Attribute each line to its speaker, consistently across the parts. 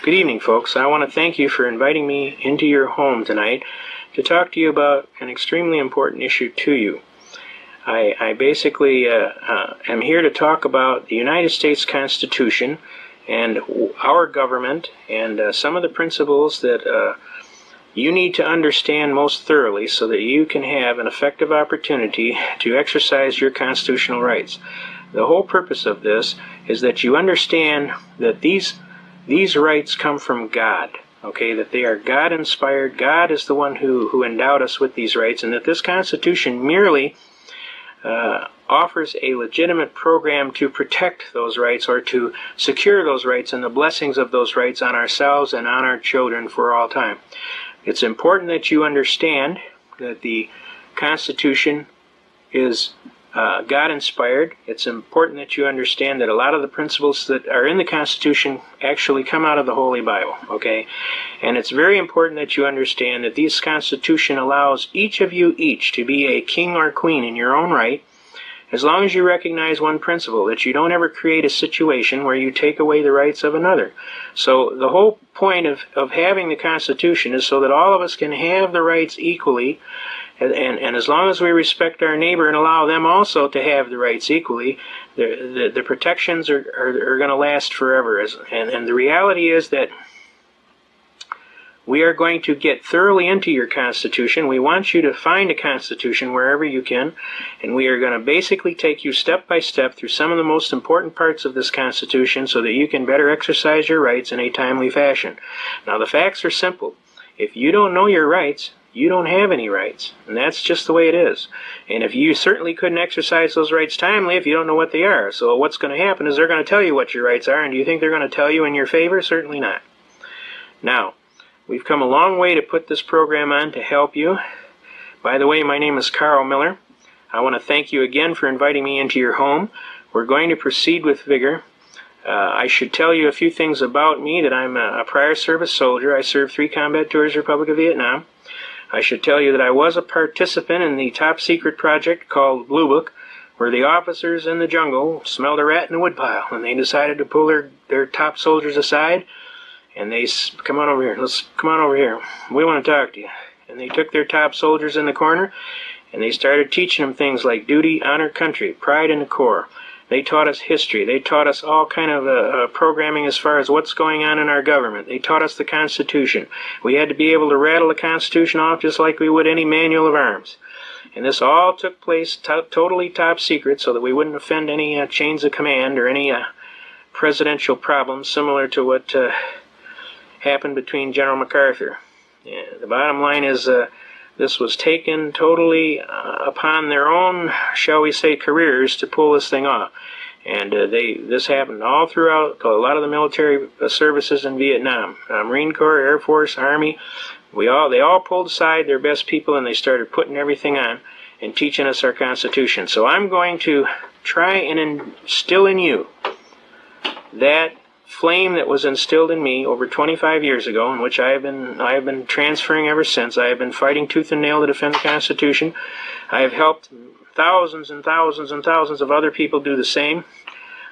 Speaker 1: Good evening, folks. I want to thank you for inviting me into your home tonight to talk to you about an extremely important issue to you. I basically am here to talk about the United States Constitution and our government and some of the principles that you need to understand most thoroughly so that you can have an effective opportunity to exercise your constitutional rights. The whole purpose of this is that you understand that these rights come from God, okay, that they are God-inspired. God is the one who endowed us with these rights, and that this Constitution merely offers a legitimate program to protect those rights or to secure those rights and the blessings of those rights on ourselves and on our children for all time. It's important that you understand that the Constitution is God-inspired. It's important that you understand that a lot of the principles that are in the Constitution actually come out of the Holy Bible, okay? And it's very important that you understand that this Constitution allows each of you to be a king or queen in your own right, as long as you recognize one principle, that you don't ever create a situation where you take away the rights of another. So the whole point of having the Constitution is so that all of us can have the rights equally, and as long as we respect our neighbor and allow them also to have the rights equally, the protections are going to last forever. And the reality is that we are going to get thoroughly into your Constitution. We want you to find a Constitution wherever you can, and we are going to basically take you step by step through some of the most important parts of this Constitution so that you can better exercise your rights in a timely fashion. Now, the facts are simple. If you don't know your rights, you don't have any rights, and that's just the way it is. And if you certainly couldn't exercise those rights timely if you don't know what they are. So what's going to happen is they're going to tell you what your rights are, and do you think they're going to tell you in your favor? Certainly not. Now, we've come a long way to put this program on to help you. By the way, my name is Carl Miller. I want to thank you again for inviting me into your home. We're going to proceed with vigor. I should tell you a few things about me, that I'm a prior service soldier. I served 3 combat tours in the Republic of Vietnam. I should tell you that I was a participant in the top-secret project called Blue Book, where the officers in the jungle smelled a rat in a woodpile, and they decided to pull their top soldiers aside, and they come on over here. Come on over here. We want to talk to you. And they took their top soldiers in the corner, and they started teaching them things like duty, honor, country, pride in the Corps. They taught us history. They taught us all kind of programming as far as what's going on in our government. They taught us the Constitution. We had to be able to rattle the Constitution off just like we would any manual of arms. And this all took place totally top secret so that we wouldn't offend any chains of command or any presidential problems similar to what happened between General MacArthur. Yeah, the bottom line is this was taken totally upon their own, shall we say, careers to pull this thing off. And this happened all throughout a lot of the military services in Vietnam. Marine Corps, Air Force, Army, they all pulled aside their best people and they started putting everything on and teaching us our Constitution. So I'm going to try and instill in you that flame that was instilled in me over 25 years ago, in which I have been transferring ever since. I have been fighting tooth and nail to defend the Constitution. I have helped thousands and thousands and thousands of other people do the same.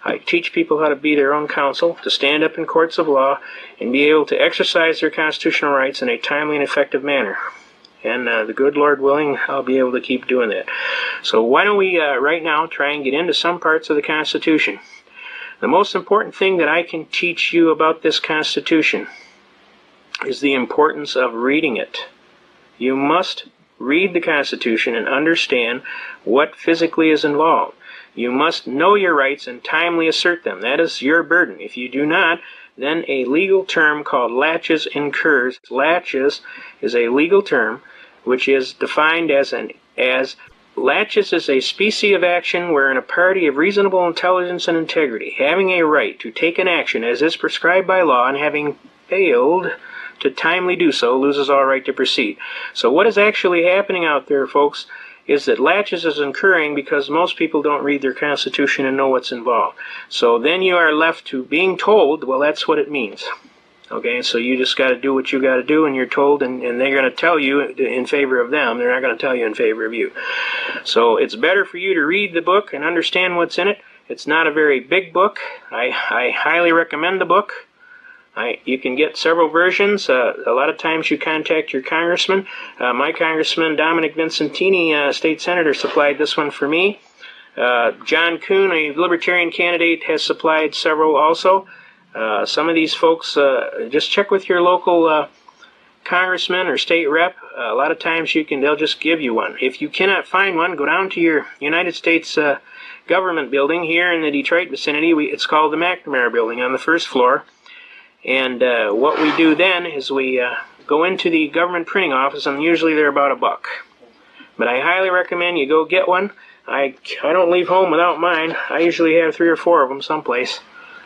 Speaker 1: I teach people how to be their own counsel, to stand up in courts of law, and be able to exercise their constitutional rights in a timely and effective manner. And the good Lord willing, I'll be able to keep doing that. So why don't we right now try and get into some parts of the Constitution. The most important thing that I can teach you about this Constitution is the importance of reading it. You must read the Constitution and understand what physically is involved. You must know your rights and timely assert them. That is your burden. If you do not, then a legal term called laches incurs. Laches is a legal term which is defined as laches is a species of action wherein a party of reasonable intelligence and integrity, having a right to take an action as is prescribed by law and having failed to timely do so, loses all right to proceed. So what is actually happening out there, folks, is that laches is incurring because most people don't read their Constitution and know what's involved. So then you are left to being told, well, that's what it means. Okay, so you just got to do what you got to do, and you're told, and they're going to tell you in favor of them. They're not going to tell you in favor of you. So it's better for you to read the book and understand what's in it. It's not a very big book. I highly recommend the book. You can get several versions. A lot of times you contact your congressman. My congressman, Dominic Vincentini, state senator, supplied this one for me. John Kuhn, a Libertarian candidate, has supplied several also. Some of these folks, just check with your local congressman or state rep. A lot of times they'll just give you one. If you cannot find one, go down to your United States government building here in the Detroit vicinity. It's called the McNamara Building on the first floor. And what we do then is we go into the government printing office, and usually they're about $1. But I highly recommend you go get one. I don't leave home without mine. I usually have 3 or 4 of them someplace.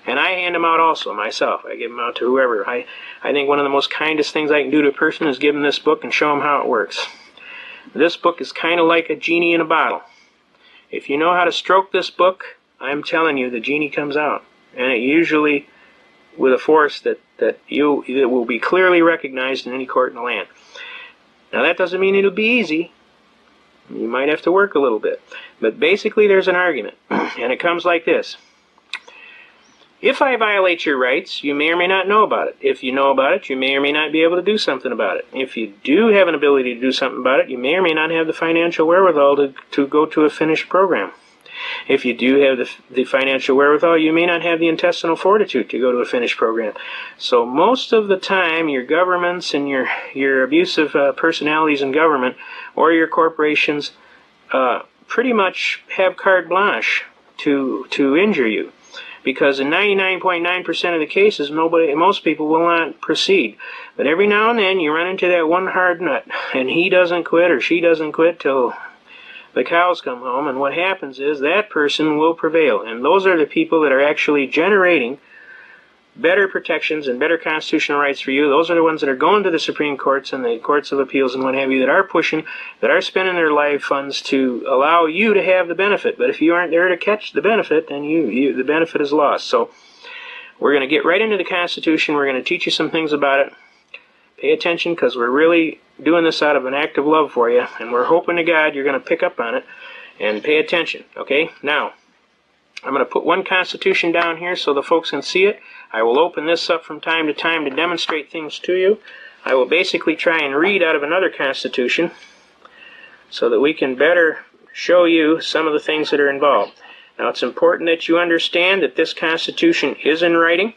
Speaker 1: And I hand them out also myself. I give them out to whoever. I think one of the most kindest things I can do to a person is give them this book and show them how it works. This book is kind of like a genie in a bottle. If you know how to stroke this book, I'm telling you, the genie comes out. And it usually with a force that will be clearly recognized in any court in the land. Now that doesn't mean it'll be easy. You might have to work a little bit. But basically there's an argument, and it comes like this. If I violate your rights, you may or may not know about it. If you know about it, you may or may not be able to do something about it. If you do have an ability to do something about it, you may or may not have the financial wherewithal to go to a finished program. If you do have the financial wherewithal, you may not have the intestinal fortitude to go to a finished program. So most of the time, your governments and your abusive personalities in government or your corporations pretty much have carte blanche to injure you. Because in 99.9% of the cases, most people will not proceed. But every now and then, you run into that one hard nut, and he doesn't quit or she doesn't quit till the cows come home, and what happens is that person will prevail. And those are the people that are actually generating better protections and better constitutional rights for you. Those are the ones that are going to the Supreme Courts and the Courts of Appeals and what have you, that are pushing, that are spending their life funds to allow you to have the benefit. But if you aren't there to catch the benefit, then the benefit is lost. So we're going to get right into the Constitution. We're going to teach you some things about it. Pay attention, because we're really doing this out of an act of love for you, and we're hoping to God you're going to pick up on it and pay attention. Okay? Now, I'm going to put one Constitution down here so the folks can see it. I will open this up from time to time to demonstrate things to you. I will basically try and read out of another Constitution so that we can better show you some of the things that are involved. Now, it's important that you understand that this Constitution is in writing.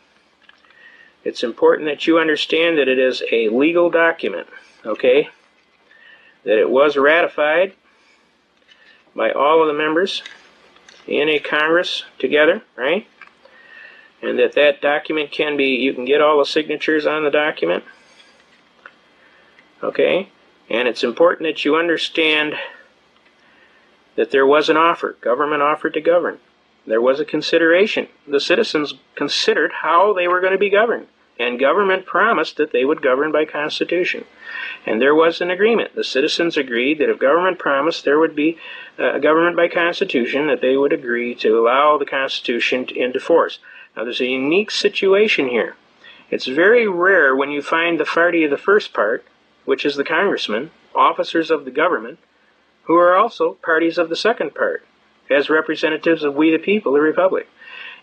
Speaker 1: It's important that you understand that it is a legal document, okay? That it was ratified by all of the members in a Congress together, right? And that document can be, you can get all the signatures on the document, okay? And it's important that you understand that there was an offer. Government offered to govern. There was a consideration. The citizens considered how they were going to be governed. And government promised that they would govern by Constitution. And there was an agreement. The citizens agreed that if government promised there would be a government by Constitution, that they would agree to allow the Constitution into force. Now, there's a unique situation here. It's very rare when you find the party of the first part, which is the congressmen, officers of the government, who are also parties of the second part, as representatives of we the people, the republic.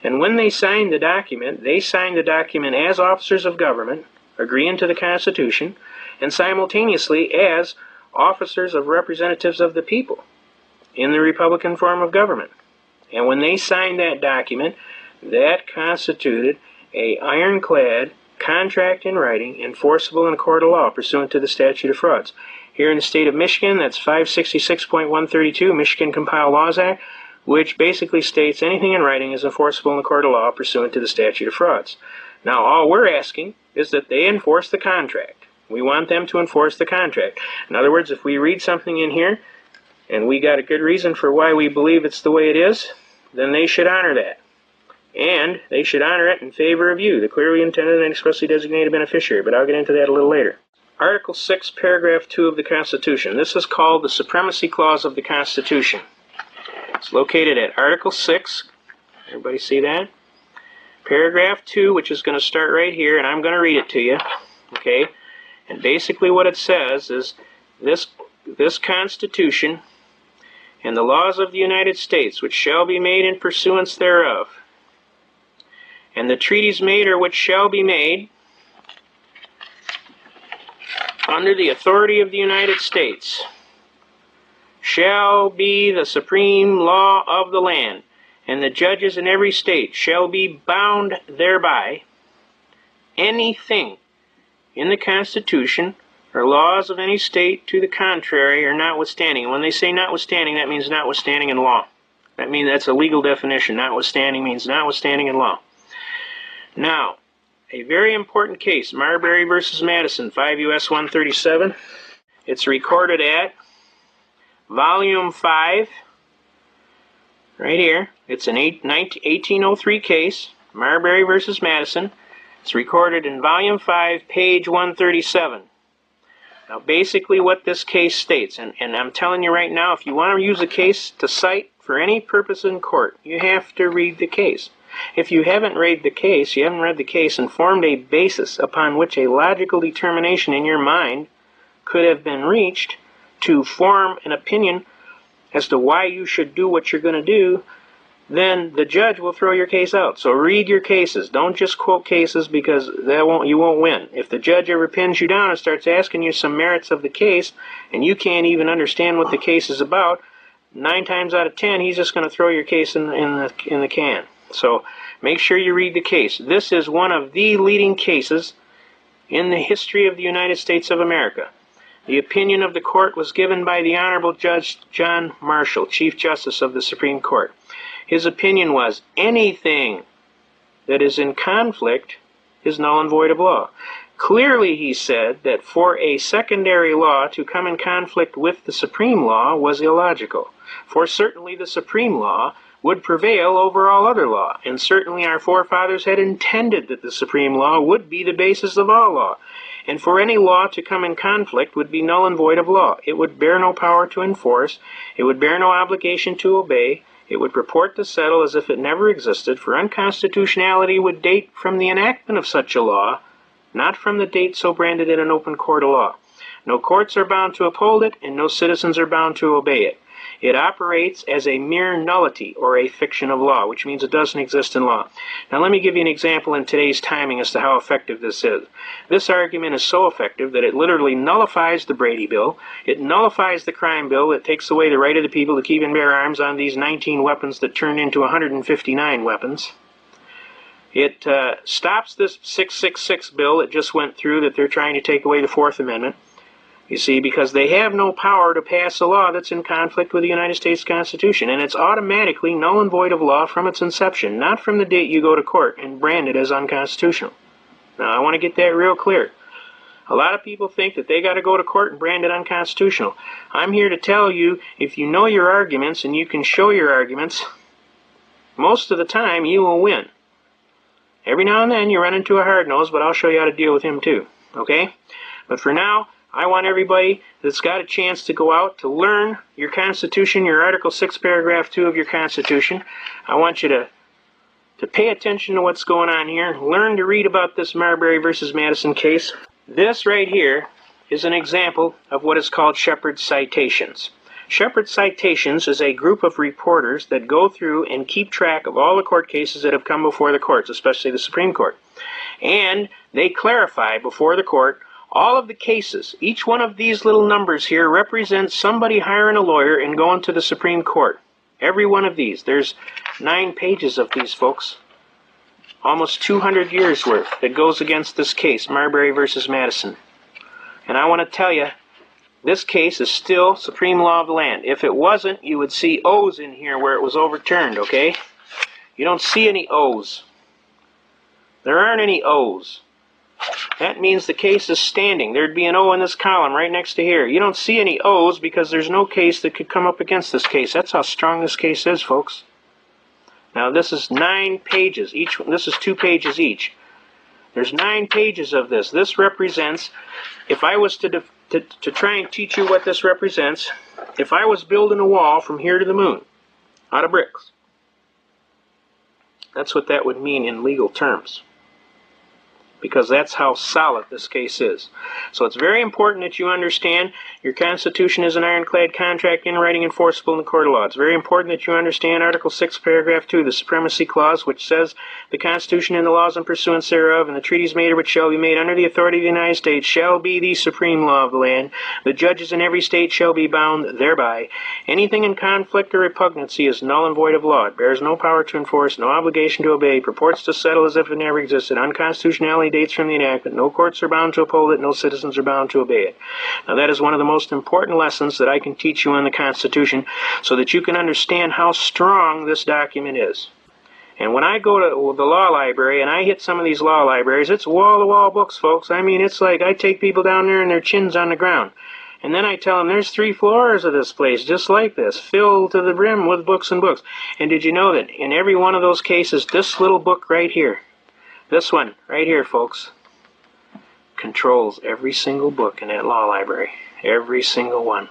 Speaker 1: And when they signed the document as officers of government, agreeing to the Constitution, and simultaneously as officers of representatives of the people in the Republican form of government. And when they signed that document, that constituted an ironclad contract in writing, enforceable in a court of law, pursuant to the statute of frauds. Here in the state of Michigan, that's 566.132, Michigan Compiled Laws Act, which basically states anything in writing is enforceable in the court of law pursuant to the statute of frauds. Now, all we're asking is that they enforce the contract. We want them to enforce the contract. In other words, if we read something in here, and we got a good reason for why we believe it's the way it is, then they should honor that. And they should honor it in favor of you, the clearly intended and expressly designated beneficiary, but I'll get into that a little later. Article 6, Paragraph 2 of the Constitution. This is called the Supremacy Clause of the Constitution. It's located at Article 6. Everybody see that? Paragraph 2, which is going to start right here, and I'm going to read it to you. Okay? And basically what it says is, this Constitution and the laws of the United States, which shall be made in pursuance thereof, and the treaties made or which shall be made under the authority of the United States, shall be the supreme law of the land, and the judges in every state shall be bound thereby. Anything in the Constitution or laws of any state to the contrary are notwithstanding. And when they say notwithstanding, that means notwithstanding in law. That means that's a legal definition. Notwithstanding means notwithstanding in law. Now, a very important case, Marbury versus Madison, 5 U.S. 137. It's recorded at Volume 5, right here. It's an 1803 case, Marbury versus Madison. It's recorded in Volume 5, page 137. Now, basically what this case states, and I'm telling you right now, if you want to use a case to cite for any purpose in court, you have to read the case. If you haven't read the case, and formed a basis upon which a logical determination in your mind could have been reached to form an opinion as to why you should do what you're going to do, then the judge will throw your case out. So read your cases. Don't just quote cases, because you won't win. If the judge ever pins you down and starts asking you some merits of the case, and you can't even understand what the case is about, 9 times out of 10, he's just going to throw your case in the can. So make sure you read the case. This is one of the leading cases in the history of the United States of America. The opinion of the court was given by the Honorable Judge John Marshall, Chief Justice of the Supreme Court. His opinion was anything that is in conflict is null and void of law. Clearly, he said that for a secondary law to come in conflict with the supreme law was illogical. For certainly the supreme law would prevail over all other law, and certainly our forefathers had intended that the supreme law would be the basis of all law. And for any law to come in conflict would be null and void of law. It would bear no power to enforce. It would bear no obligation to obey. It would purport to settle as if it never existed, for unconstitutionality would date from the enactment of such a law, not from the date so branded in an open court of law. No courts are bound to uphold it, and no citizens are bound to obey it. It operates as a mere nullity or a fiction of law, which means it doesn't exist in law. Now let me give you an example in today's timing as to how effective this is. This argument is so effective that it literally nullifies the Brady Bill. It nullifies the crime bill that takes away the right of the people to keep and bear arms on these 19 weapons that turn into 159 weapons. It stops this 666 bill that just went through that they're trying to take away the Fourth Amendment. You see, because they have no power to pass a law that's in conflict with the United States Constitution, and it's automatically null and void of law from its inception, not from the date you go to court and brand it as unconstitutional. Now, I want to get that real clear. A lot of people think that they got to go to court and brand it unconstitutional. I'm here to tell you, if you know your arguments and you can show your arguments, most of the time you will win. Every now and then you run into a hard-nosed, but I'll show you how to deal with him too, okay? But for now, I want everybody that's got a chance to go out to learn your Constitution, your Article 6, Paragraph 2 of your Constitution. I want you to pay attention to what's going on here. Learn to read about this Marbury versus Madison case. This right here is an example of what is called Shepard citations. Shepard citations is a group of reporters that go through and keep track of all the court cases that have come before the courts, especially the Supreme Court. And they clarify before the court all of the cases. Each one of these little numbers here represents somebody hiring a lawyer and going to the Supreme Court. Every one of these. There's 9 pages of these, folks. Almost 200 years worth that goes against this case, Marbury versus Madison. And I want to tell you, this case is still supreme law of the land. If it wasn't, you would see O's in here where it was overturned, okay? You don't see any O's. There aren't any O's. That means the case is standing. There'd be an O in this column right next to here. You don't see any O's because there's no case that could come up against this case. That's how strong this case is, folks. Now, this is 9 pages. This is 2 pages each. There's 9 pages of this. This represents, if I was to try and teach you what this represents, if I was building a wall from here to the moon out of bricks, that's what that would mean in legal terms. because that's how solid this case is. So it's very important that you understand your Constitution is an ironclad contract in writing enforceable in the court of law. It's very important that you understand Article 6, Paragraph 2, the Supremacy Clause, which says the Constitution and the laws in pursuance thereof and the treaties made or which shall be made under the authority of the United States shall be the supreme law of the land. The judges in every state shall be bound thereby. Anything in conflict or repugnancy is null and void of law. It bears no power to enforce, no obligation to obey, purports to settle as if it never existed. Unconstitutionality dates from the enactment. No courts are bound to uphold it. No citizens are bound to obey it. Now that is one of the most important lessons that I can teach you in the Constitution so that you can understand how strong this document is. And when I go to the law library and I hit some of these law libraries, it's wall-to-wall books, folks. I mean, it's like I take people down there and their chin's on the ground. And then I tell them there's 3 floors of this place just like this, filled to the brim with books and books. And did you know that in every one of those cases, this little book right here, this one right here, folks, controls every single book in that law library. Every single one.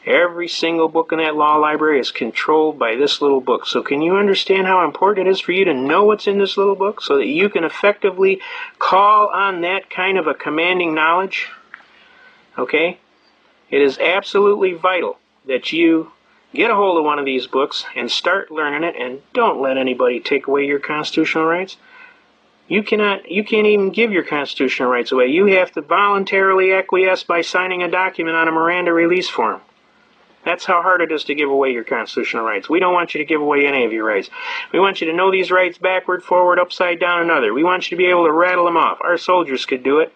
Speaker 1: Every single book in that law library is controlled by this little book. So can you understand how important it is for you to know what's in this little book so that you can effectively call on that kind of a commanding knowledge? Okay? It is absolutely vital that you get a hold of one of these books and start learning it, and don't let anybody take away your constitutional rights. You can't even give your constitutional rights away. You have to voluntarily acquiesce by signing a document on a Miranda release form. That's how hard it is to give away your constitutional rights. We don't want you to give away any of your rights. We want you to know these rights backward, forward, upside down, and other. We want you to be able to rattle them off. Our soldiers could do it.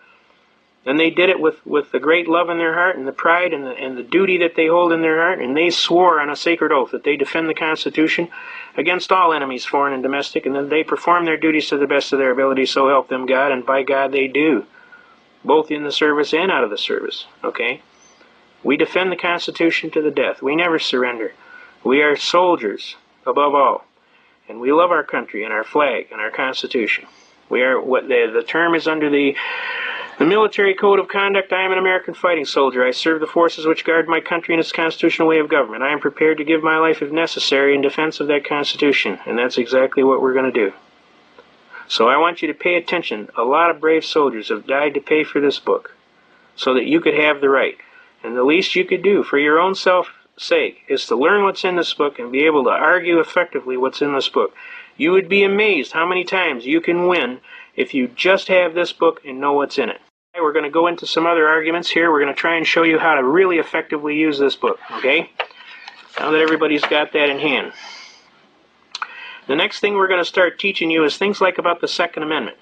Speaker 1: And they did it with the great love in their heart and the pride and the duty that they hold in their heart. And they swore on a sacred oath that they defend the Constitution against all enemies, foreign and domestic. And then they perform their duties to the best of their ability, so help them God. And by God they do, both in the service and out of the service. Okay? We defend the Constitution to the death. We never surrender. We are soldiers above all. And we love our country and our flag and our Constitution. We are what the term is under the military code of conduct. I am an American fighting soldier. I serve the forces which guard my country and its constitutional way of government. I am prepared to give my life if necessary in defense of that Constitution. And that's exactly what we're going to do. So I want you to pay attention. A lot of brave soldiers have died to pay for this book so that you could have the right. And the least you could do for your own self's sake is to learn what's in this book and be able to argue effectively what's in this book. You would be amazed how many times you can win if you just have this book and know what's in it. We're going to go into some other arguments here. We're going to try and show you how to really effectively use this book, okay? Now that everybody's got that in hand. The next thing we're going to start teaching you is things like about the Second Amendment.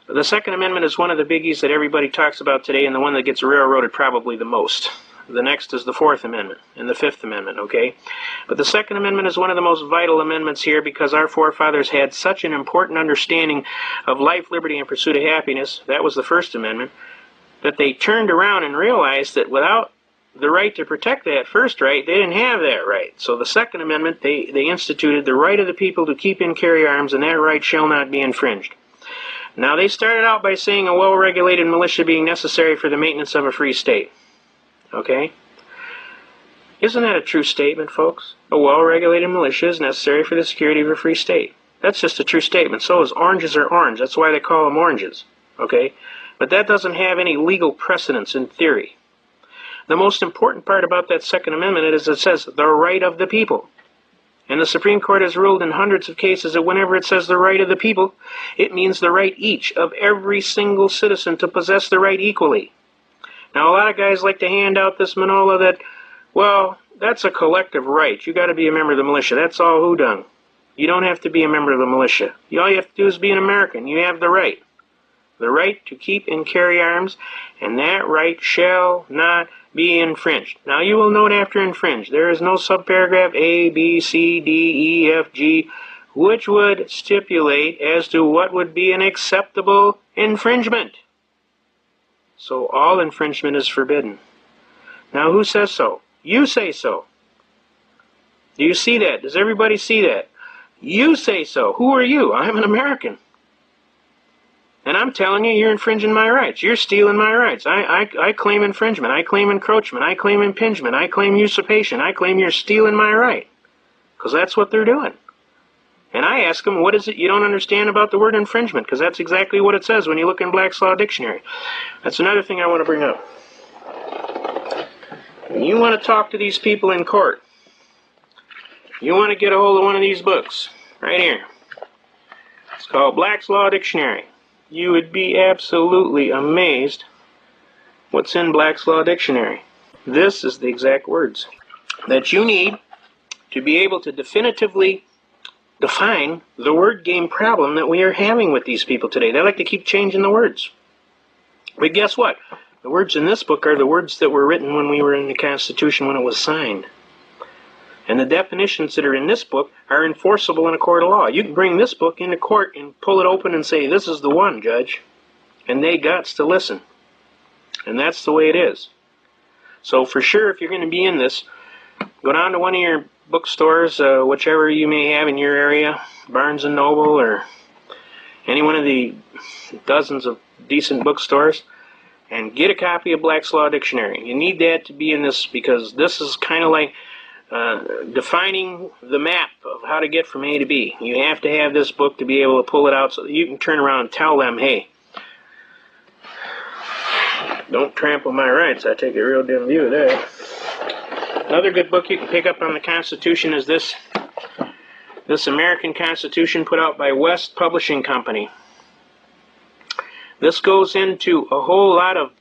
Speaker 1: The Second Amendment is one of the biggies that everybody talks about today and the one that gets railroaded probably the most. The next is the Fourth Amendment and the Fifth Amendment, okay? But the Second Amendment is one of the most vital amendments here because our forefathers had such an important understanding of life, liberty, and pursuit of happiness, that was the First Amendment, that they turned around and realized that without the right to protect that first right, they didn't have that right. So the Second Amendment, they instituted the right of the people to keep and carry arms, and that right shall not be infringed. Now, they started out by saying a well-regulated militia being necessary for the maintenance of a free state. Okay? Isn't that a true statement, folks? A well-regulated militia is necessary for the security of a free state. That's just a true statement. So is oranges are orange. That's why they call them oranges. Okay? But that doesn't have any legal precedence in theory. The most important part about that Second Amendment is it says the right of the people. And the Supreme Court has ruled in hundreds of cases that whenever it says the right of the people, it means the right each of every single citizen to possess the right equally. Now, a lot of guys like to hand out this manola that, well, that's a collective right. You got to be a member of the militia. That's all hoodoo. You don't have to be a member of the militia. All you have to do is be an American. You have the right. The right to keep and carry arms, and that right shall not be infringed. Now, you will note after infringed, there is no subparagraph A, B, C, D, E, F, G, which would stipulate as to what would be an acceptable infringement. So all infringement is forbidden. Now, who says so? You say so. Do you see that? Does everybody see that? You say so. Who are you? I'm an American. And I'm telling you, you're infringing my rights. You're stealing my rights. I claim infringement. I claim encroachment. I claim impingement. I claim usurpation. I claim you're stealing my right. Because that's what they're doing. And I ask them, what is it you don't understand about the word infringement? Because that's exactly what it says when you look in Black's Law Dictionary. That's another thing I want to bring up. When you want to talk to these people in court, you want to get a hold of one of these books, right here. It's called Black's Law Dictionary. You would be absolutely amazed what's in Black's Law Dictionary. This is the exact words that you need to be able to definitively define the word game problem that we are having with these people today. They like to keep changing the words. But guess what? The words in this book are the words that were written when we were in the Constitution when it was signed. And the definitions that are in this book are enforceable in a court of law. You can bring this book into court and pull it open and say, this is the one, Judge. And they gots to listen. And that's the way it is. So for sure, if you're going to be in this, go down to one of your bookstores, whichever you may have in your area, Barnes & Noble or any one of the dozens of decent bookstores, and get a copy of Black's Law Dictionary. You need that to be in this, because this is kind of like defining the map of how to get from A to B. You have to have this book to be able to pull it out so that you can turn around and tell them, hey, don't trample my rights. I take a real dim view of that. Another good book you can pick up on the Constitution is this American Constitution, put out by West Publishing Company. This goes into a whole lot of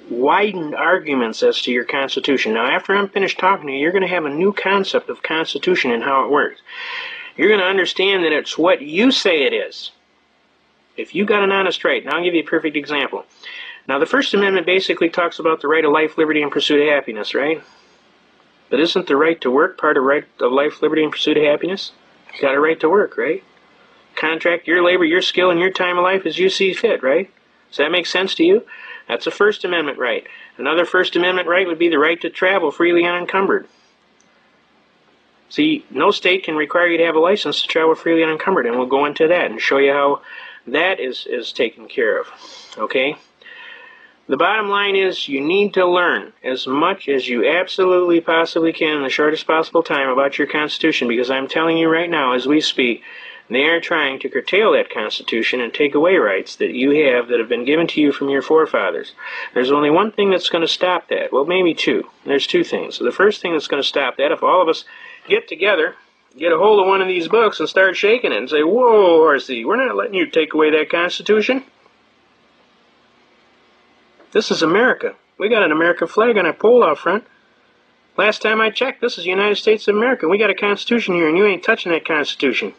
Speaker 1: widened arguments as to your Constitution. Now, after I'm finished talking to you, you're going to have a new concept of Constitution and how it works. You're going to understand that it's what you say it is. If you got an honest right, now I'll give you a perfect example. Now, the First Amendment basically talks about the right of life, liberty, and pursuit of happiness, right? But isn't the right to work part of right of life, liberty, and pursuit of happiness? You got a right to work, right? Contract your labor, your skill, and your time of life as you see fit, right? Does that make sense to you? That's a First Amendment right. Another First Amendment right would be the right to travel freely unencumbered. See, no state can require you to have a license to travel freely unencumbered, and we'll go into that and show you how that is taken care of, okay? The bottom line is you need to learn as much as you absolutely possibly can in the shortest possible time about your Constitution, because I'm telling you right now as we speak, they are trying to curtail that Constitution and take away rights that you have that have been given to you from your forefathers. There's only one thing that's going to stop that. Well, maybe two. There's two things. So the first thing that's going to stop that, if all of us get together, get a hold of one of these books and start shaking it and say, whoa, Horsey, we're not letting you take away that Constitution. This is America. We got an American flag on our pole out front. Last time I checked, this is the United States of America. We got a Constitution here, and you ain't touching that Constitution.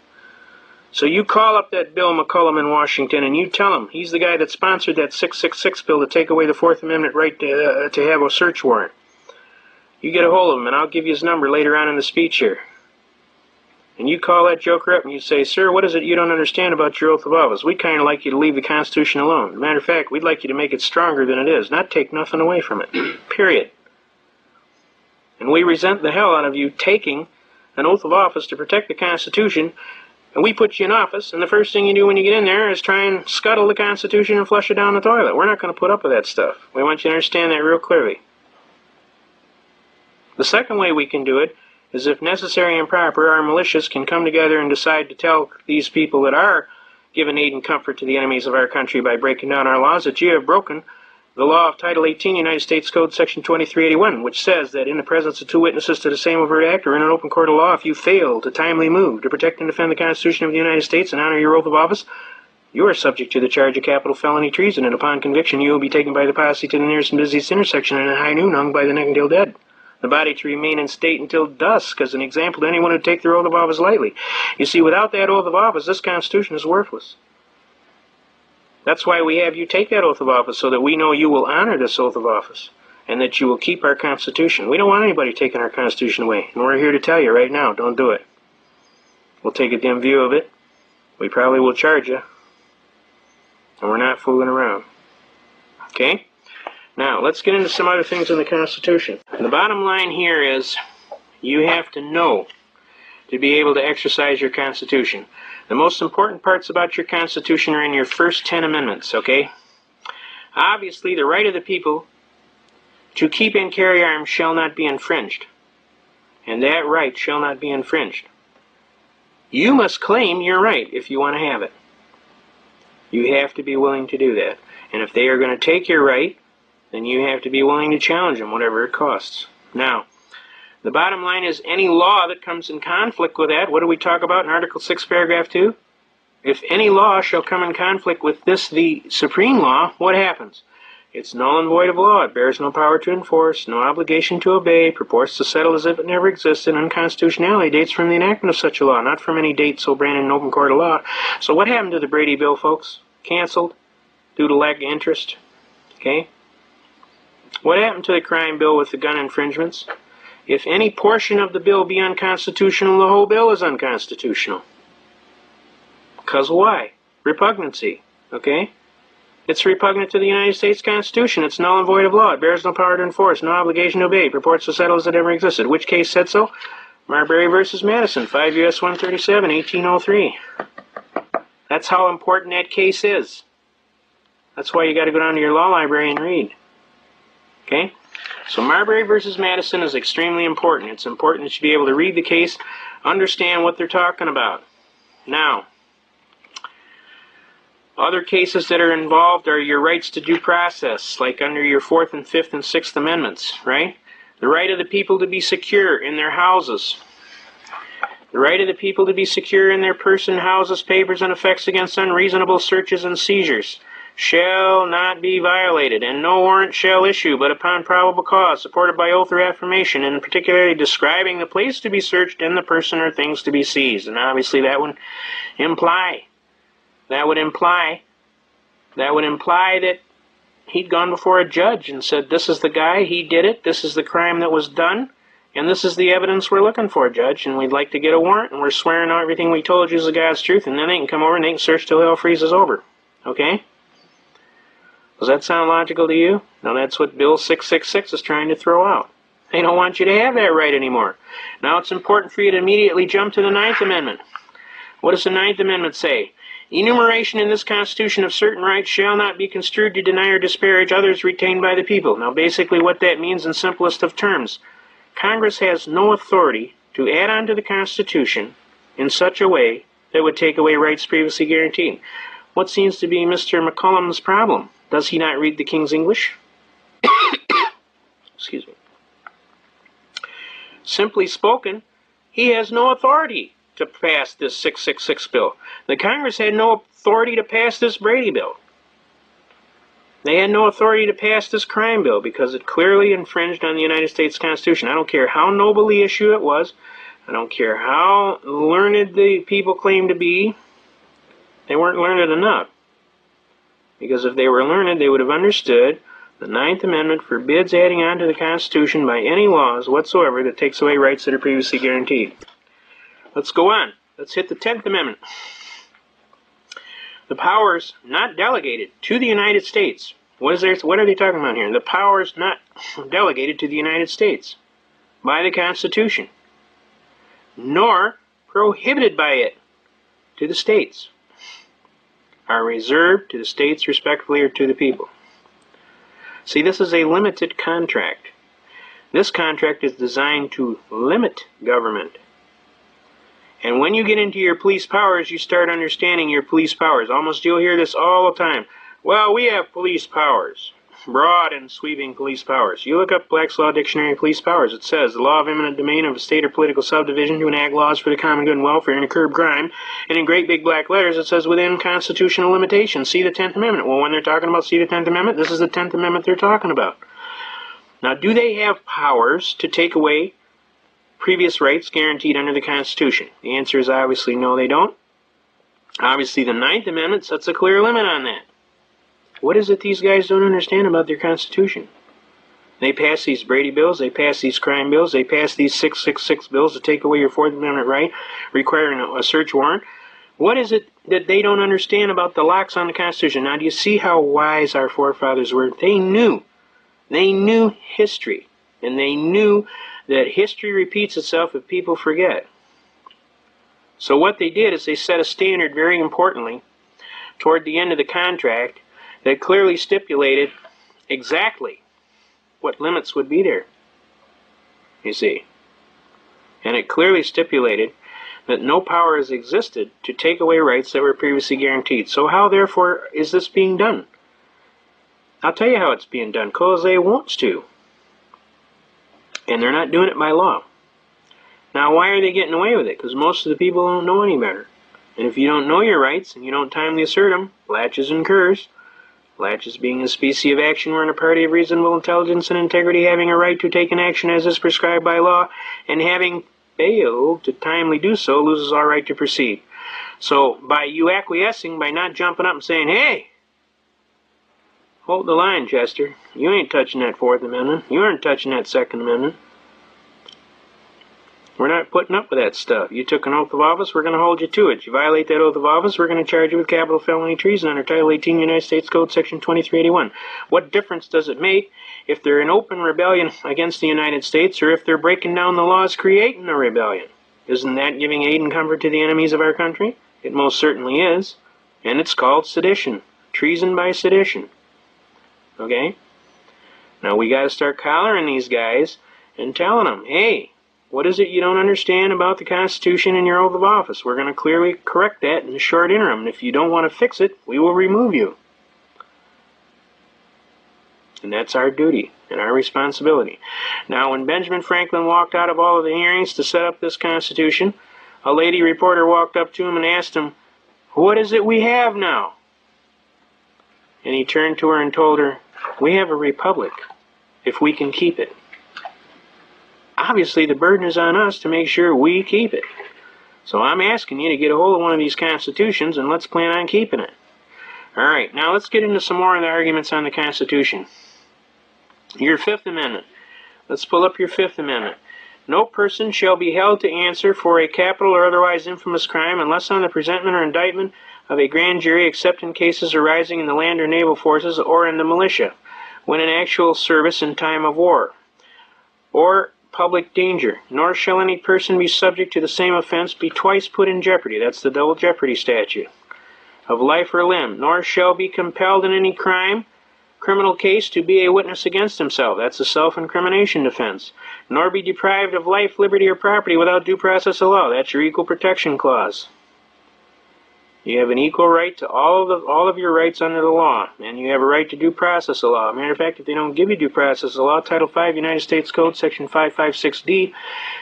Speaker 1: So you call up that Bill McCullum in Washington, and you tell him he's the guy that sponsored that 666 bill to take away the Fourth Amendment right to have a search warrant. You get a hold of him, and I'll give you his number later on in the speech here. And you call that joker up and you say, sir, what is it you don't understand about your oath of office? We'd kind of like you to leave the Constitution alone. Matter of fact, we'd like you to make it stronger than it is, not take nothing away from it. Period. And we resent the hell out of you taking an oath of office to protect the Constitution, and we put you in office, and the first thing you do when you get in there is try and scuttle the Constitution and flush it down the toilet. We're not going to put up with that stuff. We want you to understand that real clearly. The second way we can do it is, if necessary and proper, our militias can come together and decide to tell these people that are giving aid and comfort to the enemies of our country by breaking down our laws that you have broken the law of Title 18, United States Code, Section 2381, which says that in the presence of two witnesses to the same overt act or in an open court of law, if you fail to timely move to protect and defend the Constitution of the United States and honor your oath of office, you are subject to the charge of capital felony treason, and upon conviction you will be taken by the posse to the nearest and busiest intersection and at high noon hung by the neck until dead. The body to remain in state until dusk, as an example to anyone who would take their oath of office lightly. You see, without that oath of office, this Constitution is worthless. That's why we have you take that oath of office, so that we know you will honor this oath of office, and that you will keep our Constitution. We don't want anybody taking our Constitution away, and we're here to tell you right now, don't do it. We'll take a dim view of it. We probably will charge you, and we're not fooling around. Okay? Now, let's get into some other things in the Constitution. The bottom line here is you have to know to be able to exercise your Constitution. The most important parts about your Constitution are in your first 10 amendments, okay? Obviously, the right of the people to keep and carry arms shall not be infringed. And that right shall not be infringed. You must claim your right if you want to have it. You have to be willing to do that. And if they are going to take your right, then you have to be willing to challenge them, whatever it costs. Now, the bottom line is any law that comes in conflict with that, what do we talk about in Article 6, Paragraph 2? If any law shall come in conflict with this, the supreme law, what happens? It's null and void of law. It bears no power to enforce, no obligation to obey, purports to settle as if it never existed. Unconstitutionality dates from the enactment of such a law, not from any date so branded in open court of law. So what happened to the Brady Bill, folks? Canceled due to lack of interest. Okay? What happened to the crime bill with the gun infringements? If any portion of the bill be unconstitutional, the whole bill is unconstitutional. Because why? Repugnancy. Okay? It's repugnant to the United States Constitution. It's null and void of law. It bears no power to enforce, no obligation to obey. Purports to settle as it ever existed. Which case said so? Marbury versus Madison, 5 U.S. 137, 1803. That's how important that case is. That's why you got to go down to your law library and read. Okay? So Marbury versus Madison is extremely important. It's important that you be able to read the case, understand what they're talking about. Now, other cases that are involved are your rights to due process, like under your 4th and 5th and 6th Amendments, right? The right of the people to be secure in their houses. The right of the people to be secure in their person, houses, papers, and effects against unreasonable searches and seizures shall not be violated, and no warrant shall issue but upon probable cause, supported by oath or affirmation, and particularly describing the place to be searched and the person or things to be seized. And obviously that would imply that he'd gone before a judge and said, this is the guy, he did it, this is the crime that was done, and this is the evidence we're looking for, Judge, and we'd like to get a warrant, and we're swearing everything we told you is the God's truth, and then they can come over and they can search till hell freezes over. Okay? Does that sound logical to you? Now that's what Bill 666 is trying to throw out. They don't want you to have that right anymore. Now it's important for you to immediately jump to the 9th Amendment. What does the 9th Amendment say? Enumeration in this Constitution of certain rights shall not be construed to deny or disparage others retained by the people. Now basically what that means in simplest of terms, Congress has no authority to add on to the Constitution in such a way that would take away rights previously guaranteed. What seems to be Mr. McCollum's problem? Does he not read the King's English? Excuse me. Simply spoken, he has no authority to pass this 666 bill. The Congress had no authority to pass this Brady bill. They had no authority to pass this crime bill because it clearly infringed on the United States Constitution. I don't care how noble the issue it was. I don't care how learned the people claim to be. They weren't learned enough. Because if they were learned, they would have understood the 9th Amendment forbids adding on to the Constitution by any laws whatsoever that takes away rights that are previously guaranteed. Let's go on. Let's hit the 10th Amendment. The powers not delegated to the United States. What are they talking about here? The powers not delegated to the United States by the Constitution, nor prohibited by it to the states, are reserved to the states respectively or to the people. See, this is a limited contract. This contract is designed to limit government. And when you get into your police powers, you start understanding your police powers. Almost you'll hear this all the time. Well, we have police powers. Broad and sweeping police powers. You look up Black's Law Dictionary of Police Powers. It says, the law of eminent domain of a state or political subdivision to enact laws for the common good and welfare and to curb crime. And in great big black letters, it says within constitutional limitations. See the 10th Amendment. Well, when they're talking about see the 10th Amendment, this is the 10th Amendment they're talking about. Now, do they have powers to take away previous rights guaranteed under the Constitution? The answer is obviously no, they don't. Obviously, the 9th Amendment sets a clear limit on that. What is it these guys don't understand about their Constitution? They pass these Brady bills, they pass these crime bills, they pass these 666 bills to take away your 4th Amendment right, requiring a search warrant. What is it that they don't understand about the locks on the Constitution? Now, do you see how wise our forefathers were? They knew history, and they knew that history repeats itself if people forget. So what they did is they set a standard, very importantly, toward the end of the contract that clearly stipulated exactly what limits would be there, you see. And it clearly stipulated that no power has existed to take away rights that were previously guaranteed. So how, therefore, is this being done? I'll tell you how it's being done, because they wants to. And they're not doing it by law. Now, why are they getting away with it? Because most of the people don't know any better. And if you don't know your rights and you don't timely assert them, laches incurs. Laches being a species of action wherein a party of reasonable intelligence and integrity having a right to take an action as is prescribed by law, and having failed to timely do so, loses all right to proceed. So, by you acquiescing, by not jumping up and saying, hey, hold the line, Chester. You ain't touching that Fourth Amendment. You aren't touching that Second Amendment. We're not putting up with that stuff. You took an oath of office, we're going to hold you to it. You violate that oath of office, we're going to charge you with capital felony treason under Title 18 United States Code Section 2381. What difference does it make if they're in open rebellion against the United States, or if they're breaking down the laws creating a rebellion? Isn't that giving aid and comfort to the enemies of our country? It most certainly is. And it's called sedition. Treason by sedition. Okay? Now we got to start collaring these guys and telling them, hey, what is it you don't understand about the Constitution and your oath of office? We're going to clearly correct that in the short interim. And if you don't want to fix it, we will remove you. And that's our duty and our responsibility. Now, when Benjamin Franklin walked out of all of the hearings to set up this Constitution, a lady reporter walked up to him and asked him, what is it we have now? And he turned to her and told her, we have a republic, if we can keep it. Obviously, the burden is on us to make sure we keep it. So I'm asking you to get a hold of one of these constitutions and let's plan on keeping it. All right, now let's get into some more of the arguments on the Constitution. Your Fifth Amendment. Let's pull up your Fifth Amendment. No person shall be held to answer for a capital or otherwise infamous crime unless on the presentment or indictment of a grand jury, except in cases arising in the land or naval forces or in the militia, when in actual service in time of war, or public danger. Nor shall any person be subject to the same offense be twice put in jeopardy. That's the double jeopardy statute. Of life or limb. Nor shall be compelled in any criminal case to be a witness against himself. That's a self-incrimination defense. Nor be deprived of life, liberty, or property without due process of law. That's your Equal Protection Clause. You have an equal right to all of your rights under the law, and you have a right to due process of law. As a matter of fact, if they don't give you due process of law, Title 5 United States Code Section 556D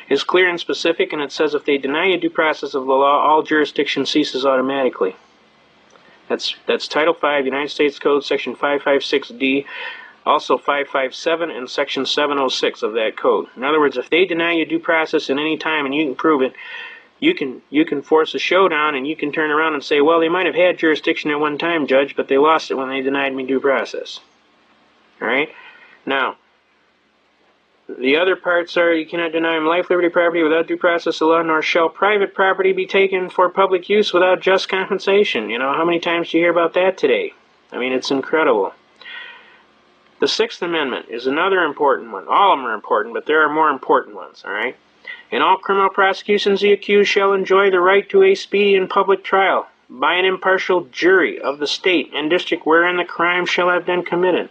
Speaker 1: is clear and specific, and it says if they deny you due process of the law, all jurisdiction ceases automatically. That's Title 5 United States Code Section 556D, also 557 and Section 706 of that code. In other words, if they deny you due process in any time and you can prove it, you can force a showdown, and you can turn around and say, well, they might have had jurisdiction at one time, Judge, but they lost it when they denied me due process. All right? Now, the other parts are you cannot deny them life, liberty, property without due process of law, nor shall private property be taken for public use without just compensation. You know, how many times do you hear about that today? I mean, it's incredible. The Sixth Amendment is another important one. All of them are important, but there are more important ones, all right? In all criminal prosecutions, the accused shall enjoy the right to a speedy and public trial by an impartial jury of the state and district wherein the crime shall have been committed,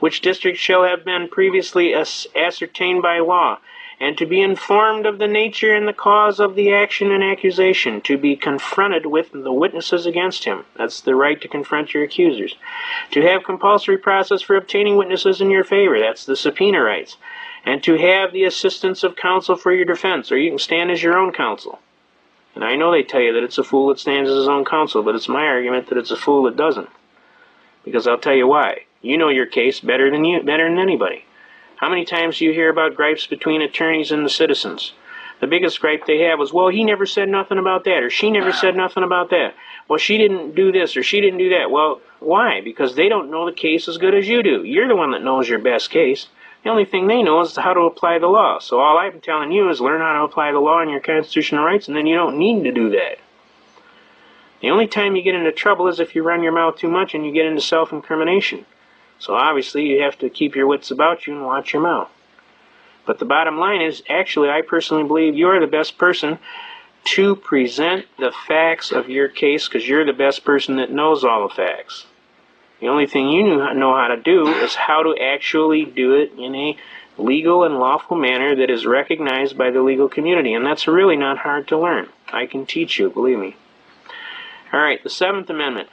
Speaker 1: which district shall have been previously ascertained by law, and to be informed of the nature and the cause of the action and accusation, to be confronted with the witnesses against him. That's the right to confront your accusers. To have compulsory process for obtaining witnesses in your favor. That's the subpoena rights. And to have the assistance of counsel for your defense, or you can stand as your own counsel. And I know they tell you that it's a fool that stands as his own counsel, but it's my argument that it's a fool that doesn't. Because I'll tell you why. You know your case better than anybody. How many times do you hear about gripes between attorneys and the citizens? The biggest gripe they have was, well, he never said nothing about that, or she never said nothing about that. Well, she didn't do this, or she didn't do that. Well, why? Because they don't know the case as good as you do. You're the one that knows your best case. The only thing they know is how to apply the law. So all I'm telling you is learn how to apply the law and your constitutional rights, and then you don't need to do that. The only time you get into trouble is if you run your mouth too much and you get into self-incrimination. So obviously you have to keep your wits about you and watch your mouth. But the bottom line is, actually, I personally believe you are the best person to present the facts of your case, because you're the best person that knows all the facts. The only thing you know how to do is how to actually do it in a legal and lawful manner that is recognized by the legal community. And that's really not hard to learn. I can teach you, believe me. All right, the 7th Amendment.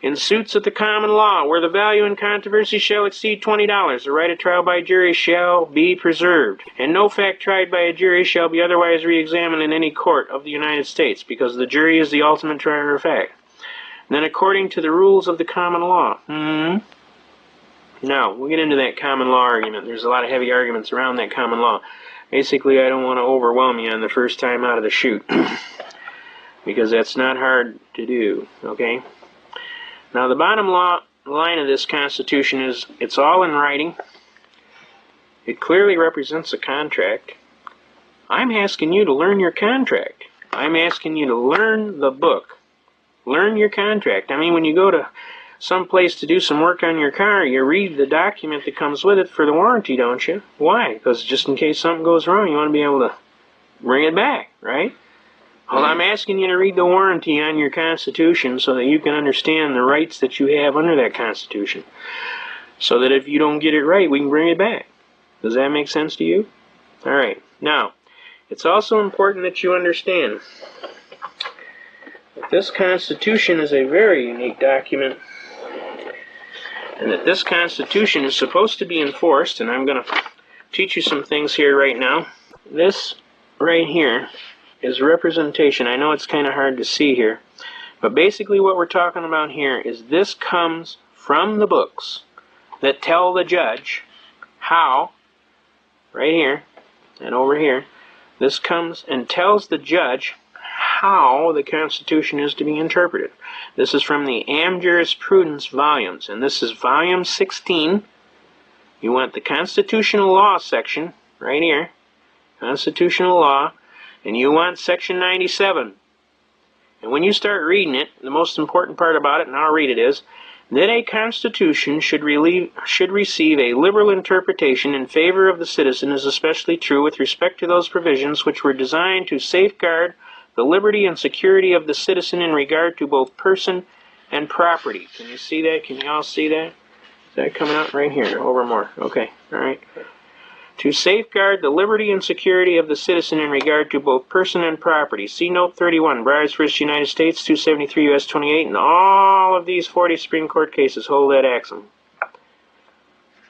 Speaker 1: In suits at the common law, where the value in controversy shall exceed $20, the right of trial by jury shall be preserved, and no fact tried by a jury shall be otherwise re-examined in any court of the United States, because the jury is the ultimate trier of fact. And then according to the rules of the common law. Now, we'll get into that common law argument. There's a lot of heavy arguments around that common law. Basically, I don't want to overwhelm you on the first time out of the chute, because that's not hard to do, okay? Now, the bottom line of this Constitution is it's all in writing. It clearly represents a contract. I'm asking you to learn your contract. I'm asking you to learn the book. Learn your contract. I mean, when you go to some place to do some work on your car, you read the document that comes with it for the warranty, don't you? Why? Because just in case something goes wrong, you want to be able to bring it back, right? Well, I'm asking you to read the warranty on your Constitution so that you can understand the rights that you have under that Constitution. So that if you don't get it right, we can bring it back. Does that make sense to you? All right. Now, it's also important that you understand that this Constitution is a very unique document, and that this Constitution is supposed to be enforced, and I'm going to teach you some things here right now. This right here is representation. I know it's kind of hard to see here, but basically what we're talking about here is this comes from the books that tell the judge how, right here and over here, this comes and tells the judge how the Constitution is to be interpreted. This is from the Am Jurisprudence volumes, and this is volume 16. You want the Constitutional Law section right here, Constitutional Law, and you want section 97. And when you start reading it, the most important part about it, and I'll read it, is that a constitution should receive a liberal interpretation in favor of the citizen is especially true with respect to those provisions which were designed to safeguard the liberty and security of the citizen in regard to both person and property. Can you see that? Can you all see that? Is that coming out right here? Over more. Okay. All right. To safeguard the liberty and security of the citizen in regard to both person and property. See Note 31, Breyers v. United States, 273 U.S. 28, and all of these 40 Supreme Court cases hold that axiom.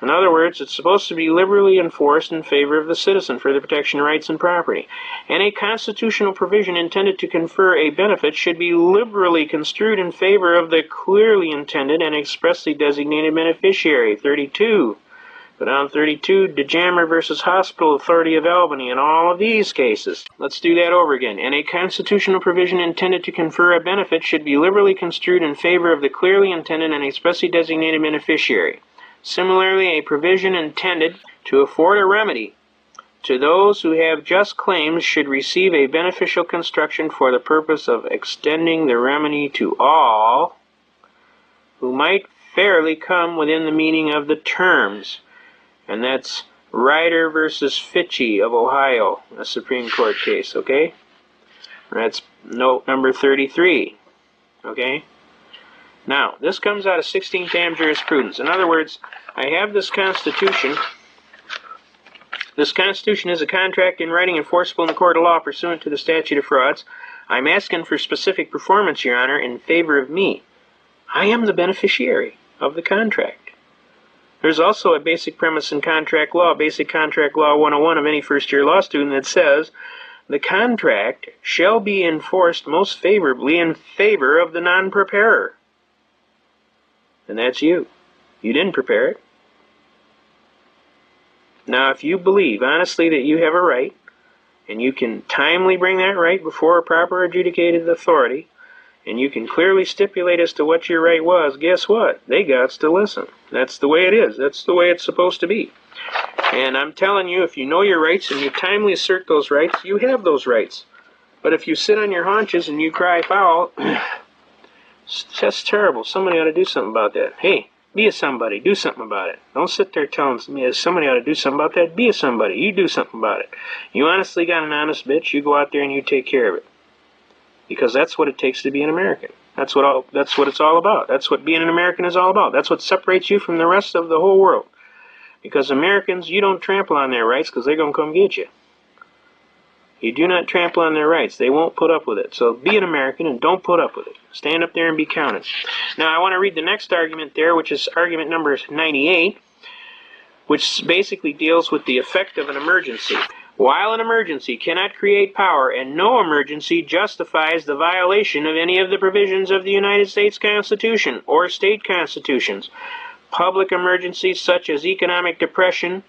Speaker 1: In other words, it's supposed to be liberally enforced in favor of the citizen for the protection of rights and property. And a constitutional provision intended to confer a benefit should be liberally construed in favor of the clearly intended and expressly designated beneficiary. 32. But on 32, DeJammer v. Hospital Authority of Albany, in all of these cases. Let's do that over again. And a constitutional provision intended to confer a benefit should be liberally construed in favor of the clearly intended and expressly designated beneficiary. Similarly, a provision intended to afford a remedy to those who have just claims should receive a beneficial construction for the purpose of extending the remedy to all who might fairly come within the meaning of the terms. And that's Ryder v. Fitchie of Ohio, a Supreme Court case, okay? That's note number 33, okay? Now, this comes out of 16th Am Jurisprudence. In other words, I have this Constitution. This Constitution is a contract in writing enforceable in the court of law pursuant to the statute of frauds. I'm asking for specific performance, Your Honor, in favor of me. I am the beneficiary of the contract. There's also a basic premise in contract law, Basic Contract Law 101 of any first-year law student, that says, the contract shall be enforced most favorably in favor of the non-preparer. And that's you. You didn't prepare it. Now, if you believe honestly that you have a right, and you can timely bring that right before a proper adjudicated authority, and you can clearly stipulate as to what your right was, guess what? They gots to listen. That's the way it is. That's the way it's supposed to be. And I'm telling you, if you know your rights and you timely assert those rights, you have those rights. But if you sit on your haunches and you cry foul, it's just terrible. Somebody ought to do something about that. Hey, be a somebody. Do something about it. Don't sit there telling me somebody ought to do something about that. Be a somebody. You do something about it. You honestly got an honest bitch, you go out there and you take care of it. Because that's what it takes to be an American. That's what it's all about. That's what being an American is all about. That's what separates you from the rest of the whole world. Because Americans, you don't trample on their rights because they're going to come get you. You do not trample on their rights. They won't put up with it. So be an American and don't put up with it. Stand up there and be counted. Now, I want to read the next argument there, which is argument number 98, which basically deals with the effect of an emergency. While an emergency cannot create power, and no emergency justifies the violation of any of the provisions of the United States Constitution or state constitutions, public emergencies such as economic depression,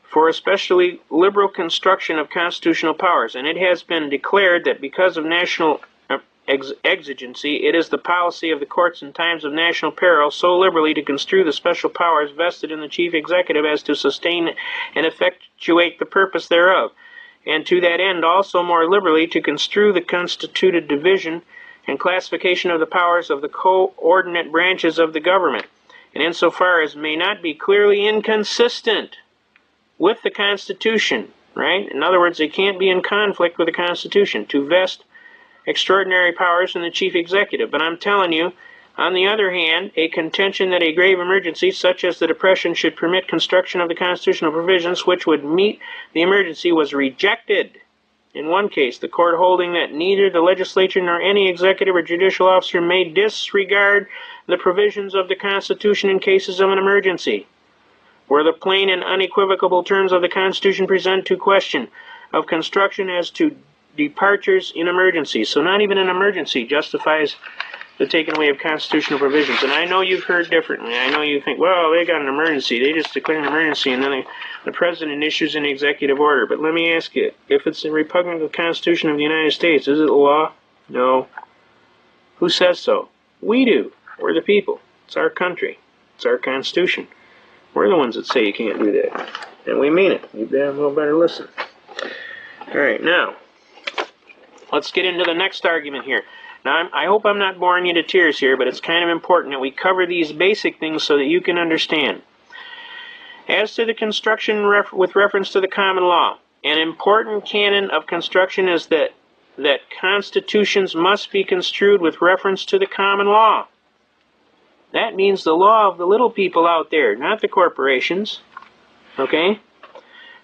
Speaker 1: for especially liberal construction of constitutional powers, and it has been declared that because of national exigency, it is the policy of the courts in times of national peril so liberally to construe the special powers vested in the chief executive as to sustain and effectuate the purpose thereof, and to that end also more liberally to construe the constituted division and classification of the powers of the coordinate branches of the government, and insofar as may not be clearly inconsistent with the Constitution, right? In other words, they can't be in conflict with the Constitution, to vest extraordinary powers in the chief executive. But I'm telling you, on the other hand, a contention that a grave emergency, such as the Depression, should permit construction of the constitutional provisions which would meet the emergency was rejected. In one case, the court holding that neither the legislature nor any executive or judicial officer may disregard the provisions of the Constitution in cases of an emergency, where the plain and unequivocal terms of the Constitution present to question of construction as to departures in emergencies. So not even an emergency justifies the taking away of constitutional provisions. And I know you've heard differently. I know you think, well, they got an emergency. They just declare an emergency, and then the president issues an executive order. But let me ask you, if it's repugnant to the Constitution of the United States, is it law? No. Who says so? We do. We're the people. It's our country. It's our Constitution. We're the ones that say you can't do that. And we mean it. You damn well better listen. All right, now, let's get into the next argument here. Now, I hope I'm not boring you to tears here, but it's kind of important that we cover these basic things so that you can understand. As to the construction with reference to the common law, an important canon of construction is that constitutions must be construed with reference to the common law. That means the law of the little people out there, not the corporations. Okay?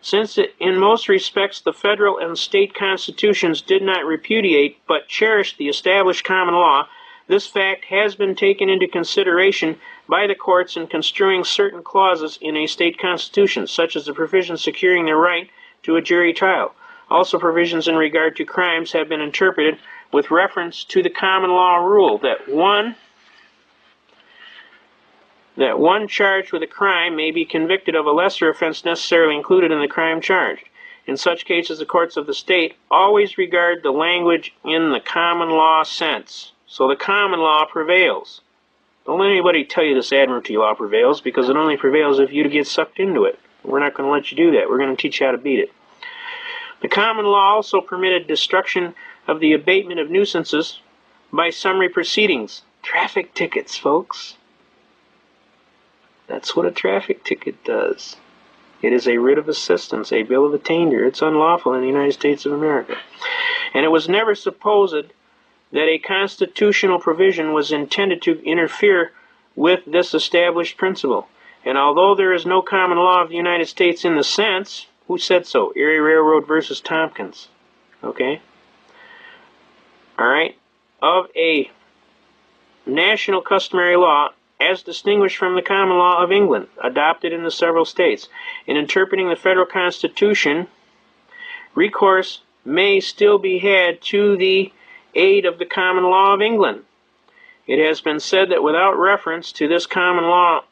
Speaker 1: Since in most respects the federal and state constitutions did not repudiate but cherished the established common law, this fact has been taken into consideration by the courts in construing certain clauses in a state constitution, such as the provisions securing the right to a jury trial. Also, provisions in regard to crimes have been interpreted with reference to the common law rule that one charged with a crime may be convicted of a lesser offense necessarily included in the crime charged. In such cases, the courts of the state always regard the language in the common law sense. So the common law prevails. Don't let anybody tell you this admiralty law prevails, because it only prevails if you get sucked into it. We're not going to let you do that. We're going to teach you how to beat it. The common law also permitted destruction of the abatement of nuisances by summary proceedings. Traffic tickets, folks. That's what a traffic ticket does. It is a writ of assistance, a bill of attainder. It's unlawful in the United States of America. And it was never supposed that a constitutional provision was intended to interfere with this established principle. And although there is no common law of the United States in the sense, who said so? Erie Railroad versus Tompkins. Okay? All right? Of a national customary law, as distinguished from the common law of England, adopted in the several states. In interpreting the federal constitution, recourse may still be had to the aid of the common law of England. It has been said that without reference to this common law,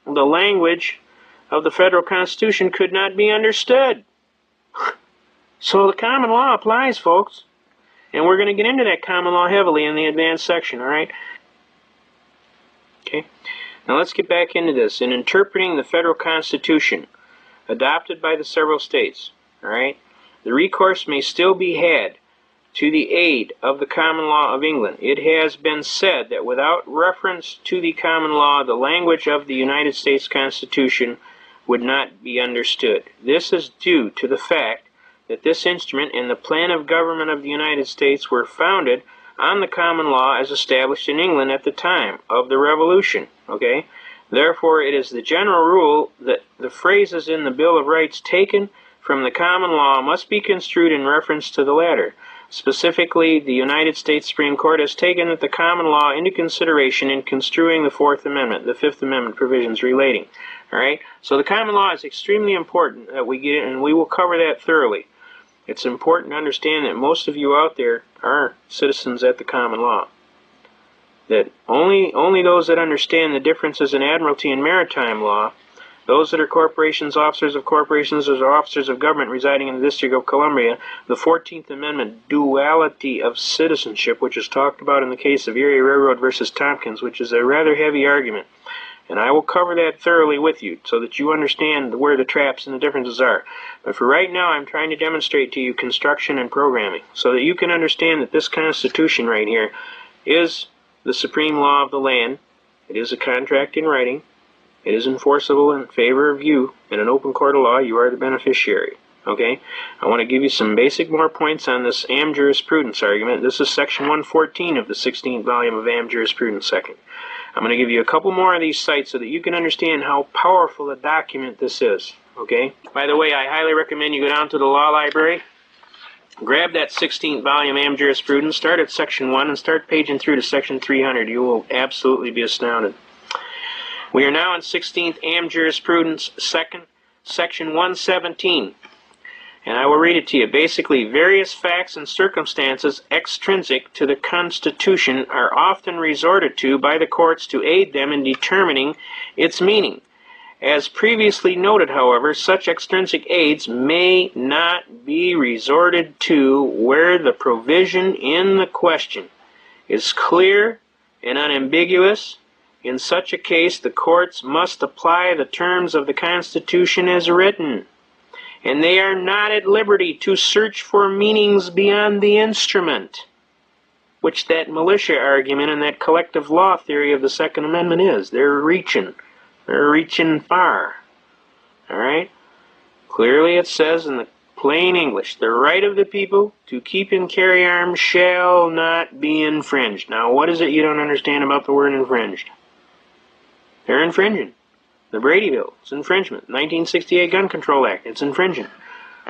Speaker 1: the language of the federal constitution could not be understood. So the common law applies, folks. And we're going to get into that common law heavily in the advanced section, all right? Okay, now let's get back into this. In interpreting the federal constitution adopted by the several states, all right, the recourse may still be had to the aid of the common law of England. It has been said that without reference to the common law, the language of the United States Constitution would not be understood. This is due to the fact that this instrument and the plan of government of the United States were founded on the common law as established in England at the time of the Revolution. Okay? Therefore, it is the general rule that the phrases in the Bill of Rights taken from the common law must be construed in reference to the latter. Specifically, the United States Supreme Court has taken the common law into consideration in construing the Fourth Amendment, the Fifth Amendment provisions relating. All right? So the common law is extremely important that we get in, and we will cover that thoroughly. It's important to understand that most of you out there are citizens at the common law. That only those that understand the differences in admiralty and maritime law, those that are corporations, officers of corporations, or officers of government residing in the District of Columbia, the 14th Amendment duality of citizenship, which is talked about in the case of Erie Railroad versus Tompkins, which is a rather heavy argument. And I will cover that thoroughly with you so that you understand where the traps and the differences are. But for right now, I'm trying to demonstrate to you construction and programming so that you can understand that this Constitution right here is the supreme law of the land. It is a contract in writing. It is enforceable in favor of you. In an open court of law, you are the beneficiary. Okay? I want to give you some basic more points on this Am jurisprudence argument. This is section 114 of the 16th volume of Am jurisprudence second. I'm going to give you a couple more of these sites so that you can understand how powerful a document this is. Okay? By the way, I highly recommend you go down to the law library, grab that 16th volume Am jurisprudence, start at section 1, and start paging through to section 300. You will absolutely be astounded. We are now in 16th Am jurisprudence second, section 117. And I will read it to you. Basically, various facts and circumstances extrinsic to the Constitution are often resorted to by the courts to aid them in determining its meaning. As previously noted, however, such extrinsic aids may not be resorted to where the provision in the question is clear and unambiguous. In such a case, the courts must apply the terms of the Constitution as written, and they are not at liberty to search for meanings beyond the instrument, which that militia argument and that collective law theory of the Second Amendment is. They're reaching far. All right? Clearly it says in the plain English, the right of the people to keep and carry arms shall not be infringed. Now, what is it you don't understand about the word infringed? They're infringing. The Brady Bill, it's infringement. 1968 Gun Control Act, it's infringing.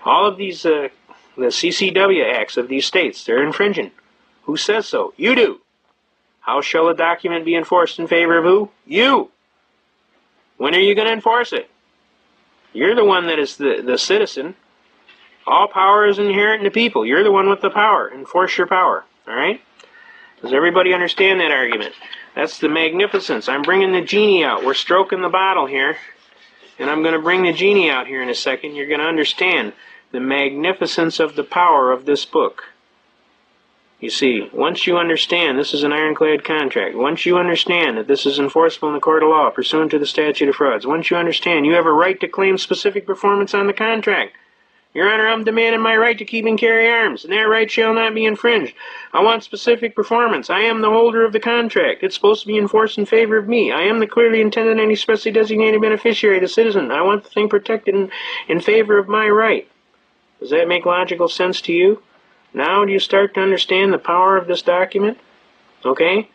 Speaker 1: All of these, the CCW acts of these states, they're infringing. Who says so? You do. How shall a document be enforced in favor of who? You. When are you going to enforce it? You're the one that is the citizen. All power is inherent in the people. You're the one with the power. Enforce your power. All right? Does everybody understand that argument? That's the magnificence. I'm bringing the genie out. We're stroking the bottle here. And I'm going to bring the genie out here in a second. You're going to understand the magnificence of the power of this book. You see, once you understand this is an ironclad contract, once you understand that this is enforceable in the court of law pursuant to the statute of frauds, once you understand you have a right to claim specific performance on the contract. Your Honor, I'm demanding my right to keep and carry arms, and that right shall not be infringed. I want specific performance. I am the holder of the contract. It's supposed to be enforced in favor of me. I am the clearly intended and expressly designated beneficiary, the citizen. I want the thing protected in favor of my right. Does that make logical sense to you? Now do you start to understand the power of this document? Okay?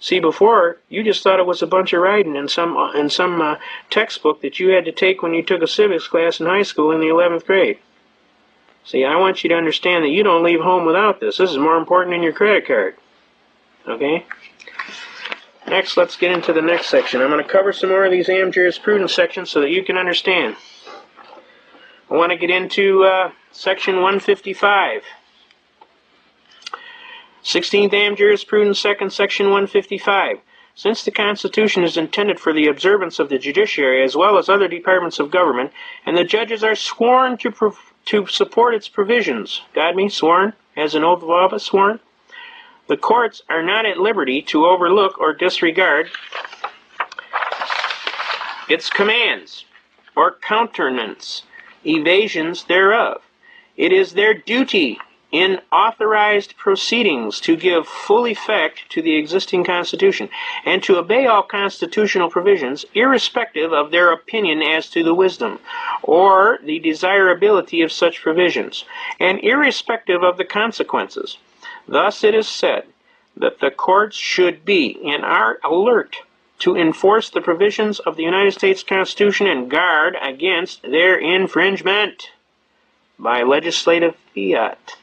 Speaker 1: See, before, you just thought it was a bunch of writing in some textbook that you had to take when you took a civics class in high school in the 11th grade. See, I want you to understand that you don't leave home without this. This is more important than your credit card. Okay? Next, let's get into the next section. I'm going to cover some more of these Am jurisprudence sections so that you can understand. I want to get into section 155. 16th Am jurisprudence second, section 155. Since the Constitution is intended for the observance of the judiciary as well as other departments of government, and the judges are sworn to support its provisions. Got me? Sworn? As an oath of office? Sworn? The courts are not at liberty to overlook or disregard its commands or countenance evasions thereof. It is their duty in authorized proceedings to give full effect to the existing Constitution and to obey all constitutional provisions, irrespective of their opinion as to the wisdom or the desirability of such provisions, and irrespective of the consequences. Thus it is said that the courts should be and are alert to enforce the provisions of the United States Constitution and guard against their infringement by legislative fiat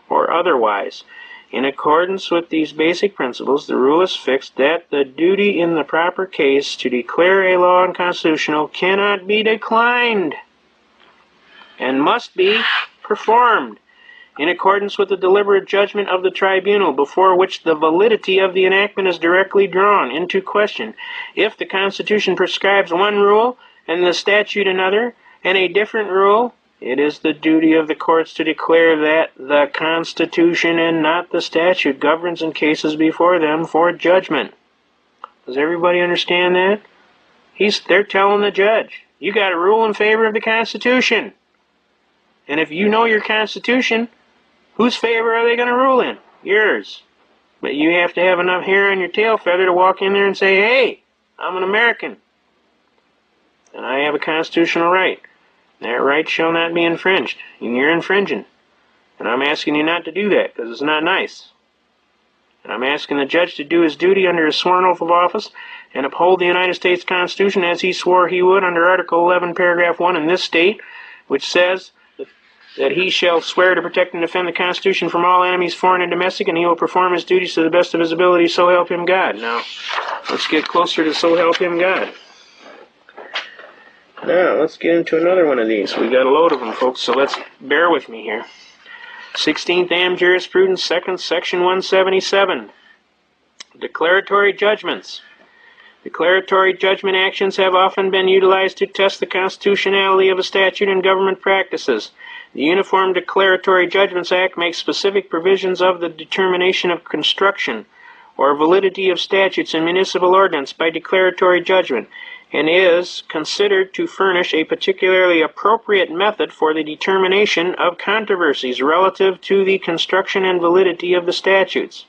Speaker 1: or otherwise. In accordance with these basic principles, the rule is fixed that the duty in the proper case to declare a law unconstitutional cannot be declined and must be performed in accordance with the deliberate judgment of the tribunal before which the validity of the enactment is directly drawn into question. If the Constitution prescribes one rule and the statute another, and a different rule, it is the duty of the courts to declare that the Constitution and not the statute governs in cases before them for judgment. Does everybody understand that? They're telling the judge, you got to rule in favor of the Constitution. And if you know your Constitution, whose favor are they going to rule in? Yours. But you have to have enough hair on your tail feather to walk in there and say, hey, I'm an American, and I have a constitutional right. That right shall not be infringed, and you're infringing. And I'm asking you not to do that, because it's not nice. And I'm asking the judge to do his duty under his sworn oath of office and uphold the United States Constitution as he swore he would under Article 11, Paragraph 1 in this state, which says that he shall swear to protect and defend the Constitution from all enemies, foreign and domestic, and he will perform his duties to the best of his ability, so help him God. Now, let's get closer to so help him God. Now, let's get into another one of these. We got a load of them, folks, so let's bear with me here. 16th Am Jurisprudence, 2nd, Section 177. Declaratory judgments. Declaratory judgment actions have often been utilized to test the constitutionality of a statute and government practices. The Uniform Declaratory Judgments Act makes specific provisions of the determination of construction or validity of statutes and municipal ordinance by declaratory judgment, and is considered to furnish a particularly appropriate method for the determination of controversies relative to the construction and validity of the statutes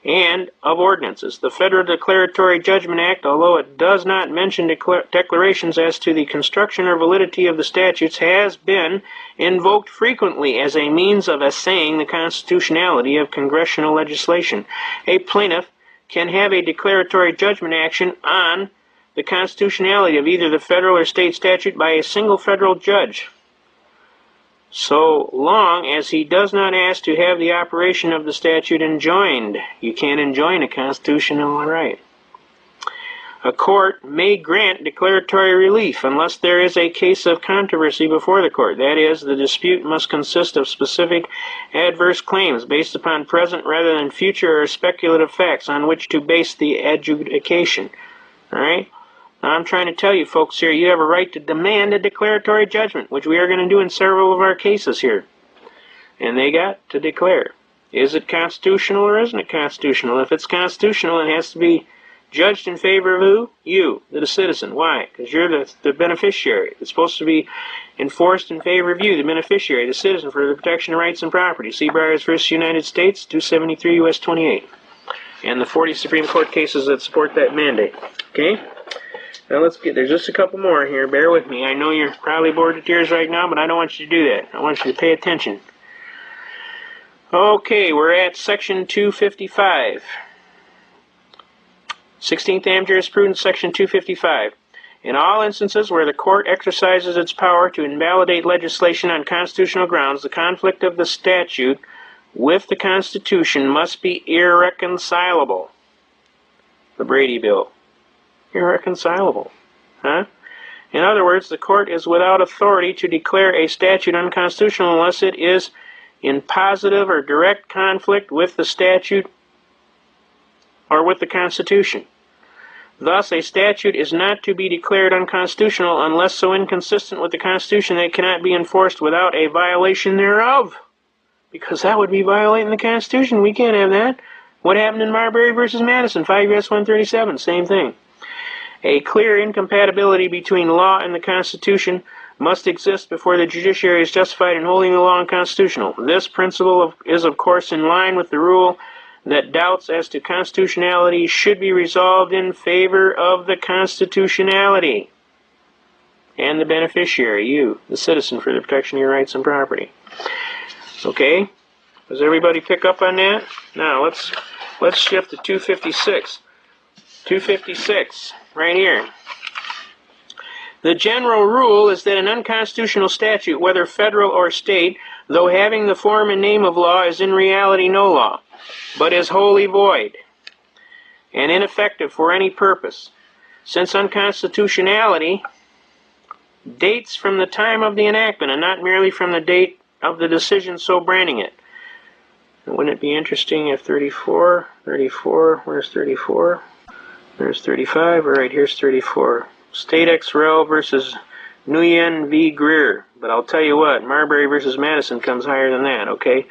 Speaker 1: and of ordinances. The Federal Declaratory Judgment Act, although it does not mention declarations as to the construction or validity of the statutes, has been invoked frequently as a means of assaying the constitutionality of congressional legislation. A plaintiff can have a declaratory judgment action on the constitutionality of either the federal or state statute by a single federal judge, so long as he does not ask to have the operation of the statute enjoined. You can't enjoin a constitutional right. A court may grant declaratory relief unless there is a case of controversy before the court. That is, the dispute must consist of specific adverse claims based upon present rather than future or speculative facts on which to base the adjudication. All right? Now, I'm trying to tell you folks here, you have a right to demand a declaratory judgment, which we are going to do in several of our cases here. And they got to declare. Is it constitutional or isn't it constitutional? If it's constitutional, it has to be judged in favor of who? You, the citizen. Why? Because you're the beneficiary. It's supposed to be enforced in favor of you, the beneficiary, the citizen, for the protection of rights and property. See Byers v. United States, 273 U.S. 28. And the 40 Supreme Court cases that support that mandate. Okay? Now there's just a couple more here. Bear with me. I know you're probably bored to tears right now, but I don't want you to do that. I want you to pay attention. Okay, we're at Section 255. 16th Am Jurisprudence, Section 255. In all instances where the court exercises its power to invalidate legislation on constitutional grounds, the conflict of the statute with the Constitution must be irreconcilable. The Brady Bill. Irreconcilable. Huh? In other words, the court is without authority to declare a statute unconstitutional unless it is in positive or direct conflict with the statute or with the Constitution. Thus, a statute is not to be declared unconstitutional unless so inconsistent with the Constitution that it cannot be enforced without a violation thereof. Because that would be violating the Constitution. We can't have that. What happened in Marbury v. Madison, 5 U.S. 137? Same thing. A clear incompatibility between law and the Constitution must exist before the judiciary is justified in holding the law unconstitutional. This principle is, of course, in line with the rule that doubts as to constitutionality should be resolved in favor of the constitutionality and the beneficiary, you, the citizen, for the protection of your rights and property. Okay? Does everybody pick up on that? Now, let's shift to 256. 256, right here. The general rule is that an unconstitutional statute, whether federal or state, though having the form and name of law, is in reality no law, but is wholly void and ineffective for any purpose, since unconstitutionality dates from the time of the enactment and not merely from the date of the decision so branding it. Wouldn't it be interesting if 34, where's 34? There's 35, all right, here's 34. State ex rel versus Nguyen v. Greer. But I'll tell you what, Marbury versus Madison comes higher than that, okay?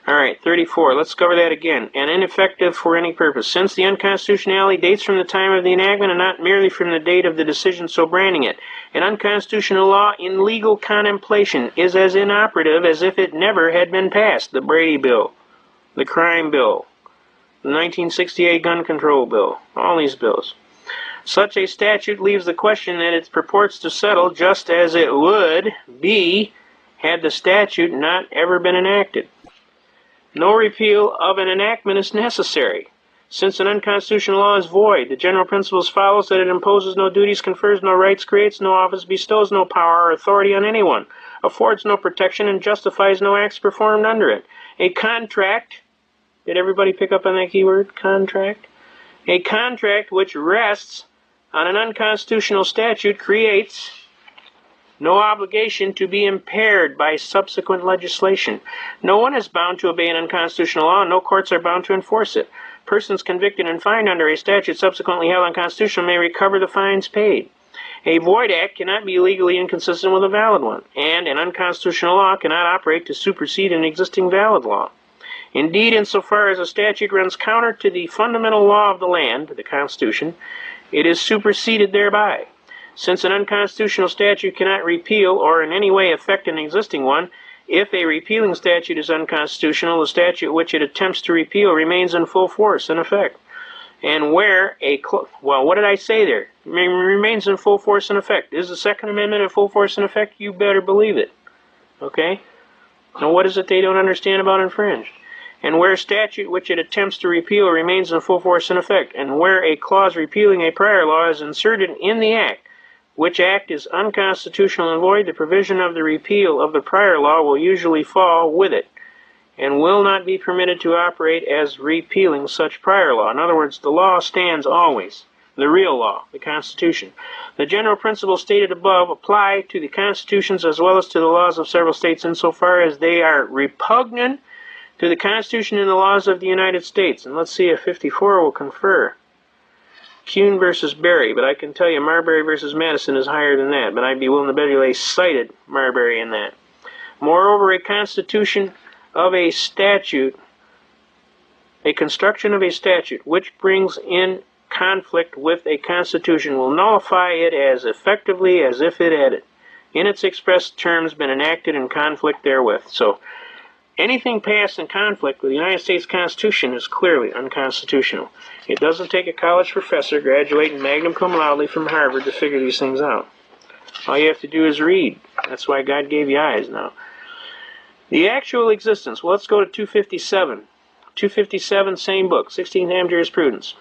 Speaker 1: All right, 34. Let's cover that again. And ineffective for any purpose, since the unconstitutionality dates from the time of the enactment and not merely from the date of the decision so branding it. An unconstitutional law in legal contemplation is as inoperative as if it never had been passed. The Brady Bill, the Crime Bill, the 1968 Gun Control Bill, all these bills. Such a statute leaves the question that it purports to settle just as it would be had the statute not ever been enacted. No repeal of an enactment is necessary. Since an unconstitutional law is void, the general principles follows that it imposes no duties, confers no rights, creates no office, bestows no power or authority on anyone, affords no protection, and justifies no acts performed under it. A contract, did everybody pick up on that keyword, contract? A contract which rests on an unconstitutional statute creates no obligation to be impaired by subsequent legislation. No one is bound to obey an unconstitutional law, and no courts are bound to enforce it. Persons convicted and fined under a statute subsequently held unconstitutional may recover the fines paid. A void act cannot be legally inconsistent with a valid one, and an unconstitutional law cannot operate to supersede an existing valid law. Indeed, insofar as a statute runs counter to the fundamental law of the land, the Constitution, it is superseded thereby. Since an unconstitutional statute cannot repeal or in any way affect an existing one, if a repealing statute is unconstitutional, the statute which it attempts to repeal remains in full force and effect. And where a, well, what did I say there? Remains in full force and effect. Is the Second Amendment in full force and effect? You better believe it. Okay? Now what is it they don't understand about infringed? And where a statute which it attempts to repeal remains in full force and effect, and where a clause repealing a prior law is inserted in the act, which act is unconstitutional and void, the provision of the repeal of the prior law will usually fall with it, and will not be permitted to operate as repealing such prior law. In other words, the law stands always, the real law, the Constitution. The general principles stated above apply to the constitutions as well as to the laws of several states insofar as they are repugnant to the Constitution and the laws of the United States. And let's see if 54 will confer. Kuhn versus Berry, but I can tell you Marbury versus Madison is higher than that, but I'd be willing to bet you they cited Marbury in that. Moreover, a constitution of a statute, a construction of a statute which brings in conflict with a constitution will nullify it as effectively as if it had, in its expressed terms, been enacted in conflict therewith. So, anything passed in conflict with the United States Constitution is clearly unconstitutional. It doesn't take a college professor graduating magna cum laude from Harvard to figure these things out. All you have to do is read. That's why God gave you eyes now. The actual existence. Well, let's go to 257. 257, same book, 16th Ham Jurisprudence.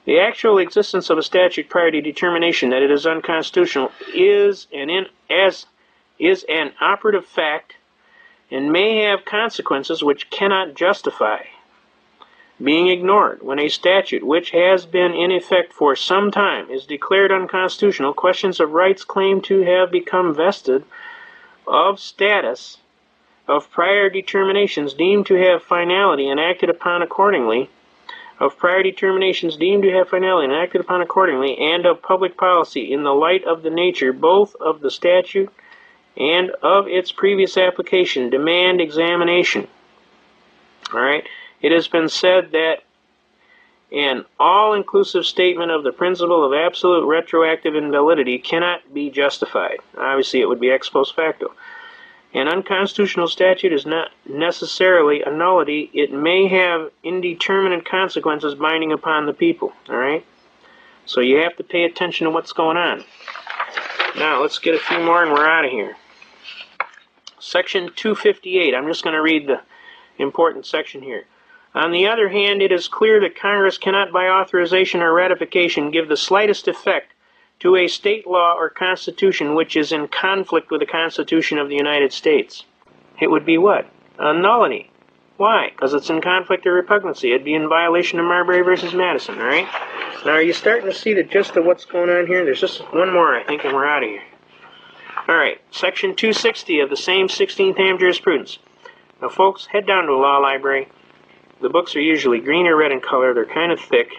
Speaker 1: The actual existence of a statute prior to determination that it is unconstitutional is an operative fact and may have consequences which cannot justify being ignored. When a statute which has been in effect for some time is declared unconstitutional, questions of rights claimed to have become vested, of status, of prior determinations deemed to have finality and acted upon accordingly, of prior determinations deemed to have finality and acted upon accordingly, and of public policy in the light of the nature both of the statute and of its previous application, demand examination. All right? It has been said that an all-inclusive statement of the principle of absolute retroactive invalidity cannot be justified. Obviously, it would be ex post facto. An unconstitutional statute is not necessarily a nullity. It may have indeterminate consequences binding upon the people. All right? So you have to pay attention to what's going on. Now, let's get a few more and we're out of here. Section 258. I'm just going to read the important section here. On the other hand, it is clear that Congress cannot by authorization or ratification give the slightest effect to a state law or constitution which is in conflict with the Constitution of the United States. It would be what? A nullity. Why? Because it's in conflict or repugnancy. It'd be in violation of Marbury versus Madison, all right? Now, are you starting to see the gist of what's going on here? There's just one more, I think, and we're out of here. All right, Section 260 of the same 16th Am Jurisprudence. Now, folks, head down to a law library. The books are usually green or red in color. They're kind of thick.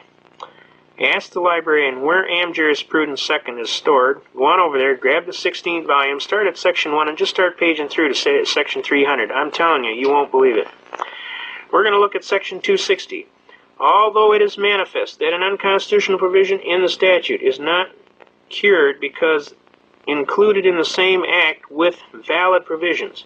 Speaker 1: Ask the librarian where Am Jurisprudence 2nd is stored. Go on over there, grab the 16th volume, start at Section 1, and just start paging through to say Section 300. I'm telling you, you won't believe it. We're going to look at Section 260. Although it is manifest that an unconstitutional provision in the statute is not cured because included in the same act with valid provisions,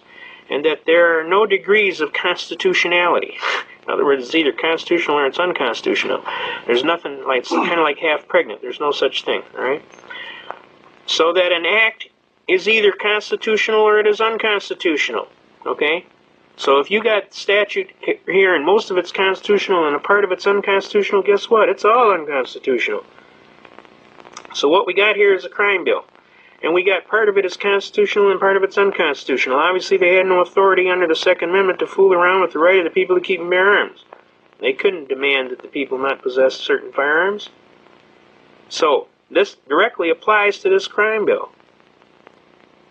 Speaker 1: and that there are no degrees of constitutionality. In other words, it's either constitutional or it's unconstitutional. There's nothing like, it's kind of like half pregnant. There's no such thing, all right? So that an act is either constitutional or it is unconstitutional, okay? So if you got statute here and most of it's constitutional and a part of it's unconstitutional, guess what? It's all unconstitutional. So what we got here is a crime bill. And we got part of it is constitutional and part of it's unconstitutional. Obviously, they had no authority under the Second Amendment to fool around with the right of the people to keep and bear arms. They couldn't demand that the people not possess certain firearms. So, this directly applies to this crime bill.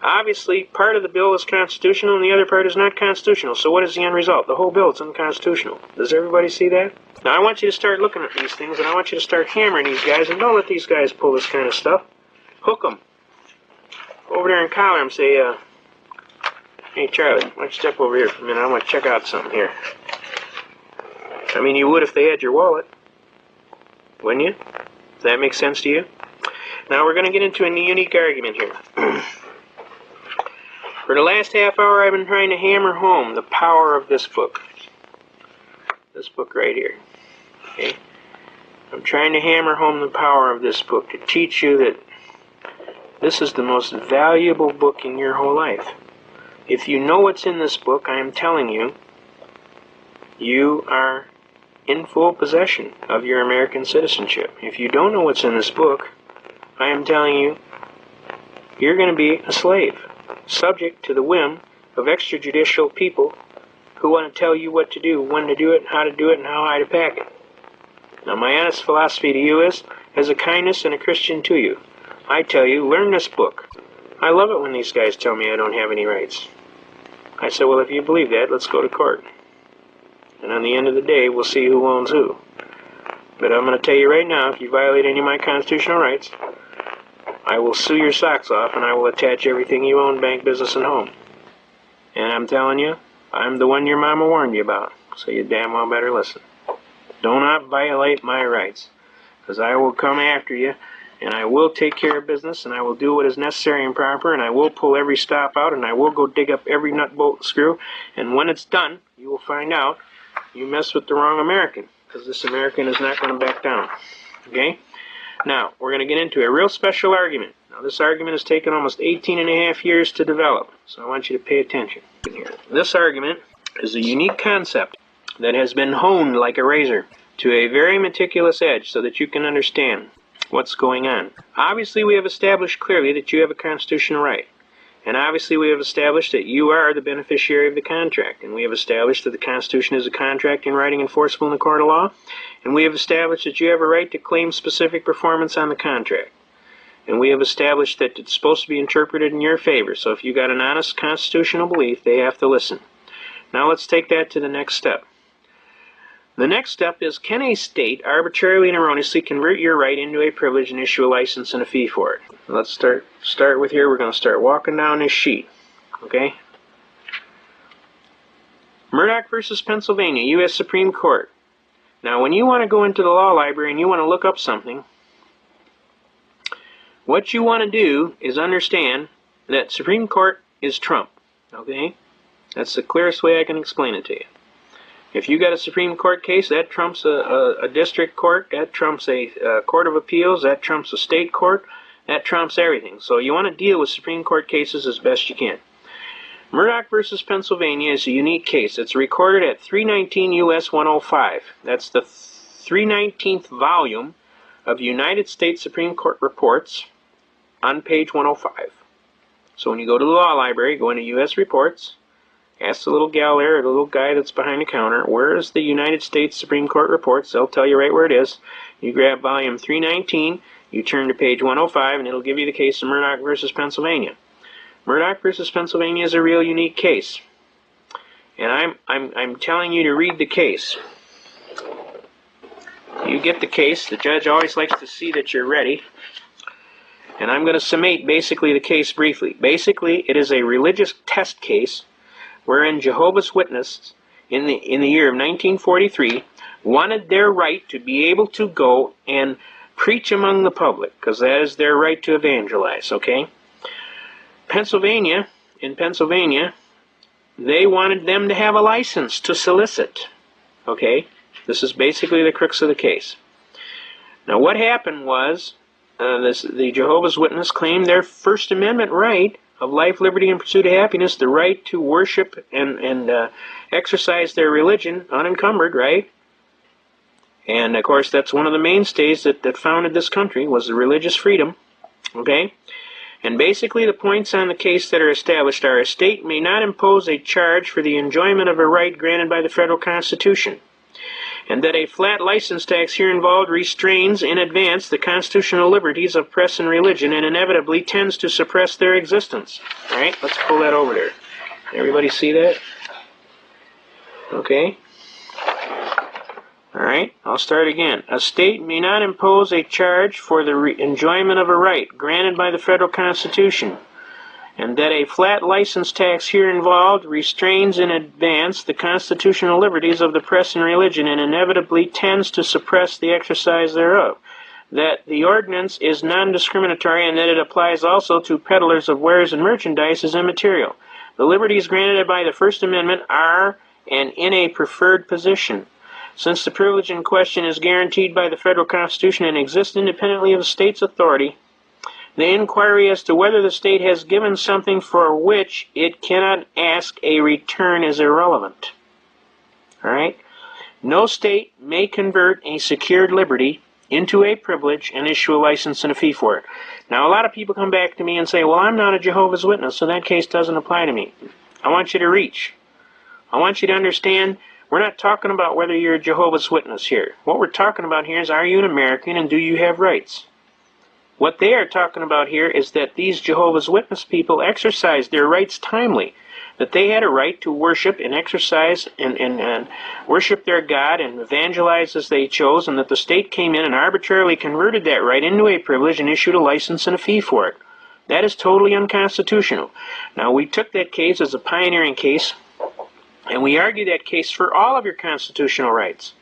Speaker 1: Obviously, part of the bill is constitutional and the other part is not constitutional. So what is the end result? The whole bill is unconstitutional. Does everybody see that? Now, I want you to start looking at these things, and I want you to start hammering these guys, and don't let these guys pull this kind of stuff. Hook them. Over there and collar him, say, hey, Charlie, why don't you step over here for a minute? I want to check out something here. I mean, you would if they had your wallet, wouldn't you? Does that make sense to you? Now, we're going to get into a unique argument here. For the last half hour, I've been trying to hammer home the power of this book. This book right here. Okay? I'm trying to hammer home the power of this book to teach you that this is the most valuable book in your whole life. If you know what's in this book, I am telling you, you are in full possession of your American citizenship. If you don't know what's in this book, I am telling you, you're going to be a slave, subject to the whim of extrajudicial people who want to tell you what to do, when to do it, how to do it, and how high to pack it. Now, my honest philosophy to you is, as a kindness and a Christian to you, I tell you, learn this book. I love it when these guys tell me I don't have any rights. I say, well, if you believe that, let's go to court. And on the end of the day, we'll see who owns who. But I'm going to tell you right now, if you violate any of my constitutional rights, I will sue your socks off and I will attach everything you own, bank, business, and home. And I'm telling you, I'm the one your mama warned you about. So you damn well better listen. Do not violate my rights, because I will come after you. And I will take care of business, and I will do what is necessary and proper, and I will pull every stop out, and I will go dig up every nut, bolt, screw. And when it's done, you will find out you messed with the wrong American, because this American is not going to back down. Okay? Now, we're going to get into a real special argument. Now, this argument has taken almost 18 and a half years to develop, so I want you to pay attention here. This argument is a unique concept that has been honed like a razor to a very meticulous edge so that you can understand what's going on. Obviously, we have established clearly that you have a constitutional right. And obviously, we have established that you are the beneficiary of the contract. And we have established that the Constitution is a contract in writing enforceable in the court of law. And we have established that you have a right to claim specific performance on the contract. And we have established that it's supposed to be interpreted in your favor. So if you got an honest constitutional belief, they have to listen. Now let's take that to the next step. The next step is, can a state arbitrarily and erroneously convert your right into a privilege and issue a license and a fee for it? Let's start with here. We're going to start walking down this sheet. Okay? Murdoch versus Pennsylvania, U.S. Supreme Court. Now, when you want to go into the law library and you want to look up something, what you want to do is understand that Supreme Court is Trump. Okay? That's the clearest way I can explain it to you. If you got a Supreme Court case, that trumps a district court, that trumps a court of appeals, that trumps a state court, that trumps everything. So you want to deal with Supreme Court cases as best you can. Murdoch versus Pennsylvania is a unique case. It's recorded at 319 U.S. 105. That's the 319th volume of United States Supreme Court Reports on page 105. So when you go to the law library, go into U.S. Reports, ask the little gal there, or the little guy that's behind the counter, where is the United States Supreme Court Reports? They'll tell you right where it is. You grab volume 319, you turn to page 105, and it'll give you the case of Murdoch versus Pennsylvania. Murdoch versus Pennsylvania is a real unique case. And I'm telling you to read the case. You get the case. The judge always likes to see that you're ready. And I'm going to summate basically the case briefly. Basically, it is a religious test case wherein Jehovah's Witnesses in the year of 1943 wanted their right to be able to go and preach among the public, because that is their right to evangelize, okay? In Pennsylvania, they wanted them to have a license to solicit, okay? This is basically the crux of the case. Now, what happened was the Jehovah's Witnesses claimed their First Amendment right of life, liberty, and pursuit of happiness, the right to worship and exercise their religion unencumbered, right? And, of course, that's one of the mainstays that founded this country, was the religious freedom, okay? And basically the points on the case that are established are: a state may not impose a charge for the enjoyment of a right granted by the federal Constitution, and that a flat license tax here involved restrains in advance the constitutional liberties of press and religion and inevitably tends to suppress their existence. All right, let's pull that over there. Everybody see that? Okay. All right, I'll start again. A state may not impose a charge for the enjoyment of a right granted by the federal Constitution, and that a flat license tax here involved restrains in advance the constitutional liberties of the press and religion and inevitably tends to suppress the exercise thereof. That the ordinance is non-discriminatory and that it applies also to peddlers of wares and merchandise is immaterial. The liberties granted by the First Amendment are and in a preferred position. Since the privilege in question is guaranteed by the federal Constitution and exists independently of the state's authority, the inquiry as to whether the state has given something for which it cannot ask a return is irrelevant. All right? No state may convert a secured liberty into a privilege and issue a license and a fee for it. Now, a lot of people come back to me and say, well, I'm not a Jehovah's Witness, so that case doesn't apply to me. I want you to reach. I want you to understand, we're not talking about whether you're a Jehovah's Witness here. What we're talking about here is, are you an American and do you have rights? What they are talking about here is that these Jehovah's Witness people exercised their rights timely, that they had a right to worship and exercise and worship their God and evangelize as they chose, and that the state came in and arbitrarily converted that right into a privilege and issued a license and a fee for it. That is totally unconstitutional. Now, we took that case as a pioneering case, and we argued that case for all of your constitutional rights.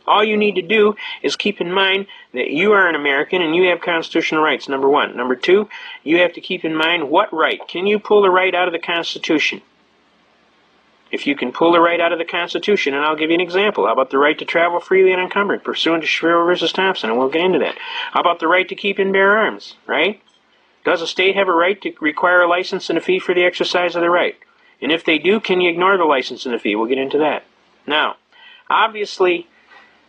Speaker 1: All you need to do is keep in mind that you are an American and you have constitutional rights, number one. Number two, you have to keep in mind what right. Can you pull the right out of the Constitution? If you can pull the right out of the Constitution, and I'll give you an example. How about the right to travel freely and unencumbered, pursuant to Shriver versus Thompson, and we'll get into that. How about the right to keep and bear arms, right? Does a state have a right to require a license and a fee for the exercise of the right? And if they do, can you ignore the license and the fee? We'll get into that. Now, obviously,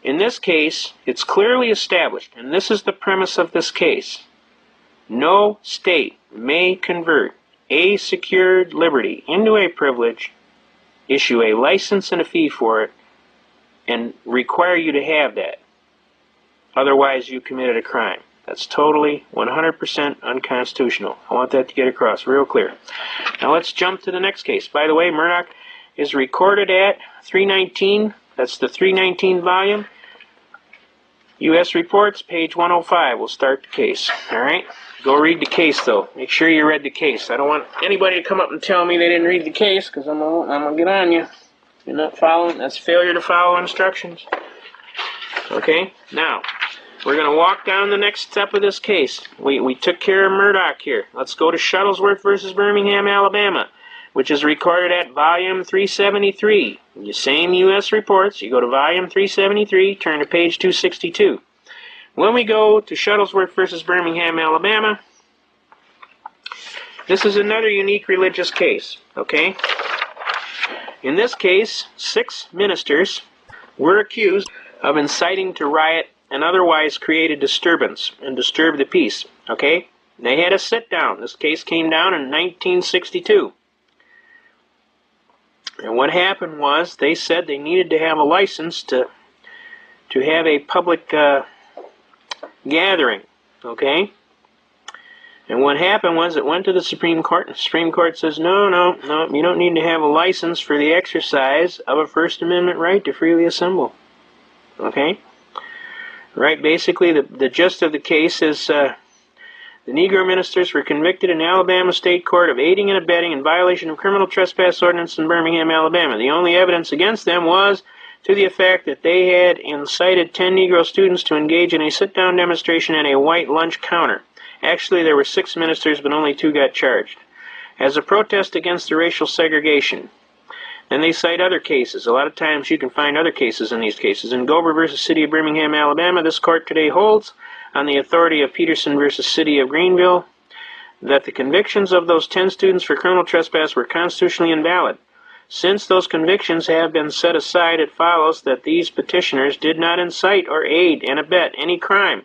Speaker 1: in this case, it's clearly established, and this is the premise of this case. No state may convert a secured liberty into a privilege, issue a license and a fee for it, and require you to have that. Otherwise, you committed a crime. That's totally 100% unconstitutional. I want that to get across real clear. Now let's jump to the next case. By the way, Murdoch is recorded at 319. That's the 319 volume. U.S. Reports, page 105. We'll start the case. All right? Go read the case, though. Make sure you read the case. I don't want anybody to come up and tell me they didn't read the case, because I'm going to get on you. You're not following. That's failure to follow instructions. Okay? Now, we're going to walk down the next step of this case. We took care of Murdoch here. Let's go to Shuttlesworth versus Birmingham, Alabama, which is recorded at volume 373. The same U.S. Reports. You go to volume 373, turn to page 262. When we go to Shuttlesworth versus Birmingham, Alabama, This is another unique religious case, okay? In this case, 6 ministers were accused of inciting to riot and otherwise create a disturbance and disturb the peace, okay? They had a sit-down. This case came down in 1962. And what happened was they said they needed to have a license to have a public gathering, okay? And what happened was it went to the Supreme Court, and the Supreme Court says, no, you don't need to have a license for the exercise of a First Amendment right to freely assemble, okay? Right, basically the gist of the case is the Negro ministers were convicted in Alabama State Court of aiding and abetting in violation of criminal trespass ordinance in Birmingham, Alabama. The only evidence against them was to the effect that they had incited 10 Negro students to engage in a sit-down demonstration at a white lunch counter. Actually, there were 6 ministers, but only 2 got charged, as a protest against the racial segregation. Then they cite other cases. A lot of times you can find other cases in these cases. In Gober versus City of Birmingham, Alabama, this court today holds, on the authority of Peterson versus City of Greenville, that the convictions of those 10 students for criminal trespass were constitutionally invalid. Since those convictions have been set aside, it follows that these petitioners did not incite or aid and abet any crime,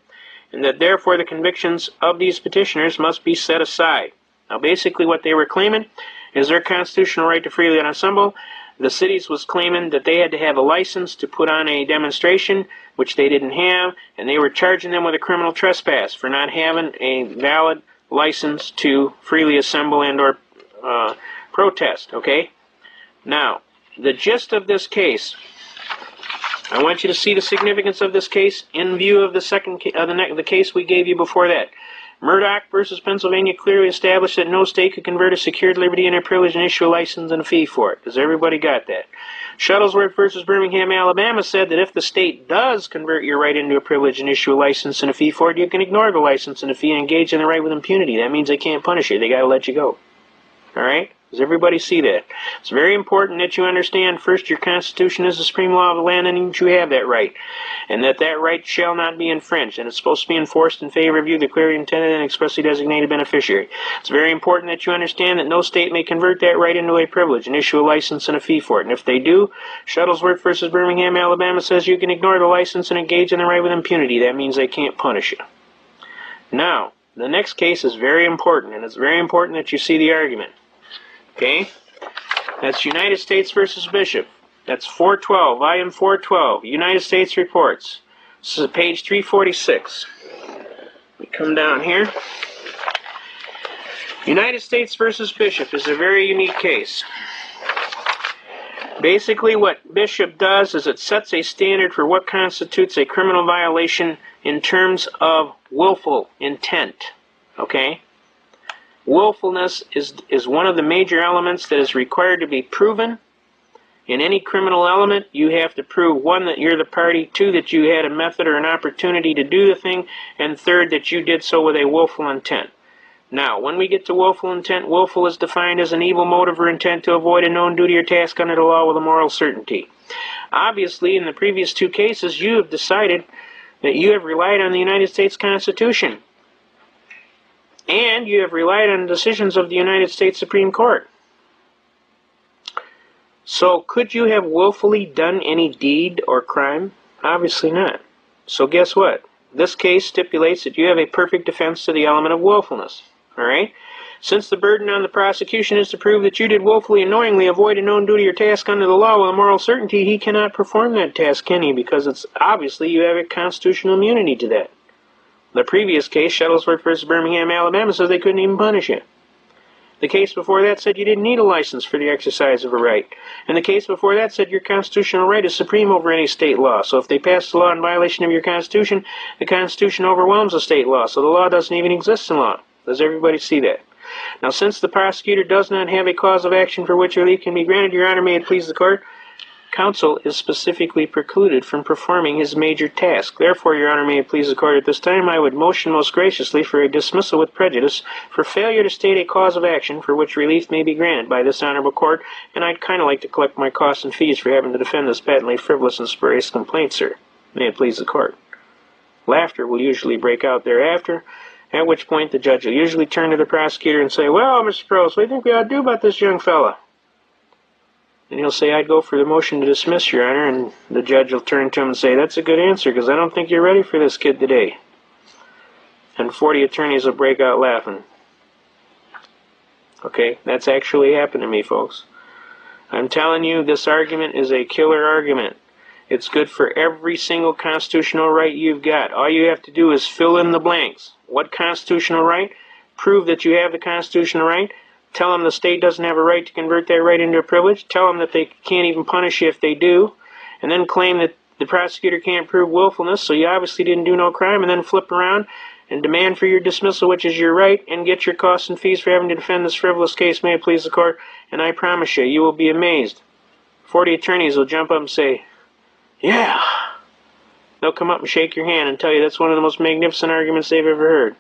Speaker 1: and that therefore the convictions of these petitioners must be set aside. Now basically what they were claiming is their constitutional right to freely assemble. The cities was claiming that they had to have a license to put on a demonstration, which they didn't have, and they were charging them with a criminal trespass for not having a valid license to freely assemble and or protest, okay? Now, the gist of this case, I want you to see the significance of this case in view of the case we gave you before that. Murdoch versus Pennsylvania clearly established that no state could convert a secured liberty into a privilege and issue a license and a fee for it. Does everybody got that? Shuttlesworth versus Birmingham, Alabama said that if the state does convert your right into a privilege and issue a license and a fee for it, you can ignore the license and the fee and engage in the right with impunity. That means they can't punish you. They got to let you go. All right? Does everybody see that? It's very important that you understand, first, your Constitution is the supreme law of the land, and that you have that right, and that right shall not be infringed, and it's supposed to be enforced in favor of you, the clearly intended and expressly designated beneficiary. It's very important that you understand that no state may convert that right into a privilege and issue a license and a fee for it, and if they do, Shuttlesworth versus Birmingham, Alabama says you can ignore the license and engage in the right with impunity. That means they can't punish you. Now, the next case is very important, and it's very important that you see the argument. Okay, that's United States versus Bishop. That's 412, volume 412, United States Reports. This is page 346. We come down here. United States versus Bishop is a very unique case. Basically, what Bishop does is it sets a standard for what constitutes a criminal violation in terms of willful intent. Okay? Willfulness is one of the major elements that is required to be proven. In any criminal element, you have to prove, 1, that you're the party, 2, that you had a method or an opportunity to do the thing, and 3rd, that you did so with a willful intent. Now, when we get to willful intent, willful is defined as an evil motive or intent to avoid a known duty or task under the law with a moral certainty. Obviously, in the previous 2 cases, you have decided that you have relied on the United States Constitution. And you have relied on decisions of the United States Supreme Court. So, could you have willfully done any deed or crime? Obviously not. So guess what? This case stipulates that you have a perfect defense to the element of willfulness. Alright? Since the burden on the prosecution is to prove that you did willfully and knowingly avoid a known duty or task under the law with a moral certainty, he cannot perform that task, can he? Because it's obviously you have a constitutional immunity to that. The previous case, Shuttlesworth versus Birmingham, Alabama, says they couldn't even punish you. The case before that said you didn't need a license for the exercise of a right. And the case before that said your constitutional right is supreme over any state law. So if they pass a law in violation of your Constitution, the Constitution overwhelms the state law. So the law doesn't even exist in law. Does everybody see that? Now, since the prosecutor does not have a cause of action for which relief can be granted, Your Honor, may it please the Court, counsel is specifically precluded from performing his major task. Therefore, Your Honor, may it please the Court, at this time I would motion most graciously for a dismissal with prejudice for failure to state a cause of action for which relief may be granted by this honorable court, and I'd kind of like to collect my costs and fees for having to defend this patently frivolous and spurious complaint, sir. May it please the Court. Laughter will usually break out thereafter. At which point the judge will usually turn to the prosecutor and say, well, Mr. Prost, what do you think we ought to do about this young fella? And he'll say, I'd go for the motion to dismiss, Your Honor, and the judge will turn to him and say, that's a good answer, because I don't think you're ready for this kid today. And 40 attorneys will break out laughing. Okay, that's actually happened to me, folks. I'm telling you, this argument is a killer argument. It's good for every single constitutional right you've got. All you have to do is fill in the blanks. What constitutional right? Prove that you have the constitutional right. Tell them the state doesn't have a right to convert that right into a privilege. Tell them that they can't even punish you if they do. And then claim that the prosecutor can't prove willfulness, so you obviously didn't do no crime, and then flip around and demand for your dismissal, which is your right, and get your costs and fees for having to defend this frivolous case. May it please the court. And I promise you, you will be amazed. 40 attorneys will jump up and say, yeah. They'll come up and shake your hand and tell you that's one of the most magnificent arguments they've ever heard.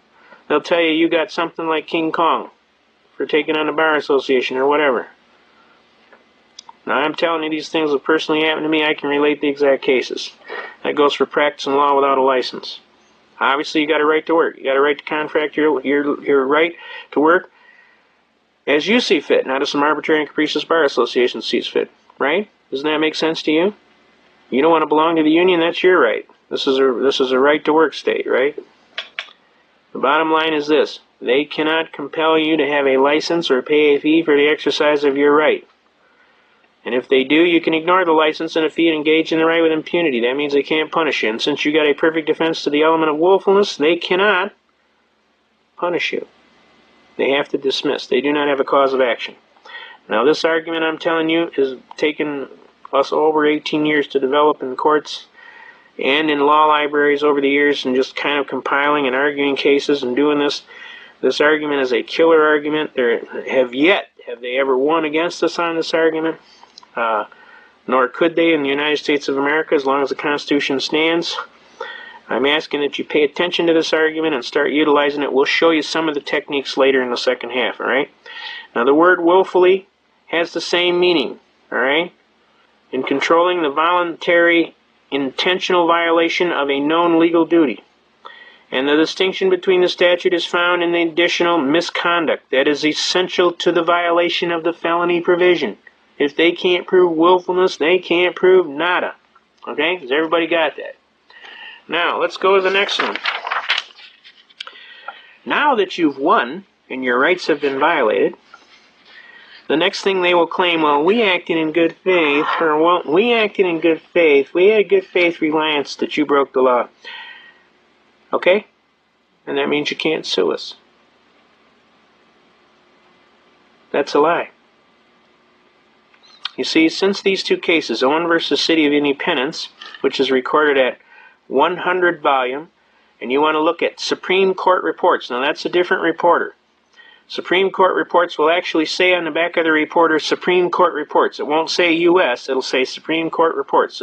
Speaker 1: They'll tell you you got something like King Kong for taking on the Bar Association or whatever. Now, I'm telling you, these things will personally happen to me. I can relate the exact cases. That goes for practicing law without a license. Obviously, you got a right to work. You got a right to contract your right to work as you see fit, not as some arbitrary and capricious Bar Association sees fit. Right? Doesn't that make sense to you? You don't want to belong to the union, that's your right. This is a right to work state, right? The bottom line is this. They cannot compel you to have a license or pay a fee for the exercise of your right. And if they do, you can ignore the license and a fee and engage in the right with impunity. That means they can't punish you. And since you got a perfect defense to the element of willfulness, they cannot punish you. They have to dismiss. They do not have a cause of action. Now, this argument I'm telling you has taken us over 18 years to develop in courts and in law libraries over the years, and just kind of compiling and arguing cases and doing this. This argument is a killer argument. Have they ever won against us on this argument? Nor could they in the United States of America as long as the Constitution stands. I'm asking that you pay attention to this argument and start utilizing it. We'll show you some of the techniques later in the second half, all right? Now, the word willfully has the same meaning, all right? In controlling the voluntary, intentional violation of a known legal duty. And the distinction between the statute is found in the additional misconduct that is essential to the violation of the felony provision. If they can't prove willfulness, they can't prove nada. Okay? Has everybody got that? Now, let's go to the next one. Now that you've won and your rights have been violated, the next thing they will claim, well, we acted in good faith, or well, we acted in good faith. We had good faith reliance that you broke the law. Okay? And that means you can't sue us. That's a lie. You see, since these two cases, Owen versus City of Independence, which is recorded at 100 volume, and you want to look at Supreme Court reports. Now, that's a different reporter. Supreme Court reports will actually say on the back of the reporter, Supreme Court reports. It won't say U.S., it'll say Supreme Court reports.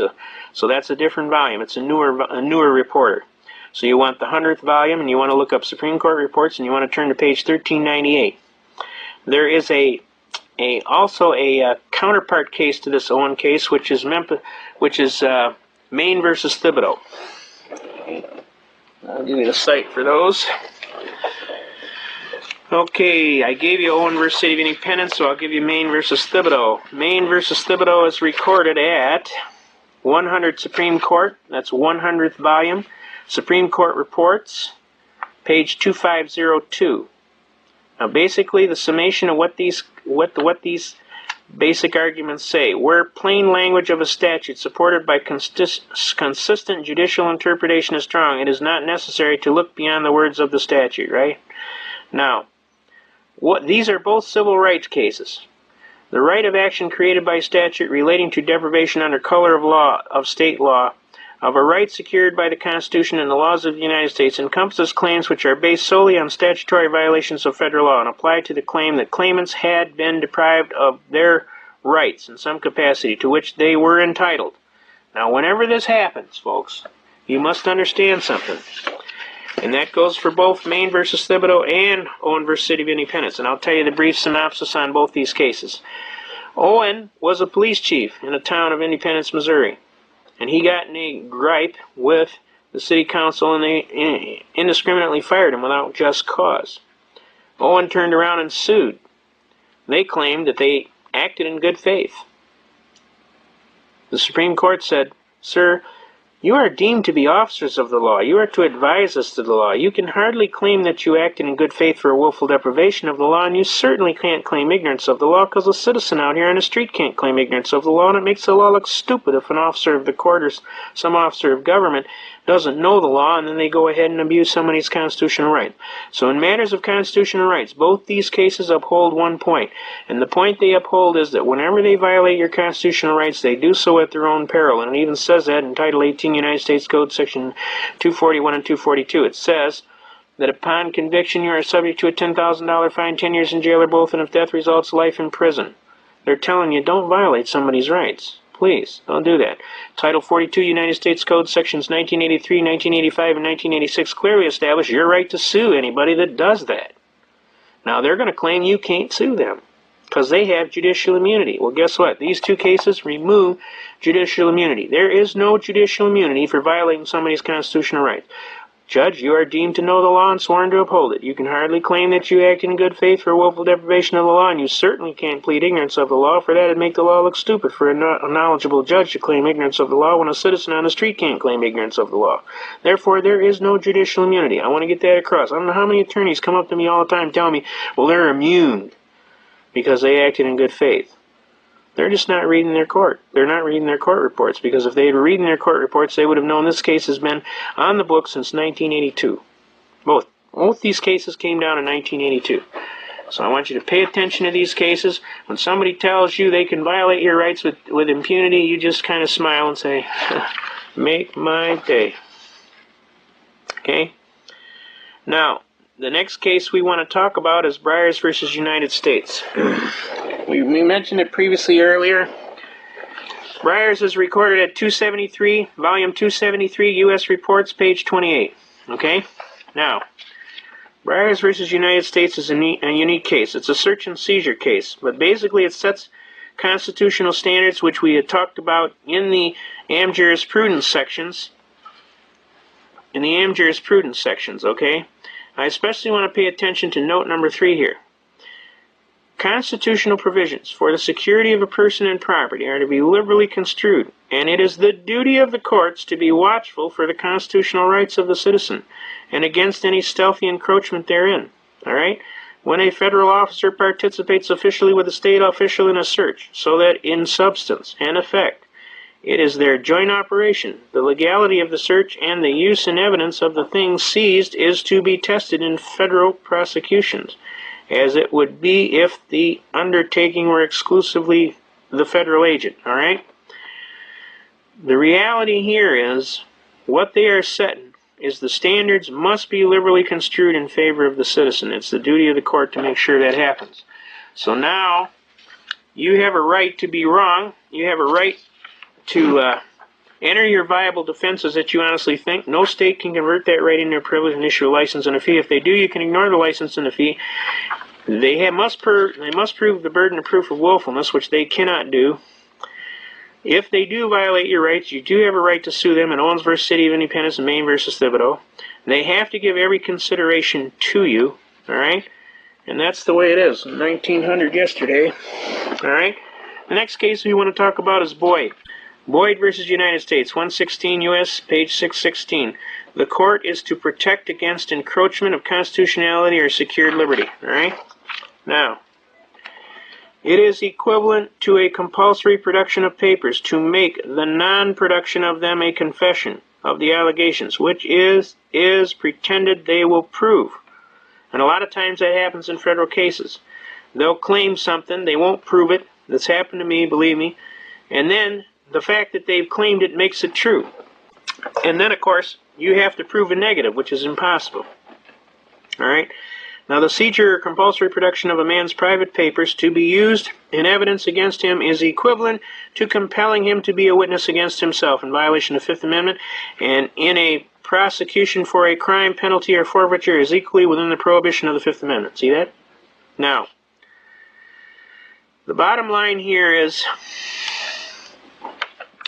Speaker 1: So that's a different volume. It's a newer reporter. So you want the 100th volume, and you want to look up Supreme Court reports, and you want to turn to page 1398. There is also a counterpart case to this Owen case, which is Maine versus Thibodeau. I'll give you the site for those. Okay, I gave you Owen versus City of Independence, so I'll give you Maine versus Thibodeau. Maine versus Thibodeau is recorded at 100 Supreme Court. That's 100th volume. Supreme Court Reports, page 2502. Now, basically, the summation of what these basic arguments say. Where plain language of a statute supported by consistent judicial interpretation is strong, it is not necessary to look beyond the words of the statute, right? Now, these are both civil rights cases. The right of action created by statute relating to deprivation under color of law, of state law, of a right secured by the Constitution and the laws of the United States encompasses claims which are based solely on statutory violations of federal law and apply to the claim that claimants had been deprived of their rights in some capacity to which they were entitled. Now, whenever this happens, folks, you must understand something. And that goes for both Maine versus Thibodeau and Owen versus City of Independence. And I'll tell you the brief synopsis on both these cases. Owen was a police chief in a town of Independence, Missouri. And he got in a gripe with the city council, and they indiscriminately fired him without just cause. Owen turned around and sued. They claimed that they acted in good faith. The Supreme Court said, "Sir, you are deemed to be officers of the law. You are to advise us to the law. You can hardly claim that you acted in good faith for a willful deprivation of the law, and you certainly can't claim ignorance of the law, because a citizen out here on the street can't claim ignorance of the law, and it makes the law look stupid if an officer of the court or some officer of government doesn't know the law, and then they go ahead and abuse somebody's constitutional right." So in matters of constitutional rights, both these cases uphold one point, and the point they uphold is that whenever they violate your constitutional rights, they do so at their own peril, and it even says that in Title 18 United States Code Section 241 and 242. It says that upon conviction you are subject to a $10,000 fine, 10 years in jail, or both, and if death results, life in prison. They're telling you, don't violate somebody's rights. Please, don't do that. Title 42 United States Code Sections 1983, 1985, and 1986 clearly establish your right to sue anybody that does that. Now, they're going to claim you can't sue them because they have judicial immunity. Well, guess what? These two cases remove judicial immunity. There is no judicial immunity for violating somebody's constitutional rights. Judge, you are deemed to know the law and sworn to uphold it. You can hardly claim that you acted in good faith for a willful deprivation of the law, and you certainly can't plead ignorance of the law, for that would make the law look stupid for a knowledgeable judge to claim ignorance of the law when a citizen on the street can't claim ignorance of the law. Therefore, there is no judicial immunity. I want to get that across. I don't know how many attorneys come up to me all the time telling me, well, they're immune because they acted in good faith. They're just not reading their court. They're not reading their court reports, because if they were reading their court reports, they would have known this case has been on the books since 1982. Both these cases came down in 1982. So I want you to pay attention to these cases. When somebody tells you they can violate your rights with impunity, you just kind of smile and say, make my day. Okay? Now, the next case we want to talk about is Briers versus United States. We mentioned it previously earlier. Briers is recorded at 273, volume 273, U.S. Reports, page 28. Okay? Now, Briers versus United States is a unique case. It's a search and seizure case, but basically it sets constitutional standards which we had talked about in the Am jurisprudence sections. Okay? I especially want to pay attention to note number 3 here. Constitutional provisions for the security of a person and property are to be liberally construed, and it is the duty of the courts to be watchful for the constitutional rights of the citizen and against any stealthy encroachment therein. All right? When a federal officer participates officially with a state official in a search, so that in substance and effect it is their joint operation, the legality of the search and the use and evidence of the things seized is to be tested in federal prosecutions, as it would be if the undertaking were exclusively the federal agent. All right? The reality here is what they are setting is the standards must be liberally construed in favor of the citizen. It's the duty of the court to make sure that happens. So now you have a right to be wrong. You have a right to enter your viable defenses that you honestly think. No state can convert that right into a privilege and issue a license and a fee. If they do, you can ignore the license and the fee. They must prove the burden of proof of willfulness, which they cannot do. If they do violate your rights, you do have a right to sue them in Owens v. City of Independence and Maine v. Thibodeau. They have to give every consideration to you, all right? And that's the way it is. 1900 yesterday, all right? The next case we want to talk about is Boyd. Boyd versus United States, 116 U.S., page 616. The court is to protect against encroachment of constitutionality or secured liberty. All right? Now, it is equivalent to a compulsory production of papers to make the non-production of them a confession of the allegations, which is pretended they will prove. And a lot of times that happens in federal cases. They'll claim something, they won't prove it. That's happened to me, believe me. And then the fact that they've claimed it makes it true. And then, of course, you have to prove a negative, which is impossible. All right? Now, the seizure or compulsory production of a man's private papers to be used in evidence against him is equivalent to compelling him to be a witness against himself in violation of the Fifth Amendment, and in a prosecution for a crime, penalty, or forfeiture is equally within the prohibition of the Fifth Amendment. See that? Now, the bottom line here is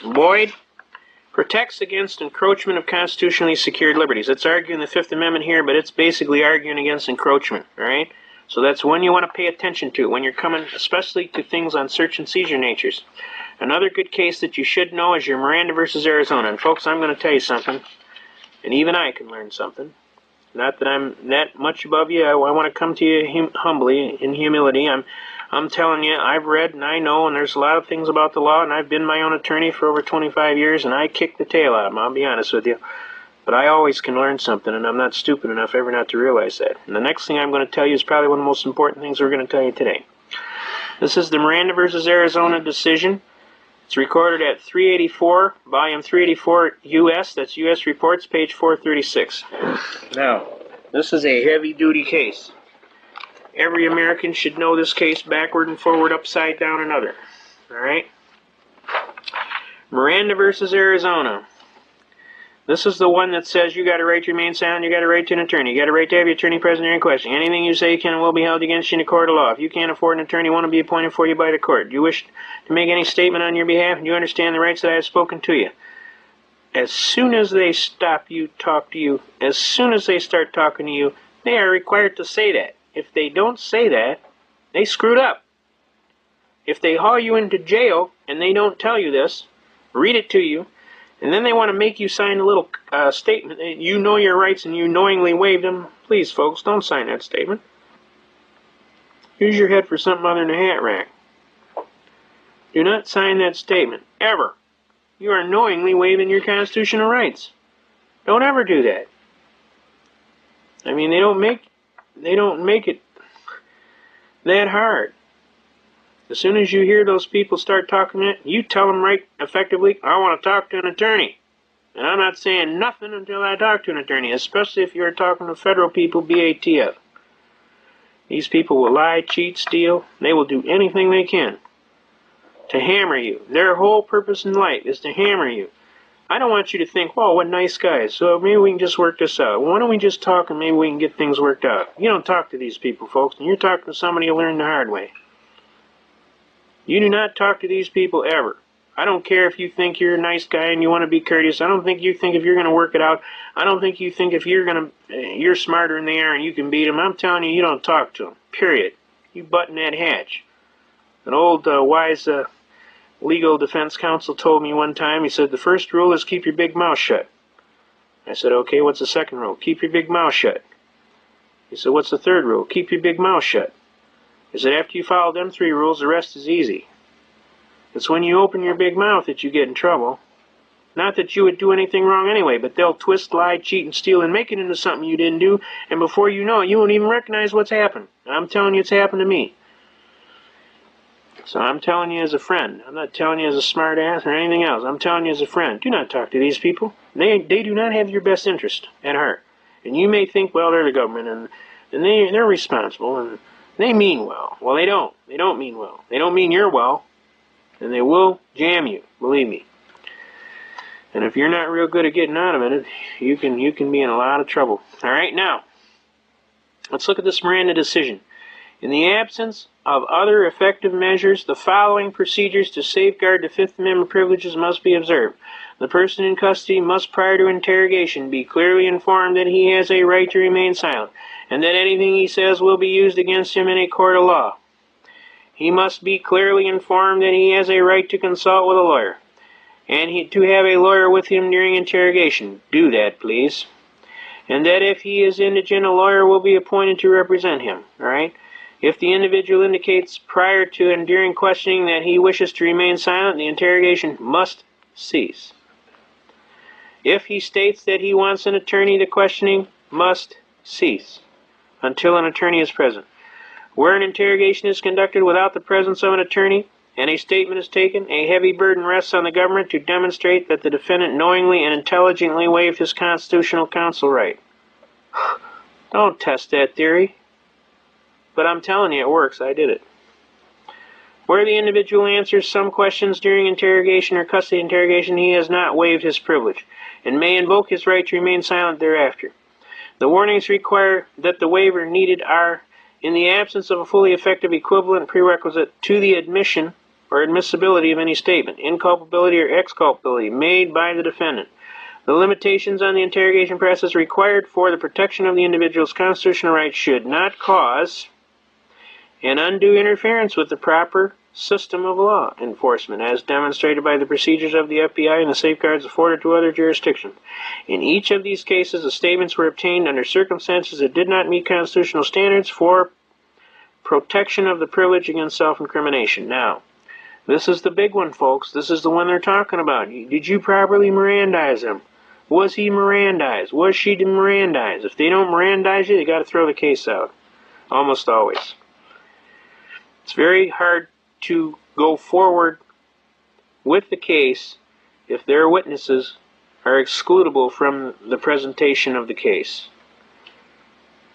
Speaker 1: Boyd Protects against encroachment of constitutionally secured liberties. It's arguing the Fifth Amendment here, but it's basically arguing against encroachment, all right? So that's one you want to pay attention to when you're coming, especially to things on search and seizure natures. Another good case that you should know is your Miranda versus Arizona. And folks, I'm going to tell you something, and even I can learn something. Not that I'm that much above you. I want to come to you humbly, in humility. I'm telling you, I've read and I know, and there's a lot of things about the law, and I've been my own attorney for over 25 years, and I kick the tail out of them, I'll be honest with you. But I always can learn something, and I'm not stupid enough ever not to realize that. And the next thing I'm going to tell you is probably one of the most important things we're going to tell you today. This is the Miranda versus Arizona decision. It's recorded at 384, volume 384 U.S., that's U.S. Reports, page 436. Now, this is a heavy-duty case. Every American should know this case backward and forward, upside down, and other. All right? Miranda versus Arizona. This is the one that says you got a right to remain silent, you got a right to an attorney, you got a right to have your attorney present during questioning. Anything you say can and will be held against you in a court of law. If you can't afford an attorney, one will be appointed for you by the court. Do you wish to make any statement on your behalf, and you understand the rights that I have spoken to you? As soon as they stop you, talk to you, as soon as they start talking to you, they are required to say that. If they don't say that, they screwed up. If they haul you into jail and they don't tell you this, read it to you, and then they want to make you sign a little statement that you know your rights and you knowingly waived them, please, folks, don't sign that statement. Use your head for something other than a hat rack. Do not sign that statement, ever. You are knowingly waiving your constitutional rights. Don't ever do that. I mean, they don't make it that hard. As soon as you hear those people start talking it, you tell them right effectively, I want to talk to an attorney. And I'm not saying nothing until I talk to an attorney, especially if you're talking to federal people, BATF. These people will lie, cheat, steal. They will do anything they can to hammer you. Their whole purpose in life is to hammer you. I don't want you to think, well, what nice guys, so maybe we can just work this out. Why don't we just talk and maybe we can get things worked out? You don't talk to these people, folks, and you're talking to somebody who learned the hard way. You do not talk to these people ever. I don't care if you think you're a nice guy and you want to be courteous. I don't think you think if you're going to work it out. I don't think you think if you're smarter than they are and you can beat them. I'm telling you, you don't talk to them, period. You button that hatch. An old wise legal defense counsel told me one time, he said, the first rule is keep your big mouth shut. I said, okay, what's the second rule? Keep your big mouth shut. He said, what's the third rule? Keep your big mouth shut. He said, after you follow them 3 rules, the rest is easy. It's when you open your big mouth that you get in trouble. Not that you would do anything wrong anyway, but they'll twist, lie, cheat, and steal and make it into something you didn't do, and before you know it, you won't even recognize what's happened. I'm telling you, it's happened to me. So I'm telling you as a friend. I'm not telling you as a smart ass or anything else. I'm telling you as a friend. Do not talk to these people. They do not have your best interest at heart. And you may think, well, they're the government, and they're responsible, and they mean well. Well, they don't. They don't mean well. They don't mean you're well, and they will jam you, believe me. And if you're not real good at getting out of it, you can be in a lot of trouble. All right, now, let's look at this Miranda decision. In the absence of other effective measures, the following procedures to safeguard the Fifth Amendment privileges must be observed. The person in custody must, prior to interrogation, be clearly informed that he has a right to remain silent, and that anything he says will be used against him in a court of law. He must be clearly informed that he has a right to consult with a lawyer, and to have a lawyer with him during interrogation. Do that, please. And that if he is indigent, a lawyer will be appointed to represent him. All right? If the individual indicates prior to and during questioning that he wishes to remain silent, the interrogation must cease. If he states that he wants an attorney, the questioning must cease until an attorney is present. Where an interrogation is conducted without the presence of an attorney and a statement is taken, a heavy burden rests on the government to demonstrate that the defendant knowingly and intelligently waived his constitutional counsel right. Don't test that theory. But I'm telling you, it works. I did it. Where the individual answers some questions during interrogation or custody interrogation, he has not waived his privilege and may invoke his right to remain silent thereafter. The warnings require that the waiver needed are, in the absence of a fully effective equivalent prerequisite to the admission or admissibility of any statement, inculpability or exculpability made by the defendant. The limitations on the interrogation process required for the protection of the individual's constitutional rights should not cause an undue interference with the proper system of law enforcement as demonstrated by the procedures of the FBI and the safeguards afforded to other jurisdictions. In each of these cases, the statements were obtained under circumstances that did not meet constitutional standards for protection of the privilege against self-incrimination. Now, this is the big one, folks. This is the one they're talking about. Did you properly Mirandize him? Was he Mirandized? Was she Mirandized? If they don't Mirandize you, they got to throw the case out. Almost always. It's very hard to go forward with the case if their witnesses are excludable from the presentation of the case.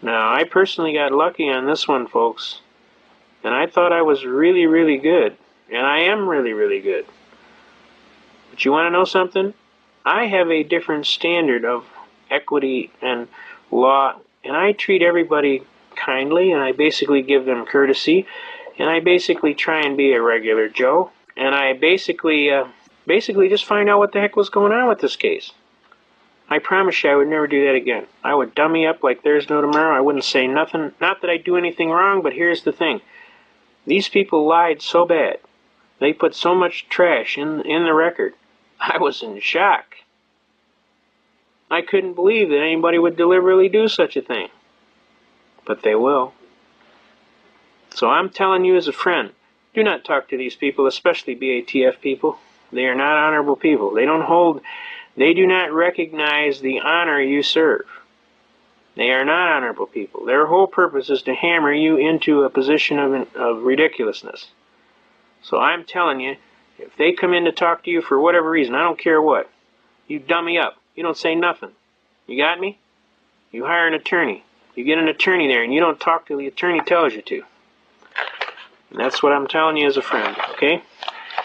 Speaker 1: Now, I personally got lucky on this one, folks, and I thought I was really, really good, and I am really, really good. But you want to know something? I have a different standard of equity and law, and I treat everybody kindly, and I basically give them courtesy, and I basically try and be a regular Joe, and I basically just find out what the heck was going on with this case. I promise you I would never do that again. I would dummy up like there's no tomorrow. I wouldn't say nothing. Not that I do anything wrong, but here's the thing. These people lied so bad. They put so much trash in the record. I was in shock. I couldn't believe that anybody would deliberately do such a thing. But they will. So I'm telling you as a friend, do not talk to these people, especially BATF people. They are not honorable people. They do not recognize the honor you serve. They are not honorable people. Their whole purpose is to hammer you into a position of ridiculousness. So I'm telling you, if they come in to talk to you for whatever reason, I don't care what, you dummy up. You don't say nothing. You got me? You hire an attorney. You get an attorney there, and you don't talk till the attorney tells you to. And that's what I'm telling you as a friend, okay?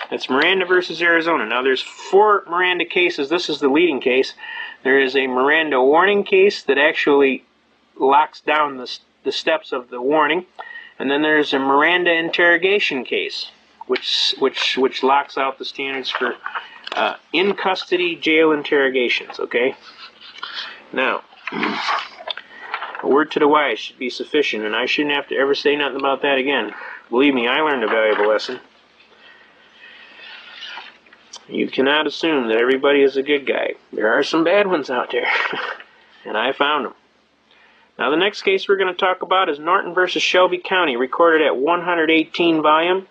Speaker 1: That's Miranda versus Arizona. Now, there's 4 Miranda cases. This is the leading case. There is a Miranda warning case that actually locks down the steps of the warning. And then there's a Miranda interrogation case, which locks out the standards for in-custody jail interrogations, okay? Now, a word to the wise should be sufficient, and I shouldn't have to ever say nothing about that again. Believe me, I learned a valuable lesson. You cannot assume that everybody is a good guy. There are some bad ones out there, and I found them. Now, the next case we're going to talk about is Norton versus Shelby County, recorded at 118 volume,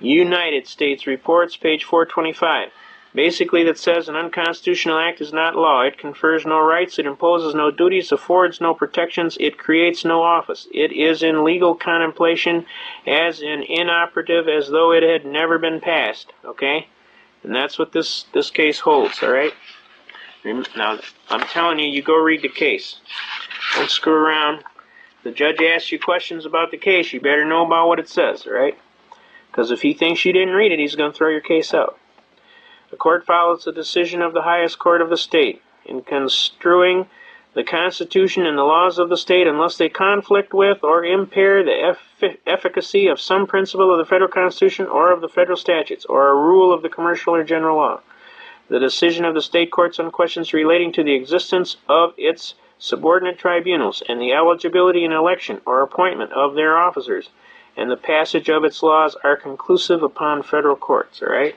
Speaker 1: United States Reports, page 425. Basically, that says an unconstitutional act is not law. It confers no rights, it imposes no duties, affords no protections, it creates no office. It is in legal contemplation as inoperative as though it had never been passed, okay? And that's what this case holds, all right? Now, I'm telling you, you go read the case. Don't screw around. The judge asks you questions about the case, you better know about what it says, all right? Because if he thinks you didn't read it, he's going to throw your case out. The court follows the decision of the highest court of the state in construing the Constitution and the laws of the state unless they conflict with or impair the efficacy of some principle of the federal Constitution or of the federal statutes or a rule of the commercial or general law. The decision of the state courts on questions relating to the existence of its subordinate tribunals and the eligibility and election or appointment of their officers and the passage of its laws are conclusive upon federal courts, all right?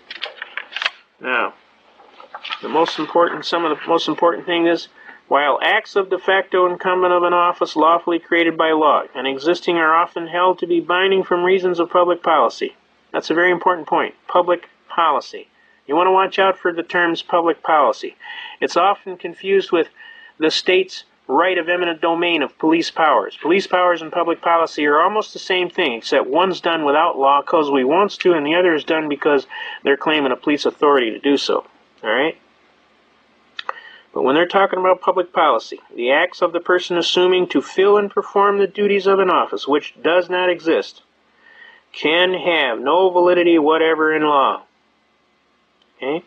Speaker 1: Now, some of the most important thing is, while acts of de facto incumbent of an office lawfully created by law and existing are often held to be binding from reasons of public policy. That's a very important point. Public policy. You want to watch out for the terms public policy. It's often confused with the state's right of eminent domain of police powers. Police powers and public policy are almost the same thing, except one's done without law because we wants to, and the other is done because they're claiming a police authority to do so. All right? But when they're talking about public policy, the acts of the person assuming to fill and perform the duties of an office, which does not exist, can have no validity whatever in law. Okay?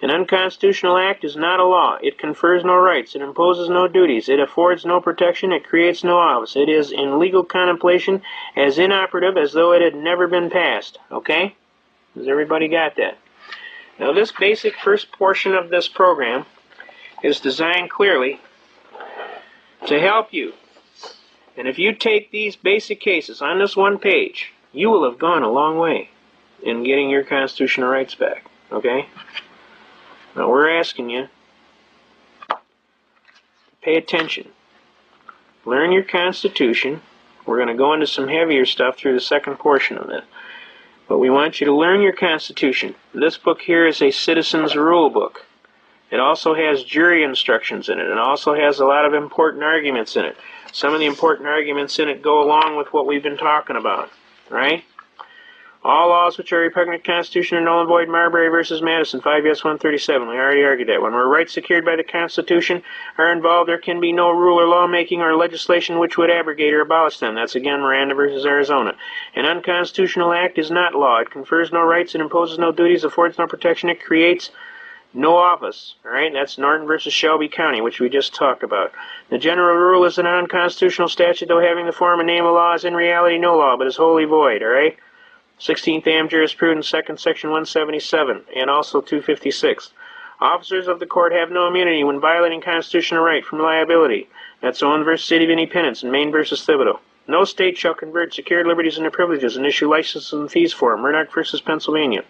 Speaker 1: An unconstitutional act is not a law. It confers no rights. It imposes no duties. It affords no protection. It creates no office. It is in legal contemplation as inoperative as though it had never been passed. Okay? Has everybody got that? Now this basic first portion of this program is designed clearly to help you. And if you take these basic cases on this one page, you will have gone a long way in getting your constitutional rights back. Okay? Now we're asking you to pay attention. Learn your Constitution. We're going to go into some heavier stuff through the second portion of this. But we want you to learn your Constitution. This book here is a citizen's rule book. It also has jury instructions in it. It also has a lot of important arguments in it. Some of the important arguments in it go along with what we've been talking about. Right? All laws which are repugnant to the Constitution are null and void. Marbury versus Madison, 5 yes, 137. We already argued that one. Where rights secured by the Constitution are involved, there can be no rule or lawmaking or legislation which would abrogate or abolish them. That's again Miranda versus Arizona. An unconstitutional act is not law. It confers no rights, it imposes no duties, affords no protection, it creates no office. All right, that's Norton versus Shelby County, which we just talked about. The general rule is an unconstitutional statute, though having the form and name of law, is in reality no law, but is wholly void. All right. 16th Am Jurisprudence, 2nd Section 177, and also 256. Officers of the court have no immunity when violating constitutional right from liability. That's Owen versus City of Independence and Maine versus Thibodeau. No state shall convert secured liberties into privileges and issue licenses and fees for them. Murdoch versus Pennsylvania.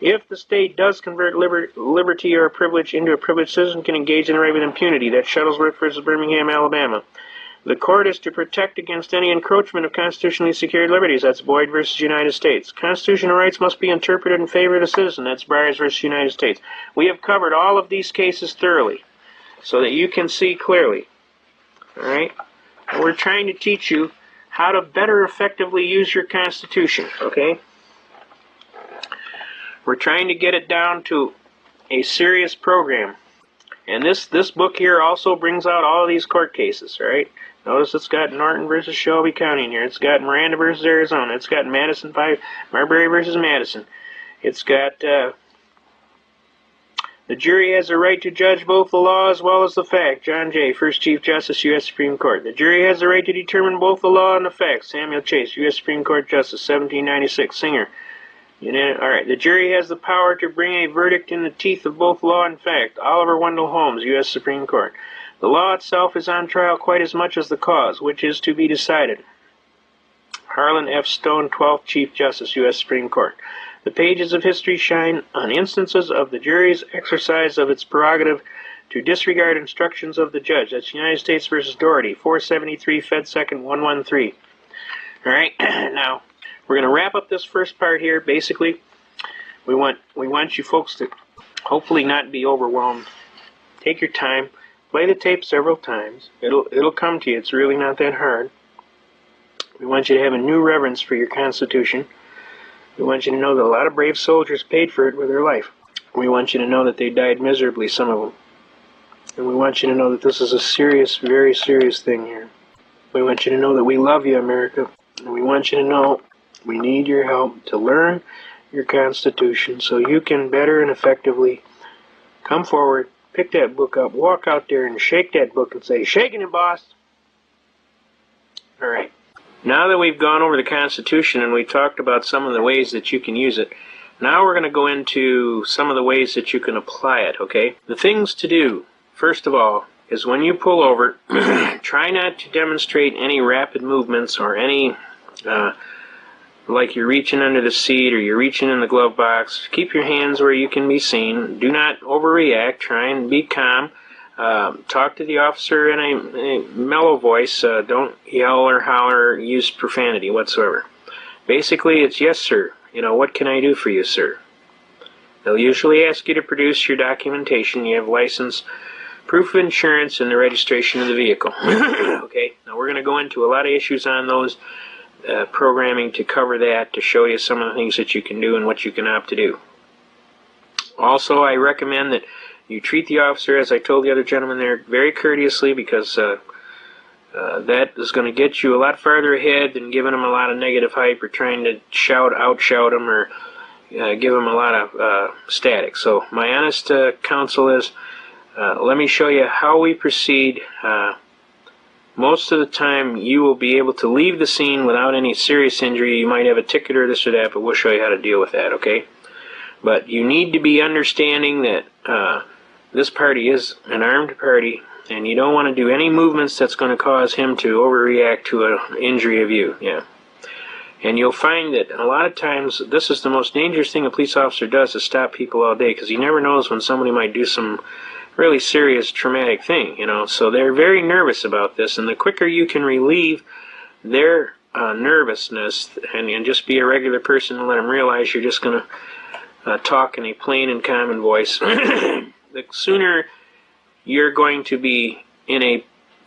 Speaker 1: If the state does convert liberty or a privilege into a privileged citizen, can engage in the right with impunity. That's Shuttlesworth versus Birmingham, Alabama. The court is to protect against any encroachment of constitutionally secured liberties. That's Boyd versus United States. Constitutional rights must be interpreted in favor of the citizen. That's Byers versus United States. We have covered all of these cases thoroughly so that you can see clearly. All right? And we're trying to teach you how to better effectively use your Constitution. Okay? We're trying to get it down to a serious program. And this book here also brings out all of these court cases, right? Notice it's got Norton versus Shelby County in here. It's got Miranda versus Arizona. It's got Madison by Marbury versus Madison. It's got the jury has a right to judge both the law as well as the fact. John Jay, First Chief Justice, U.S. Supreme Court. The jury has the right to determine both the law and the facts. Samuel Chase, U.S. Supreme Court Justice, 1796. Singer. All right. The jury has the power to bring a verdict in the teeth of both law and fact. Oliver Wendell Holmes, U.S. Supreme Court. The law itself is on trial quite as much as the cause, which is to be decided. Harlan F. Stone, 12th Chief Justice, U.S. Supreme Court. The pages of history shine on instances of the jury's exercise of its prerogative to disregard instructions of the judge. That's United States versus Doherty, 473 Fed 2nd 113. All right. Now, we're going to wrap up this first part here. Basically, we want you folks to hopefully not be overwhelmed. Take your time. Play the tape several times. It'll come to you. It's really not that hard. We want you to have a new reverence for your Constitution. We want you to know that a lot of brave soldiers paid for it with their life. We want you to know that they died miserably, some of them. And we want you to know that this is a serious, very serious thing here. We want you to know that we love you, America. And we want you to know we need your help to learn your Constitution so you can better and effectively come forward, pick that book up, walk out there and shake that book and say, "Shaking it, boss." All right. Now that we've gone over the Constitution and we talked about some of the ways that you can use it, now we're going to go into some of the ways that you can apply it, okay? The things to do, first of all, is when you pull over, try not to demonstrate any rapid movements or any, like you're reaching under the seat or you're reaching in the glove box. Keep your hands where you can be seen. Do not overreact. Try and be calm. Talk to the officer in a mellow voice. Don't yell or holler or use profanity whatsoever. Basically, it's, "Yes, sir. What can I do for you, sir?" They'll usually ask you to produce your documentation. You have license, proof of insurance, and the registration of the vehicle. Okay? Now, we're going to go into a lot of issues on those programming to cover that, to show you some of the things that you can do and what you can opt to do. Also, I recommend that you treat the officer, as I told the other gentleman there, very courteously, because that is going to get you a lot farther ahead than giving them a lot of negative hype or trying to outshout them or give them a lot of static. So my honest counsel is, let me show you how we proceed most of the time you will be able to leave the scene without any serious injury. You might have a ticket or this or that, but we'll show you how to deal with that, okay? But you need to be understanding that this party is an armed party, and you don't want to do any movements that's going to cause him to overreact to an injury of you. Yeah. And you'll find that a lot of times this is the most dangerous thing a police officer does, is stop people all day, because he never knows when somebody might do some really serious traumatic thing, you know. So they're very nervous about this, and the quicker you can relieve their nervousness and just be a regular person and let them realize you're just going to talk in a plain and common voice, the sooner you're going to be in a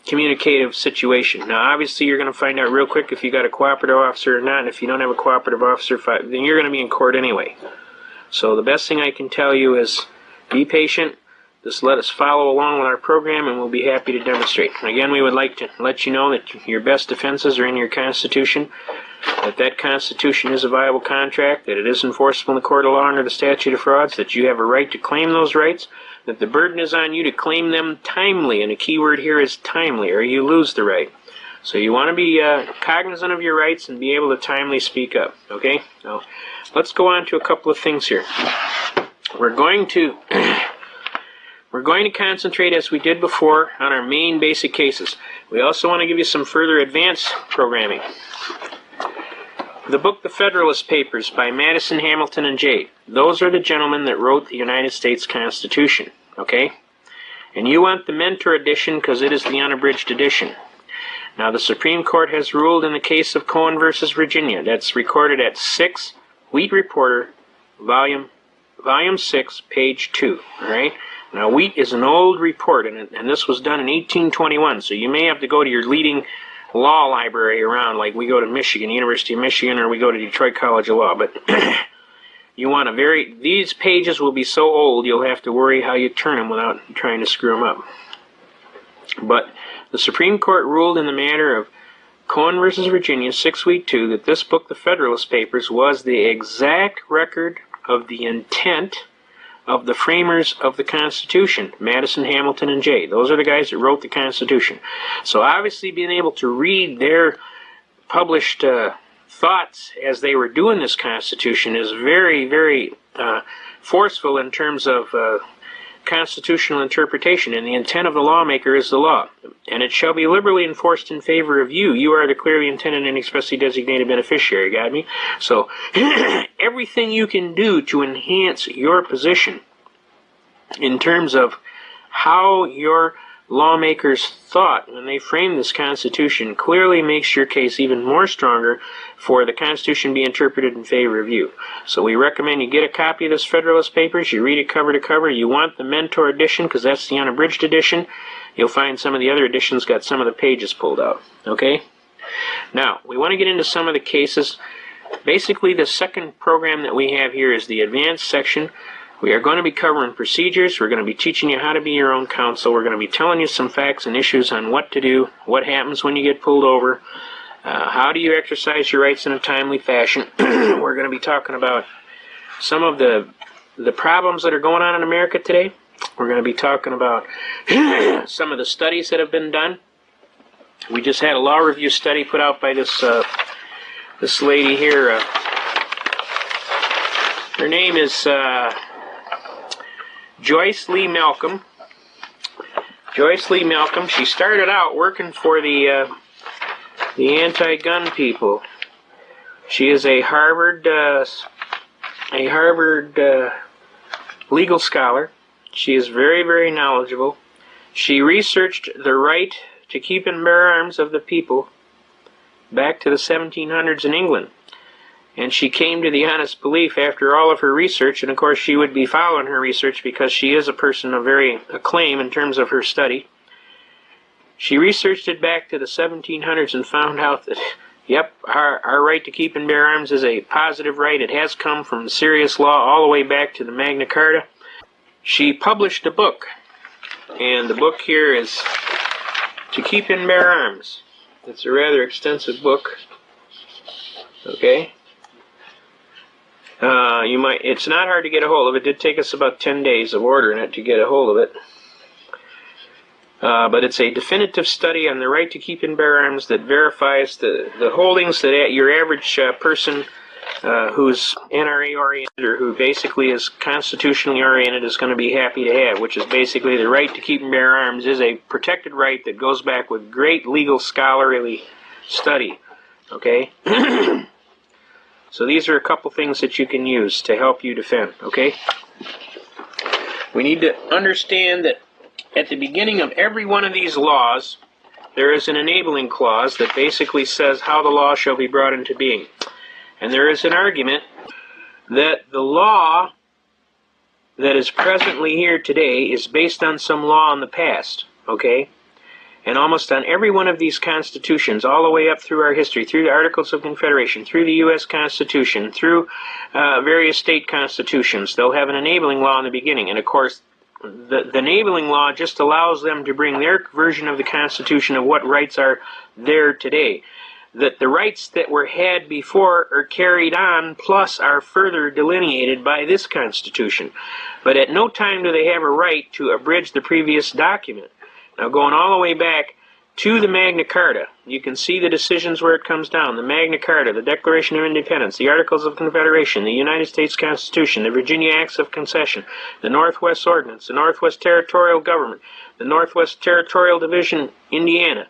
Speaker 1: communicative situation. Now, obviously, you're going to find out real quick if you got a cooperative officer or not, and if you don't have a cooperative officer, then you're going to be in court anyway. So the best thing I can tell you is be patient. Just let us follow along with our program, and we'll be happy to demonstrate. Again, we would like to let you know that your best defenses are in your Constitution, that Constitution is a viable contract, that it is enforceable in the court of law under the statute of frauds, that you have a right to claim those rights, that the burden is on you to claim them timely, and a key word here is timely, or you lose the right. So you want to be cognizant of your rights and be able to timely speak up, okay? Now, let's go on to a couple of things here. We're going to concentrate, as we did before, on our main basic cases. We also want to give you some further advanced programming. The book The Federalist Papers by Madison, Hamilton, and Jay. Those are the gentlemen that wrote the United States Constitution, okay? And you want the Mentor edition because it is the unabridged edition. Now, the Supreme Court has ruled in the case of Cohen versus Virginia. That's recorded at 6 Wheat Reporter, volume 6, page 2, all right? Now, Wheat is an old report, and this was done in 1821, so you may have to go to your leading law library around, like we go to Michigan, University of Michigan, or we go to Detroit College of Law, but you want to these pages will be so old you'll have to worry how you turn them without trying to screw them up. But the Supreme Court ruled in the matter of Cohen versus Virginia, 6 Wheat 2, that this book, The Federalist Papers, was the exact record of the intent of the framers of the Constitution, Madison, Hamilton, and Jay. Those are the guys that wrote the Constitution. So obviously being able to read their published thoughts as they were doing this Constitution is very, very forceful in terms of constitutional interpretation, and the intent of the lawmaker is the law. And it shall be liberally enforced in favor of you. You are the clearly intended and expressly designated beneficiary, got me? So everything you can do to enhance your position in terms of how your lawmakers thought when they framed this Constitution clearly makes your case even more stronger for the Constitution to be interpreted in favor of you. So we recommend you get a copy of this Federalist Papers, you read it cover to cover. You want the Mentor edition because that's the unabridged edition. You'll find some of the other editions got some of the pages pulled out, okay? Now, we want to get into some of the cases. Basically, the second program that we have here is the advanced section. We are going to be covering procedures. We're going to be teaching you how to be your own counsel. We're going to be telling you some facts and issues on what to do, what happens when you get pulled over, how do you exercise your rights in a timely fashion. We're going to be talking about some of the problems that are going on in America today. We're going to be talking about some of the studies that have been done. We just had a law review study put out by this lady here. Her name is Joyce Lee Malcolm. Joyce Lee Malcolm. She started out working for the anti-gun people. She is a Harvard legal scholar. She is very, very knowledgeable. She researched the right to keep and bear arms of the people back to the 1700s in England. And she came to the honest belief after all of her research, and of course she would be following her research because she is a person of very acclaim in terms of her study. She researched it back to the 1700s and found out that, yep, our right to keep and bear arms is a positive right. It has come from serious law all the way back to the Magna Carta. She published a book, and the book here is To Keep and Bear Arms. It's a rather extensive book. Okay. It's not hard to get a hold of. It did take us about 10 days of ordering it to get a hold of it. but it's a definitive study on the right to keep and bear arms that verifies the holdings that your average person who's NRA oriented or who basically is constitutionally oriented is going to be happy to have, which is basically the right to keep and bear arms is a protected right that goes back with great legal scholarly study. Okay? So these are a couple things that you can use to help you defend. Okay? We need to understand that at the beginning of every one of these laws, there is an enabling clause that basically says how the law shall be brought into being. And there is an argument that the law that is presently here today is based on some law in the past, okay? And almost on every one of these constitutions, all the way up through our history, through the Articles of Confederation, through the U.S. Constitution, through various state constitutions, they'll have an enabling law in the beginning. And of course, the enabling law just allows them to bring their version of the Constitution of what rights are there today. That the rights that were had before are carried on, plus are further delineated by this Constitution. But at no time do they have a right to abridge the previous document. Now, going all the way back to the Magna Carta, you can see the decisions where it comes down. The Magna Carta, the Declaration of Independence, the Articles of Confederation, the United States Constitution, the Virginia Acts of Concession, the Northwest Ordinance, the Northwest Territorial Government, the Northwest Territorial Division, Indiana,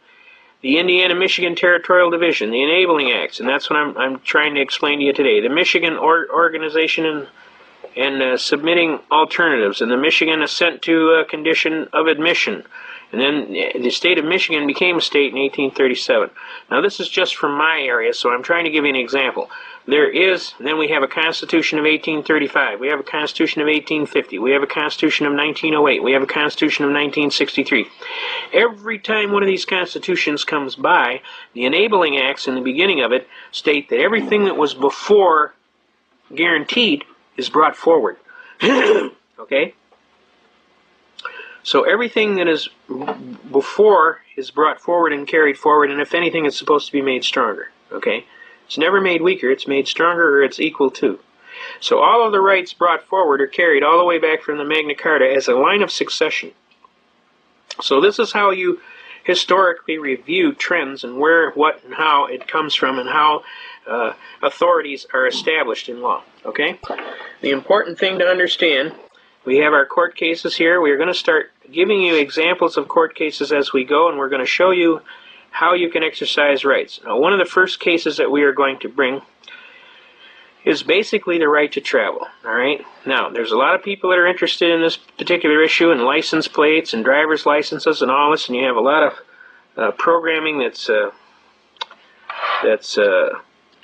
Speaker 1: the Indiana-Michigan Territorial Division, the Enabling Acts, and that's what I'm trying to explain to you today. The Michigan Organization and Submitting Alternatives, and the Michigan Assent to Condition of Admission. And then the state of Michigan became a state in 1837. Now this is just from my area, so I'm trying to give you an example. Then we have a Constitution of 1835. We have a Constitution of 1850. We have a Constitution of 1908. We have a Constitution of 1963. Every time one of these constitutions comes by, the enabling acts in the beginning of it state that everything that was before guaranteed is brought forward. Okay? So everything that is before is brought forward and carried forward, and if anything, it's supposed to be made stronger. Okay? It's never made weaker, it's made stronger, or it's equal to. So all of the rights brought forward are carried all the way back from the Magna Carta as a line of succession. So this is how you historically review trends and where, what, and how it comes from and how authorities are established in law. Okay? The important thing to understand, we have our court cases here. We're going to start giving you examples of court cases as we go, and we're going to show you how you can exercise rights. Now, one of the first cases that we are going to bring is basically the right to travel. All right. Now, there's a lot of people that are interested in this particular issue, and license plates and driver's licenses and all this, and you have a lot of programming that's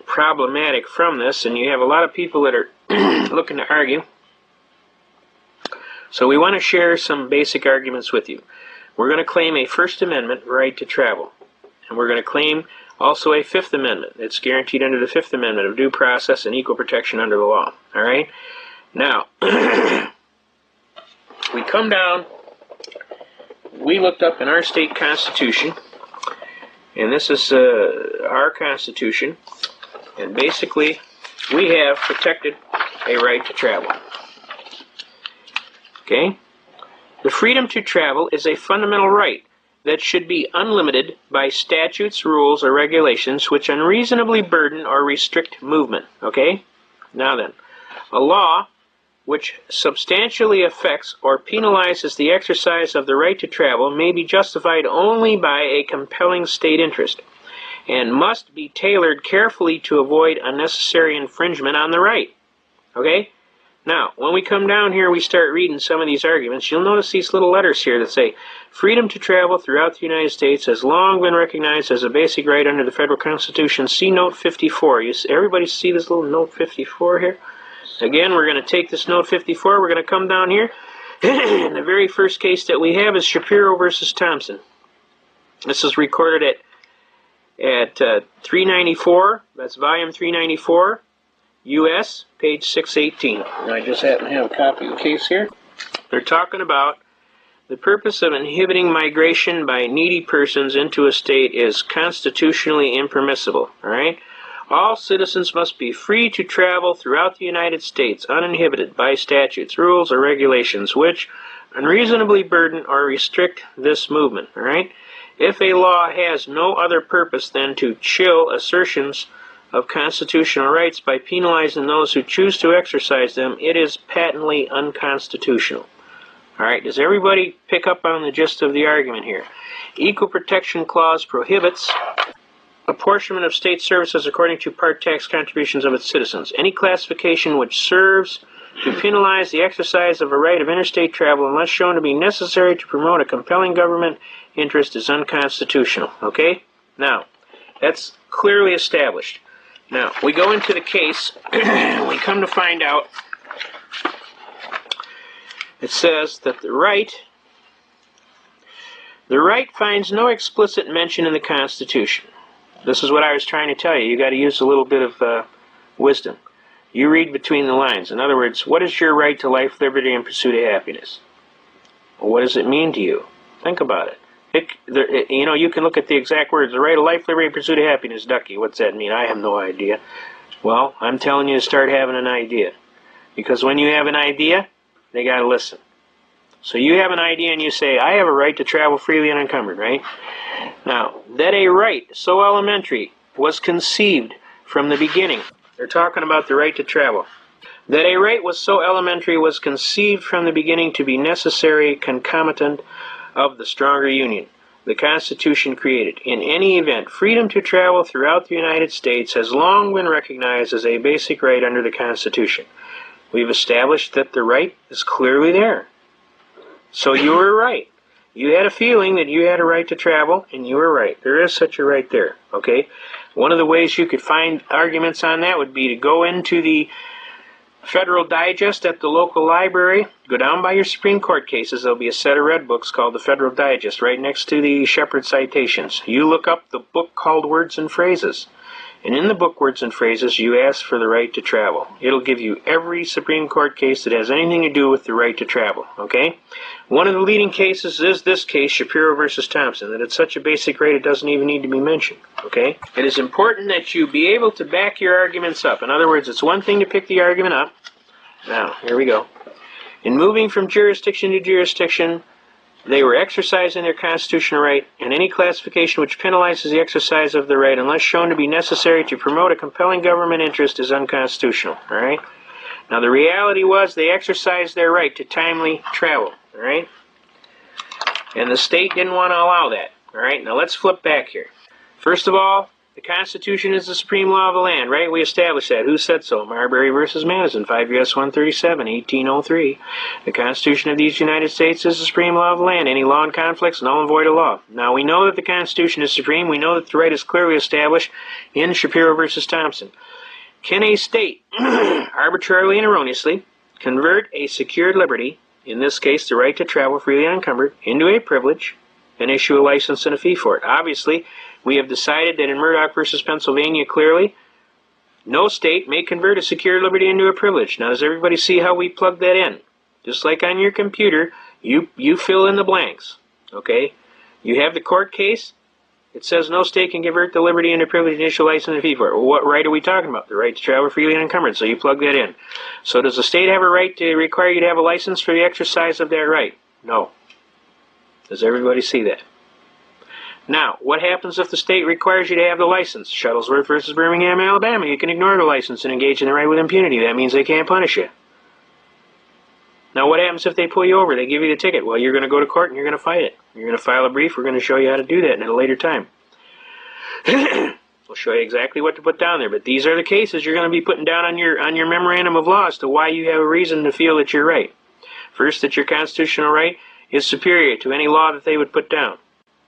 Speaker 1: problematic from this, and you have a lot of people that are looking to argue. So we want to share some basic arguments with you. We're going to claim a First Amendment right to travel. And we're going to claim also a Fifth Amendment. It's guaranteed under the Fifth Amendment of due process and equal protection under the law. All right? Now, we come down, we looked up in our state constitution, and this is our constitution, and basically we have protected a right to travel. Okay? The freedom to travel is a fundamental right that should be unlimited by statutes, rules, or regulations which unreasonably burden or restrict movement. Okay? Now then, a law which substantially affects or penalizes the exercise of the right to travel may be justified only by a compelling state interest and must be tailored carefully to avoid unnecessary infringement on the right. Okay? Now, when we come down here, we start reading some of these arguments. You'll notice these little letters here that say, freedom to travel throughout the United States has long been recognized as a basic right under the federal Constitution. See Note 54. Everybody see this little Note 54 here? Again, we're going to take this Note 54. We're going to come down here. And the very first case that we have is Shapiro versus Thompson. This is recorded at 394. That's volume 394. U.S., page 618. I just happen to have a copy of the case here. They're talking about the purpose of inhibiting migration by needy persons into a state is constitutionally impermissible. All right? All citizens must be free to travel throughout the United States uninhibited by statutes, rules, or regulations which, unreasonably burden or restrict this movement. All right? If a law has no other purpose than to chill assertions of constitutional rights by penalizing those who choose to exercise them, it is patently unconstitutional. All right, does everybody pick up on the gist of the argument here? Equal Protection Clause prohibits apportionment of state services according to part tax contributions of its citizens. Any classification which serves to penalize the exercise of a right of interstate travel unless shown to be necessary to promote a compelling government interest is unconstitutional. Okay? Now, that's clearly established. Now, we go into the case, we come to find out, it says that the right finds no explicit mention in the Constitution. This is what I was trying to tell you. You got to use a little bit of wisdom. You read between the lines. In other words, what is your right to life, liberty, and pursuit of happiness? Well, what does it mean to you? Think about it. You can look at the exact words. The right of life, liberty, and pursuit of happiness. Ducky, what's that mean? I have no idea. Well, I'm telling you to start having an idea. Because when you have an idea, they got to listen. So you have an idea and you say, I have a right to travel freely and unencumbered, right? Now, that a right so elementary was conceived from the beginning. They're talking about the right to travel. That a right was so elementary was conceived from the beginning to be necessary concomitant of the stronger union the Constitution created. In any event, freedom to travel throughout the United States has long been recognized as a basic right under the Constitution. We've established that the right is clearly there. So you were right. You had a feeling that you had a right to travel, and you were right. There is such a right there, okay? One of the ways you could find arguments on that would be to go into the Federal Digest at the local library, go down by your Supreme Court cases. There'll be a set of red books called the Federal Digest right next to the Shepard citations. You look up the book called Words and Phrases. And in the book Words and Phrases, you ask for the right to travel. It'll give you every Supreme Court case that has anything to do with the right to travel, okay? One of the leading cases is this case, Shapiro versus Thompson, that it's such a basic right it doesn't even need to be mentioned, okay? It is important that you be able to back your arguments up. In other words, it's one thing to pick the argument up. Now, here we go. In moving from jurisdiction to jurisdiction, they were exercising their constitutional right, and any classification which penalizes the exercise of the right, unless shown to be necessary to promote a compelling government interest, is unconstitutional. All right? Now, the reality was they exercised their right to timely travel. All right? And the state didn't want to allow that. All right? Now, let's flip back here. First of all, the Constitution is the supreme law of the land, right? We established that. Who said so? Marbury versus Madison, 5 U.S. 137, 1803. The Constitution of these United States is the supreme law of the land. Any law in conflicts, null and void of law. Now, we know that the Constitution is supreme. We know that the right is clearly established in Shapiro versus Thompson. Can a state, arbitrarily and erroneously, convert a secured liberty, in this case the right to travel freely and unencumbered, into a privilege and issue a license and a fee for it? Obviously, we have decided that in Murdoch versus Pennsylvania, clearly, no state may convert a secured liberty into a privilege. Now, does everybody see how we plug that in? Just like on your computer, you fill in the blanks, okay? You have the court case. It says no state can convert the liberty into a privilege and issue a license and a fee for it. Well, what right are we talking about? The right to travel freely and unencumbered, so you plug that in. So does the state have a right to require you to have a license for the exercise of that right? No. Does everybody see that? Now, what happens if the state requires you to have the license? Shuttlesworth versus Birmingham, Alabama. You can ignore the license and engage in the right with impunity. That means they can't punish you. Now, what happens if they pull you over? They give you the ticket. Well, you're going to go to court and you're going to fight it. You're going to file a brief. We're going to show you how to do that at a later time. We'll show you exactly what to put down there. But these are the cases you're going to be putting down on your memorandum of law as to why you have a reason to feel that you're right. First, that your constitutional right is superior to any law that they would put down.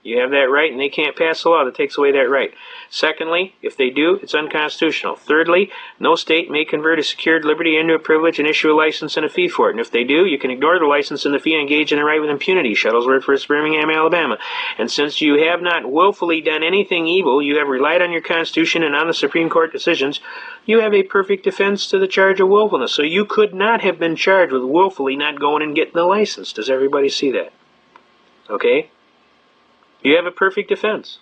Speaker 1: You have that right, and they can't pass a law that takes away that right. Secondly, if they do, it's unconstitutional. Thirdly, no state may convert a secured liberty into a privilege and issue a license and a fee for it. And if they do, you can ignore the license and the fee and engage in the right with impunity. Shuttlesworth versus Birmingham, Alabama. And since you have not willfully done anything evil, you have relied on your Constitution and on the Supreme Court decisions, you have a perfect defense to the charge of willfulness. So you could not have been charged with willfully not going and getting the license. Does everybody see that? Okay? You have a perfect defense.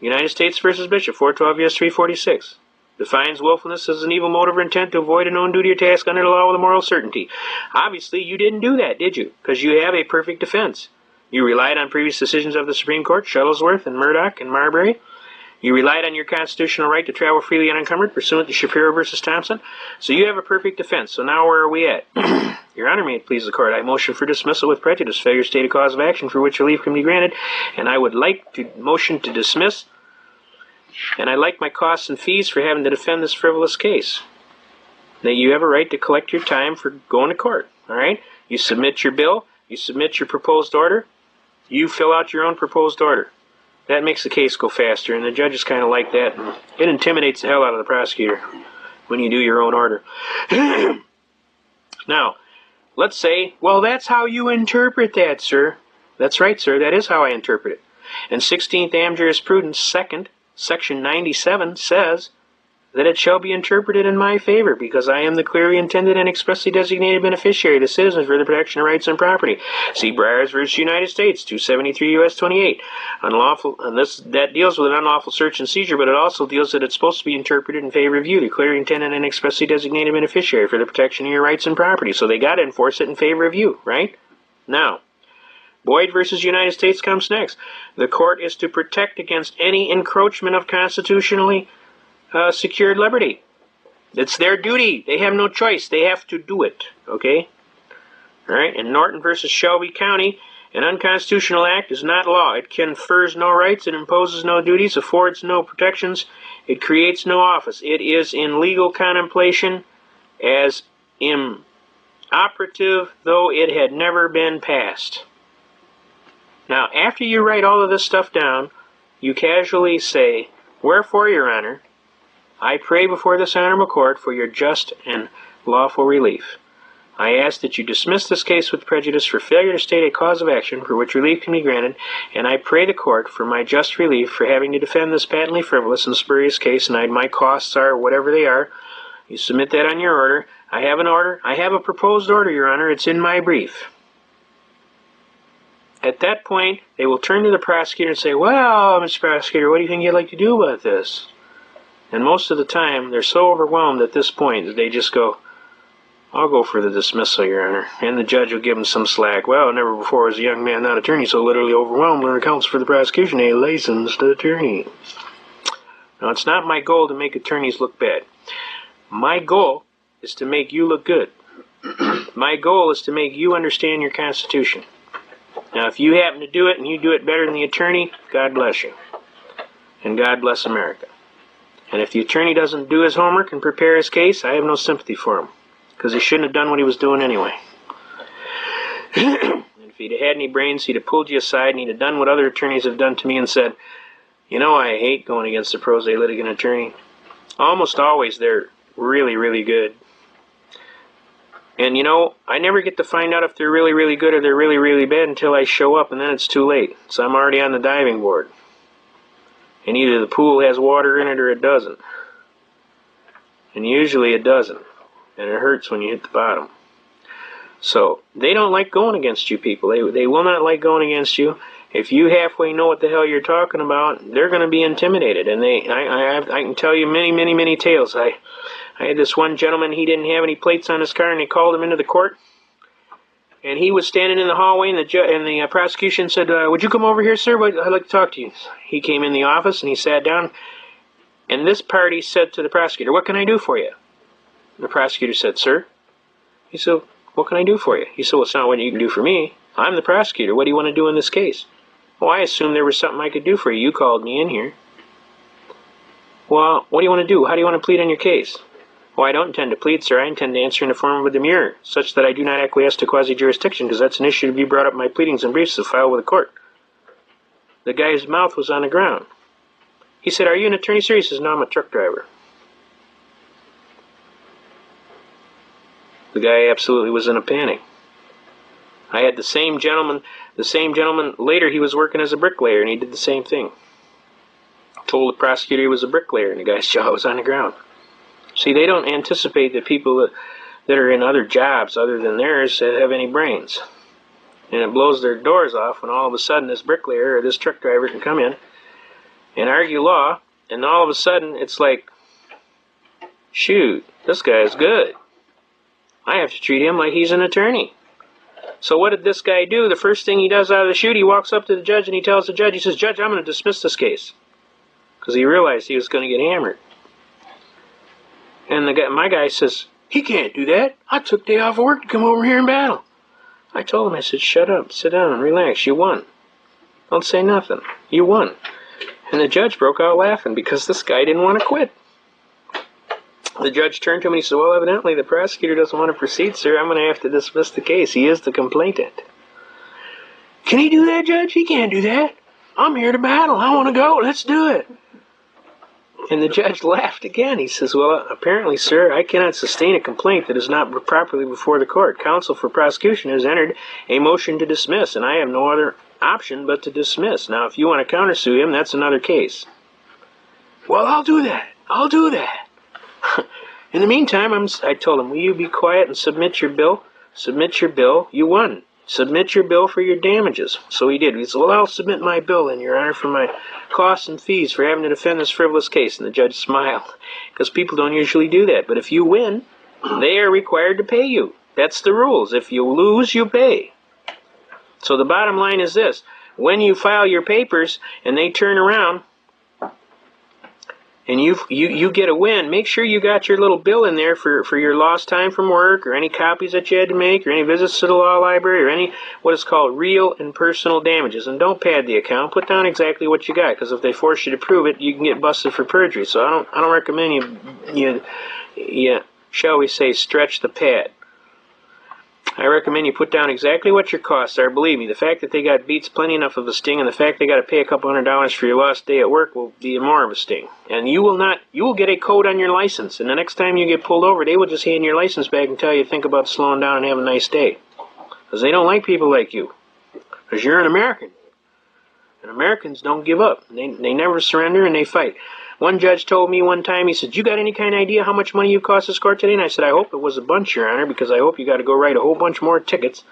Speaker 1: United States versus Bishop, 412 U.S. 346. defines willfulness as an evil motive or intent to avoid a known duty or task under the law with a moral certainty. Obviously, you didn't do that, did you? Because you have a perfect defense. You relied on previous decisions of the Supreme Court, Shuttlesworth and Murdoch and Marbury. You relied on your constitutional right to travel freely and unencumbered, pursuant to Shapiro versus Thompson. So you have a perfect defense. So now where are we at? Your Honor, may it please the Court, I motion for dismissal with prejudice, failure to state a cause of action for which relief can be granted, and I would like to motion to dismiss, and I'd like my costs and fees for having to defend this frivolous case. Now, you have a right to collect your time for going to court, all right? You submit your bill, you submit your proposed order, you fill out your own proposed order. That makes the case go faster, and the judges kind of like that, and it intimidates the hell out of the prosecutor when you do your own order. Now, let's say, well, that's how you interpret that, sir. That's right, sir, that is how I interpret it. And 16th Am Jurisprudence, second, Section 97 says that it shall be interpreted in my favor, because I am the clearly intended and expressly designated beneficiary of the citizens for the protection of rights and property. See Briars versus United States, 273 U.S. 28. Unlawful, and that deals with an unlawful search and seizure, but it also deals that it's supposed to be interpreted in favor of you, the clearly intended and expressly designated beneficiary for the protection of your rights and property. So they got to enforce it in favor of you, right? Now, Boyd versus United States comes next. The court is to protect against any encroachment of constitutionally secured liberty. It's their duty. They have no choice. They have to do it. Okay? All right? In Norton versus Shelby County, an unconstitutional act is not law. It confers no rights. It imposes no duties. Affords no protections. It creates no office. It is in legal contemplation as inoperative, though it had never been passed. Now, after you write all of this stuff down, you casually say, "Wherefore, Your Honor, I pray before this honorable court for your just and lawful relief. I ask that you dismiss this case with prejudice for failure to state a cause of action for which relief can be granted, and I pray the court for my just relief for having to defend this patently frivolous and spurious case, and my costs are whatever they are." You submit that on your order. I have an order. I have a proposed order, Your Honor. It's in my brief. At that point, they will turn to the prosecutor and say, "Well, Mr. Prosecutor, what do you think you'd like to do about this?" And most of the time, they're so overwhelmed at this point that they just go, "I'll go for the dismissal, Your Honor." And the judge will give them some slack. "Well, never before was a young man, not attorney, so literally overwhelmed when it counts for the prosecution, a licensed attorney." Now, it's not my goal to make attorneys look bad. My goal is to make you look good. My goal is to make you understand your Constitution. Now, if you happen to do it and you do it better than the attorney, God bless you. And God bless America. And if the attorney doesn't do his homework and prepare his case, I have no sympathy for him, because he shouldn't have done what he was doing anyway. And if he'd had any brains, he'd have pulled you aside and he'd have done what other attorneys have done to me and said, "You know, I hate going against a pro se litigant attorney." Almost always they're really, really good. And you know, I never get to find out if they're really, really good or they're really, really bad until I show up, and then it's too late. So I'm already on the diving board. And either the pool has water in it or it doesn't. And usually it doesn't. And it hurts when you hit the bottom. So they don't like going against you people. They will not like going against you. If you halfway know what the hell you're talking about, they're going to be intimidated. And I can tell you many, many, many tales. I had this one gentleman, he didn't have any plates on his car, and they called him into the court. And he was standing in the hallway, and the prosecution said, "Would you come over here, sir? I'd like to talk to you." He came in the office, and he sat down. And this party said to the prosecutor, "What can I do for you?" The prosecutor said, "Sir?" He said, "What can I do for you?" He said, "Well, it's not what you can do for me. I'm the prosecutor. What do you want to do in this case?" "Well, I assumed there was something I could do for you. You called me in here." "Well, what do you want to do? How do you want to plead on your case?" "Well, I don't intend to plead, sir. I intend to answer in the form of a demurrer, such that I do not acquiesce to quasi-jurisdiction, because that's an issue to be brought up in my pleadings and briefs to file with the court." The guy's mouth was on the ground. He said, "Are you an attorney, sir?" He says, "No, I'm a truck driver." The guy absolutely was in a panic. I had the same gentleman, later he was working as a bricklayer, and he did the same thing. Told the prosecutor he was a bricklayer, and the guy's jaw was on the ground. See, they don't anticipate that people that are in other jobs other than theirs have any brains. And it blows their doors off when all of a sudden this bricklayer or this truck driver can come in and argue law, and all of a sudden it's like, shoot, this guy's good. I have to treat him like he's an attorney. So what did this guy do? The first thing he does out of the chute, he walks up to the judge and he tells the judge, he says, Judge, I'm going to dismiss this case. Because he realized he was going to get hammered. And my guy says, he can't do that. I took day off work to come over here and battle. I told him, I said, shut up, sit down, and relax. You won. Don't say nothing. You won. And the judge broke out laughing because this guy didn't want to quit. The judge turned to him and he said, well, evidently the prosecutor doesn't want to proceed, sir. I'm going to have to dismiss the case. He is the complainant. Can he do that, Judge? He can't do that. I'm here to battle. I want to go. Let's do it. And the judge laughed again. He says, well, apparently, sir, I cannot sustain a complaint that is not properly before the court. Counsel for prosecution has entered a motion to dismiss, and I have no other option but to dismiss. Now, if you want to countersue him, that's another case. Well, I'll do that. I'll do that. In the meantime, I told him, will you be quiet and submit your bill? Submit your bill. You won. Submit your bill for your damages. So he did. He said, well, I'll submit my bill then, Your Honor, for my costs and fees for having to defend this frivolous case. And the judge smiled, because people don't usually do that. But if you win, they are required to pay you. That's the rules. If you lose, you pay. So the bottom line is this. When you file your papers and they turn around and you get a win, make sure you got your little bill in there for your lost time from work, or any copies that you had to make, or any visits to the law library, or any what is called real and personal damages. And don't pad the account. Put down exactly what you got, because if they force you to prove it, you can get busted for perjury. So I don't recommend you shall we say, stretch the pad. I recommend you put down exactly what your costs are. Believe me, the fact that they got beats plenty enough of a sting, and the fact they got to pay a couple $100 for your lost day at work will be more of a sting. And you will get a code on your license, and the next time you get pulled over, they will just hand your license back and tell you to think about slowing down and have a nice day. Because they don't like people like you. Because you're an American. And Americans don't give up. They never surrender, and they fight. One judge told me one time, he said, you got any kind of idea how much money you cost this court today? And I said, I hope it was a bunch, Your Honor, because I hope you got to go write a whole bunch more tickets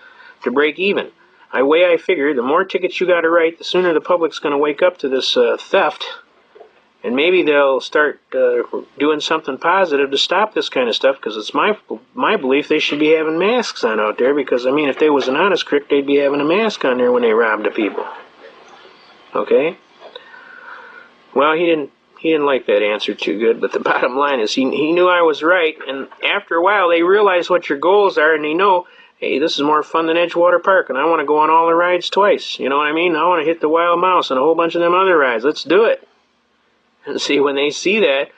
Speaker 1: to break even. The way I figure, the more tickets you got to write, the sooner the public's going to wake up to this theft, and maybe they'll start doing something positive to stop this kind of stuff, because it's my belief they should be having masks on out there, because, I mean, if they was an honest crook, they'd be having a mask on there when they robbed the people. Okay? Well, he didn't like that answer too good, but the bottom line is he knew I was right, and after a while they realize what your goals are, and they know, hey, this is more fun than Edgewater Park, and I want to go on all the rides twice, you know what I mean? I want to hit the Wild Mouse and a whole bunch of them other rides. Let's do it. And see, when they see that,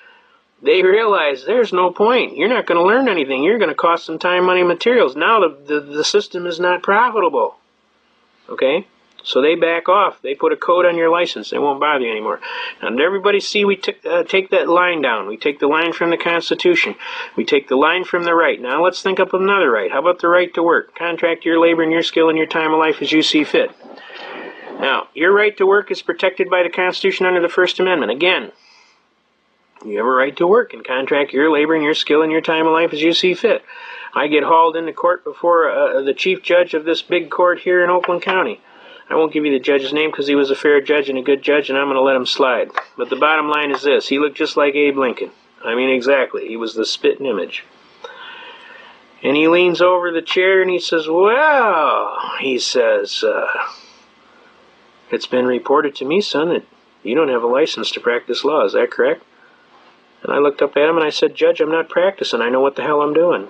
Speaker 1: they realize there's no point. You're not going to learn anything. You're going to cost some time, money, and materials. Now the system is not profitable. Okay? So they back off. They put a code on your license. They won't bother you anymore. Now, did everybody see we take that line down? We take the line from the Constitution. We take the line from the right. Now let's think up another right. How about the right to work? Contract your labor and your skill and your time of life as you see fit. Now, your right to work is protected by the Constitution under the First Amendment. Again, you have a right to work and contract your labor and your skill and your time of life as you see fit. I get hauled into court before the chief judge of this big court here in Oakland County. I won't give you the judge's name because he was a fair judge and a good judge, and I'm going to let him slide. But the bottom line is this. He looked just like Abe Lincoln. I mean, exactly. He was the spitting image. And he leans over the chair and he says, well, he says, it's been reported to me, son, that you don't have a license to practice law. Is that correct? And I looked up at him and I said, Judge, I'm not practicing. I know what the hell I'm doing.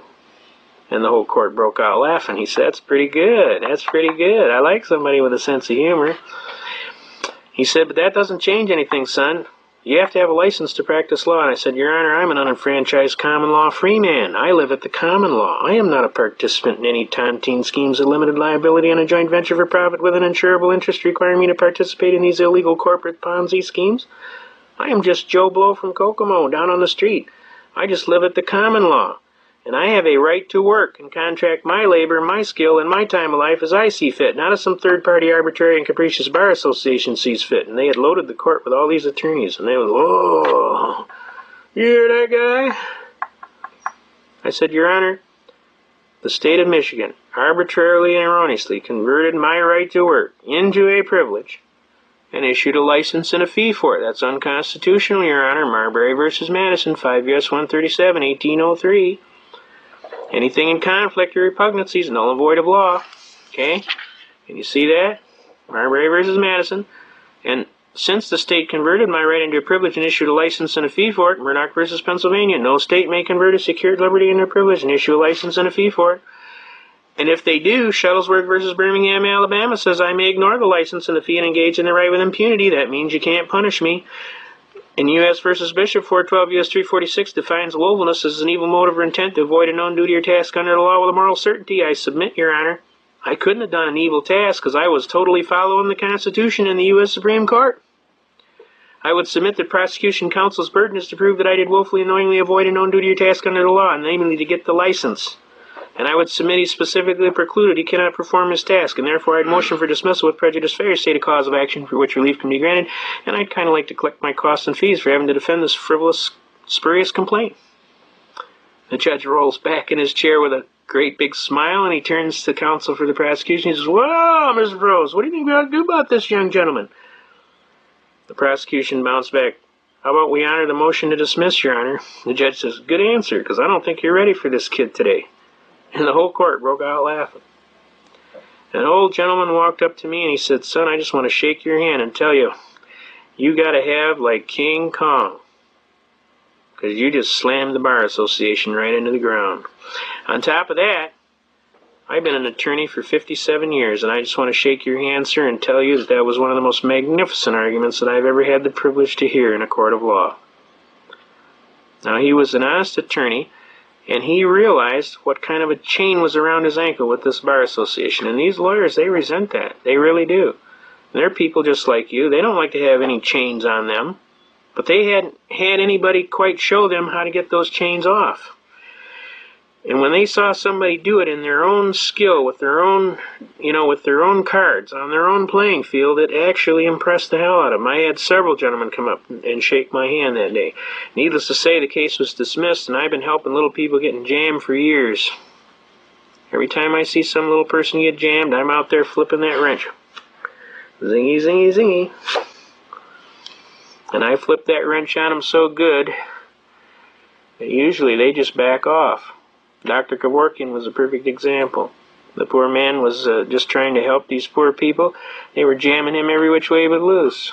Speaker 1: And the whole court broke out laughing. He said, that's pretty good. That's pretty good. I like somebody with a sense of humor. He said, but that doesn't change anything, son. You have to have a license to practice law. And I said, Your Honor, I'm an unenfranchised common law free man. I live at the common law. I am not a participant in any tontine schemes of limited liability and a joint venture for profit with an insurable interest requiring me to participate in these illegal corporate Ponzi schemes. I am just Joe Blow from Kokomo down on the street. I just live at the common law. And I have a right to work and contract my labor, my skill, and my time of life as I see fit, not as some third-party arbitrary and capricious bar association sees fit. And they had loaded the court with all these attorneys, and they were, whoa, you hear that guy? I said, Your Honor, the state of Michigan arbitrarily and erroneously converted my right to work into a privilege, and issued a license and a fee for it. That's unconstitutional, Your Honor. Marbury v. Madison, 5 U.S. 137, 1803. Anything in conflict or repugnancy is null and void of law. Okay? Can you see that? Marbury v. Madison. And since the state converted my right into a privilege and issued a license and a fee for it, Murdoch v. Pennsylvania, no state may convert a secured liberty into a privilege and issue a license and a fee for it. And if they do, Shuttlesworth v. Birmingham, Alabama says I may ignore the license and the fee and engage in the right with impunity. That means you can't punish me. In U.S. v. Bishop, 412 U.S. 346 defines willfulness as an evil motive or intent to avoid a known duty or task under the law with a moral certainty. I submit, Your Honor, I couldn't have done an evil task because I was totally following the Constitution and the U.S. Supreme Court. I would submit that prosecution counsel's burden is to prove that I did willfully and knowingly avoid a known duty or task under the law, namely to get the license. And I would submit he specifically precluded he cannot perform his task, and therefore I'd motion for dismissal with prejudice, failure to state a cause of action for which relief can be granted, and I'd kind of like to collect my costs and fees for having to defend this frivolous, spurious complaint. The judge rolls back in his chair with a great big smile, and he turns to counsel for the prosecution. He says, "Well, Mr. Rose, what do you think we ought to do about this young gentleman?" The prosecution bounced back. "How about we honor the motion to dismiss, Your Honor?" The judge says, "Good answer, because I don't think you're ready for this kid today." And the whole court broke out laughing. An old gentleman walked up to me and he said, "Son, I just want to shake your hand and tell you, you got to have like King Kong, because you just slammed the Bar Association right into the ground. On top of that, I've been an attorney for 57 years, and I just want to shake your hand, sir, and tell you that that was one of the most magnificent arguments that I've ever had the privilege to hear in a court of law." Now, he was an honest attorney, and he realized what kind of a chain was around his ankle with this Bar Association. And these lawyers, they resent that. They really do. They're people just like you. They don't like to have any chains on them. But they hadn't had anybody quite show them how to get those chains off. And when they saw somebody do it in their own skill, with their own, with their own cards, on their own playing field, it actually impressed the hell out of them. I had several gentlemen come up and shake my hand that day. Needless to say, the case was dismissed, and I've been helping little people getting jammed for years. Every time I see some little person get jammed, I'm out there flipping that wrench. Zingy, zingy, zingy. And I flip that wrench on them so good that usually they just back off. Dr. Kevorkian was a perfect example. The poor man was just trying to help these poor people. They were jamming him every which way but loose.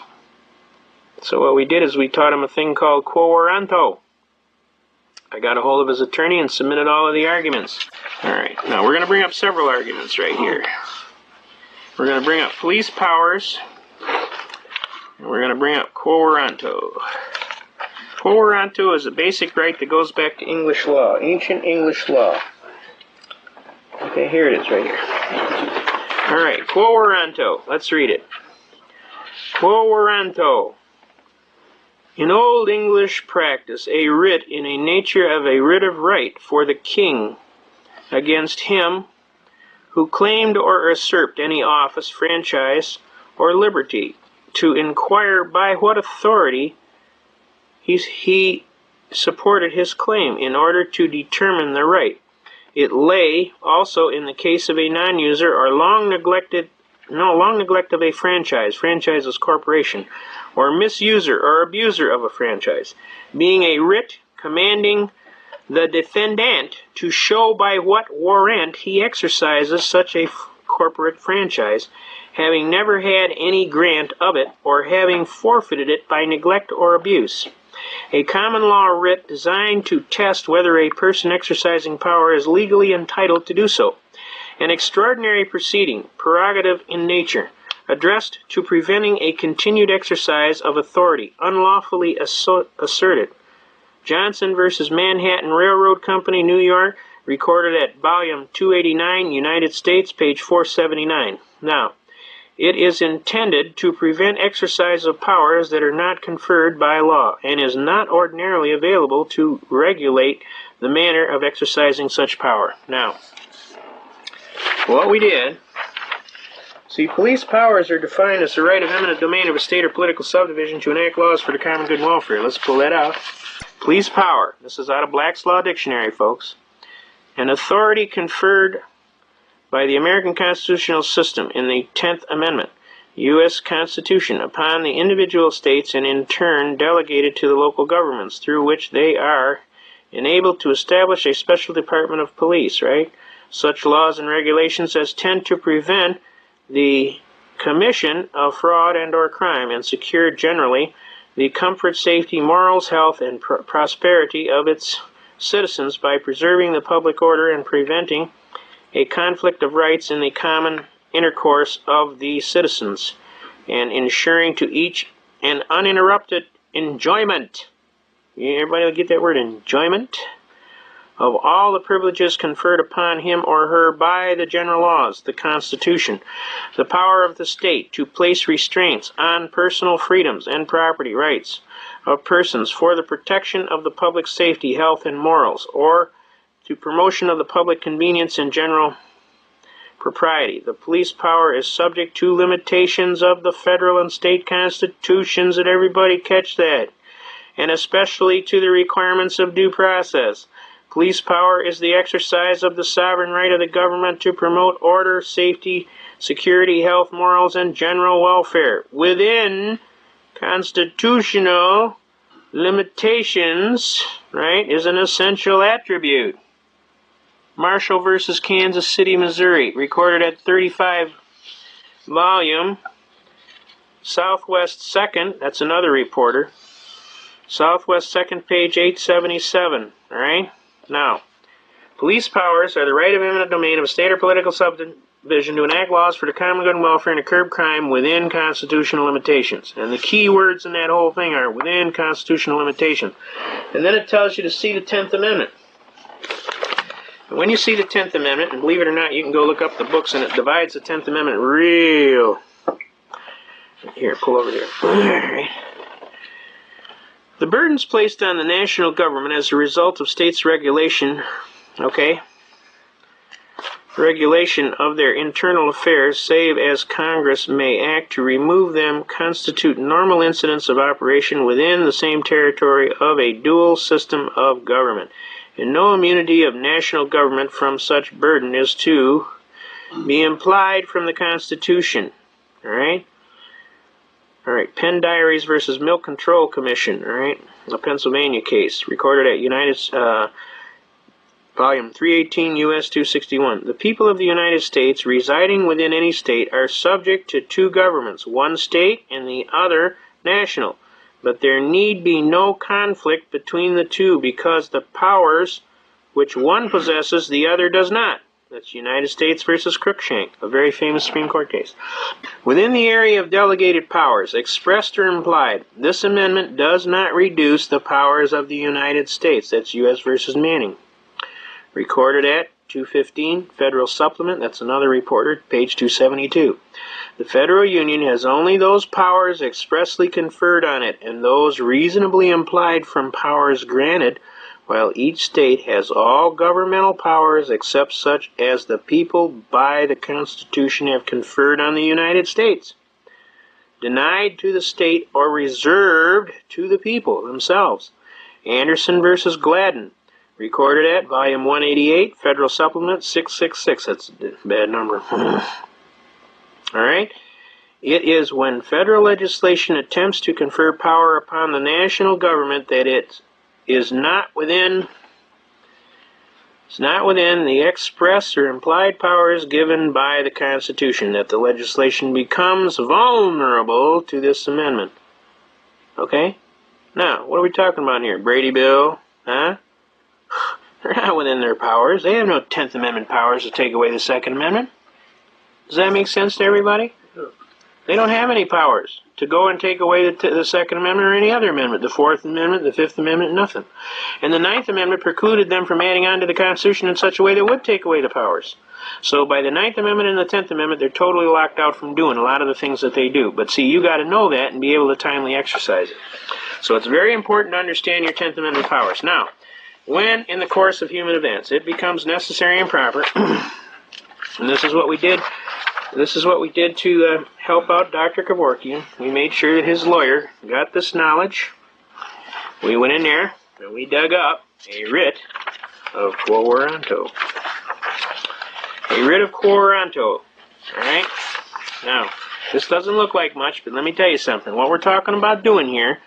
Speaker 1: So what we did is we taught him a thing called quo warranto. I got a hold of his attorney and submitted all of the arguments. All right, now we're going to bring up several arguments right here. We're going to bring up police powers, and we're going to bring up quo warranto. Quo warranto is a basic right that goes back to English law, ancient English law. Okay, here it is right here. All right, quo warranto. Let's read it. Quo warranto. In Old English practice, a writ in a nature of a writ of right for the king against him who claimed or usurped any office, franchise, or liberty, to inquire by what authority he supported his claim in order to determine the right. It lay also in the case of a non-user or long neglect of a franchise is corporation, or misuser or abuser of a franchise, being a writ commanding the defendant to show by what warrant he exercises such a corporate franchise, having never had any grant of it, or having forfeited it by neglect or abuse. A common law writ designed to test whether a person exercising power is legally entitled to do so. An extraordinary proceeding, prerogative in nature, addressed to preventing a continued exercise of authority unlawfully asserted. Johnson v. Manhattan Railroad Company, New York, recorded at volume 289, United States, page 479. Now, it is intended to prevent exercise of powers that are not conferred by law, and is not ordinarily available to regulate the manner of exercising such power. Now, what we did, see, police powers are defined as the right of eminent domain of a state or political subdivision to enact laws for the common good and welfare. Let's pull that out. Police power. This is out of Black's Law Dictionary, folks. An authority conferred by the American constitutional system in the 10th Amendment, U.S. Constitution upon the individual states and in turn delegated to the local governments, through which they are enabled to establish a special department of police, right? Such laws and regulations as tend to prevent the commission of fraud and or crime and secure generally the comfort, safety, morals, health, and prosperity of its citizens by preserving the public order and preventing a conflict of rights in the common intercourse of the citizens, and ensuring to each an uninterrupted enjoyment. Everybody will get that word, enjoyment? Of all the privileges conferred upon him or her by the general laws, the Constitution, the power of the state to place restraints on personal freedoms and property rights of persons for the protection of the public safety, health, and morals, or to promotion of the public convenience and general propriety. The police power is subject to limitations of the federal and state constitutions. Did everybody catch that? And especially to the requirements of due process. Police power is the exercise of the sovereign right of the government to promote order, safety, security, health, morals, and general welfare within constitutional limitations, right, is an essential attribute. Marshall versus Kansas City, Missouri, recorded at 35 volume, Southwest 2nd, that's another reporter, Southwest 2nd, page 877, all right? Now, police powers are the right of eminent domain of a state or political subdivision to enact laws for the common good and welfare and to curb crime within constitutional limitations. And the key words in that whole thing are within constitutional limitations. And then it tells you to see the 10th Amendment. And when you see the 10th Amendment, and believe it or not, you can go look up the books, and it divides the 10th Amendment real. Here, pull over here. All right. The burdens placed on the national government as a result of states' regulation, regulation of their internal affairs, save as Congress may act to remove them, constitute normal incidents of operation within the same territory of a dual system of government. And no immunity of national government from such burden is to be implied from the Constitution. All right? All right, Penn Diaries versus Milk Control Commission, all right, a Pennsylvania case, recorded at Volume 318, U.S. 261. The people of the United States residing within any state are subject to two governments, one state and the other national. But there need be no conflict between the two because the powers which one possesses the other does not. That's United States versus Cruikshank, a very famous Supreme Court case. Within the area of delegated powers, expressed or implied, this amendment does not reduce the powers of the United States. That's U.S. versus Manning. Recorded at 215, Federal Supplement, that's another reporter, page 272. The Federal Union has only those powers expressly conferred on it, and those reasonably implied from powers granted, while each state has all governmental powers except such as the people by the Constitution have conferred on the United States, denied to the state or reserved to the people themselves. Anderson versus Gladden, recorded at Volume 188, Federal Supplement 666. That's a bad number. All right. It is when federal legislation attempts to confer power upon the national government that it is not within the express or implied powers given by the Constitution that the legislation becomes vulnerable to this amendment. Okay? Now, what are we talking about here? Brady Bill? Huh? They're not within their powers. They have no 10th Amendment powers to take away the Second Amendment. Does that make sense to everybody? They don't have any powers to go and take away the Second Amendment or any other amendment, the Fourth Amendment, the Fifth Amendment, nothing. And the Ninth Amendment precluded them from adding on to the Constitution in such a way that would take away the powers. So by the Ninth Amendment and the 10th Amendment, they're totally locked out from doing a lot of the things that they do. But see, you got to know that and be able to timely exercise it. So it's very important to understand your 10th Amendment powers. Now, when in the course of human events it becomes necessary and proper, and this is what we did. This is what we did to help out Dr. Kevorkian. We made sure that his lawyer got this knowledge. We went in there and we dug up a writ of quo warranto. A writ of quo warranto. Alright? Now, This doesn't look like much, but let me tell you something. What we're talking about doing here,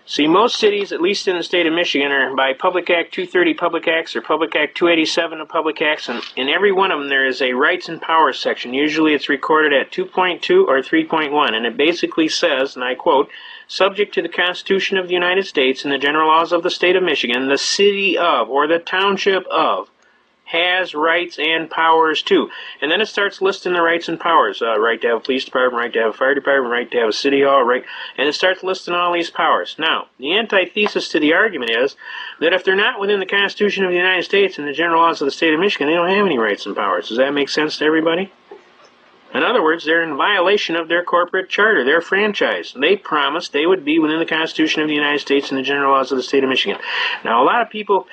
Speaker 1: see, most cities, at least in the state of Michigan, are by Public Act 230 Public Acts or Public Act 287 of Public Acts, and in every one of them there is a rights and powers section. Usually it's recorded at 2.2 or 3.1, and it basically says, and I quote, "Subject to the Constitution of the United States and the general laws of the state of Michigan, the city of or the township of has rights and powers too." And then it starts listing the rights and powers. Right to have a police department, right to have a fire department, right to have a city hall, right, and it starts listing all these powers. Now, the antithesis to the argument is that if they're not within the Constitution of the United States and the general laws of the state of Michigan, they don't have any rights and powers. Does that make sense to everybody? In other words, they're in violation of their corporate charter, their franchise. They promised they would be within the Constitution of the United States and the general laws of the state of Michigan. Now, a lot of people,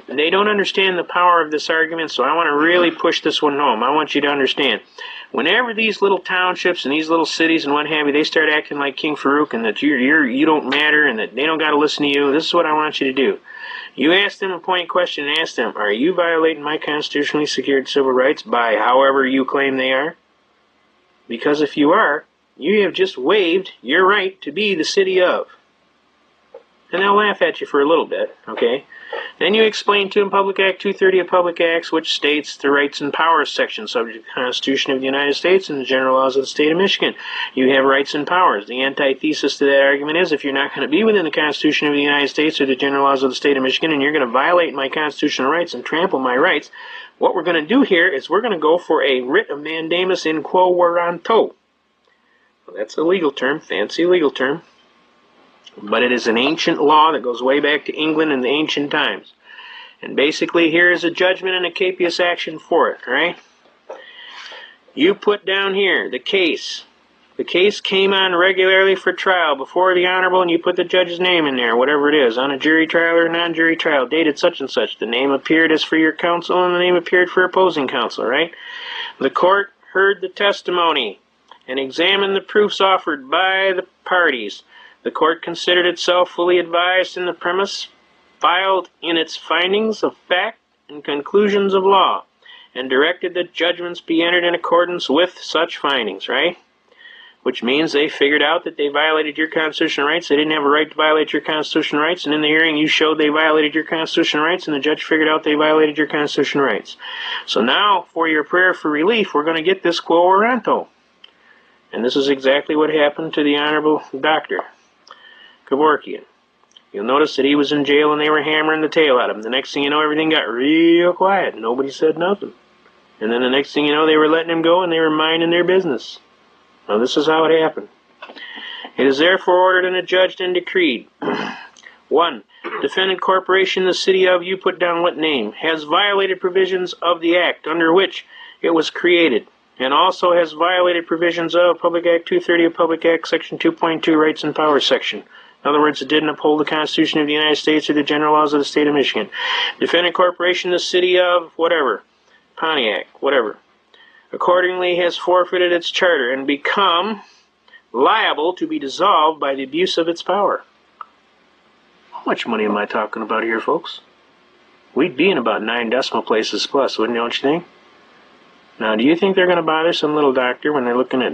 Speaker 1: they don't understand the power of this argument, so I want to really push this one home. I want you to understand. Whenever these little townships and these little cities and what have you, they start acting like King Farouk and that you don't matter and that they don't got to listen to you, this is what I want you to do. You ask them a point question and ask them, are you violating my constitutionally secured civil rights by however you claim they are? Because if you are, you have just waived your right to be the city of. And they'll laugh at you for a little bit, okay? Then you explain to them Public Act 230 of Public Acts, which states the rights and powers section subject to the Constitution of the United States and the general laws of the state of Michigan. You have rights and powers. The antithesis to that argument is if you're not going to be within the Constitution of the United States or the general laws of the state of Michigan and you're going to violate my constitutional rights and trample my rights, what we're going to do here is we're going to go for a writ of mandamus in quo warranto. Well, that's a legal term, fancy legal term. But it is an ancient law that goes way back to England in the ancient times. And basically here is a judgment and a capious action for it, right? You put down here the case. The case came on regularly for trial before the Honorable, and you put the judge's name in there, whatever it is, on a jury trial or non-jury trial, dated such and such. The name appeared as for your counsel, and the name appeared for opposing counsel, right? The court heard the testimony and examined the proofs offered by the parties. The court considered itself fully advised in the premise filed in its findings of fact and conclusions of law, and directed that judgments be entered in accordance with such findings, right? Which means they figured out that they violated your constitutional rights. They didn't have a right to violate your constitutional rights, and in the hearing you showed they violated your constitutional rights, and the judge figured out they violated your constitutional rights. So now, for your prayer for relief, we're going to get this quo warranto. And this is exactly what happened to the Honorable Dr. Kevorkian. You'll notice that he was in jail and they were hammering the tail at him. The next thing you know, everything got real quiet. Nobody said nothing. And then the next thing you know, they were letting him go and they were minding their business. Now this is how it happened. It is therefore ordered and adjudged and decreed. 1. Defendant corporation, the city of, you put down what name, has violated provisions of the act under which it was created, and also has violated provisions of Public Act 230 of Public Act Section 2.2 Rights and Powers Section. In other words, it didn't uphold the Constitution of the United States or the general laws of the state of Michigan. Defendant corporation, the city of, whatever, Pontiac, whatever, accordingly has forfeited its charter and become liable to be dissolved by the abuse of its power. How much money am I talking about here, folks? We'd be in about 9 decimal places plus, wouldn't you, don't you think? Now, do you think they're going to bother some little doctor when they're looking at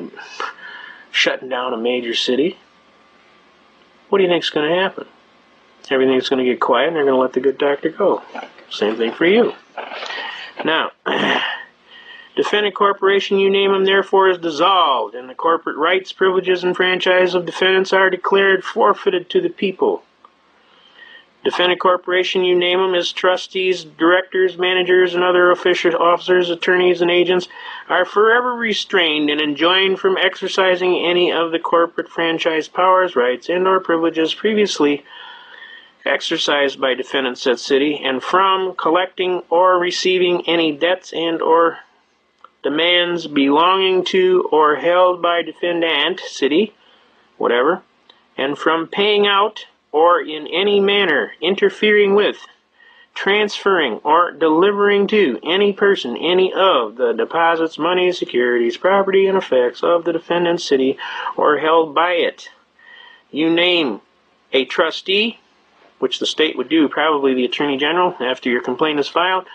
Speaker 1: shutting down a major city? What do you think is going to happen? Everything's going to get quiet and they're going to let the good doctor go. Same thing for you. Now, defendant corporation, you name them, therefore is dissolved, and the corporate rights, privileges, and franchise of defendants are declared forfeited to the people. Defendant corporation, you name them, as trustees, directors, managers, and other officers, attorneys, and agents, are forever restrained and enjoined from exercising any of the corporate franchise powers, rights, and or privileges previously exercised by defendants said city, and from collecting or receiving any debts and or demands belonging to or held by defendant city, whatever, and from paying out or in any manner interfering with, transferring, or delivering to any person any of the deposits, money, securities, property, and effects of the defendant's city or held by it. You name a trustee, which the state would do, probably the Attorney General, after your complaint is filed,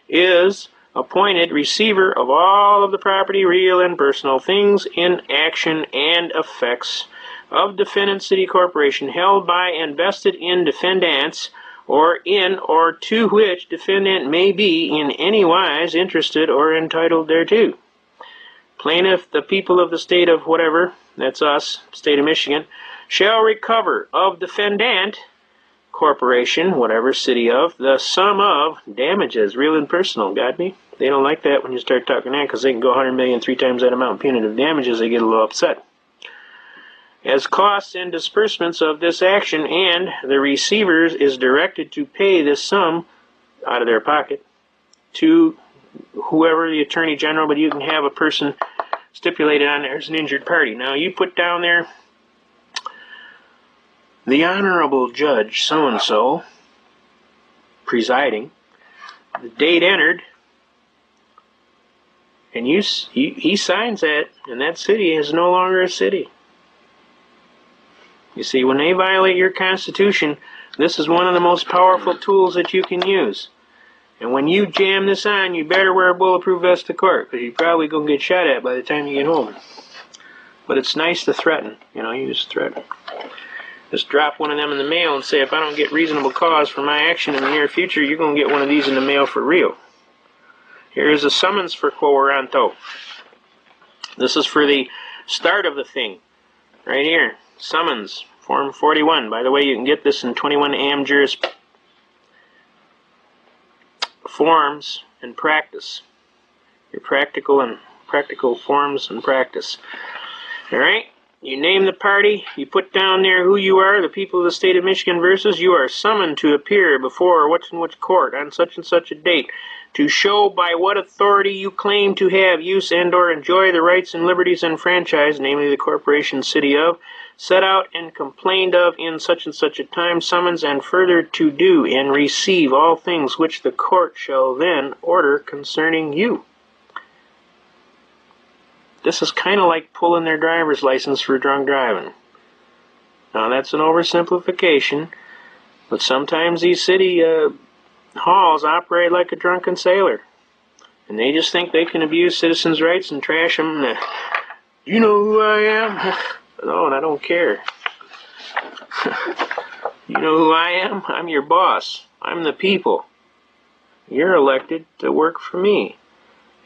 Speaker 1: is appointed receiver of all of the property, real and personal, things in action and effects of defendant city corporation held by and vested in defendants, or in or to which defendant may be in any wise interested or entitled thereto. Plaintiff, the people of the state of whatever, that's us, state of Michigan, shall recover of defendant corporation, whatever, city of, the sum of damages, real and personal. Got me? They don't like that when you start talking that, because they can go 100 million, 3 times that amount punitive damages. They get a little upset. As costs and disbursements of this action, and the receivers is directed to pay this sum out of their pocket to whoever, the Attorney General, but you can have a person stipulated on there as an injured party. Now you put down there, the Honorable Judge so-and-so presiding, the date entered, and he signs that, and that city is no longer a city. You see, when they violate your Constitution, this is one of the most powerful tools that you can use. And when you jam this on, you better wear a bulletproof vest to court, because you're probably going to get shot at by the time you get home. But it's nice to threaten. You know, you just threaten. Just drop one of them in the mail and say, if I don't get reasonable cause for my action in the near future, you're going to get one of these in the mail for real. Here is a summons for quo warranto. This is for the start of the thing. Right here. Summons. Form 41. By the way, you can get this in 21 AM juris forms and practice. Your practical forms and practice. Alright? You name the party, you put down there who you are, the people of the state of Michigan versus, you are summoned to appear before which and which court on such and such a date to show by what authority you claim to have, use, and or enjoy the rights and liberties and franchise, namely the corporation city of, set out and complained of in such and such a time, summons, and further to do and receive all things which the court shall then order concerning you. This is kind of like pulling their driver's license for drunk driving. Now that's an oversimplification, but sometimes these city halls operate like a drunken sailor. And they just think they can abuse citizens' rights and trash them. You know who I am? No, and I don't care. You know who I am? I'm your boss. I'm the people. You're elected to work for me.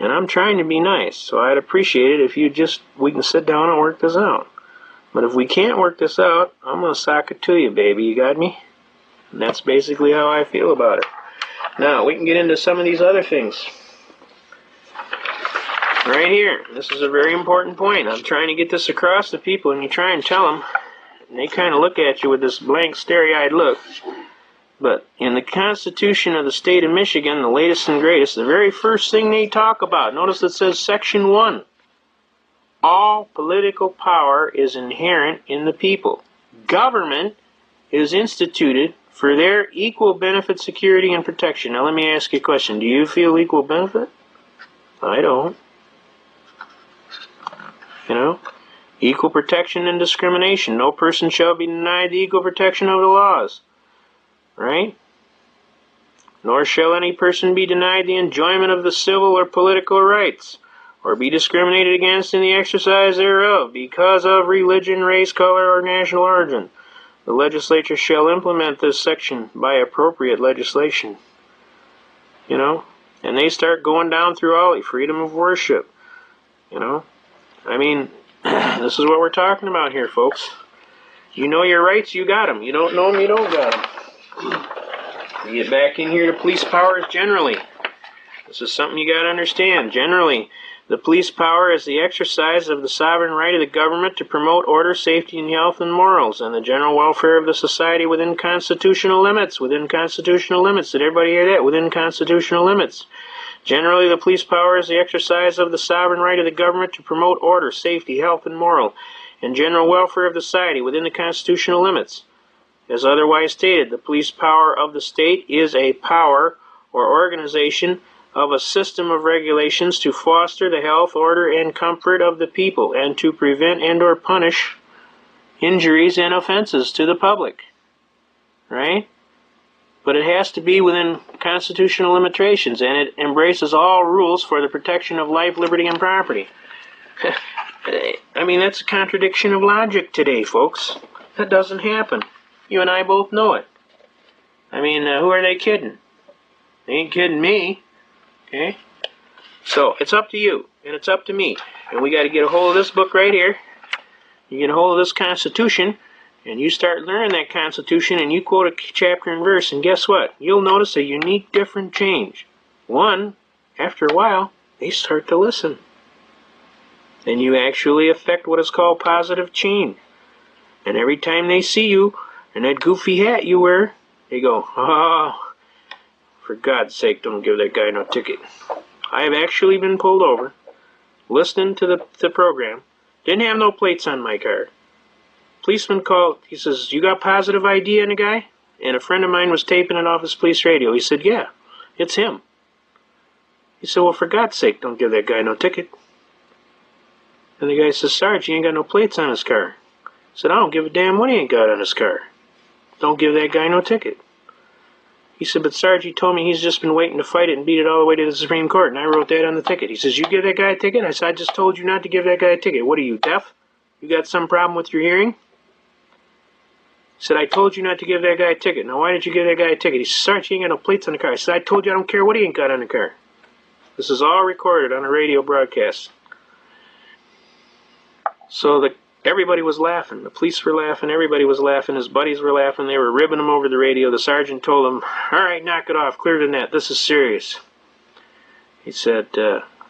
Speaker 1: And I'm trying to be nice, so I'd appreciate it if we can sit down and work this out. But if we can't work this out, I'm going to sock it to you, baby. You got me? And that's basically how I feel about it. Now, we can get into some of these other things. Right here. This is a very important point. I'm trying to get this across to people, and you try and tell them, and they kind of look at you with this blank, starry-eyed look. But in the Constitution of the state of Michigan, the latest and greatest, the very first thing they talk about, notice it says Section 1. All political power is inherent in the people. Government is instituted for their equal benefit, security, and protection. Now let me ask you a question. Do you feel equal benefit? I don't. You know? Equal protection and discrimination. No person shall be denied the equal protection of the laws. Right? Nor shall any person be denied the enjoyment of the civil or political rights, or be discriminated against in the exercise thereof, because of religion, race, color, or national origin. The legislature shall implement this section by appropriate legislation. You know? And they start going down through all freedom of worship. You know? I mean, this is what we're talking about here, folks. You know your rights, you got them. You don't know them, you don't got them. We get back in here to police powers generally. This is something you got to understand. Generally, the police power is the exercise of the sovereign right of the government to promote order, safety, and health and morals, and the general welfare of the society within constitutional limits. Within constitutional limits. Did everybody hear that? Within constitutional limits. Generally, the police power is the exercise of the sovereign right of the government to promote order, safety, health, and moral, and general welfare of the society within the constitutional limits. As otherwise stated, the police power of the state is a power or organization of a system of regulations to foster the health, order, and comfort of the people, and to prevent and or punish injuries and offenses to the public. Right? but it has to be within constitutional limitations, and it embraces all rules for the protection of life, liberty, and property. I mean, that's a contradiction of logic today, folks. That doesn't happen. You and I both know it. I mean, who are they kidding? They ain't kidding me. Okay? So, it's up to you, and it's up to me. And we got to get a hold of this book right here. You get a hold of this Constitution, and you start learning that Constitution, and you quote a chapter and verse, and guess what? You'll notice a unique, different change. One, after a while, they start to listen. And you actually affect what is called positive change. And every time they see you in that goofy hat you wear, they go, oh, for God's sake, don't give that guy no ticket. I have actually been pulled over, listening to the program, didn't have no plates on my car. Policeman called, he says, you got positive ID on the guy? And a friend of mine was taping it off his police radio. He said, yeah, it's him. He said, well, for God's sake, don't give that guy no ticket. And the guy says, Sarge, he ain't got no plates on his car. I said, I don't give a damn what he ain't got on his car. Don't give that guy no ticket. He said, but Sarge, he told me he's just been waiting to fight it and beat it all the way to the Supreme Court, and I wrote that on the ticket. He says, you give that guy a ticket? I said, I just told you not to give that guy a ticket. What are you, deaf? You got some problem with your hearing? He said, I told you not to give that guy a ticket. Now, why did you give that guy a ticket? He said, Sarge, he ain't got no plates on the car. I said, I told you I don't care what he ain't got on the car. This is all recorded on a radio broadcast. So everybody was laughing. The police were laughing. Everybody was laughing. His buddies were laughing. They were ribbing him over the radio. The sergeant told him, all right, knock it off. Clear the net. This is serious. He said,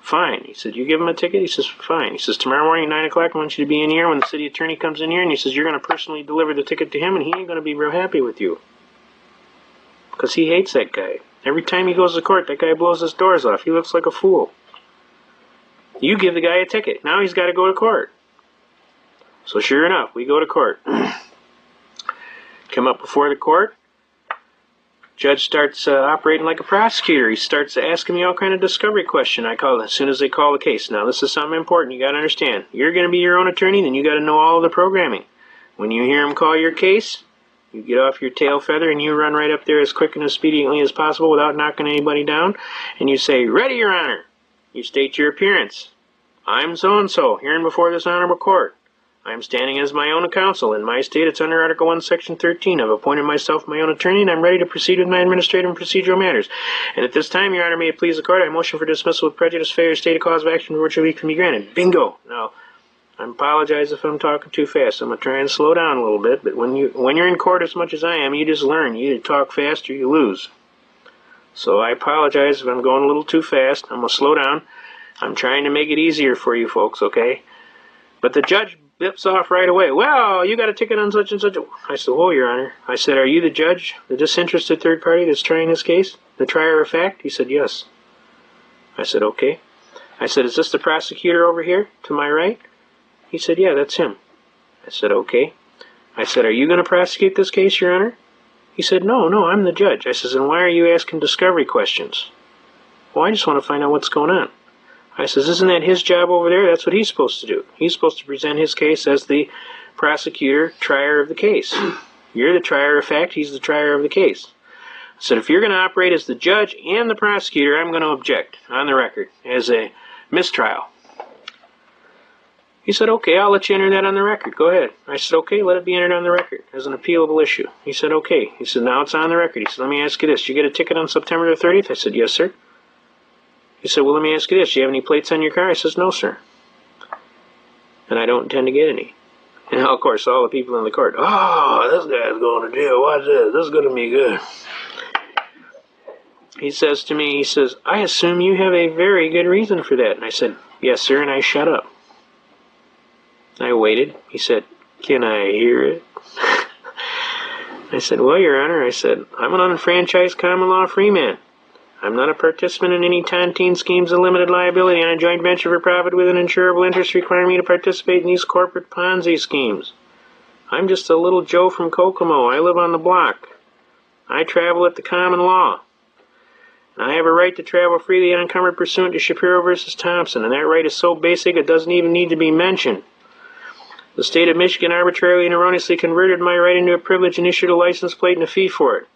Speaker 1: fine. He said, you give him a ticket? He says, fine. He says, tomorrow morning, 9 o'clock, I want you to be in here when the city attorney comes in here, and he says, you're going to personally deliver the ticket to him, and he ain't going to be real happy with you. Because he hates that guy. Every time he goes to court, that guy blows his doors off. He looks like a fool. You give the guy a ticket. Now he's got to go to court. So sure enough, we go to court. Come up before the court. Judge starts operating like a prosecutor. He starts asking me all kind of discovery questions. I call it as soon as they call the case. Now, this is something important. You got to understand. You're going to be your own attorney, then you got to know all of the programming. When you hear him call your case, you get off your tail feather and you run right up there as quick and expediently as possible without knocking anybody down. And you say, ready, Your Honor. You state your appearance. I'm so-and-so, hearing before this honorable court. I am standing as my own counsel. In my state, it's under Article 1, Section 13. I've appointed myself my own attorney, and I'm ready to proceed with my administrative and procedural matters. And at this time, Your Honor, may it please the court, I motion for dismissal with prejudice, failure to state a cause of action for which relief can be granted. Bingo! Now, I apologize if I'm talking too fast. I'm going to try and slow down a little bit, but when you're in court as much as I am, you just learn. You either talk fast or you lose. So I apologize if I'm going a little too fast. I'm going to slow down. I'm trying to make it easier for you folks, okay? But the judge bips off right away. Well, you got a ticket on such and such. I said, oh, Your Honor. I said, are you the judge, the disinterested third party that's trying this case? The trier of fact? He said, yes. I said, okay. I said, is this the prosecutor over here to my right? He said, yeah, that's him. I said, okay. I said, are you going to prosecute this case, Your Honor? He said, no, I'm the judge. I says, and why are you asking discovery questions? Well, I just want to find out what's going on. I says, isn't that his job over there? That's what he's supposed to do. He's supposed to present his case as the prosecutor, trier of the case. You're the trier of fact, he's the trier of the case. I said, if you're going to operate as the judge and the prosecutor, I'm going to object on the record as a mistrial. He said, okay, I'll let you enter that on the record. Go ahead. I said, okay, let it be entered on the record as an appealable issue. He said, okay. He said, now it's on the record. He said, let me ask you this. Did you get a ticket on September the 30th? I said, yes, sir. He said, well, let me ask you this. Do you have any plates on your car? I says, no, sir. And I don't intend to get any. And, of course, all the people in the court, oh, this guy's going to jail. Watch this. This is going to be good. He says to me, he says, I assume you have a very good reason for that. And I said, yes, sir, and I shut up. I waited. He said, can I hear it? I said, well, Your Honor, I said, I'm an unfranchised common law free man. I'm not a participant in any tontine schemes of limited liability on a joint venture for profit with an insurable interest requiring me to participate in these corporate Ponzi schemes. I'm just a little Joe from Kokomo. I live on the block. I travel at the common law. And I have a right to travel freely and unencumbered pursuant to Shapiro versus Thompson, and that right is so basic it doesn't even need to be mentioned. The state of Michigan arbitrarily and erroneously converted my right into a privilege and issued a license plate and a fee for it.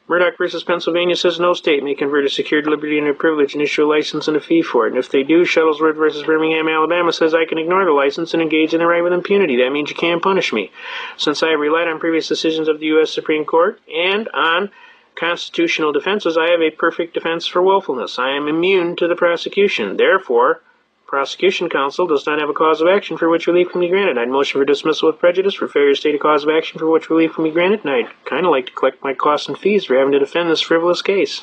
Speaker 1: Murdoch versus Pennsylvania says no state may convert a secured liberty into a privilege and issue a license and a fee for it. And if they do, Shuttlesworth versus Birmingham, Alabama says I can ignore the license and engage in the right with impunity. That means you can't punish me. Since I have relied on previous decisions of the U.S. Supreme Court and on constitutional defenses, I have a perfect defense for willfulness. I am immune to the prosecution. Therefore, prosecution counsel does not have a cause of action for which relief can be granted. I'd motion for dismissal with prejudice for failure to state a cause of action for which relief can be granted, and I'd kind of like to collect my costs and fees for having to defend this frivolous case.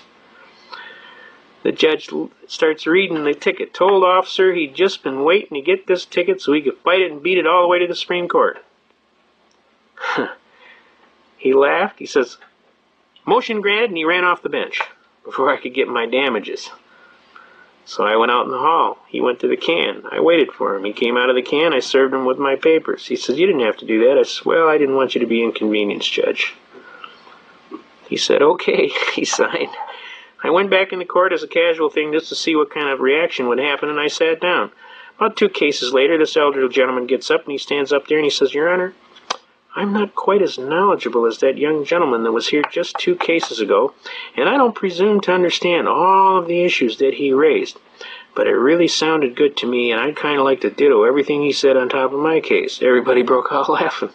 Speaker 1: The judge starts reading the ticket. Told officer he'd just been waiting to get this ticket so he could fight it and beat it all the way to the Supreme Court. He laughed. He says, motion granted, and he ran off the bench before I could get my damages. So I went out in the hall. He went to the can. I waited for him. He came out of the can. I served him with my papers. He says, you didn't have to do that. I said, well, I didn't want you to be inconvenienced, Judge. He said, okay. He signed. I went back in the court as a casual thing just to see what kind of reaction would happen, and I sat down. About 2 cases later, this elderly gentleman gets up, and he stands up there, and he says, Your Honor, I'm not quite as knowledgeable as that young gentleman that was here just 2 cases ago, and I don't presume to understand all of the issues that he raised. But it really sounded good to me, and I'd kind of like to ditto everything he said on top of my case. Everybody broke out laughing.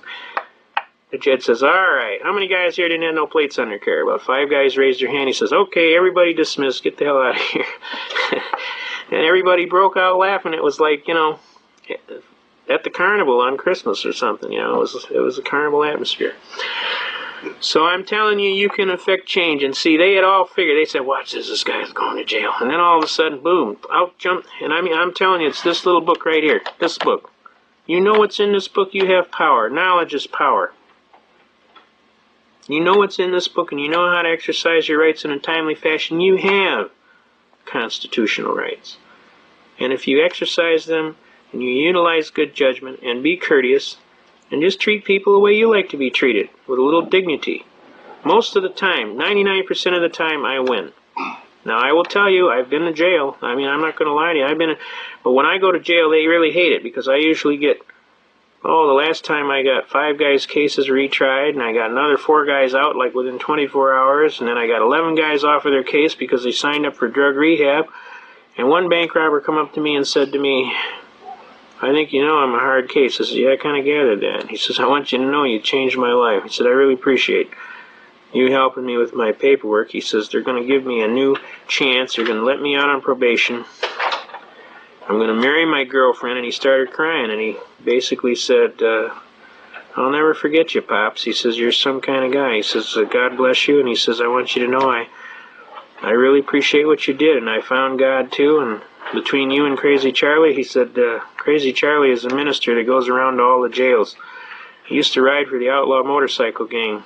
Speaker 1: The judge says, all right, how many guys here didn't have no plates on their car? About 5 guys raised their hand. He says, okay, everybody dismissed. Get the hell out of here. And everybody broke out laughing. It was like, you know, at the carnival on Christmas or something, you know, it was a carnival atmosphere. So I'm telling you, you can affect change. And see, they had all figured, they said, watch this guy's going to jail. And then all of a sudden, boom, out jumped. And I mean, I'm telling you, it's this little book right here, this book. You know what's in this book, you have power. Knowledge is power. You know what's in this book, and you know how to exercise your rights in a timely fashion. You have constitutional rights. And if you exercise them, and you utilize good judgment, and be courteous, and just treat people the way you like to be treated, with a little dignity. Most of the time, 99% of the time, I win. Now, I will tell you, I've been to jail. I mean, I'm not going to lie to you. But when I go to jail, they really hate it, because I usually get, the last time I got 5 guys' cases retried, and I got another 4 guys out, like within 24 hours, and then I got 11 guys off of their case because they signed up for drug rehab, and one bank robber come up to me and said to me, I think you know I'm a hard case. I said, yeah, I kind of gathered that. He says, I want you to know you changed my life. He said, I really appreciate you helping me with my paperwork. He says, they're going to give me a new chance. They're going to let me out on probation. I'm going to marry my girlfriend. And he started crying, and he basically said, I'll never forget you, Pops. He says, you're some kind of guy. He says, God bless you. And he says, I want you to know I really appreciate what you did, and I found God too, and between you and Crazy Charlie, he said, Crazy Charlie is a minister that goes around to all the jails. He used to ride for the outlaw motorcycle gang.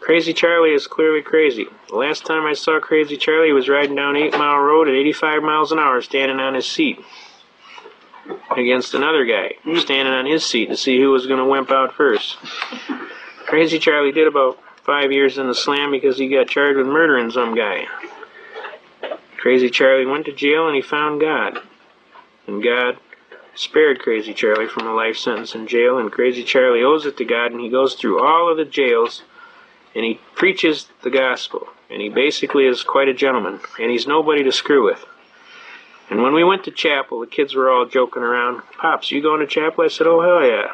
Speaker 1: Crazy Charlie is clearly crazy. The last time I saw Crazy Charlie, he was riding down 8 Mile Road at 85 miles an hour, standing on his seat against another guy, standing on his seat to see who was going to wimp out first. Crazy Charlie did about 5 years in the slam because he got charged with murdering some guy. Crazy Charlie went to jail, and he found God. And God spared Crazy Charlie from a life sentence in jail, and Crazy Charlie owes it to God, and he goes through all of the jails, and he preaches the gospel. And he basically is quite a gentleman, and he's nobody to screw with. And when we went to chapel, the kids were all joking around. Pops, you going to chapel? I said, oh, hell yeah.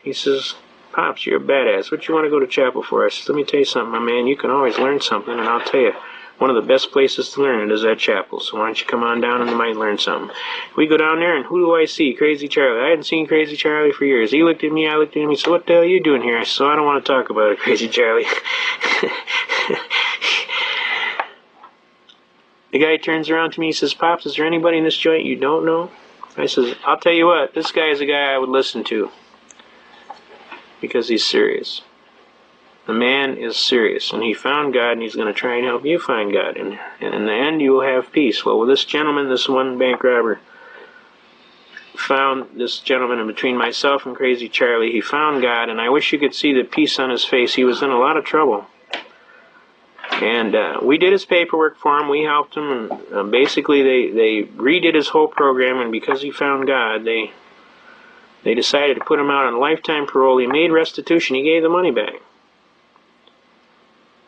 Speaker 1: He says, Pops, you're a badass. What you want to go to chapel for? I said, let me tell you something, my man. You can always learn something, and I'll tell you, one of the best places to learn it is at chapel. So why don't you come on down and you might learn something. We go down there, and who do I see? Crazy Charlie. I hadn't seen Crazy Charlie for years. He looked at me, I looked at him. He said, what the hell are you doing here? I said, so I don't want to talk about it, Crazy Charlie. The guy turns around to me, he says, Pops, is there anybody in this joint you don't know? I says, I'll tell you what, this guy is a guy I would listen to. Because he's serious. The man is serious, and he found God, and he's going to try and help you find God. And in the end, you will have peace. Well, with this gentleman, this one bank robber, found this gentleman, and between myself and Crazy Charlie, he found God, and I wish you could see the peace on his face. He was in a lot of trouble. And we did his paperwork for him. We helped him, and basically they redid his whole program, and because he found God, they decided to put him out on lifetime parole. He made restitution. He gave the money back.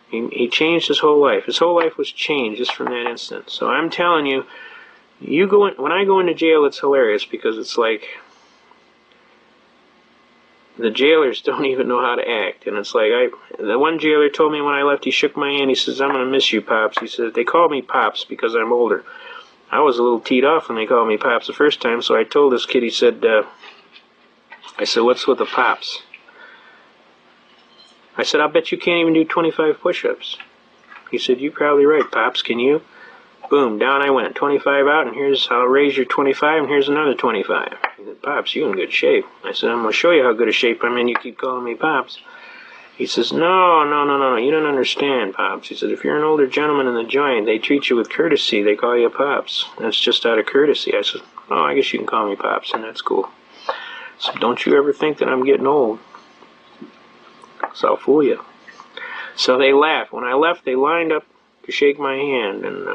Speaker 1: He changed his whole life. His whole life was changed just from that instant. So I'm telling you, when I go into jail, it's hilarious because it's like the jailers don't even know how to act. And it's like, the one jailer told me when I left, he shook my hand, he says, "I'm going to miss you, Pops." He said, "They call me Pops because I'm older." I was a little teed off when they called me Pops the first time, so I told this kid, I said, "What's with the Pops?" I said, "I'll bet you can't even do 25 push-ups." He said, "You're probably right, Pops, can you?" Boom, down I went, 25 out, and I'll raise your 25, and here's another 25. He said, "Pops, you in good shape." I said, "I'm going to show you how good a shape I'm in, you keep calling me Pops." He says, No, you don't understand, Pops." He said, "If you're an older gentleman in the joint, they treat you with courtesy, they call you Pops. That's just out of courtesy." I said, "Oh, I guess you can call me Pops, and that's cool." So don't you ever think that I'm getting old, so I'll fool you. So they laughed. When I left, they lined up to shake my hand, and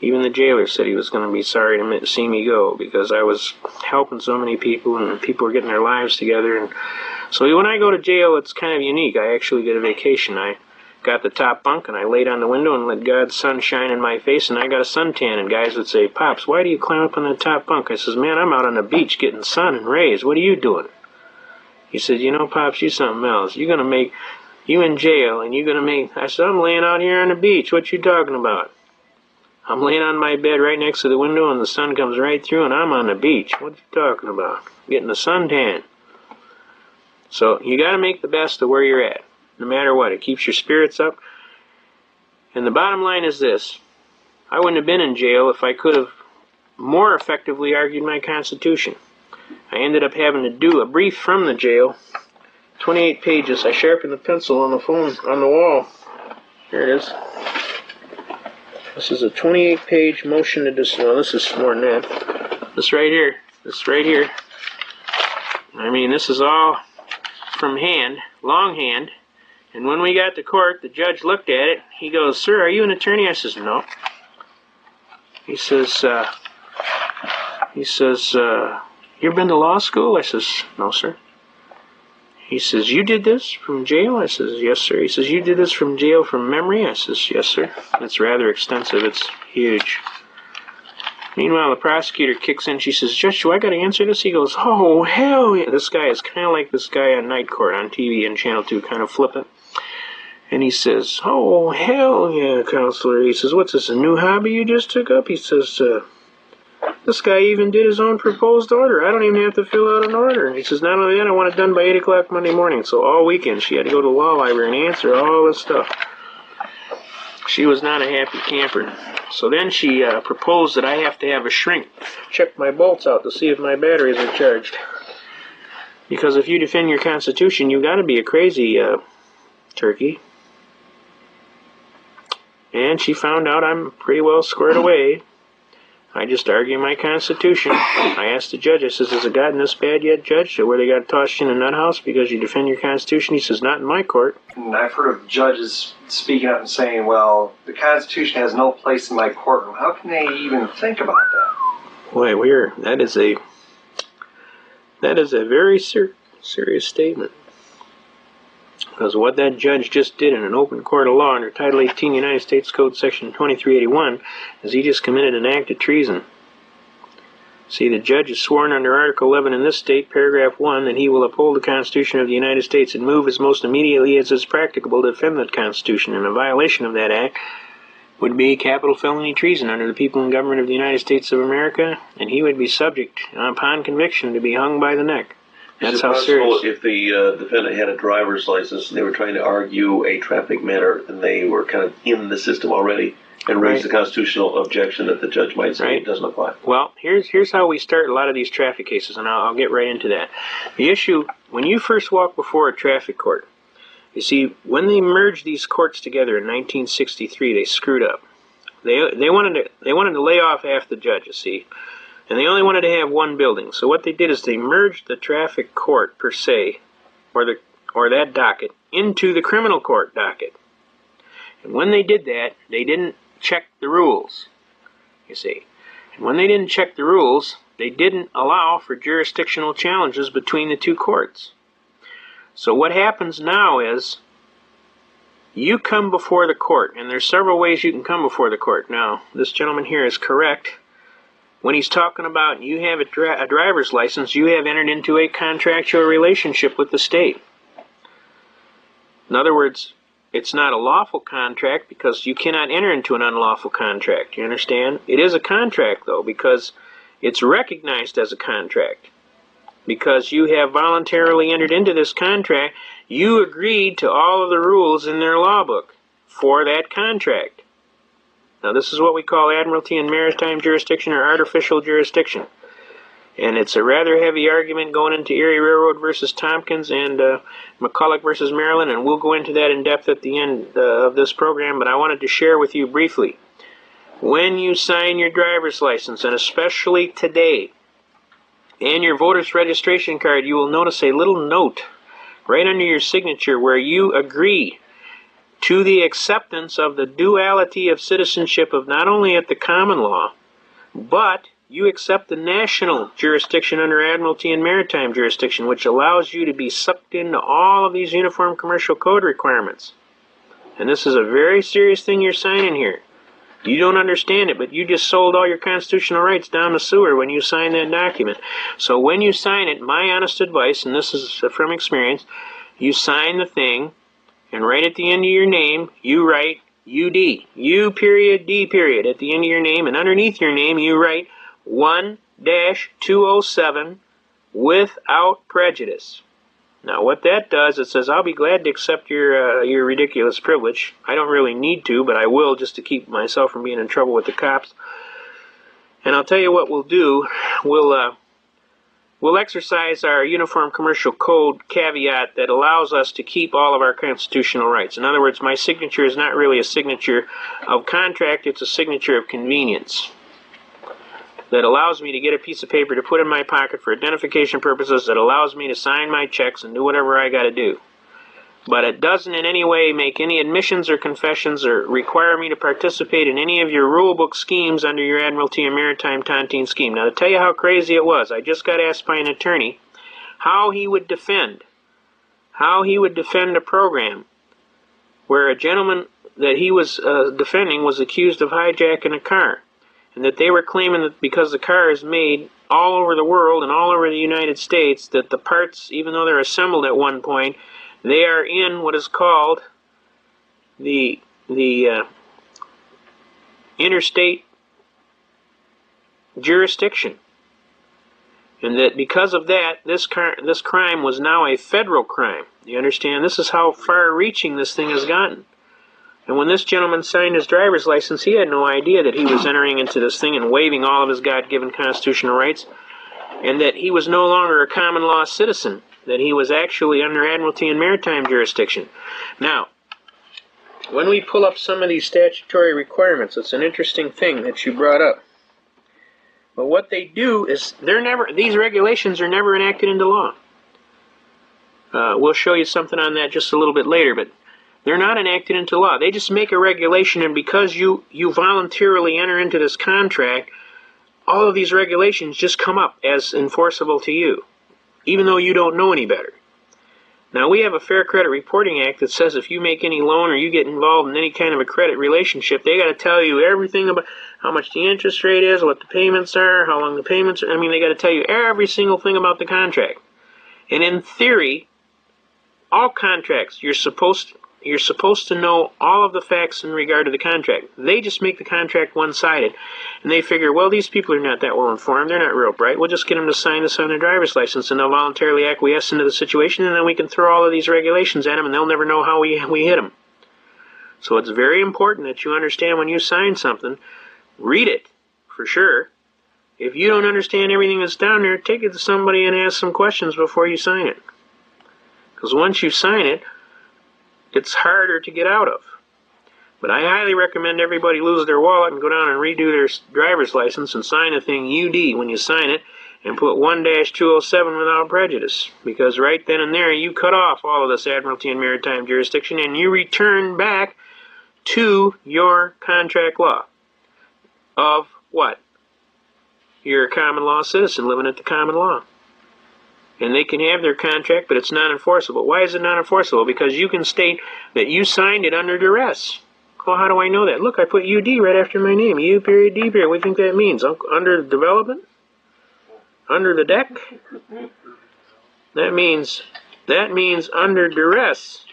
Speaker 1: even the jailer said he was going to be sorry to see me go because I was helping so many people, and people were getting their lives together. And so when I go to jail, it's kind of unique. I actually get a vacation. I got the top bunk, and I laid on the window and let God's sun shine in my face, and I got a suntan. And guys would say, "Pops, why do you climb up on the top bunk?" I says, "Man, I'm out on the beach getting sun and rays. What are you doing?" He said, "You know, Pops, you something else. You're going to make, you in jail, and you're going to make..." I said, "I'm laying out here on the beach. What you talking about? I'm laying on my bed right next to the window, and the sun comes right through, and I'm on the beach. What you talking about? Getting a suntan." So you got to make the best of where you're at, no matter what. It keeps your spirits up. And the bottom line is this. I wouldn't have been in jail if I could have more effectively argued my Constitution. I ended up having to do a brief from the jail, 28 pages. I sharpened the pencil on the phone, on the wall. Here it is. This is a 28-page motion to dismiss. Well, this is more than that. This right here. I mean, this is all from hand, longhand. And when we got to court, the judge looked at it. He goes, "Sir, are you an attorney?" I says, "No." He says, "You been to law school?" I says, "No, sir." He says, "You did this from jail?" I says, "Yes, sir." He says, "You did this from jail from memory?" I says, "Yes, sir." It's rather extensive. It's huge. Meanwhile, the prosecutor kicks in. She says, "Judge, do I got to answer this?" He goes, "Oh, hell yeah." This guy is kind of like this guy on Night Court on TV and Channel 2, kind of flippant. And he says, "Oh, hell yeah, counselor." He says, "What's this, a new hobby you just took up?" He says, "This guy even did his own proposed order. I don't even have to fill out an order." And he says, "Not only that, I want it done by 8 o'clock Monday morning." So all weekend she had to go to the law library and answer all this stuff. She was not a happy camper. So then she proposed that I have to have a shrink check my bolts out to see if my batteries are charged. Because if you defend your Constitution, you got to be a crazy turkey. And she found out I'm pretty well squared away. I just argue my Constitution. I asked the judge, I says, "Has it gotten this bad yet, Judge, where they got tossed you in a nut house because you defend your Constitution?" He says, "Not in my court."
Speaker 2: And I've heard of judges speaking up and saying, "Well, the Constitution has no place in my courtroom." How can they even think about that?
Speaker 1: Boy, that is a very serious statement. Because what that judge just did in an open court of law under Title 18 United States Code Section 2381 is he just committed an act of treason. See, the judge is sworn under Article 11 in this state, Paragraph 1, that he will uphold the Constitution of the United States and move as most immediately as is practicable to defend that Constitution, and a violation of that act would be capital felony treason under the people and government of the United States of America, and he would be subject, upon conviction, to be hung by the neck. That's how serious.
Speaker 3: Is it possible if the defendant had a driver's license and they were trying to argue a traffic matter and they were kind of in the system already and raised the constitutional objection that the judge might say it doesn't apply?
Speaker 1: Well, here's how we start a lot of these traffic cases, and I'll get right into that. The issue, when you first walk before a traffic court, you see, when they merged these courts together in 1963, they screwed up. They wanted to lay off half the judges, see, and they only wanted to have one building. So what they did is they merged the traffic court per se, or that docket, into the criminal court docket. And when they did that, they didn't check the rules, you see. And when they didn't check the rules, they didn't allow for jurisdictional challenges between the two courts. So what happens now is you come before the court, and there's several ways you can come before the court. Now, this gentleman here is correct. When he's talking about you have a driver's license, you have entered into a contractual relationship with the state. In other words, it's not a lawful contract because you cannot enter into an unlawful contract. You understand? It is a contract, though, because it's recognized as a contract. Because you have voluntarily entered into this contract, you agreed to all of the rules in their law book for that contract. Now, this is what we call admiralty and maritime jurisdiction or artificial jurisdiction. And it's a rather heavy argument going into Erie Railroad versus Tompkins and McCulloch versus Maryland, and we'll go into that in depth at the end of this program, but I wanted to share with you briefly. When you sign your driver's license, and especially today, and your voter's registration card, you will notice a little note right under your signature where you agree to the acceptance of the duality of citizenship of not only at the common law, but you accept the national jurisdiction under admiralty and maritime jurisdiction, which allows you to be sucked into all of these uniform commercial code requirements. And this is a very serious thing you're signing here. You don't understand it, but you just sold all your constitutional rights down the sewer when you signed that document. So when you sign it, my honest advice, and this is from experience, you sign the thing, and right at the end of your name, you write UD, U period, D period, at the end of your name, and underneath your name, you write 1-207 without prejudice. Now what that does, it says, I'll be glad to accept your ridiculous privilege. I don't really need to, but I will just to keep myself from being in trouble with the cops. And I'll tell you what we'll do. We'll exercise our Uniform Commercial Code caveat that allows us to keep all of our constitutional rights. In other words, my signature is not really a signature of contract, it's a signature of convenience that allows me to get a piece of paper to put in my pocket for identification purposes, that allows me to sign my checks and do whatever I got to do. But it doesn't in any way make any admissions or confessions or require me to participate in any of your rulebook schemes under your Admiralty and Maritime Tontine scheme. Now, to tell you how crazy it was, I just got asked by an attorney how he would defend a program where a gentleman that he was defending was accused of hijacking a car, and that they were claiming that because the car is made all over the world and all over the United States, that the parts, even though they're assembled at one point, they are in what is called the interstate jurisdiction. And that because of that, this crime was now a federal crime. You understand? This is how far-reaching this thing has gotten. And when this gentleman signed his driver's license, he had no idea that he was entering into this thing and waiving all of his God-given constitutional rights, and that he was no longer a common law citizen, that he was actually under Admiralty and Maritime jurisdiction. Now, when we pull up some of these statutory requirements, it's an interesting thing that you brought up. But what they do is these regulations are never enacted into law. We'll show you something on that just a little bit later, but they're not enacted into law. They just make a regulation, and because you voluntarily enter into this contract, all of these regulations just come up as enforceable to you, even though you don't know any better. Now, we have a Fair Credit Reporting Act that says if you make any loan or you get involved in any kind of a credit relationship, they got to tell you everything about how much the interest rate is, what the payments are, how long the payments are. I mean, they got to tell you every single thing about the contract. And in theory, all contracts, you're supposed to know all of the facts in regard to the contract. They just make the contract one-sided. And they figure, well, these people are not that well informed. They're not real bright. We'll just get them to sign this on their driver's license, and they'll voluntarily acquiesce into the situation, and then we can throw all of these regulations at them, and they'll never know how we hit them. So it's very important that you understand when you sign something, read it, for sure. If you don't understand everything that's down there, take it to somebody and ask some questions before you sign it. Because once you sign it, it's harder to get out of. But I highly recommend everybody lose their wallet and go down and redo their driver's license and sign the thing UD when you sign it, and put 1-207 without prejudice. Because right then and there, you cut off all of this Admiralty and Maritime jurisdiction, and you return back to your contract law of what? You're a common law citizen living at the common law. And they can have their contract, but it's not enforceable. Why is it not enforceable? Because you can state that you signed it under duress. Well, how do I know that? Look, I put UD right after my name. U period D period. What do you think that means? Under development? Under the deck? That means under duress.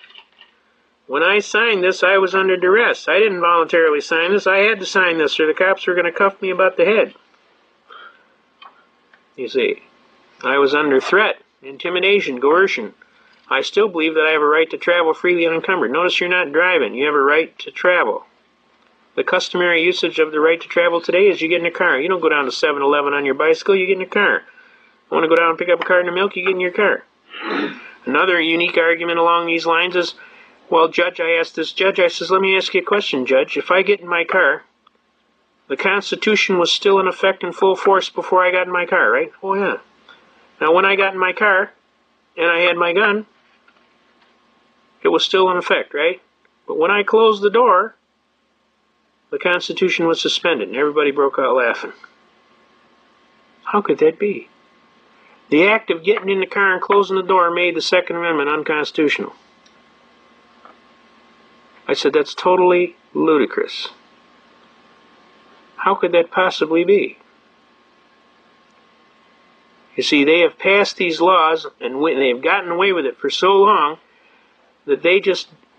Speaker 1: When I signed this, I was under duress. I didn't voluntarily sign this. I had to sign this, or the cops were going to cuff me about the head. You see, I was under threat, intimidation, coercion. I still believe that I have a right to travel freely unencumbered. Notice you're not driving. You have a right to travel. The customary usage of the right to travel today is you get in a car. You don't go down to 7-Eleven on your bicycle, you get in a car. Want to go down and pick up a carton of milk, you get in your car. Another unique argument along these lines is, well, Judge, I asked this judge, I says, let me ask you a question, Judge. If I get in my car, the Constitution was still in effect in full force before I got in my car, right? Oh, yeah. Now, when I got in my car and I had my gun, it was still in effect, right? But when I closed the door, the Constitution was suspended, and everybody broke out laughing. How could that be? The act of getting in the car and closing the door made the Second Amendment unconstitutional. I said, that's totally ludicrous. How could that possibly be? You see, they have passed these laws, and they've gotten away with it for so long that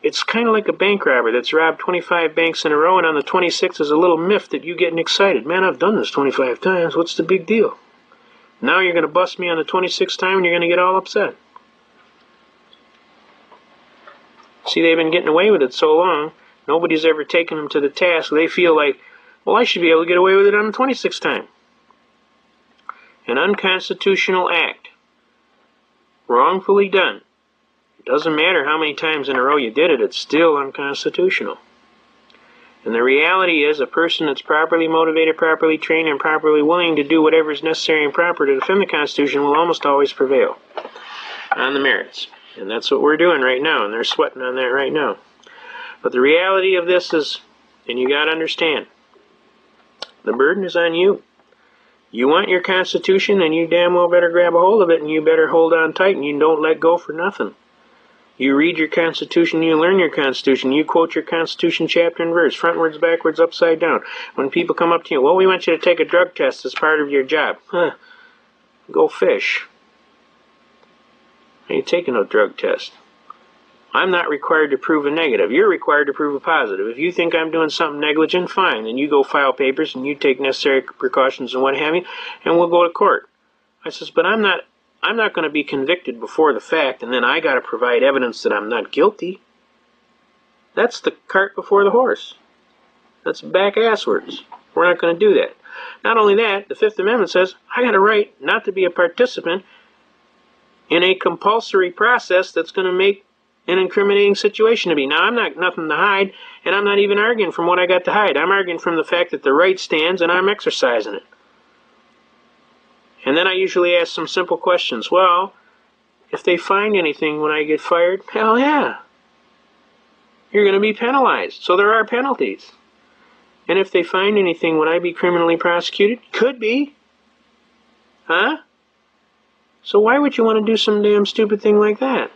Speaker 1: it's kind of like a bank robber that's robbed 25 banks in a row, and on the 26th is a little miff that you getting excited. Man, I've done this 25 times. What's the big deal? Now you're going to bust me on the 26th time, and you're going to get all upset. See, they've been getting away with it so long, nobody's ever taken them to the task. They feel like, well, I should be able to get away with it on the 26th time. An unconstitutional act, wrongfully done. It doesn't matter how many times in a row you did it, it's still unconstitutional. And the reality is, a person that's properly motivated, properly trained, and properly willing to do whatever is necessary and proper to defend the Constitution will almost always prevail on the merits. And that's what we're doing right now, and they're sweating on that right now. But the reality of this is, and you got to understand, the burden is on you. You want your Constitution, and you damn well better grab a hold of it, and you better hold on tight, and you don't let go for nothing. You read your Constitution, you learn your Constitution, you quote your Constitution chapter and verse, frontwards, backwards, upside down. When people come up to you, well, we want you to take a drug test as part of your job. Go fish. I ain't taking no drug test. I'm not required to prove a negative. You're required to prove a positive. If you think I'm doing something negligent, fine. Then you go file papers and you take necessary precautions and what have you, and we'll go to court. I says, but I'm not going to be convicted before the fact, and then I got to provide evidence that I'm not guilty. That's the cart before the horse. That's back-asswards. We're not going to do that. Not only that, the Fifth Amendment says I got a right not to be a participant in a compulsory process that's going to make an incriminating situation to me. Now, I'm not nothing to hide, and I'm not even arguing from what I got to hide. I'm arguing from the fact that the right stands, and I'm exercising it. And then I usually ask some simple questions. Well, if they find anything when I get fired, hell yeah. You're going to be penalized. So there are penalties. And if they find anything, would I be criminally prosecuted? Could be. Huh? So why would you want to do some damn stupid thing like that?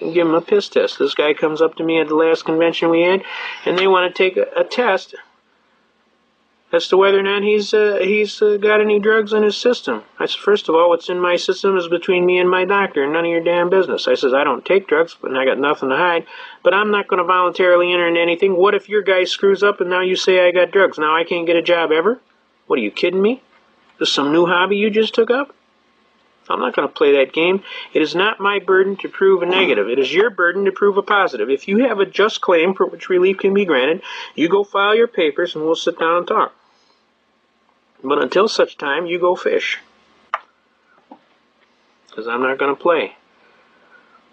Speaker 1: And give them a piss test. This guy comes up to me at the last convention we had, and they want to take a test as to whether or not he's got any drugs in his system. I said, first of all, what's in my system is between me and my doctor, and none of your damn business. I says, I don't take drugs, and I got nothing to hide, but I'm not going to voluntarily enter into anything. What if your guy screws up and now you say I got drugs? Now I can't get a job ever? What, are you kidding me? Is this some new hobby you just took up? I'm not going to play that game. It is not my burden to prove a negative. It is your burden to prove a positive. If you have a just claim for which relief can be granted, you go file your papers and we'll sit down and talk. But until such time, you go fish. Because I'm not going to play.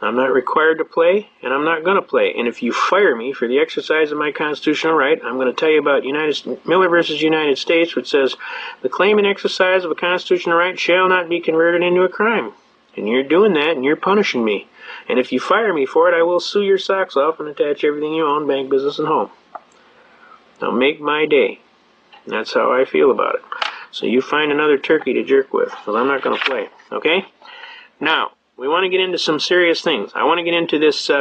Speaker 1: I'm not required to play, and I'm not going to play. And if you fire me for the exercise of my constitutional right, I'm going to tell you about Miller versus United States, which says, the claim and exercise of a constitutional right shall not be converted into a crime. And you're doing that, and you're punishing me. And if you fire me for it, I will sue your socks off and attach everything you own, bank, business, and home. Now make my day. And that's how I feel about it. So you find another turkey to jerk with, because I'm not going to play. Okay? Now, we want to get into some serious things. I want to get into this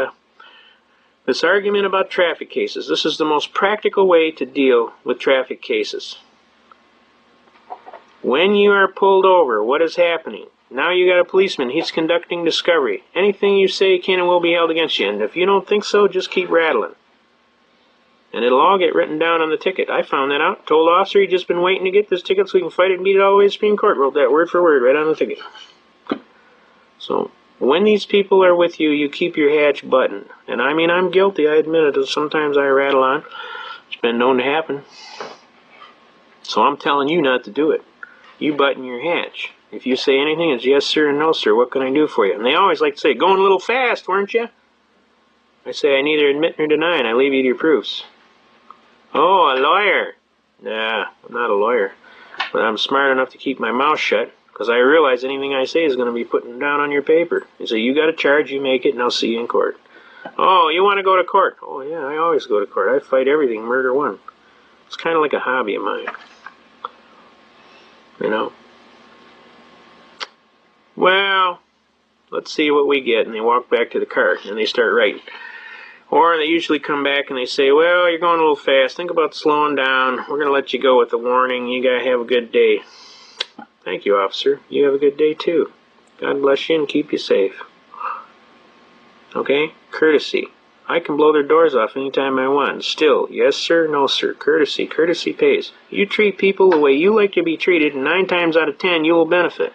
Speaker 1: this argument about traffic cases. This is the most practical way to deal with traffic cases. When you are pulled over, what is happening? Now you got a policeman. He's conducting discovery. Anything you say can and will be held against you. And if you don't think so, just keep rattling. And it'll all get written down on the ticket. I found that out. Told the officer he'd just been waiting to get this ticket so he can fight it and beat it all the way to the Supreme Court. Wrote that word for word right on the ticket. So when these people are with you, you keep your hatch buttoned. And I mean, I'm guilty. I admit it. Sometimes I rattle on. It's been known to happen. So I'm telling you not to do it. You button your hatch. If you say anything, it's yes, sir, and no, sir. What can I do for you? And they always like to say, going a little fast, weren't you? I say, I neither admit nor deny, and I leave you to your proofs. Oh, a lawyer. Nah, I'm not a lawyer. But I'm smart enough to keep my mouth shut, because I realize anything I say is going to be put down on your paper. You say, you got a charge, you make it, and I'll see you in court. Oh, you want to go to court? Oh, yeah, I always go to court. I fight everything, murder one. It's kind of like a hobby of mine. You know? Well, let's see what we get. And they walk back to the car and they start writing. Or they usually come back and they say, well, you're going a little fast. Think about slowing down. We're going to let you go with the warning. You got to have a good day. Thank you, officer. You have a good day, too. God bless you and keep you safe. Okay? Courtesy. I can blow their doors off anytime I want. Still, yes, sir, no, sir. Courtesy. Courtesy pays. You treat people the way you like to be treated, and 9 times out of 10, you will benefit.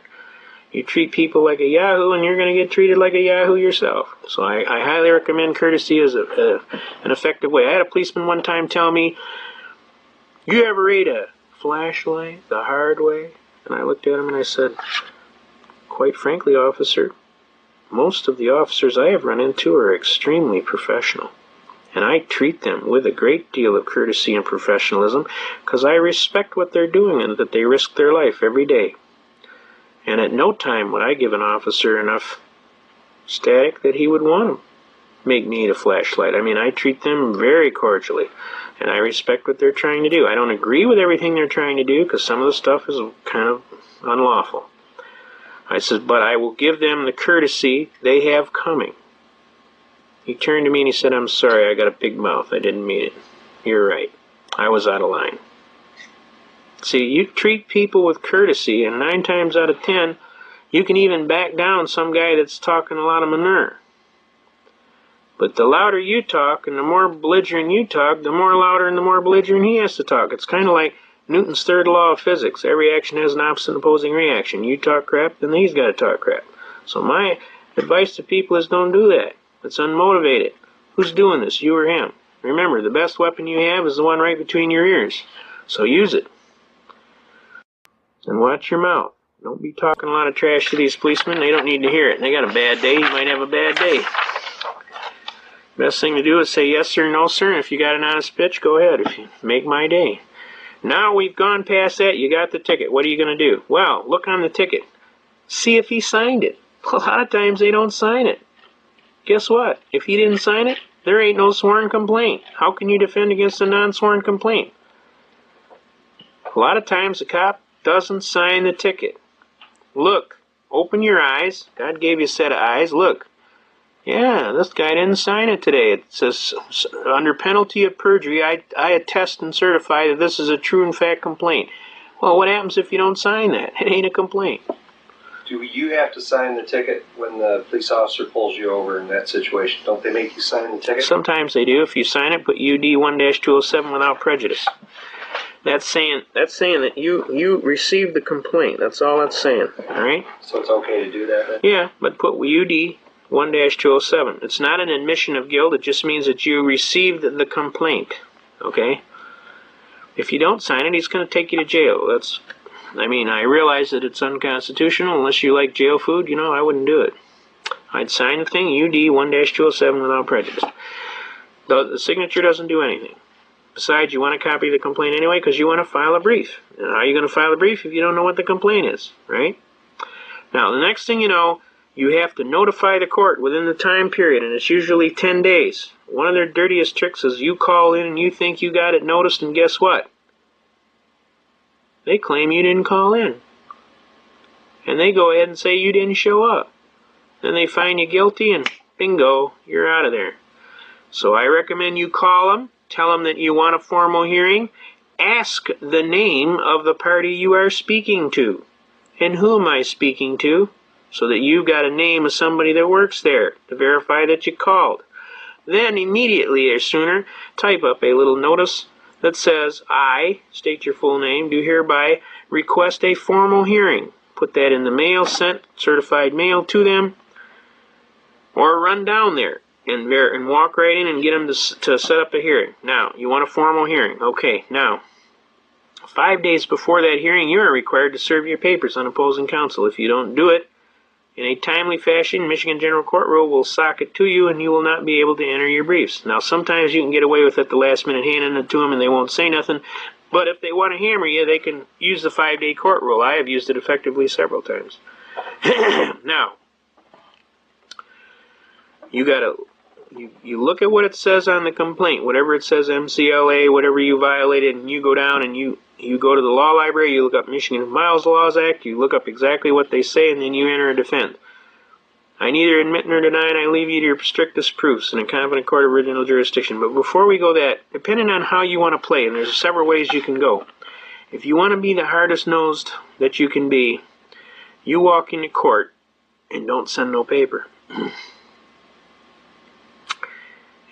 Speaker 1: You treat people like a yahoo, and you're going to get treated like a yahoo yourself. So I highly recommend courtesy as an effective way. I had a policeman one time tell me, you ever read a flashlight the hard way? And I looked at him and I said, quite frankly, officer, most of the officers I have run into are extremely professional. And I treat them with a great deal of courtesy and professionalism because I respect what they're doing and that they risk their life every day. And at no time would I give an officer enough static that he would want to make me eat a flashlight. I mean, I treat them very cordially, and I respect what they're trying to do. I don't agree with everything they're trying to do, because some of the stuff is kind of unlawful. I said, but I will give them the courtesy they have coming. He turned to me and he said, I'm sorry, I got a big mouth. I didn't mean it. You're right. I was out of line. See, you treat people with courtesy, and 9 times out of 10, you can even back down some guy that's talking a lot of manure. But the louder you talk, and the more belligerent you talk, the more louder and the more belligerent he has to talk. It's kind of like Newton's third law of physics. Every action has an opposite and opposing reaction. You talk crap, then he's got to talk crap. So my advice to people is don't do that. It's unmotivated. Who's doing this, you or him? Remember, the best weapon you have is the one right between your ears. So use it. And watch your mouth. Don't be talking a lot of trash to these policemen. They don't need to hear it. They got a bad day. You might have a bad day. Best thing to do is say yes sir, no sir. And if you got an honest pitch, go ahead. If you make my day. Now we've gone past that. You got the ticket. What are you going to do? Well, look on the ticket. See if he signed it. A lot of times they don't sign it. Guess what? If he didn't sign it, there ain't no sworn complaint. How can you defend against a non-sworn complaint? A lot of times the cop doesn't sign the ticket. Look, open your eyes. God gave you a set of eyes. Look. Yeah, this guy didn't sign it today. It says, under penalty of perjury, I attest and certify that this is a true and fact complaint. Well, what happens if you don't sign that? It ain't a complaint.
Speaker 2: Do you have to sign the ticket when the police officer pulls you over in that situation? Don't they make you sign the ticket?
Speaker 1: Sometimes they do. If you sign it, put UD 1-207 without prejudice. That's saying that you received the complaint. That's all that's saying. All right?
Speaker 2: So it's okay to do that then?
Speaker 1: Yeah, but put UD 1-207. It's not an admission of guilt. It just means that you received the complaint. Okay? If you don't sign it, he's going to take you to jail. I realize that it's unconstitutional. Unless you like jail food, I wouldn't do it. I'd sign the thing, UD 1-207 without prejudice. The signature doesn't do anything. Besides, you want a copy of the complaint anyway because you want to file a brief. And how are you going to file a brief if you don't know what the complaint is, right? Now, the next thing you know, you have to notify the court within the time period, and it's usually 10 days. One of their dirtiest tricks is you call in and you think you got it noticed, and guess what? They claim you didn't call in. And they go ahead and say you didn't show up. Then they find you guilty, and bingo, you're out of there. So I recommend you call them, tell them that you want a formal hearing, ask the name of the party you are speaking to, and who am I speaking to, so that you've got a name of somebody that works there to verify that you called. Then immediately or sooner, type up a little notice that says, I, state your full name, do hereby request a formal hearing. Put that in the mail, sent certified mail to them, or run down there and walk right in and get them to set up a hearing. Now, you want a formal hearing. Okay, now, 5 days before that hearing, you are required to serve your papers on opposing counsel. If you don't do it in a timely fashion, Michigan General Court Rule will sock it to you, and you will not be able to enter your briefs. Now, sometimes you can get away with it the last minute, handing it to them, and they won't say nothing. But if they want to hammer you, they can use the 5-day court rule. I have used it effectively several times. Now, you look at what it says on the complaint, whatever it says, MCLA, whatever you violated, and you go down and you go to the law library, you look up Michigan Miles Laws Act, you look up exactly what they say, and then you enter a defense. I neither admit nor deny, and I leave you to your strictest proofs in a competent court of original jurisdiction. But before we go that, depending on how you want to play, and there's several ways you can go. If you want to be the hardest-nosed that you can be, you walk into court and don't send no paper.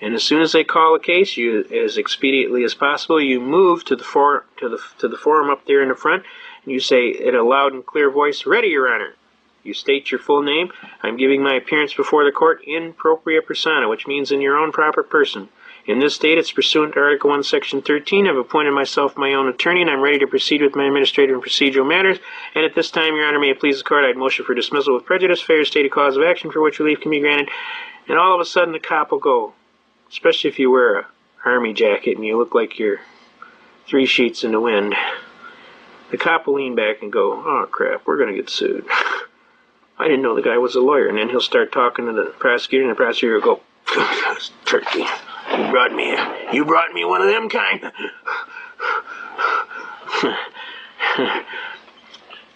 Speaker 1: And as soon as they call a case, you, as expediently as possible, you move to the forum up there in the front, and you say in a loud and clear voice, "Ready, Your Honor." You state your full name. I'm giving my appearance before the court in propria persona, which means in your own proper person. In this state, it's pursuant to Article 1, Section 13. I've appointed myself my own attorney, and I'm ready to proceed with my administrative and procedural matters. And at this time, Your Honor, may it please the court, I'd motion for dismissal with prejudice, failure to state a cause of action for which relief can be granted. And all of a sudden, the cop will go, especially if you wear a army jacket and you look like you're 3 sheets in the wind. The cop will lean back and go, "Oh, crap, we're going to get sued. I didn't know the guy was a lawyer." And then he'll start talking to the prosecutor, and the prosecutor will go, "Turkey, you brought me one of them kind.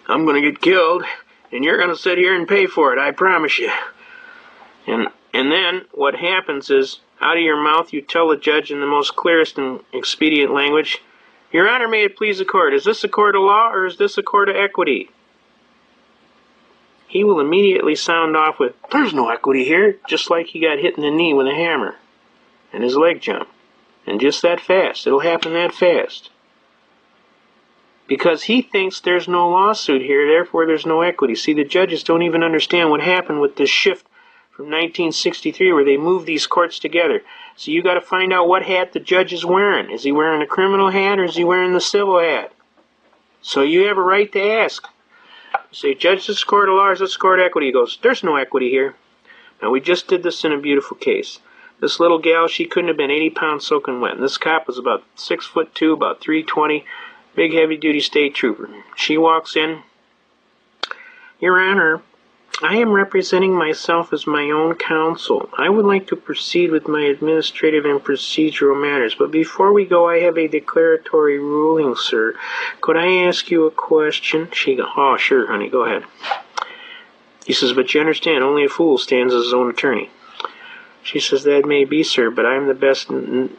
Speaker 1: I'm going to get killed, and you're going to sit here and pay for it, I promise you." And then what happens is, out of your mouth, you tell the judge in the most clearest and expedient language, "Your Honor, may it please the court, is this a court of law or is this a court of equity?" He will immediately sound off with, "There's no equity here," just like he got hit in the knee with a hammer and his leg jumped. And just that fast. It'll happen that fast. Because he thinks there's no lawsuit here, therefore there's no equity. See, the judges don't even understand what happened with this shift from 1963 where they moved these courts together. So you got to find out what hat the judge is wearing. Is he wearing a criminal hat or is he wearing the civil hat? So you have a right to ask. You say, "Judge, this is court of law or is this court of equity?" He goes, "There's no equity here." Now, we just did this in a beautiful case. This little gal, she couldn't have been 80 pounds soaking wet. And this cop was about 6'2", about 320, big heavy-duty state trooper. She walks in, "Your Honor, I am representing myself as my own counsel. I would like to proceed with my administrative and procedural matters. But before we go, I have a declaratory ruling, sir. Could I ask you a question?" She goes, "Oh, sure, honey, go ahead." He says, "But you understand, only a fool stands as his own attorney." She says, "That may be, sir, but I'm the best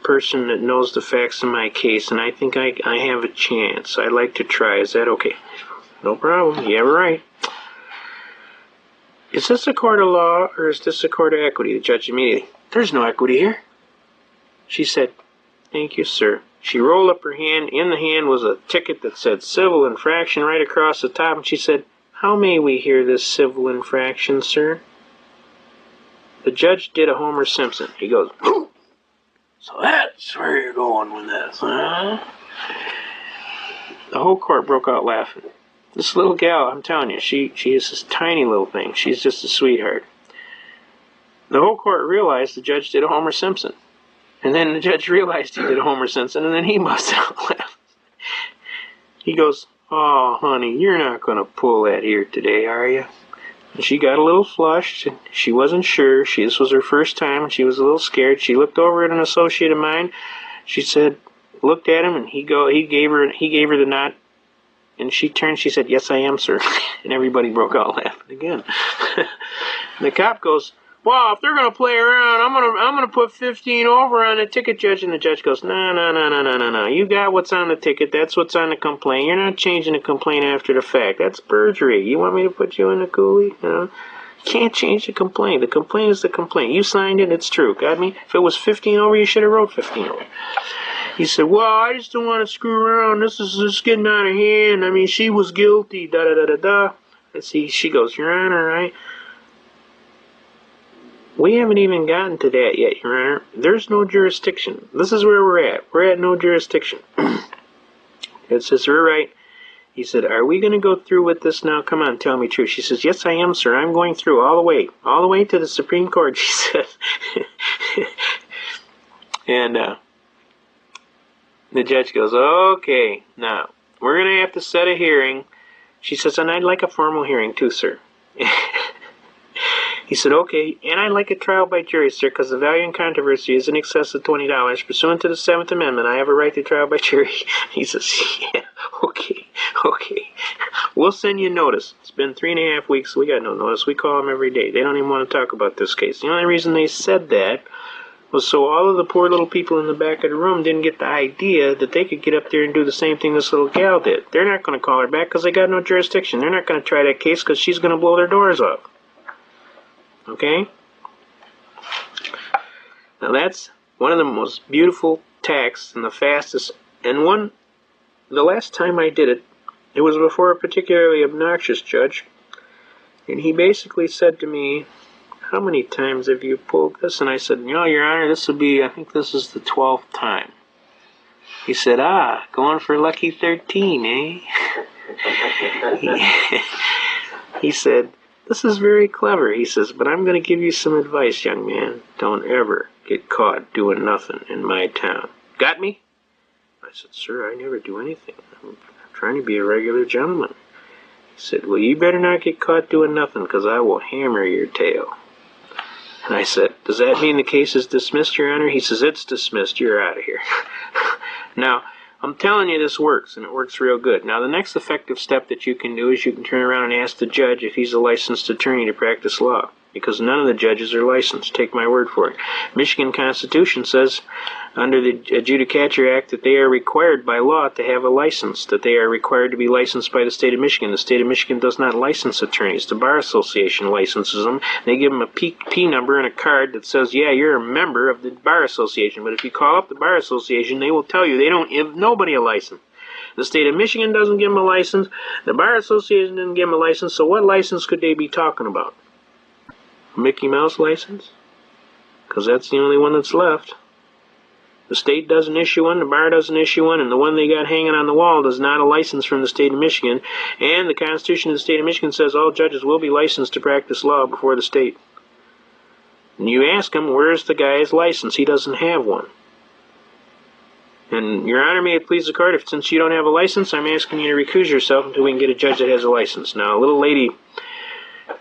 Speaker 1: person that knows the facts in my case, and I think I have a chance. I'd like to try. Is that okay?" "No problem. You have a right." "Is this a court of law or is this a court of equity?" The judge immediately, "There's no equity here." She said, "Thank you, sir." She rolled up her hand. In the hand was a ticket that said civil infraction right across the top, and she said, "How may we hear this civil infraction, sir?" The judge did a Homer Simpson. He goes, "So that's where you're going with this, huh?" The whole court broke out laughing. This little gal, I'm telling you, she is this tiny little thing. She's just a sweetheart. The whole court realized the judge did a Homer Simpson. And then the judge realized he did a Homer Simpson, and then he busted out laughing. He goes, "Oh, honey, you're not going to pull that here today, are you?" And she got a little flushed. She wasn't sure. This was her first time, and she was a little scared. She looked over at an associate of mine. She said, looked at him, and he gave her the nod. And she turned, she said, "Yes, I am, sir." And everybody broke out laughing again. The cop goes, well, if they're going to play around, I'm gonna put 15 over on the ticket, Judge. And the judge goes, no. You got what's on the ticket. That's what's on the complaint. You're not changing the complaint after the fact. That's perjury. You want me to put you in the coolie? You can't change the complaint. The complaint is the complaint. You signed it. It's true. Got me? If it was 15 over, you should have wrote 15 over. He said, well, I just don't want to screw around. This is just getting out of hand. I mean, she was guilty. Da-da-da-da-da. And see, she goes, Your Honor, right? We haven't even gotten to that yet, Your Honor. There's no jurisdiction. This is where we're at. We're at no jurisdiction. It says, we're right. He said, are we going to go through with this now? Come on, tell me true. She says, yes, I am, sir. I'm going through all the way to the Supreme Court, she said. And the judge goes, okay, now, we're going to have to set a hearing. She says, and I'd like a formal hearing too, sir. He said, okay, and I'd like a trial by jury, sir, because the value in controversy is in excess of $20. Pursuant to the 7th Amendment, I have a right to trial by jury. He says, yeah, okay. We'll send you notice. It's been 3.5 weeks. We got no notice. We call them every day. They don't even want to talk about this case. The only reason they said that was so all of the poor little people in the back of the room didn't get the idea that they could get up there and do the same thing this little gal did. They're not going to call her back because they got no jurisdiction. They're not going to try that case because she's going to blow their doors off. Okay? Now that's one of the most beautiful tacks and the fastest. And the last time I did it, it was before a particularly obnoxious judge. And he basically said to me, how many times have you pulled this? And I said, no, Your Honor, I think this is the 12th time. He said, going for lucky 13, eh? He said, this is very clever, he says, but I'm going to give you some advice, young man. Don't ever get caught doing nothing in my town. Got me? I said, sir, I never do anything. I'm trying to be a regular gentleman. He said, well, you better not get caught doing nothing, because I will hammer your tail. And I said, does that mean the case is dismissed, Your Honor? He says, it's dismissed. You're out of here. Now, I'm telling you this works, and it works real good. Now, the next effective step that you can do is you can turn around and ask the judge if he's a licensed attorney to practice law, because none of the judges are licensed. Take my word for it. Michigan Constitution says under the Adjudicature Act that they are required by law to have a license, that they are required to be licensed by the state of Michigan. The state of Michigan does not license attorneys. The Bar Association licenses them. They give them a P number and a card that says, yeah, you're a member of the Bar Association. But if you call up the Bar Association, they will tell you they don't give nobody a license. The state of Michigan doesn't give them a license. The Bar Association didn't give them a license. So what license could they be talking about? Mickey Mouse license? Because that's the only one that's left. The state doesn't issue one, the bar doesn't issue one, and the one they got hanging on the wall is not a license from the state of Michigan. And the Constitution of the state of Michigan says all judges will be licensed to practice law before the state. And you ask him, where's the guy's license? He doesn't have one. And, Your Honor, may it please the court, since you don't have a license, I'm asking you to recuse yourself until we can get a judge that has a license. Now, a little lady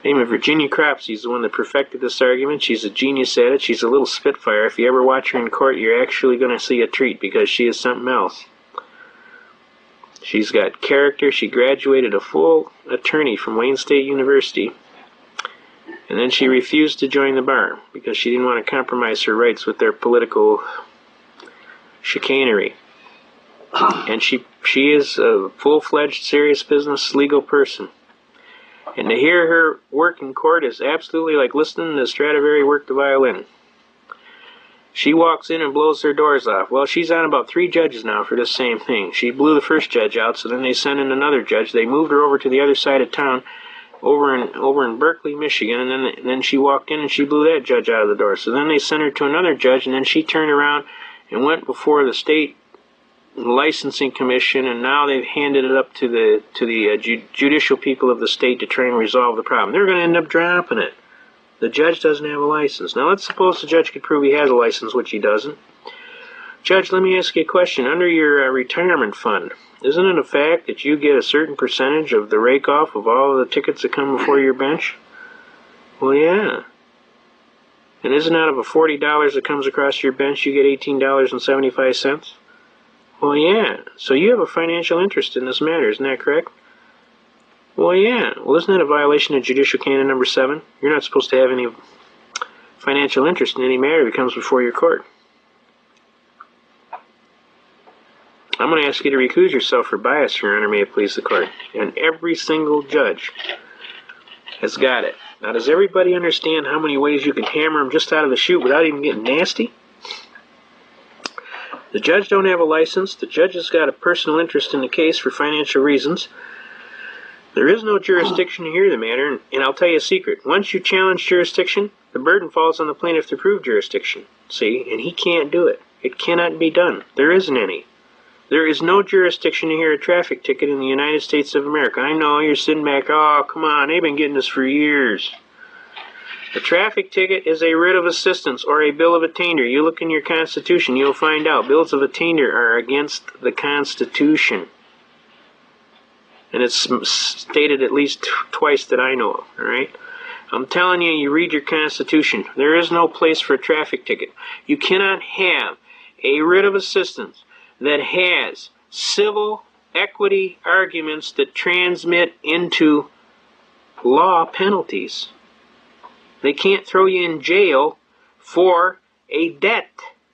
Speaker 1: named Virginia Cropsey is the one that perfected this argument. She's a genius at it. She's a little spitfire. If you ever watch her in court, you're actually going to see a treat, because she is something else. She's got character. She graduated a full attorney from Wayne State University, and then she refused to join the bar because she didn't want to compromise her rights with their political chicanery. And she is a full-fledged, serious business legal person. And to hear her work in court is absolutely like listening to Stradivari work the violin. She walks in and blows their doors off. Well, she's on about 3 judges now for this same thing. She blew the first judge out, so then they sent in another judge. They moved her over to the other side of town, over in Berkeley, Michigan, and then she walked in and she blew that judge out of the door. So then they sent her to another judge, and then she turned around and went before the state licensing commission, and now they've handed it up to the judicial people of the state to try and resolve the problem. They're going to end up dropping it. The judge doesn't have a license. Now let's suppose the judge could prove he has a license, which he doesn't. Judge, let me ask you a question. Under your retirement fund, isn't it a fact that you get a certain percentage of the rake-off of all of the tickets that come before your bench? Well, yeah. And isn't out of a $40 that comes across your bench, you get $18.75? Well, yeah. So you have a financial interest in this matter, isn't that correct? Well, yeah. Well, isn't that a violation of judicial canon number 7? You're not supposed to have any financial interest in any matter that comes before your court. I'm going to ask you to recuse yourself for bias, Your Honor, may it please the court. And every single judge has got it. Now, does everybody understand how many ways you can hammer them just out of the chute without even getting nasty? The judge don't have a license. The judge has got a personal interest in the case for financial reasons. There is no jurisdiction to hear the matter, and I'll tell you a secret. Once you challenge jurisdiction, the burden falls on the plaintiff to prove jurisdiction. See? And he can't do it. It cannot be done. There isn't any. There is no jurisdiction to hear a traffic ticket in the United States of America. I know you're sitting back, oh, come on, they've been getting this for years. A traffic ticket is a writ of assistance or a bill of attainder. You look in your Constitution, you'll find out bills of attainder are against the Constitution. And it's stated at least twice that I know of, all right? I'm telling you, you read your Constitution. There is no place for a traffic ticket. You cannot have a writ of assistance that has civil equity arguments that transmit into law penalties. They can't throw you in jail for a debt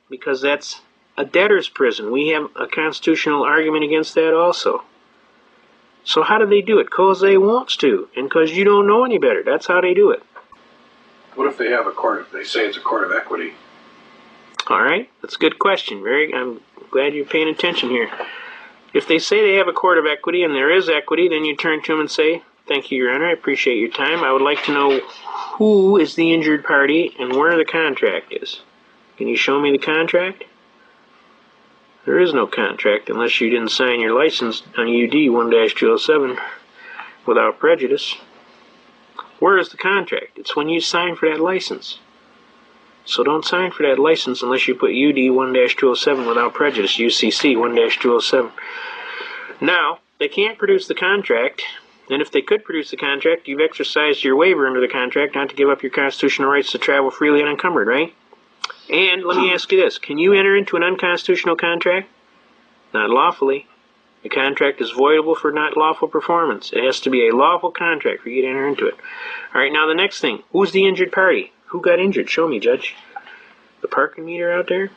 Speaker 1: because that's a debtor's prison. We have a constitutional argument against that also. So how do they do it? Because they wants to, and because you don't know any better. That's how they do it.
Speaker 4: What if they have a court, if they say it's a court of equity?
Speaker 1: All right, that's a good question. I'm glad you're paying attention here. If they say they have a court of equity and there is equity, then you turn to them and say, thank you, Your Honor, I appreciate your time. I would like to know who is the injured party and where the contract is. Can you show me the contract? There is no contract unless you didn't sign your license on UD 1-207 without prejudice. Where is the contract? It's when you sign for that license. So don't sign for that license unless you put UD 1-207 without prejudice, UCC 1-207. Now, they can't produce the contract, and if they could produce the contract, you've exercised your waiver under the contract not to give up your constitutional rights to travel freely unencumbered, right? And let me ask you this. Can you enter into an unconstitutional contract? Not lawfully. The contract is voidable for not lawful performance. It has to be a lawful contract for you to enter into it. All right, now the next thing. Who's the injured party? Who got injured? Show me, Judge. The parking meter out there?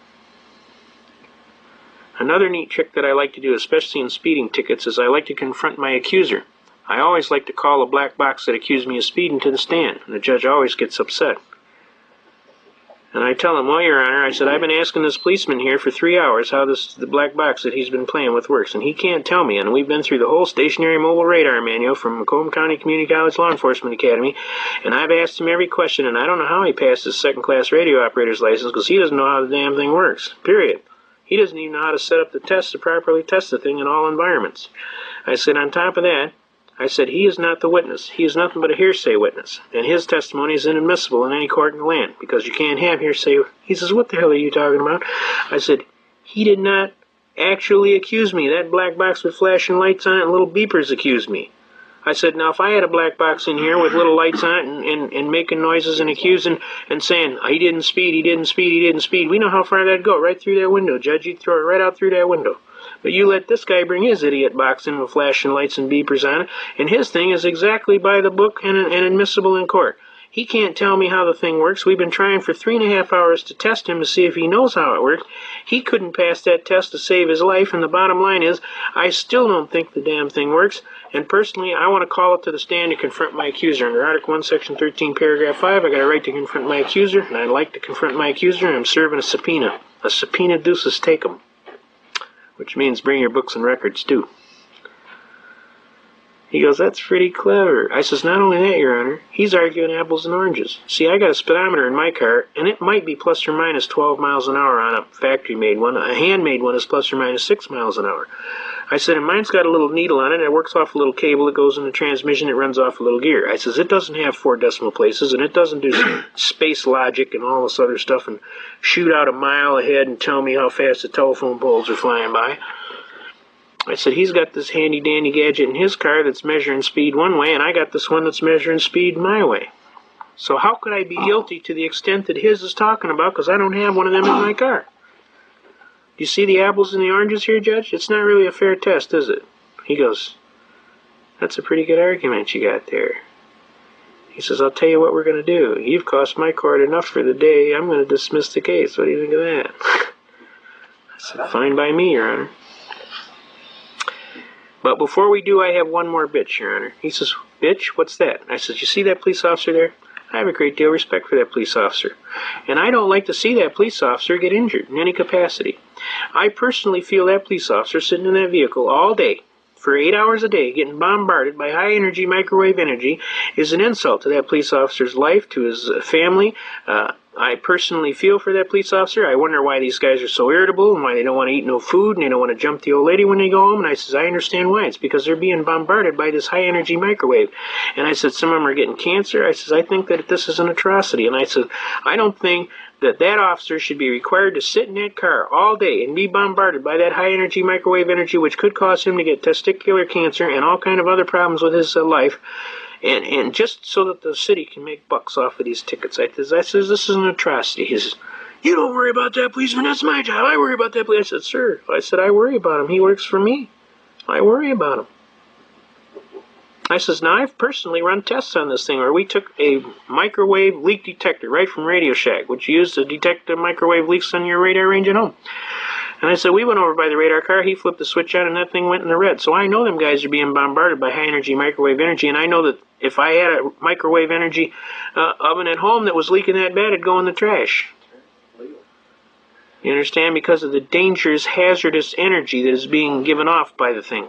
Speaker 1: Another neat trick that I like to do, especially in speeding tickets, is I like to confront my accuser. I always like to call a black box that accused me of speeding to the stand, and the judge always gets upset. And I tell him, well, Your Honor, I said, I've been asking this policeman here for 3 hours how the black box that he's been playing with works, and he can't tell me. And we've been through the whole stationary mobile radar manual from Macomb County Community College Law Enforcement Academy, and I've asked him every question, and I don't know how he passed his second-class radio operator's license because he doesn't know how the damn thing works, period. He doesn't even know how to set up the test to properly test the thing in all environments. I said, on top of that, I said, he is not the witness. He is nothing but a hearsay witness, and his testimony is inadmissible in any court in the land, because you can't have hearsay. He says, what the hell are you talking about? I said, he did not actually accuse me. That black box with flashing lights on it and little beepers accused me. I said, now if I had a black box in here with little lights on it and making noises and accusing and saying, he didn't speed, he didn't speed, he didn't speed, we know how far that'd go, right through that window, Judge. You'd throw it right out through that window. But you let this guy bring his idiot box in with flashing lights and beepers on it, and his thing is exactly by the book and admissible in court. He can't tell me how the thing works. We've been trying for 3.5 hours to test him to see if he knows how it works. He couldn't pass that test to save his life, and the bottom line is, I still don't think the damn thing works, and personally, I want to call it to the stand to confront my accuser. Under Article 1, Section 13, Paragraph 5, I got a right to confront my accuser, and I'd like to confront my accuser, and I'm serving a subpoena. A subpoena deuces take 'em. Which means bring your books and records, too. He goes, that's pretty clever. I says, not only that, Your Honor, he's arguing apples and oranges. See, I got a speedometer in my car, and it might be plus or minus 12 miles an hour on a factory-made one. A hand-made one is plus or minus 6 miles an hour. I said, and mine's got a little needle on it, and it works off a little cable that goes in the transmission. It runs off a little gear. I says, it doesn't have 4 decimal places, and it doesn't do space logic and all this other stuff and shoot out a mile ahead and tell me how fast the telephone poles are flying by. I said, he's got this handy-dandy gadget in his car that's measuring speed one way, and I got this one that's measuring speed my way. So how could I be guilty to the extent that his is talking about, because I don't have one of them in my car? You see the apples and the oranges here, Judge? It's not really a fair test, is it? He goes, That's a pretty good argument you got there. He says, I'll tell you what we're going to do. You've cost my court enough for the day. I'm going to dismiss the case. What do you think of that? I said, fine by me, Your Honor. But before we do, I have one more bitch, Your Honor. He says, bitch, what's that? I says, you see that police officer there? I have a great deal of respect for that police officer. And I don't like to see that police officer get injured in any capacity. I personally feel that police officer sitting in that vehicle all day, for 8 hours a day, getting bombarded by high-energy microwave energy is an insult to that police officer's life, to his family. I personally feel for that police officer. I wonder why these guys are so irritable and why they don't want to eat no food and they don't want to jump the old lady when they go home. And I says, I understand why. It's because they're being bombarded by this high-energy microwave. And I said, some of them are getting cancer. I says, I think that this is an atrocity. And I said, I don't think that officer should be required to sit in that car all day and be bombarded by that high-energy microwave energy, which could cause him to get testicular cancer and all kind of other problems with his life. And just so that the city can make bucks off of these tickets. I says, this is an atrocity. He says, you don't worry about that policeman, that's my job. I worry about that policeman. I said, sir, I worry about him. He works for me. I worry about him. I says, now I've personally run tests on this thing where we took a microwave leak detector right from Radio Shack, which you use to detect the microwave leaks on your radar range at home. And I said, we went over by the radar car, he flipped the switch on, and that thing went in the red. So I know them guys are being bombarded by high-energy microwave energy, and I know that if I had a microwave energy oven at home that was leaking that bad, it'd go in the trash. You understand? Because of the dangerous, hazardous energy that is being given off by the thing.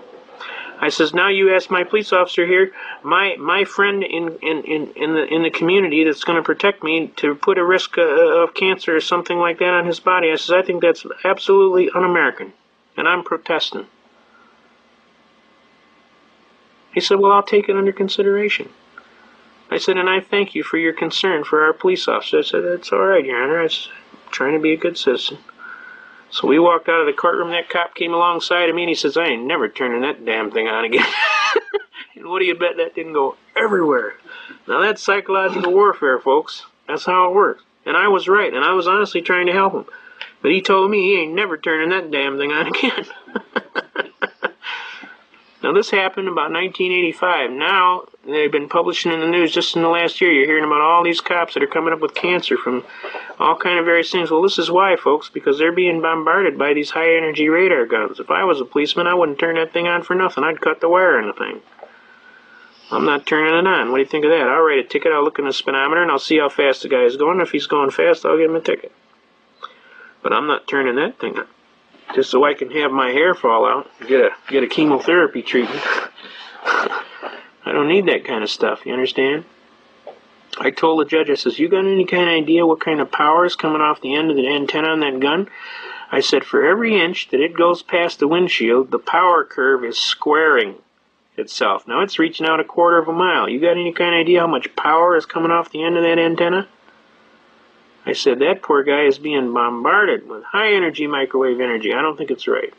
Speaker 1: I says, now you ask my police officer here, my friend in the community that's going to protect me, to put a risk of cancer or something like that on his body. I says, I think that's absolutely un-American, and I'm protesting. He said, well, I'll take it under consideration. I said, and I thank you for your concern for our police officer. I said, that's all right, Your Honor. I was trying to be a good citizen. So we walked out of the courtroom, that cop came alongside of me, and he says, I ain't never turning that damn thing on again. And what do you bet that didn't go everywhere? Now that's psychological warfare, folks. That's how it works. And I was right, and I was honestly trying to help him. But he told me he ain't never turning that damn thing on again. Now this happened about 1985. Now they've been publishing in the news just in the last year. You're hearing about all these cops that are coming up with cancer from all kind of various things. Well, this is why, folks, because they're being bombarded by these high-energy radar guns. If I was a policeman, I wouldn't turn that thing on for nothing. I'd cut the wire in the thing. I'm not turning it on. What do you think of that? I'll write a ticket, I'll look in the speedometer, and I'll see how fast the guy is going. If he's going fast, I'll give him a ticket. But I'm not turning that thing on. Just so I can have my hair fall out, get a chemotherapy treatment. I don't need that kind of stuff, you understand? I told the judge, I says, you got any kind of idea what kind of power is coming off the end of the antenna on that gun? I said, for every inch that it goes past the windshield, the power curve is squaring itself. Now it's reaching out 1/4 of a mile. You got any kind of idea how much power is coming off the end of that antenna? I said, that poor guy is being bombarded with high-energy microwave energy. I don't think it's right.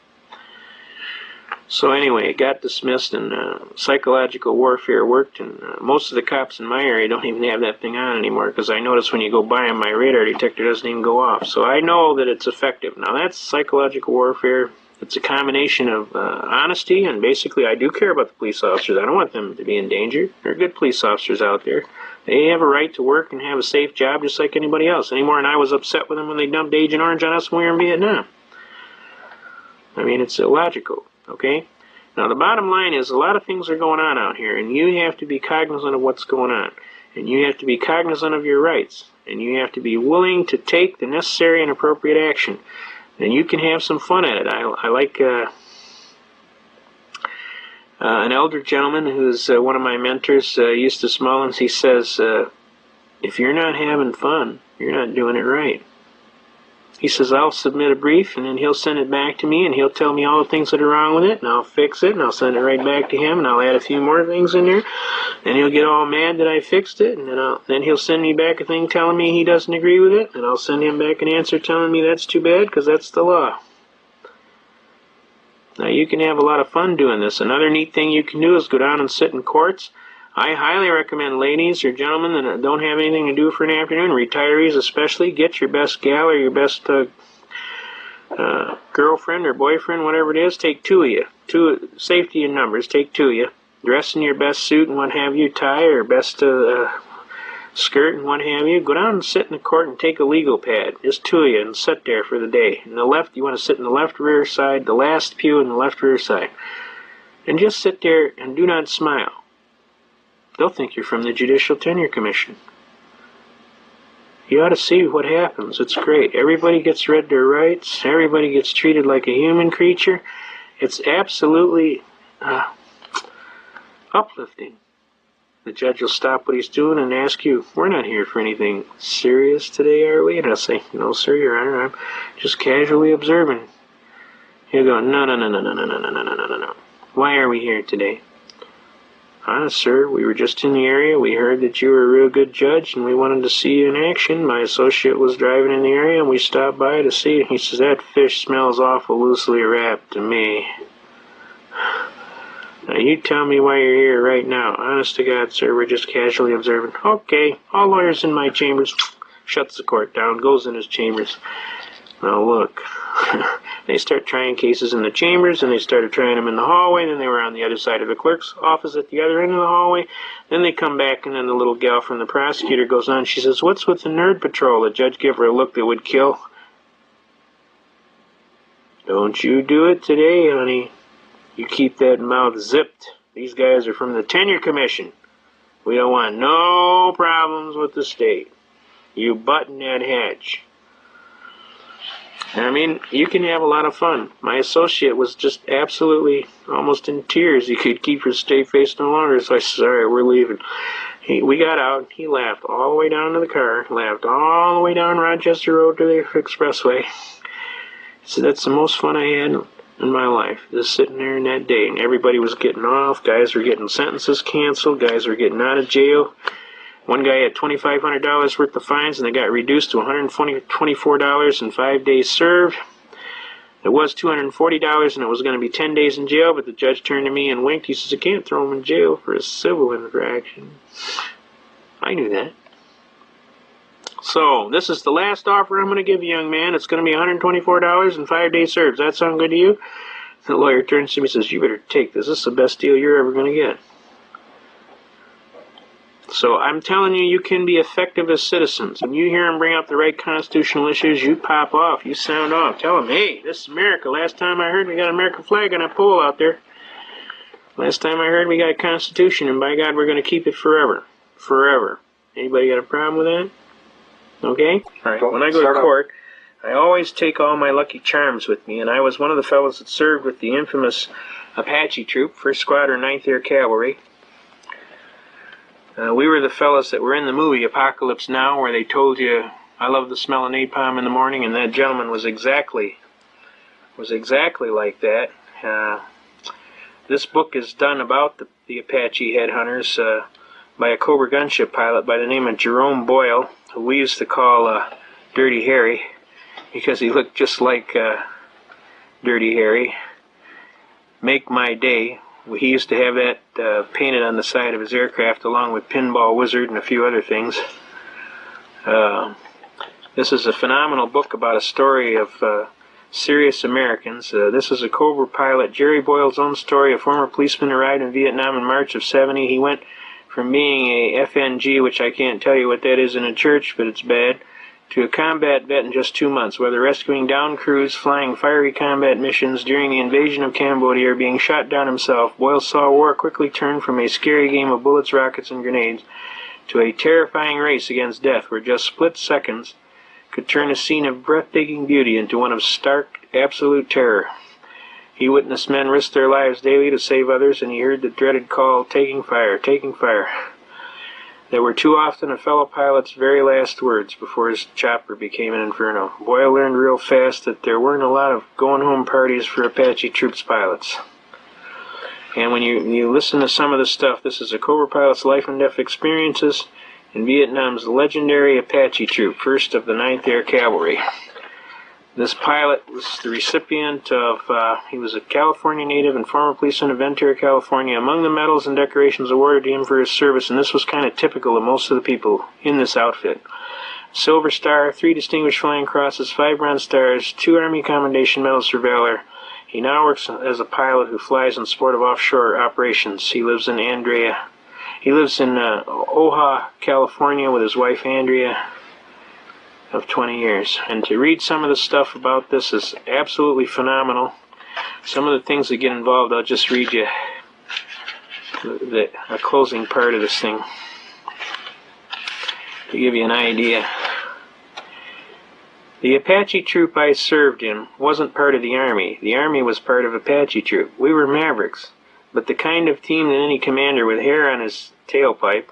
Speaker 1: So anyway, it got dismissed, and psychological warfare worked, and most of the cops in my area don't even have that thing on anymore, because I notice when you go by them, my radar detector doesn't even go off. So I know that it's effective. Now that's psychological warfare. It's a combination of honesty, and basically I do care about the police officers. I don't want them to be in danger. There are good police officers out there. They have a right to work and have a safe job just like anybody else. Any more than I was upset with them when they dumped Agent Orange on us when we were in Vietnam. I mean, it's illogical, okay? Now, the bottom line is a lot of things are going on out here, and you have to be cognizant of what's going on. And you have to be cognizant of your rights. And you have to be willing to take the necessary and appropriate action. And you can have some fun at it. I like an elder gentleman who's one of my mentors, Eustace Mullins. He says, if you're not having fun, you're not doing it right. He says, I'll submit a brief, and then he'll send it back to me, and he'll tell me all the things that are wrong with it, and I'll fix it, and I'll send it right back to him, and I'll add a few more things in there, and he'll get all mad that I fixed it, and then he'll send me back a thing telling me he doesn't agree with it, and I'll send him back an answer telling me that's too bad, because that's the law. Now, you can have a lot of fun doing this. Another neat thing you can do is go down and sit in courts. I highly recommend ladies or gentlemen that don't have anything to do for an afternoon, retirees especially, get your best gal or your best girlfriend or boyfriend, whatever it is, take 2 of you. Safety in numbers, take 2 of you. dress in your best suit and what have you, tie or best skirt and what have you, go down and sit in the court and take a legal pad, just two of you, and sit there for the day. In the left, you want to sit in the left rear side, the last pew in the left rear side. And just sit there and do not smile. They'll think you're from the Judicial Tenure Commission. You ought to see what happens. It's great. Everybody gets read their rights. Everybody gets treated like a human creature. It's absolutely uplifting. The judge will stop what he's doing and ask you, "We're not here for anything serious today, are we?" And I'll say, "No, sir, Your Honor, I'm just casually observing." He'll go, "No. Why are we here today?" "Honest, sir, we were just in the area. We heard that you were a real good judge, and we wanted to see you in action. My associate was driving in the area, and we stopped by to see it." He says, "That fish smells awful loosely wrapped to me." "Now, you tell me why you're here right now." "Honest to God, sir, we're just casually observing." "Okay, all lawyers in my chambers." Shuts the court down, goes in his chambers. Now, look. They start trying cases in the chambers, and they started trying them in the hallway. Then they were on the other side of the clerk's office at the other end of the hallway. Then they come back, and then the little gal from the prosecutor goes on. She says, "What's with the nerd patrol?" The judge gave her a look that would kill. "Don't you do it today, honey. You keep that mouth zipped. These guys are from the Tenure Commission. We don't want no problems with the state. You button that hatch." I mean, you can have a lot of fun. My associate was just absolutely almost in tears. He could keep his straight face no longer, so I said, "All right, we're leaving." We got out. He laughed all the way down to the car, laughed all the way down Rochester Road to the expressway. He said, "That's the most fun I had in my life, just sitting there in that day." And everybody was getting off. Guys were getting sentences canceled. Guys were getting out of jail. One guy had $2,500 worth of fines, and they got reduced to $124 and 5 days served. It was $240, and it was going to be 10 days in jail, but the judge turned to me and winked. He says, "I can't throw him in jail for a civil infraction." I knew that. So, this is the last offer I'm going to give you, young man. It's going to be $124 and 5 days served. Does that sound good to you? The lawyer turns to me and says, "You better take this. This is the best deal you're ever going to get." So I'm telling you, you can be effective as citizens. When you hear them bring up the right constitutional issues, you pop off, you sound off. Tell them, "Hey, this is America. Last time I heard we got an American flag on a pole out there. Last time I heard we got a constitution, and by God, we're going to keep it forever. Forever." Anybody got a problem with that? Okay? All right. When I go to court, I always take all my Lucky Charms with me, and I was one of the fellows that served with the infamous Apache Troop, 1st Squadron, 9th Air Cavalry. We were the fellas that were in the movie Apocalypse Now, where they told you, "I love the smell of napalm in the morning," and that gentleman was exactly like that. This book is done about the Apache headhunters by a Cobra gunship pilot by the name of Jerome Boyle, who we used to call Dirty Harry, because he looked just like Dirty Harry. Make My Day. He used to have that painted on the side of his aircraft along with Pinball Wizard and a few other things. This is a phenomenal book about a story of serious Americans. This is a Cobra pilot, Jerry Boyle's own story. A former policeman arrived in Vietnam in March of '70. He went from being a FNG, which I can't tell you what that is in a church, but it's bad, to a combat vet in just 2 months, whether rescuing downed crews, flying fiery combat missions during the invasion of Cambodia, or being shot down himself. Boyle saw war quickly turn from a scary game of bullets, rockets, and grenades to a terrifying race against death, where just split seconds could turn a scene of breathtaking beauty into one of stark, absolute terror. He witnessed men risk their lives daily to save others, and he heard the dreaded call, "Taking fire, taking fire." They were too often a fellow pilot's very last words before his chopper became an inferno. Boyle learned real fast that there weren't a lot of going-home parties for Apache Troops pilots. And when you listen to some of the stuff, this is a Cobra pilot's life and death experiences in Vietnam's legendary Apache Troop, 1st of the 9th Air Cavalry. This pilot was the recipient of, he was a California native and former policeman of Ventura, California. Among the medals and decorations awarded to him for his service, and this was kind of typical of most of the people in this outfit: Silver Star, 3 Distinguished Flying Crosses, 5 Bronze Stars, 2 Army Commendation Medals for Valor. He now works as a pilot who flies in support of offshore operations. He lives in Oha, California with his wife Andrea of 20 years. And to read some of the stuff about this is absolutely phenomenal. Some of the things that get involved, I'll just read you a closing part of this thing to give you an idea. The Apache troop I served in wasn't part of the Army. The Army was part of Apache troop. We were mavericks, but the kind of team that any commander with hair on his tailpipe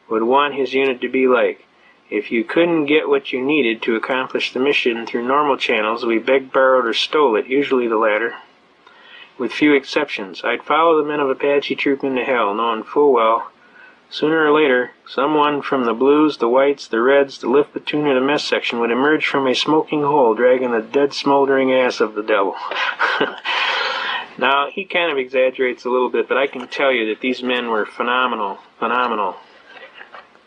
Speaker 1: would want his unit to be like. If you couldn't get what you needed to accomplish the mission through normal channels, we begged, borrowed, or stole it, usually the latter. With few exceptions, I'd follow the men of Apache troop into hell, knowing full well, sooner or later, someone from the blues, the whites, the reds, the lift platoon, or the mess section would emerge from a smoking hole, dragging the dead, smoldering ass of the devil. Now, he kind of exaggerates a little bit, but I can tell you that these men were phenomenal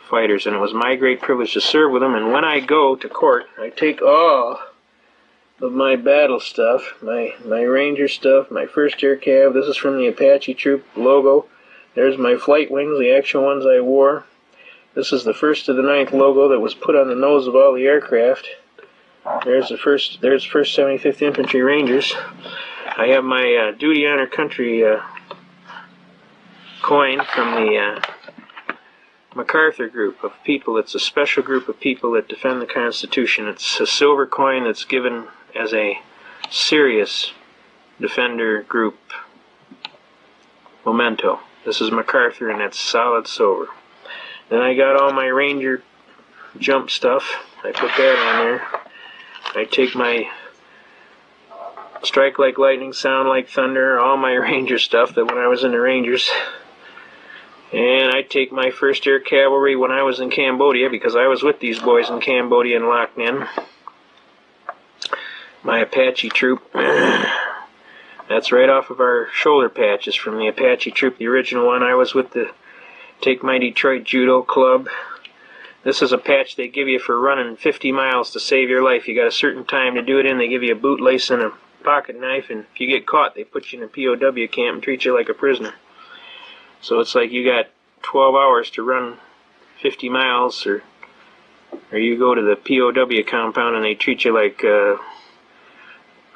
Speaker 1: fighters, and it was my great privilege to serve with them. And when I go to court, I take all of my battle stuff, my Ranger stuff, my first air cab. This is from the Apache troop logo. There's my flight wings, the actual ones I wore. This is the 1st to the 9th logo that was put on the nose of all the aircraft. There's 1st 75th Infantry Rangers. I have my Duty Honor Country coin from the MacArthur group of people. It's a special group of people that defend the Constitution. It's a silver coin that's given as a serious defender group memento. This is MacArthur, and it's solid silver. Then I got all my Ranger jump stuff. I put that on there. I take my strike like lightning, sound like thunder, all my Ranger stuff that when I was in the Rangers. And I take my 1st Air Cavalry when I was in Cambodia, because I was with these boys in Cambodia and Loch Ninh. My Apache troop. That's right off of our shoulder patches from the Apache troop, the original one. I was with the Take My Detroit Judo Club. This is a patch they give you for running 50 miles to save your life. You got a certain time to do it in. They give you a boot lace and a pocket knife, and if you get caught, they put you in a POW camp and treat you like a prisoner. So it's like you got 12 hours to run 50 miles, or you go to the POW compound and they treat you like a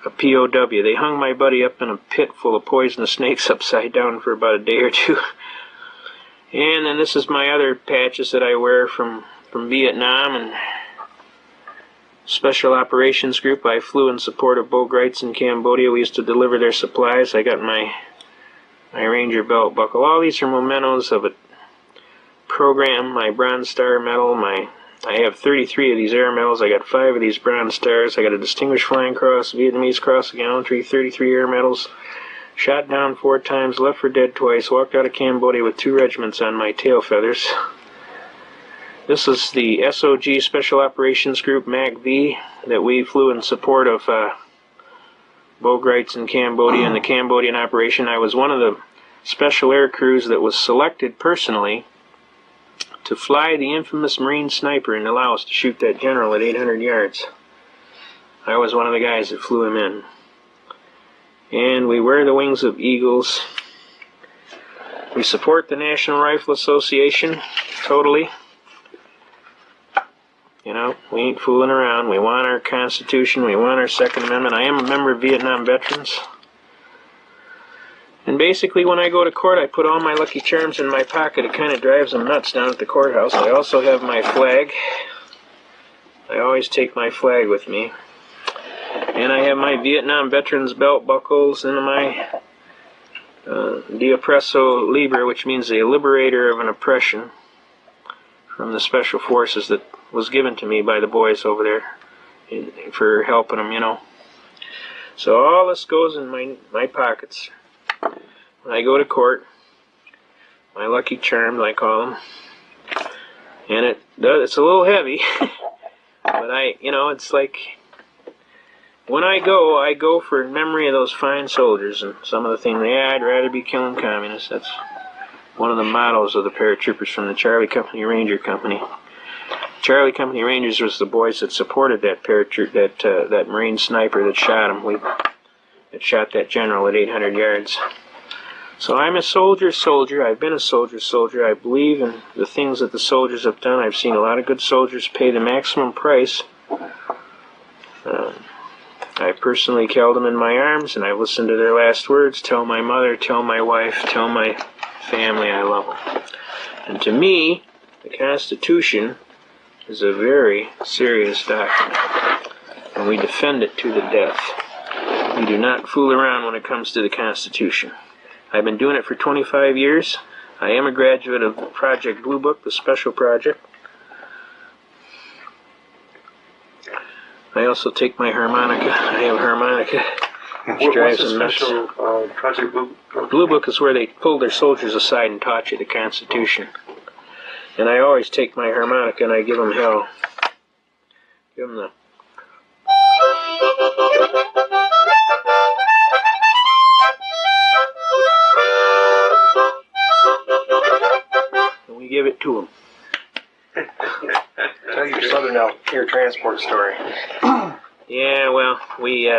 Speaker 1: POW. They hung my buddy up in a pit full of poisonous snakes upside down for about a day or two. And then this is my other patches that I wear from Vietnam and Special Operations Group. I flew in support of Bo Greitz in Cambodia. We used to deliver their supplies. I got my Ranger belt buckle. All these are mementos of a program. My Bronze Star medal. I have 33 of these air medals. I got 5 of these Bronze Stars. I got a Distinguished Flying Cross, Vietnamese Cross of Gallantry, 33 air medals. Shot down 4 times, left for dead twice. Walked out of Cambodia with 2 regiments on my tail feathers. This is the SOG Special Operations Group, MAC-V, that we flew in support of Bo Greitz in Cambodia and the Cambodian operation. I was one of the special air crews that was selected personally to fly the infamous Marine sniper in Laos to shoot that general at 800 yards. I was one of the guys that flew him in. And we wear the wings of eagles. We support the National Rifle Association totally. You know, we ain't fooling around. We want our Constitution. We want our Second Amendment. I am a member of Vietnam Veterans. And basically, when I go to court, I put all my Lucky Charms in my pocket. It kind of drives them nuts down at the courthouse. I also have my flag. I always take my flag with me. And I have my Vietnam Veterans belt buckles and my De Oppresso Libre, which means the liberator of an oppression, from the special forces that was given to me by the boys over there for helping them, you know. So all this goes in my pockets. When I go to court, my Lucky Charms, I call them, and it's a little heavy, but it's like, when I go for memory of those fine soldiers and some of the things. I'd rather be killing communists. That's one of the mottos of the paratroopers from the Charlie Company Ranger Company. Charlie Company Rangers was the boys that supported that paratroop, that Marine sniper that shot him. that shot that general at 800 yards. So I'm a soldier. I've been a soldier. I believe in the things that the soldiers have done. I've seen a lot of good soldiers pay the maximum price. I personally held them in my arms, and I listened to their last words. Tell my mother, tell my wife, tell my family I love them. And to me, the Constitution is a very serious document, and we defend it to the death. We do not fool around when it comes to the Constitution. I've been doing it for 25 years. I am a graduate of Project Blue Book, the special project. I also take my harmonica. I have a harmonica.
Speaker 5: What's the special Project Blue Book?
Speaker 1: Blue Book is where they pulled their soldiers aside and taught you the Constitution. And I always take my harmonica and I give them hell. Give them the... And we give it to them.
Speaker 2: Tell your Southern Air Transport story.
Speaker 1: Yeah, well, we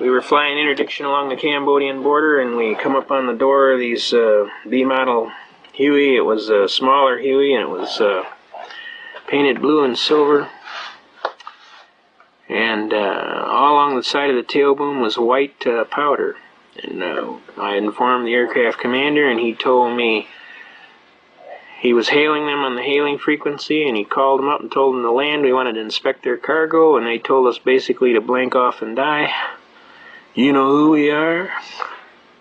Speaker 1: were flying interdiction along the Cambodian border, and we come up on the door of these B-model Huey. It was a smaller Huey, and it was painted blue and silver. And all along the side of the tail boom was white powder. And I informed the aircraft commander, and he told me he was hailing them on the hailing frequency, and he called them up and told them to land. We wanted to inspect their cargo, and they told us basically to blank off and die. You know who we are?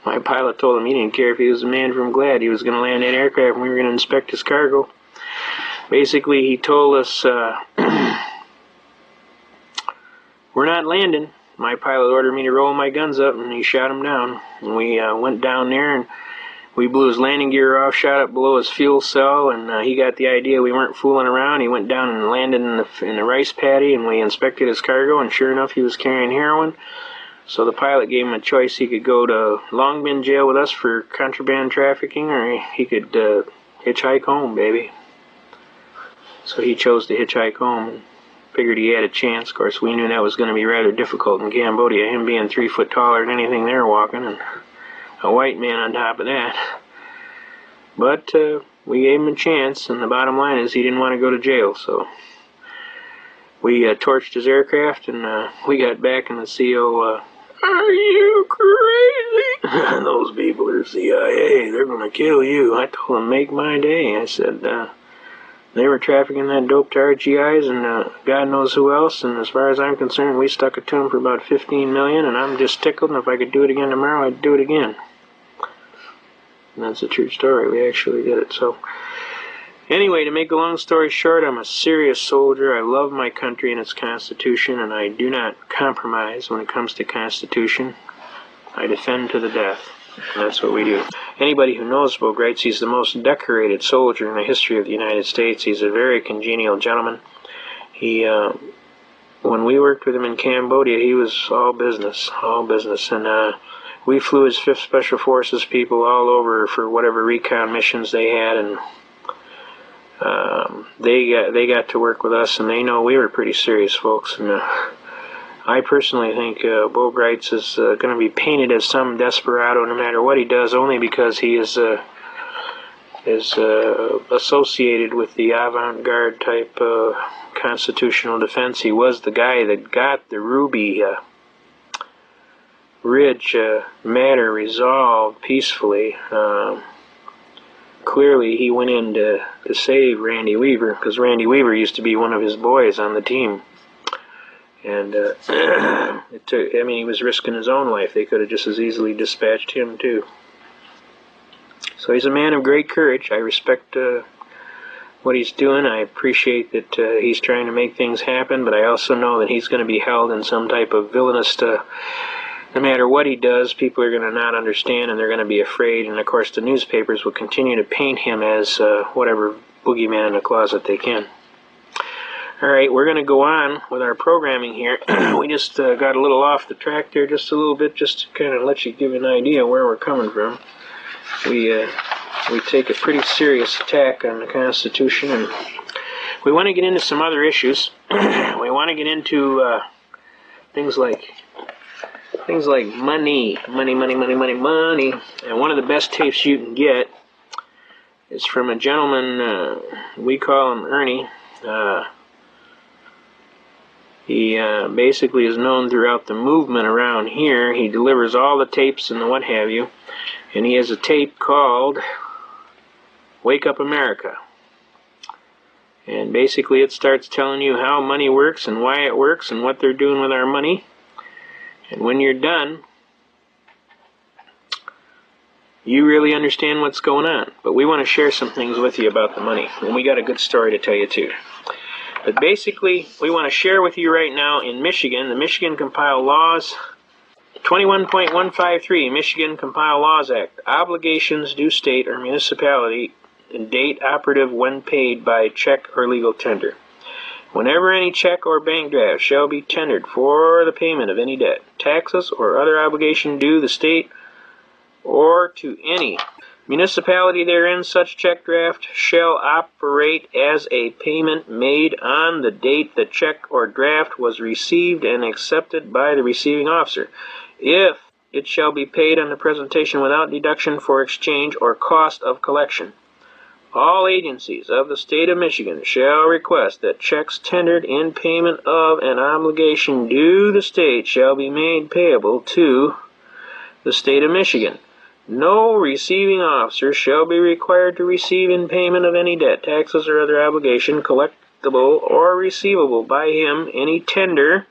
Speaker 1: My pilot told him he didn't care if he was a man from Glad. He was going to land that aircraft and we were going to inspect his cargo. Basically, he told us, we're not landing. My pilot ordered me to roll my guns up, and he shot him down. And we went down there, and we blew his landing gear off, shot up below his fuel cell, and he got the idea we weren't fooling around. He went down and landed in the rice paddy, and we inspected his cargo, and sure enough, he was carrying heroin. So the pilot gave him a choice. He could go to Long Bin jail with us for contraband trafficking, or he could hitchhike home, baby. So he chose to hitchhike home, and figured he had a chance. Of course, we knew that was going to be rather difficult in Cambodia, him being 3 foot taller than anything they're walking, and a white man on top of that. But we gave him a chance, and the bottom line is he didn't want to go to jail, so we torched his aircraft, and we got back, and the CO, are you crazy? Those people are CIA, they're going to kill you. I told him, make my day. I said, they were trafficking that dope to RGIs and God knows who else, and as far as I'm concerned, we stuck it to them for about $15 million, and I'm just tickled, and if I could do it again tomorrow, I'd do it again. And that's a true story. We actually did it. So anyway, to make a long story short, I'm a serious soldier. I love my country and its Constitution, and I do not compromise when it comes to Constitution. I defend to the death, and that's what we do. Anybody who knows Bo Greitz, he's the most decorated soldier in the history of the United States. He's a very congenial gentleman. He, when we worked with him in Cambodia, he was all business, and we flew his 5th Special Forces people all over for whatever recon missions they had, and they got to work with us, and they know we were pretty serious folks. And I personally think Bo Greitz is going to be painted as some desperado no matter what he does, only because he is associated with the avant-garde type constitutional defense. He was the guy that got the Ruby Ridge matter resolved peacefully. Clearly he went in to save Randy Weaver, because Randy Weaver used to be one of his boys on the team. And he was risking his own life. They could have just as easily dispatched him too. So he's a man of great courage. I respect what he's doing. I appreciate that he's trying to make things happen, but I also know that he's going to be held in some type of villainous no matter what he does, people are going to not understand, and they're going to be afraid, and of course the newspapers will continue to paint him as whatever boogeyman in the closet they can. Alright, we're going to go on with our programming here. We just got a little off the track there just a little bit, just to kind of let you give an idea where we're coming from. We take a pretty serious attack on the Constitution, and we want to get into some other issues. We want to get into things like things like money. And one of the best tapes you can get is from a gentleman, we call him Ernie. He basically is known throughout the movement around here. He delivers all the tapes and the what have you. And he has a tape called Wake Up America. And basically it starts telling you how money works and why it works and what they're doing with our money. And when you're done, you really understand what's going on. But we want to share some things with you about the money. And we got a good story to tell you too. But basically, we want to share with you right now in Michigan, the Michigan Compiled Laws, 21.153, Michigan Compiled Laws Act. Obligations due state or municipality and date operative when paid by check or legal tender. Whenever any check or bank draft shall be tendered for the payment of any debt, taxes, or other obligation due the state or to any municipality therein, such check draft shall operate as a payment made on the date the check or draft was received and accepted by the receiving officer, if it shall be paid on the presentation without deduction for exchange or cost of collection. All agencies of the state of Michigan shall request that checks tendered in payment of an obligation due the state shall be made payable to the state of Michigan. No receiving officer shall be required to receive in payment of any debt, taxes, or other obligation collectible or receivable by him any tender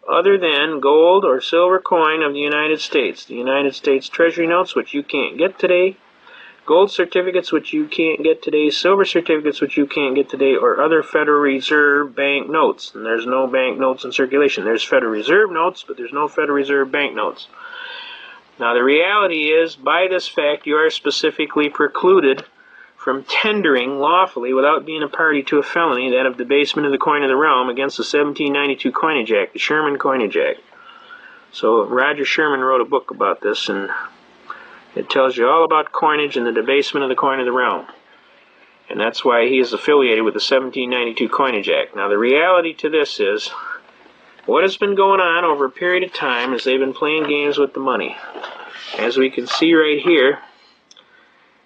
Speaker 1: other than gold or silver coin of the United States, the United States Treasury notes, which you can't get today, gold certificates, which you can't get today, silver certificates, which you can't get today, or other Federal Reserve bank notes. And there's no bank notes in circulation. There's Federal Reserve notes, but there's no Federal Reserve bank notes. Now, the reality is, by this fact, you are specifically precluded from tendering lawfully without being a party to a felony, that of debasement of the coin of the realm against the 1792 Coinage Act, the Sherman Coinage Act. So Roger Sherman wrote a book about this, and it tells you all about coinage and the debasement of the coin of the realm. And that's why he is affiliated with the 1792 Coinage Act. Now, the reality to this is, what has been going on over a period of time is they've been playing games with the money. As we can see right here,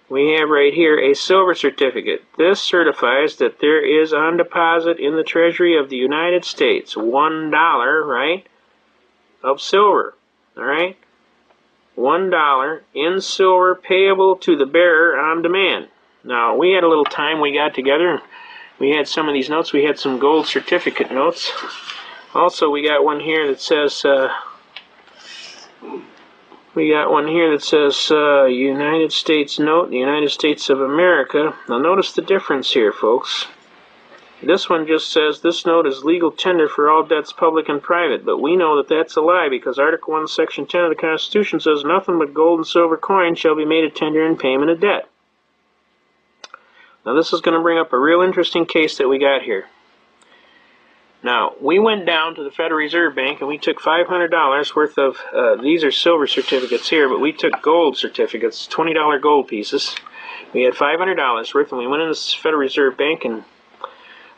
Speaker 1: we have right here a silver certificate. This certifies that there is on deposit in the Treasury of the United States $1, right, of silver, all right? $1 in silver payable to the bearer on demand. Now, we had a little time we got together. We had some of these notes. We had some gold certificate notes. Also, we got one here that says, United States note, the United States of America. Now, notice the difference here, folks. This one just says, this note is legal tender for all debts public and private, but we know that that's a lie because Article 1, Section 10 of the Constitution says nothing but gold and silver coin shall be made a tender in payment of debt. Now, this is going to bring up a real interesting case that we got here. Now, we went down to the Federal Reserve Bank and we took $500 worth of, these are silver certificates here, but we took gold certificates, $20 gold pieces. We had $500 worth, and we went in the Federal Reserve Bank, and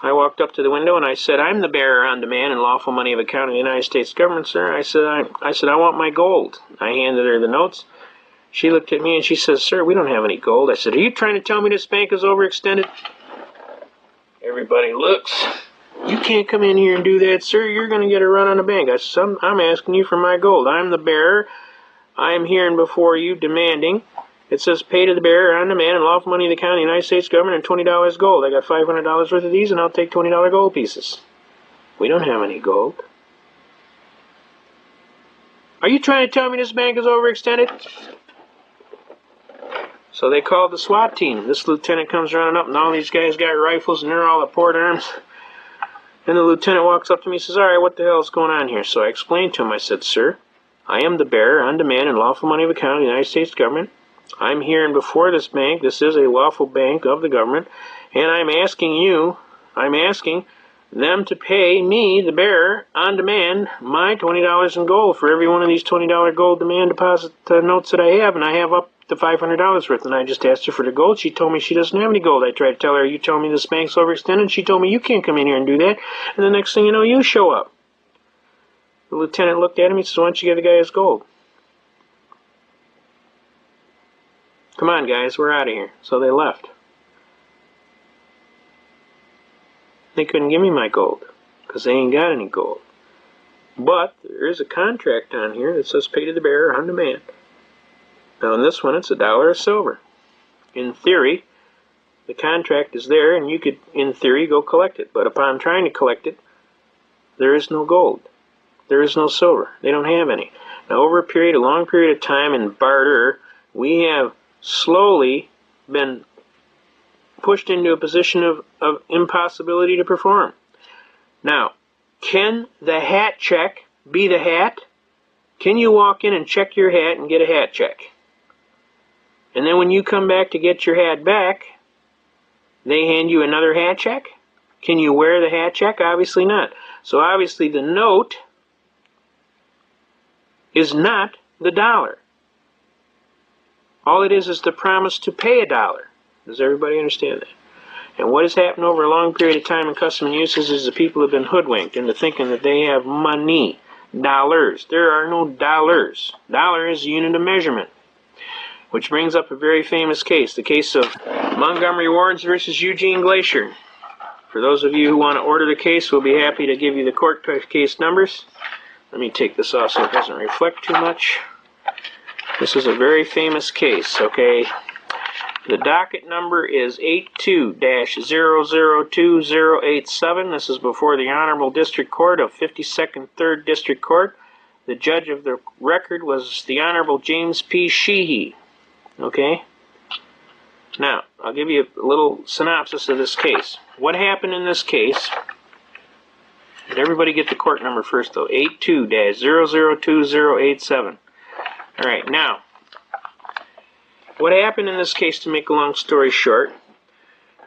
Speaker 1: I walked up to the window and I said, I'm the bearer on demand and lawful money of account of the United States government, sir. I said, I want my gold. I handed her the notes. She looked at me and she says, sir, we don't have any gold. I said, are you trying to tell me this bank is overextended? Everybody looks. You can't come in here and do that, sir. You're going to get a run on the bank. I said, I'm asking you for my gold. I'm the bearer. I am here and before you demanding. It says pay to the bearer on demand and lawful money of the account of the United States government and $20 gold. I got $500 worth of these, and I'll take $20 gold pieces. We don't have any gold. Are you trying to tell me this bank is overextended? So they called the SWAT team. This lieutenant comes running up, and all these guys got rifles, and they're all at port arms. And the lieutenant walks up to me and says, all right, what the hell is going on here? So I explained to him. I said, sir, I am the bearer on demand and lawful money of account of the United States government. I'm here and before this bank. This is a lawful bank of the government. And I'm asking them to pay me, the bearer, on demand, my $20 in gold for every one of these $20 gold demand deposit notes that I have. And I have up to $500 worth. And I just asked her for the gold. She told me she doesn't have any gold. I tried to tell her, you telling me this bank's overextended? She told me, you can't come in here and do that. And the next thing you know, you show up. The lieutenant looked at him. He says, why don't you give the guy his gold? Come on, guys, we're out of here. So they left. They couldn't give me my gold because they ain't got any gold. But there is a contract on here that says pay to the bearer on demand. Now in this one, it's $1 of silver. In theory, the contract is there, and you could, in theory, go collect it. But upon trying to collect it, there is no gold. There is no silver. They don't have any. Now, over a long period of time in barter, we have slowly been pushed into a position of impossibility to perform. Now, can the hat check be the hat? Can you walk in and check your hat and get a hat check? And then when you come back to get your hat back, they hand you another hat check? Can you wear the hat check? Obviously not. So obviously the note is not the dollar. All it is the promise to pay $1. Does everybody understand that? And what has happened over a long period of time in custom and uses is the people have been hoodwinked into thinking that they have money, dollars. There are no dollars. Dollar is a unit of measurement. Which brings up a very famous case, the case of Montgomery Wards versus Eugene Glacier. For those of you who want to order the case, we'll be happy to give you the court case numbers. Let me take this off so it doesn't reflect too much. This is a very famous case, okay? The docket number is 82-002087. This is before the Honorable District Court of 52nd 3rd District Court. The judge of the record was the Honorable James P. Sheehy. Okay? Now, I'll give you a little synopsis of this case. What happened in this case? Did everybody get the court number first, though? 82-002087. All right, now, what happened in this case, to make a long story short,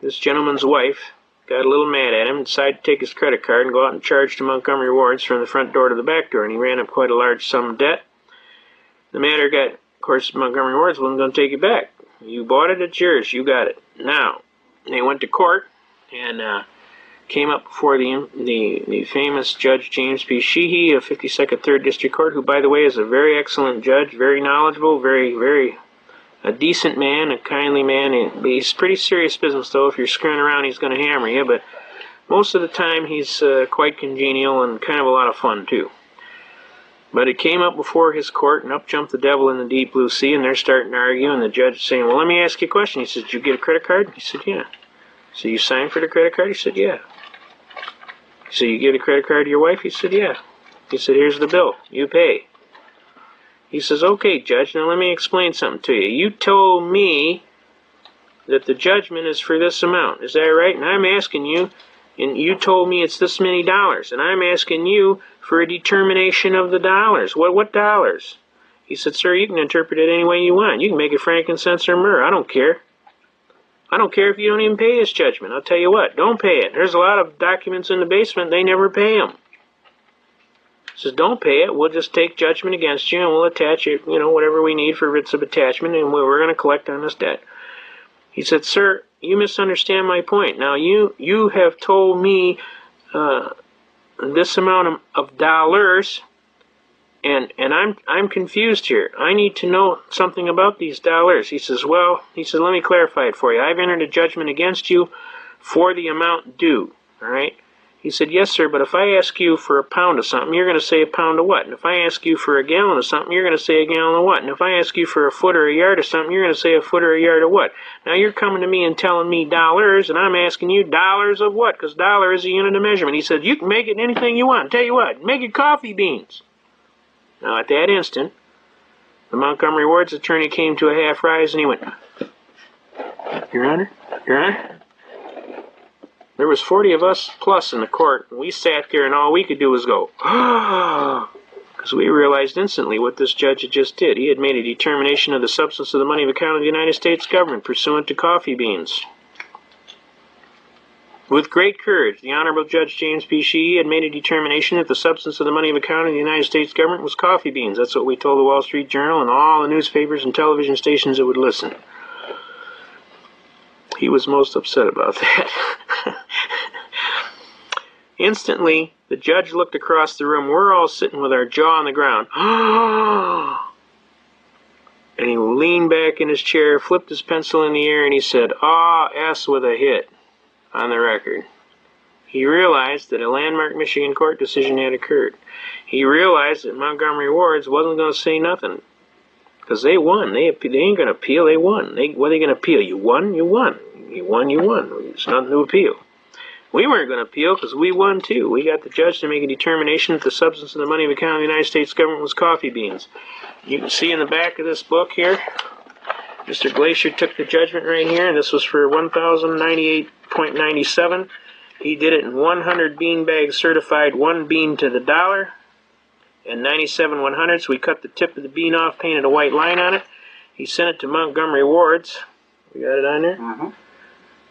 Speaker 1: this gentleman's wife got a little mad at him and decided to take his credit card and go out and charge to Montgomery Wards from the front door to the back door, and he ran up quite a large sum of debt. The matter got, of course, Montgomery Wards wasn't going to take it back. You bought it, it's yours, you got it. Now, they went to court and came up before the famous Judge James P. Sheehy of 52nd 3rd District Court, who, by the way, is a very excellent judge, very knowledgeable, very a decent man, a kindly man. He's pretty serious business, though. If you're screwing around, he's going to hammer you, but most of the time he's quite congenial and kind of a lot of fun, too. But it came up before his court, and up jumped the devil in the deep blue sea, and they're starting to argue, and the judge is saying, well, let me ask you a question. He says, did you get a credit card? He said, yeah. So you signed for the credit card? He said, yeah. So you give the credit card to your wife? He said, yeah. He said, here's the bill. You pay. He says, okay, Judge, now let me explain something to you. You told me that the judgment is for this amount. Is that right? And I'm asking you, and you told me it's this many dollars, and I'm asking you for a determination of the dollars. What dollars? He said, sir, you can interpret it any way you want. You can make it frankincense or myrrh. I don't care. I don't care if you don't even pay his judgment. I'll tell you what, don't pay it. There's a lot of documents in the basement, they never pay them. He says, don't pay it. We'll just take judgment against you, and we'll attach it, whatever we need for writs of attachment, and we're going to collect on this debt. He said, sir, you misunderstand my point. Now, you have told me this amount of dollars, and I'm confused here. I need to know something about these dollars. He says, let me clarify it for you. I've entered a judgment against you for the amount due, all right? He said, yes, sir, but if I ask you for a pound of something, you're going to say a pound of what? And if I ask you for a gallon of something, you're going to say a gallon of what? And if I ask you for a foot or a yard of something, you're going to say a foot or a yard of what? Now you're coming to me and telling me dollars, and I'm asking you dollars of what? Because dollar is a unit of measurement. He said, you can make it anything you want. Tell you what, make it coffee beans. Now at that instant, the Montgomery Ward's attorney came to a half rise, and he went, Your Honor, there was 40 of us plus in the court, and we sat there, and all we could do was go, because we realized instantly what this judge had just did. He had made a determination of the substance of the money of account of the United States government pursuant to coffee beans. With great courage, the Honorable Judge James P. Sheehy had made a determination that the substance of the money of account of the United States government was coffee beans. That's what we told the Wall Street Journal and all the newspapers and television stations that would listen. He was most upset about that. Instantly, the judge looked across the room. We're all sitting with our jaw on the ground. And he leaned back in his chair, flipped his pencil in the air, and he said, "Ah, S with a hit," on the record. He realized that a landmark Michigan court decision had occurred. He realized that Montgomery Ward's wasn't going to say nothing. Because they won. They ain't going to appeal. They won. What are they going to appeal? You won? You won. You won? You won. There's nothing to appeal. We weren't going to appeal because we won too. We got the judge to make a determination that the substance of the money of account of the United States government was coffee beans. You can see in the back of this book here, Mr. Glacier took the judgment right here, and this was for $1,098.97. He did it in 100 bean bags certified, 1 bean to the dollar, and 97 100ths. We cut the tip of the bean off, painted a white line on it. He sent it to Montgomery Ward's. We got it on there? Mm-hmm.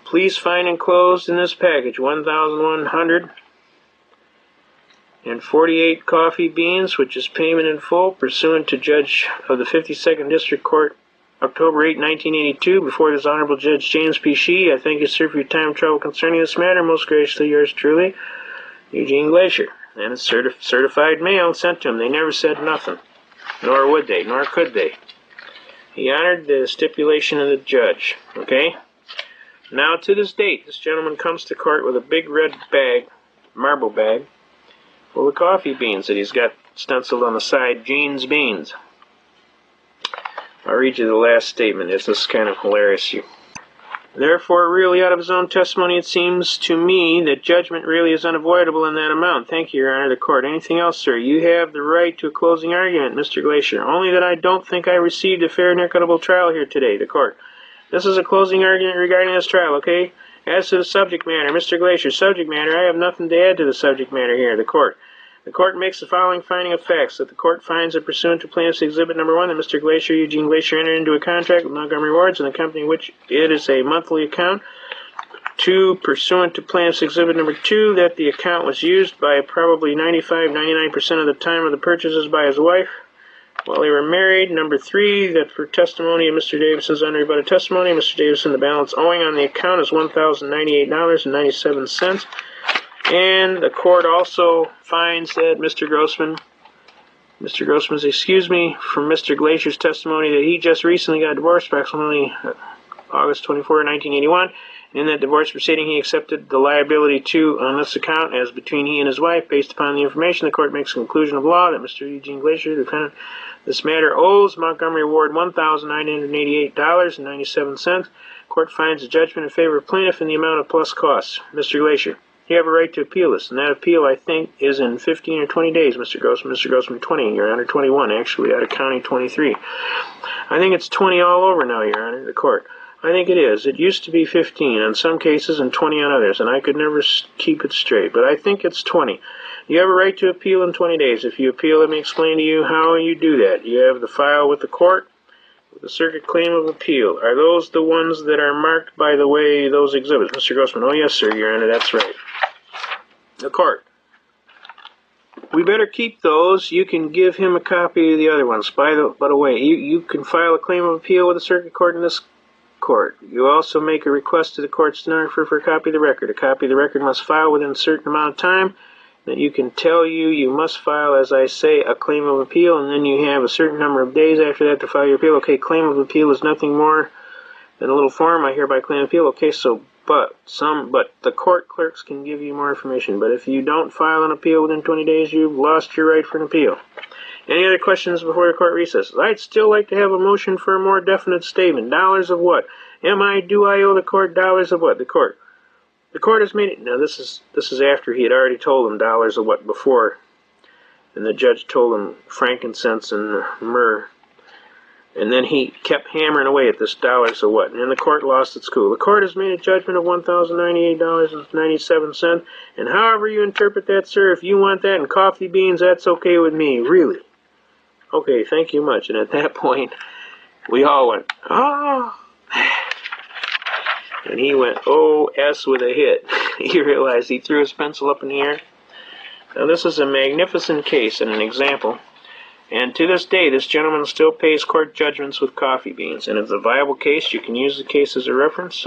Speaker 1: Please find enclosed in this package 1,148 coffee beans, which is payment in full, pursuant to Judge of the 52nd District Court, October 8, 1982, before this Honorable Judge James P. Shee. I thank you, sir, for your time and trouble concerning this matter. Most graciously yours truly, Eugene Glacier. And it's certified mail sent to him. They never said nothing. Nor would they, nor could they. He honored the stipulation of the judge. Okay? Now, to this date, this gentleman comes to court with a big red bag, marble bag, full of coffee beans that he's got stenciled on the side, Gene's Beans. I'll read you the last statement. This is kind of hilarious. Therefore, really out of his own testimony, it seems to me that judgment really is unavoidable in that amount. Thank you, Your Honor, the court. Anything else, sir? You have the right to a closing argument, Mr. Glacier. Only that I don't think I received a fair and equitable trial here today, the court. This is a closing argument regarding this trial, okay? As to the subject matter, Mr. Glacier, subject matter, I have nothing to add to the subject matter here, the court. The court makes the following finding of facts, that the court finds that pursuant to Plaintiff's Exhibit Number 1, that Mr. Glacier, Eugene Glacier, entered into a contract with Montgomery Ward's and the company which it is a monthly account. 2, pursuant to Plaintiff's Exhibit Number 2, that the account was used by probably 99% of the time of the purchases by his wife while they were married. Number 3, that for testimony of Mr. Davison's unrebutted testimony, Mr. Davison, the balance owing on the account is $1,098.97. And the court also finds that Mr. Grossman's excuse me, from Mr. Glacier's testimony that he just recently got divorced, approximately August 24, 1981. In that divorce proceeding, he accepted the liability on this account as between he and his wife. Based upon the information, the court makes a conclusion of law that Mr. Eugene Glacier, the defendant, this matter owes Montgomery Ward $1,988.97. Court finds a judgment in favor of plaintiff in the amount of plus costs. Mr. Glacier, you have a right to appeal this, and that appeal, I think, is in 15 or 20 days, Mr. Grossman. Mr. Grossman, 20, Your Honor, 21, actually, out of county 23. I think it's 20 all over now, Your Honor, the court. I think it is. It used to be 15 on some cases and 20 on others, and I could never keep it straight, but I think it's 20. You have a right to appeal in 20 days. If you appeal, let me explain to you how you do that. You have the file with the court, with the circuit claim of appeal. Are those the ones that are marked by the way those exhibits? Mr. Grossman, oh yes, sir, Your Honor, that's right. The court. We better keep those. You can give him a copy of the other ones. By the way, you can file a claim of appeal with the circuit court in this court. You also make a request to the court stenographer for a copy of the record. A copy of the record must file within a certain amount of time. That you can tell you must file, as I say, a claim of appeal, and then you have a certain number of days after that to file your appeal. Okay, claim of appeal is nothing more than a little form. I hereby claim appeal. Okay, so but the court clerks can give you more information. But if you don't file an appeal within 20 days, you've lost your right for an appeal. Any other questions before the court recesses? I'd still like to have a motion for a more definite statement. Dollars of what? Do I owe the court dollars of what? The court has made it. Now this is after he had already told them dollars of what before, and the judge told him frankincense and myrrh, and then he kept hammering away at this dollars of what, and then the court lost its cool. The court has made a judgment of $1,098.97, and however you interpret that, sir, if you want that in coffee beans, that's okay with me. Really? Okay, thank you much. And at that point, we all went, ah. And he went, oh, S with a hit. He realized he threw his pencil up in the air. Now, this is a magnificent case and an example. And to this day, this gentleman still pays court judgments with coffee beans. And it's a viable case. You can use the case as a reference.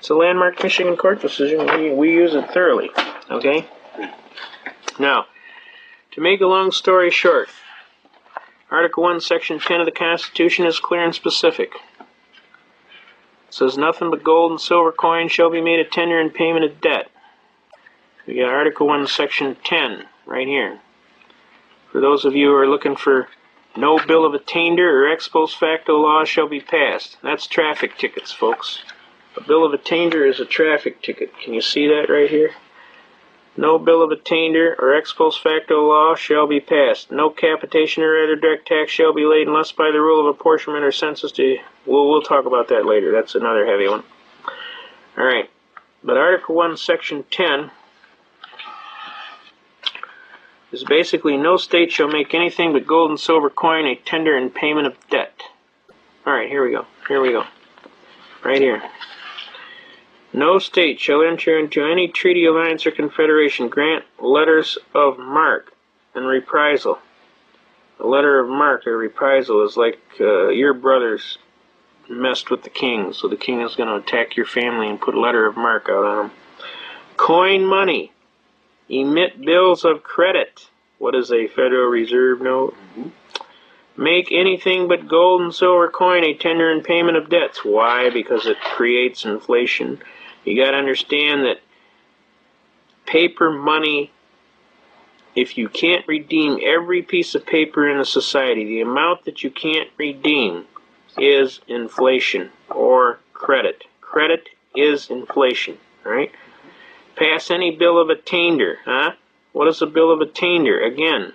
Speaker 1: It's a landmark Michigan court decision. We use it thoroughly. Okay? Now, to make a long story short, Article 1, Section 10 of the Constitution is clear and specific. It says nothing but gold and silver coins shall be made a tender in payment of debt. We got Article 1, Section 10 right here. For those of you who are looking for no bill of attainder or ex post facto law shall be passed. That's traffic tickets, folks. A bill of attainder is a traffic ticket. Can you see that right here? No bill of attainder or ex post facto law shall be passed. No capitation or other direct tax shall be laid unless by the rule of apportionment or census to... We'll talk about that later. That's another heavy one. Alright. But Article 1, Section 10 is basically no state shall make anything but gold and silver coin a tender in payment of debt. Alright, here we go. Right here. No state shall enter into any treaty, alliance, or confederation, grant letters of marque and reprisal. A letter of marque or reprisal is like your brothers messed with the king, so the king is going to attack your family and put a letter of marque out on them. Coin money. Emit bills of credit. What is a Federal Reserve note? Make anything but gold and silver coin a tender in payment of debts. Why? Because it creates inflation. You got to understand that paper money, if you can't redeem every piece of paper in a society, the amount that you can't redeem is inflation or credit. Credit is inflation, all right? Pass any bill of attainder, huh? What is a bill of attainder? Again,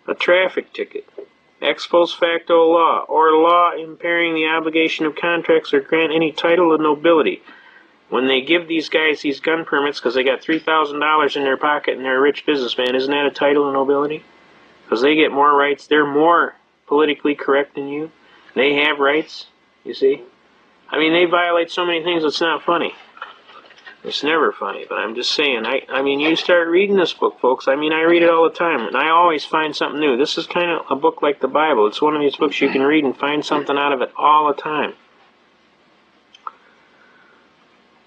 Speaker 1: a traffic ticket. Ex post facto law, or law impairing the obligation of contracts or grant any title of nobility. When they give these guys these gun permits because they got $3,000 in their pocket and they're a rich businessman, isn't that a title of nobility? Because they get more rights. They're more politically correct than you. They have rights, you see? I mean, they violate so many things it's not funny. It's never funny, but I'm just saying, I mean, you start reading this book, folks. I mean, I read it all the time, and I always find something new. This is kind of a book like the Bible. It's one of these books you can read and find something out of it all the time.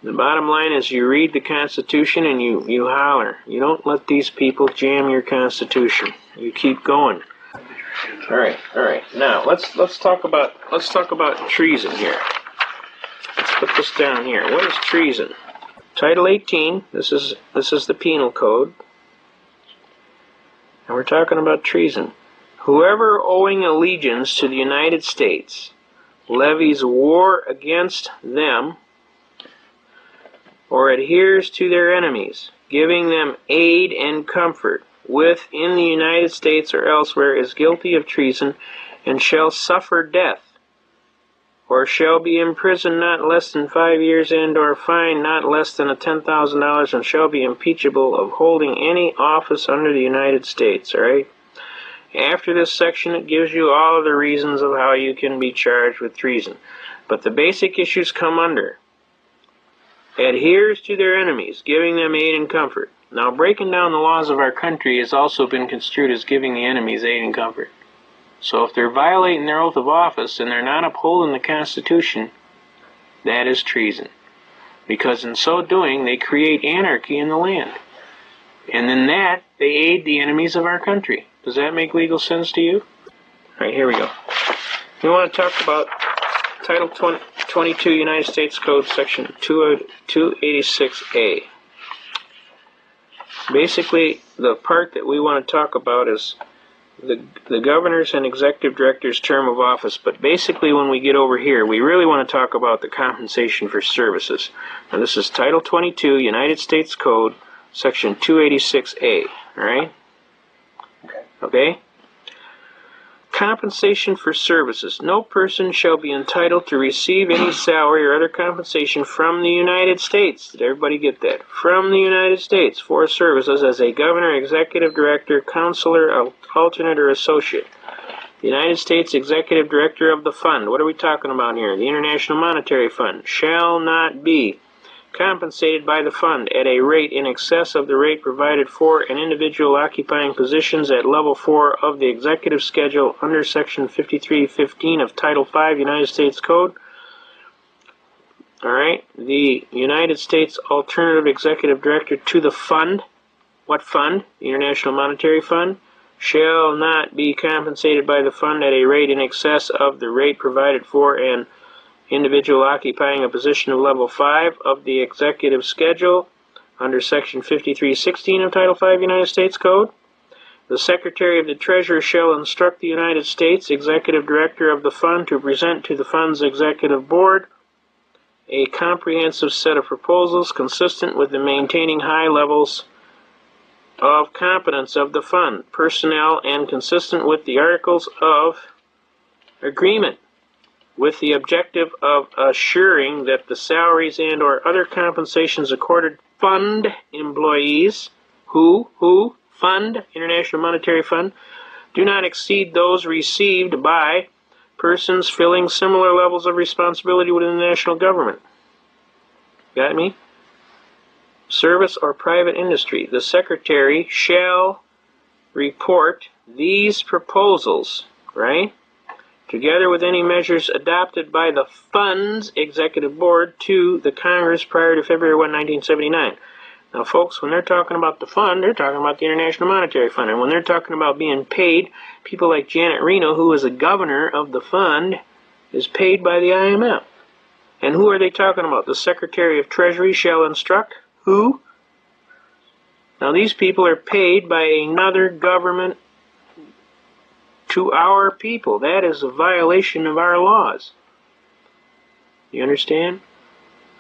Speaker 1: The bottom line is you read the Constitution and you holler. You don't let these people jam your Constitution. You keep going. All right. Now let's talk about treason here. Let's put this down here. What is treason? Title 18. This is the Penal Code, and we're talking about treason. Whoever owing allegiance to the United States levies war against them or adheres to their enemies, giving them aid and comfort within the United States or elsewhere, is guilty of treason and shall suffer death, or shall be imprisoned not less than 5 years and or fined not less than $10,000, and shall be impeachable of holding any office under the United States. All right? After this section, it gives you all of the reasons of how you can be charged with treason. But the basic issues come under adheres to their enemies, giving them aid and comfort. Now, breaking down the laws of our country has also been construed as giving the enemies aid and comfort. So if they're violating their oath of office and they're not upholding the Constitution, that is treason. Because in so doing, they create anarchy in the land. And in that, they aid the enemies of our country. Does that make legal sense to you? All right, here we go. We want to talk about Title 22 United States Code, Section 286A. Basically, the part that we want to talk about is the governor's and executive director's term of office. But basically, when we get over here, we really want to talk about the compensation for services. Now, this is Title 22 United States Code, Section 286A. All right? Okay? Compensation for services. No person shall be entitled to receive any salary or other compensation from the United States. Did everybody get that? From the United States for services as a governor, executive director, counselor, alternate, or associate. The United States executive director of the fund. What are we talking about here? The International Monetary Fund shall not be compensated by the fund at a rate in excess of the rate provided for an individual occupying positions at level 4 of the executive schedule under Section 5315 of Title 5 United States Code. all right, the United States Alternative Executive Director to the fund. What fund? The International Monetary Fund. Shall not be compensated by the fund at a rate in excess of the rate provided for an individual occupying a position of level 5 of the executive schedule under Section 5316 of Title 5 United States Code. The Secretary of the Treasury shall instruct the United States Executive Director of the fund to present to the fund's executive board a comprehensive set of proposals consistent with the maintaining high levels of competence of the fund, personnel, and consistent with the Articles of Agreement, with the objective of assuring that the salaries and or other compensations accorded fund employees who fund, International Monetary Fund, do not exceed those received by persons filling similar levels of responsibility within the national government. Got me? Service or private industry. The Secretary shall report these proposals, right, together with any measures adopted by the fund's executive board to the Congress prior to February 1, 1979. Now, folks, when they're talking about the fund, they're talking about the International Monetary Fund. And when they're talking about being paid, people like Janet Reno, who is the governor of the fund, is paid by the IMF. And who are they talking about? The Secretary of Treasury shall instruct who? Now, these people are paid by another government to our people. That is a violation of our laws. You understand?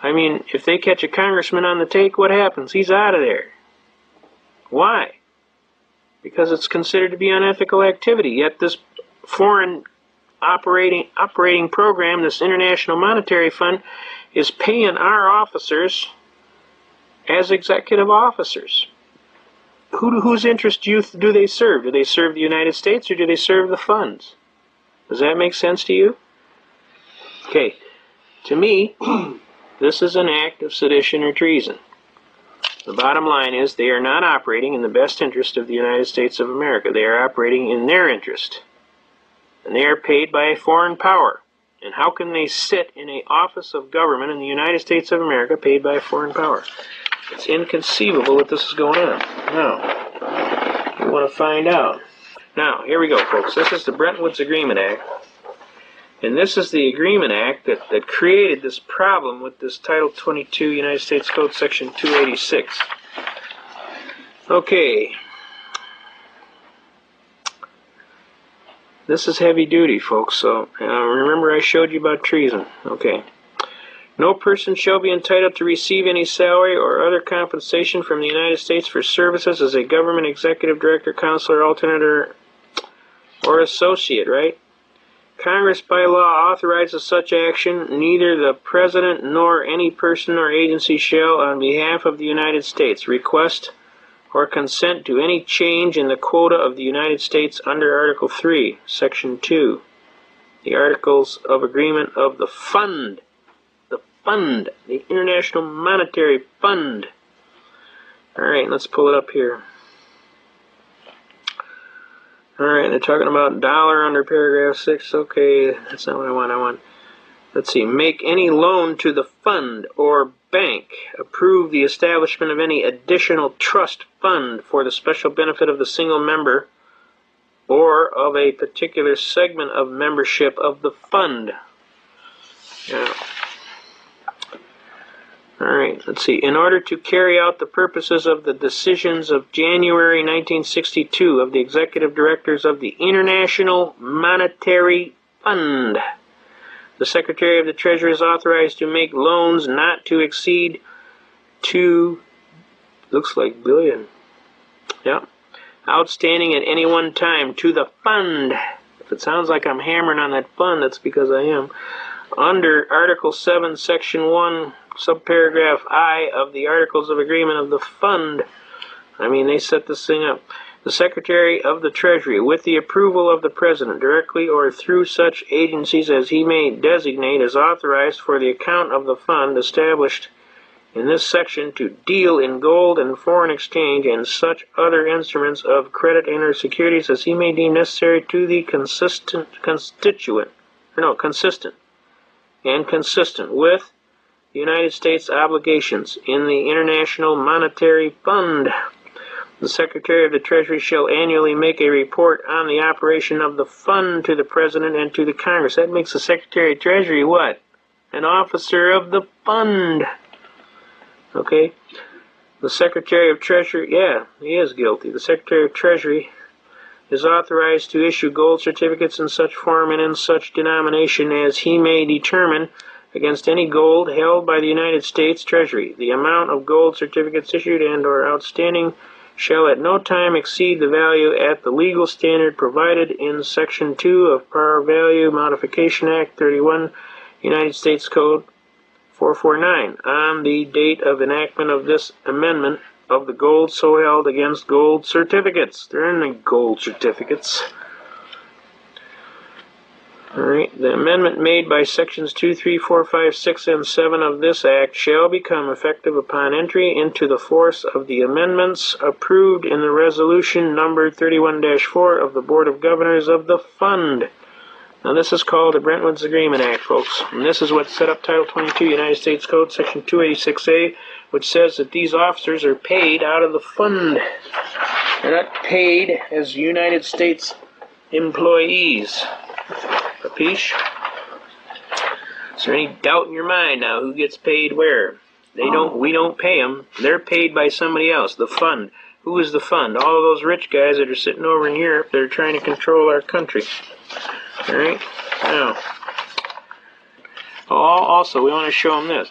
Speaker 1: I mean, if they catch a congressman on the take, what happens? He's out of there. Why? Because it's considered to be unethical activity. Yet this foreign operating program, this International Monetary Fund, is paying our officers as executive officers. Whose interest do they serve? Do they serve the United States or do they serve the funds? Does that make sense to you? Okay. To me, this is an act of sedition or treason. The bottom line is they are not operating in the best interest of the United States of America. They are operating in their interest. And they are paid by a foreign power. And how can they sit in an office of government in the United States of America paid by a foreign power? It's inconceivable that this is going on. Now, you want to find out. Now, here we go, folks. This is the Bretton Woods Agreement Act. And this is the Agreement Act that created this problem with this Title 22 United States Code Section 286. Okay. This is heavy duty, folks. So remember I showed you about treason. Okay. No person shall be entitled to receive any salary or other compensation from the United States for services as a government executive director, counselor, alternate, or associate, right? Congress by law authorizes such action. Neither the President nor any person or agency shall, on behalf of the United States, request or consent to any change in the quota of the United States under Article 3, Section 2, the Articles of Agreement of the Fund. The International Monetary Fund. Alright, let's pull it up here. Alright, they're talking about dollar under paragraph 6. Okay, that's not what I want. Let's see. Make any loan to the fund or bank. Approve the establishment of any additional trust fund for the special benefit of the single member or of a particular segment of membership of the fund. Now, alright, let's see. In order to carry out the purposes of the decisions of January 1962 of the Executive Directors of the International Monetary Fund, the Secretary of the Treasury is authorized to make loans not to exceed billion. Yeah. Outstanding at any one time to the fund. If it sounds like I'm hammering on that fund, that's because I am. Under Article 7, Section 1, subparagraph I of the Articles of Agreement of the Fund. I mean, they set this thing up. The Secretary of the Treasury, with the approval of the President, directly or through such agencies as he may designate, is authorized for the account of the fund established in this section to deal in gold and foreign exchange and such other instruments of credit and or securities as he may deem necessary to the consistent with the United States obligations in the International Monetary Fund. The Secretary of the Treasury shall annually make a report on the operation of the fund to the President and to the Congress. That makes the Secretary of Treasury what? An officer of the fund. Okay? The Secretary of Treasury, yeah, he is guilty. The Secretary of Treasury is authorized to issue gold certificates in such form and in such denomination as he may determine against any gold held by the United States Treasury. The amount of gold certificates issued and or outstanding shall at no time exceed the value at the legal standard provided in Section 2 of Par Value Modification Act 31, United States Code 449, on the date of enactment of this amendment of the gold so held against gold certificates. There are no gold certificates. Alright, the amendment made by Sections 2, 3, 4, 5, 6, and 7 of this Act shall become effective upon entry into the force of the amendments approved in the resolution number 31-4 of the Board of Governors of the Fund. Now this is called the Brentwood's Agreement Act, folks. And this is what set up Title 22 United States Code, Section 286A, which says that these officers are paid out of the fund. They're not paid as United States employees. Capiche? Is there any doubt in your mind now who gets paid where? We don't pay them. They're paid by somebody else. The fund. Who is the fund? All of those rich guys that are sitting over in Europe that are trying to control our country. Alright? Now, also, we want to show them this.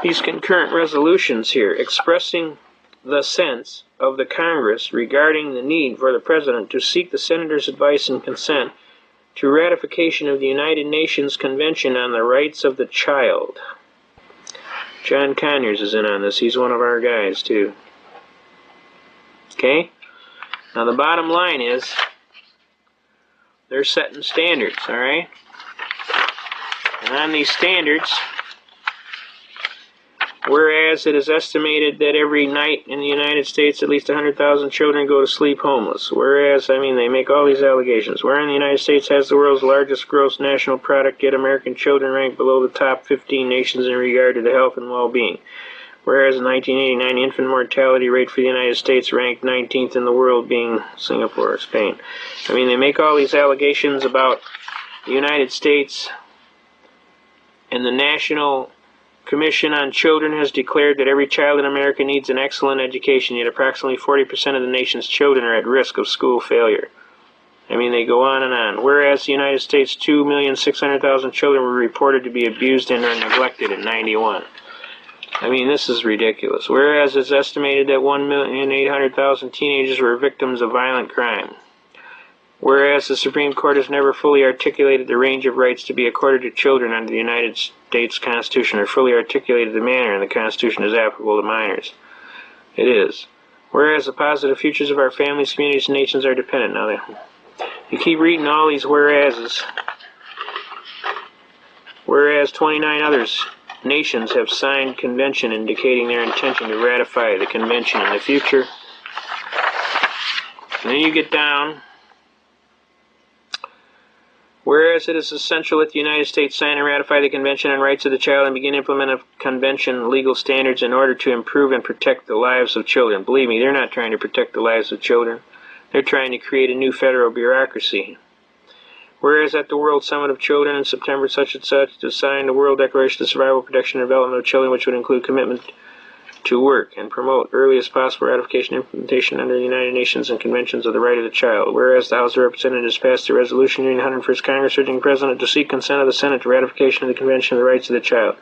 Speaker 1: These concurrent resolutions here expressing the sense of the Congress regarding the need for the President to seek the Senator's advice and consent to ratification of the United Nations Convention on the Rights of the Child. John Conyers is in on this. He's one of our guys, too. Okay? Now, the bottom line is they're setting standards, all right? And on these standards, whereas it is estimated that every night in the United States at least 100,000 children go to sleep homeless. Whereas, they make all these allegations. Wherein the United States has the world's largest gross national product, yet American children rank below the top 15 nations in regard to the health and well-being. Whereas in 1989, the infant mortality rate for the United States ranked 19th in the world, being Singapore or Spain. They make all these allegations about the United States, and the National Commission on Children has declared that every child in America needs an excellent education, yet approximately 40% of the nation's children are at risk of school failure. They go on and on. Whereas the United States, 2,600,000 children were reported to be abused and or neglected in 91. This is ridiculous. Whereas it's estimated that 1,800,000 teenagers were victims of violent crime. Whereas the Supreme Court has never fully articulated the range of rights to be accorded to children under the United States Constitution, or fully articulated the manner in the Constitution is applicable to minors. It is. Whereas the positive futures of our families, communities, and nations are dependent. Now, you keep reading all these whereases. Whereas 29 others nations have signed convention indicating their intention to ratify the convention in the future. And then you get down. Whereas it is essential that the United States sign and ratify the Convention on Rights of the Child and begin implementing convention legal standards in order to improve and protect the lives of children. Believe me, they're not trying to protect the lives of children. They're trying to create a new federal bureaucracy. Whereas at the World Summit of Children in September such and such to sign the World Declaration of Survival, Protection, and Development of Children, which would include commitment to work and promote earliest possible ratification and implementation under the United Nations and Conventions of the Right of the Child. Whereas the House of Representatives passed a resolution during the 101st Congress urging the President to seek consent of the Senate to ratification of the Convention of the Rights of the Child.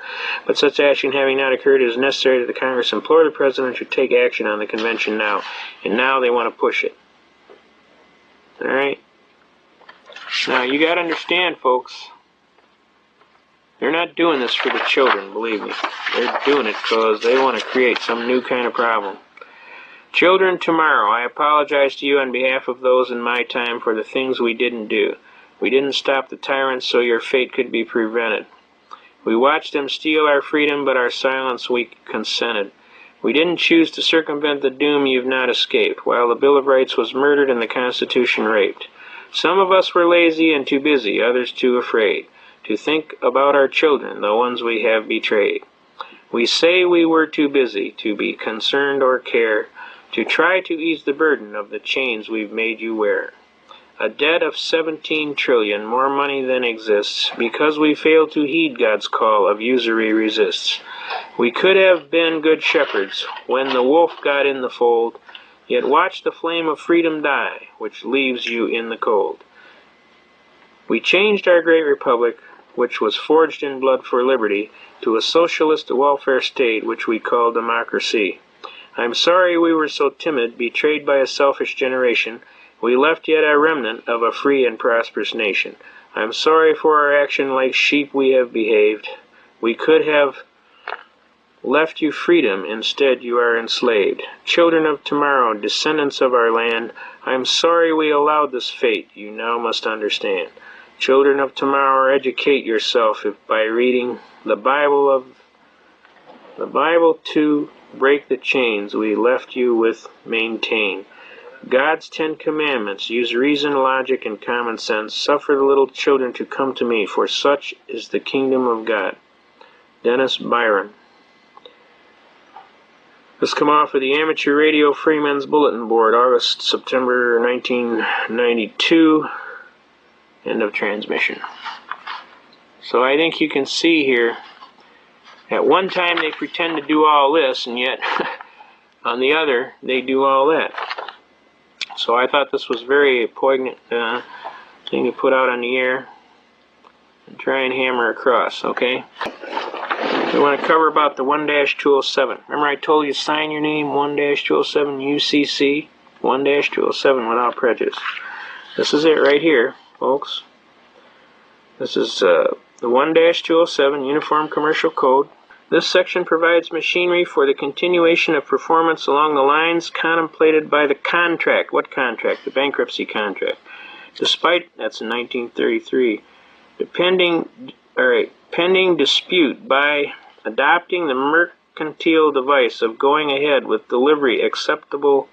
Speaker 1: But such action having not occurred, it is necessary that the Congress implore the President to take action on the Convention now. And now they want to push it. Alright? Now, you got to understand, folks, they're not doing this for the children, believe me. They're doing it because they want to create some new kind of problem. Children, tomorrow, I apologize to you on behalf of those in my time for the things we didn't do. We didn't stop the tyrants so your fate could be prevented. We watched them steal our freedom, but our silence we consented. We didn't choose to circumvent the doom you've not escaped, while the Bill of Rights was murdered and the Constitution raped. Some of us were lazy and too busy, others too afraid to think about our children, the ones we have betrayed. We say we were too busy to be concerned or care, to try to ease the burden of the chains we've made you wear. A debt of 17 trillion, more money than exists, because we failed to heed God's call of usury resists. We could have been good shepherds when the wolf got in the fold, yet watch the flame of freedom die, which leaves you in the cold. We changed our great republic, which was forged in blood for liberty, to a socialist welfare state which we call democracy. I'm sorry we were so timid, betrayed by a selfish generation. We left yet a remnant of a free and prosperous nation. I'm sorry for our action, like sheep we have behaved. We could have left you freedom, instead you are enslaved. Children of tomorrow, descendants of our land, I'm sorry we allowed this fate, you now must understand. Children of tomorrow, educate yourself if by reading the Bible to break the chains we left you with maintain. God's 10 commandments, use reason, logic, and common sense. Suffer the little children to come to me, for such is the kingdom of God. Dennis Byron. This come off of the Amateur Radio Freemen's Bulletin Board, September 1992. End of transmission. So I think you can see here, at one time they pretend to do all this, and yet on the other they do all that. So I thought this was very poignant thing to put out on the air and try and hammer across, okay? We want to cover about the 1-207. Remember I told you sign your name 1-207 UCC 1-207 without prejudice. This is it right here, folks. This is the 1-207 Uniform Commercial Code. This section provides machinery for the continuation of performance along the lines contemplated by the contract. What contract? The bankruptcy contract. Despite, that's in 1933, pending dispute by adopting the mercantile device of going ahead with delivery, acceptance,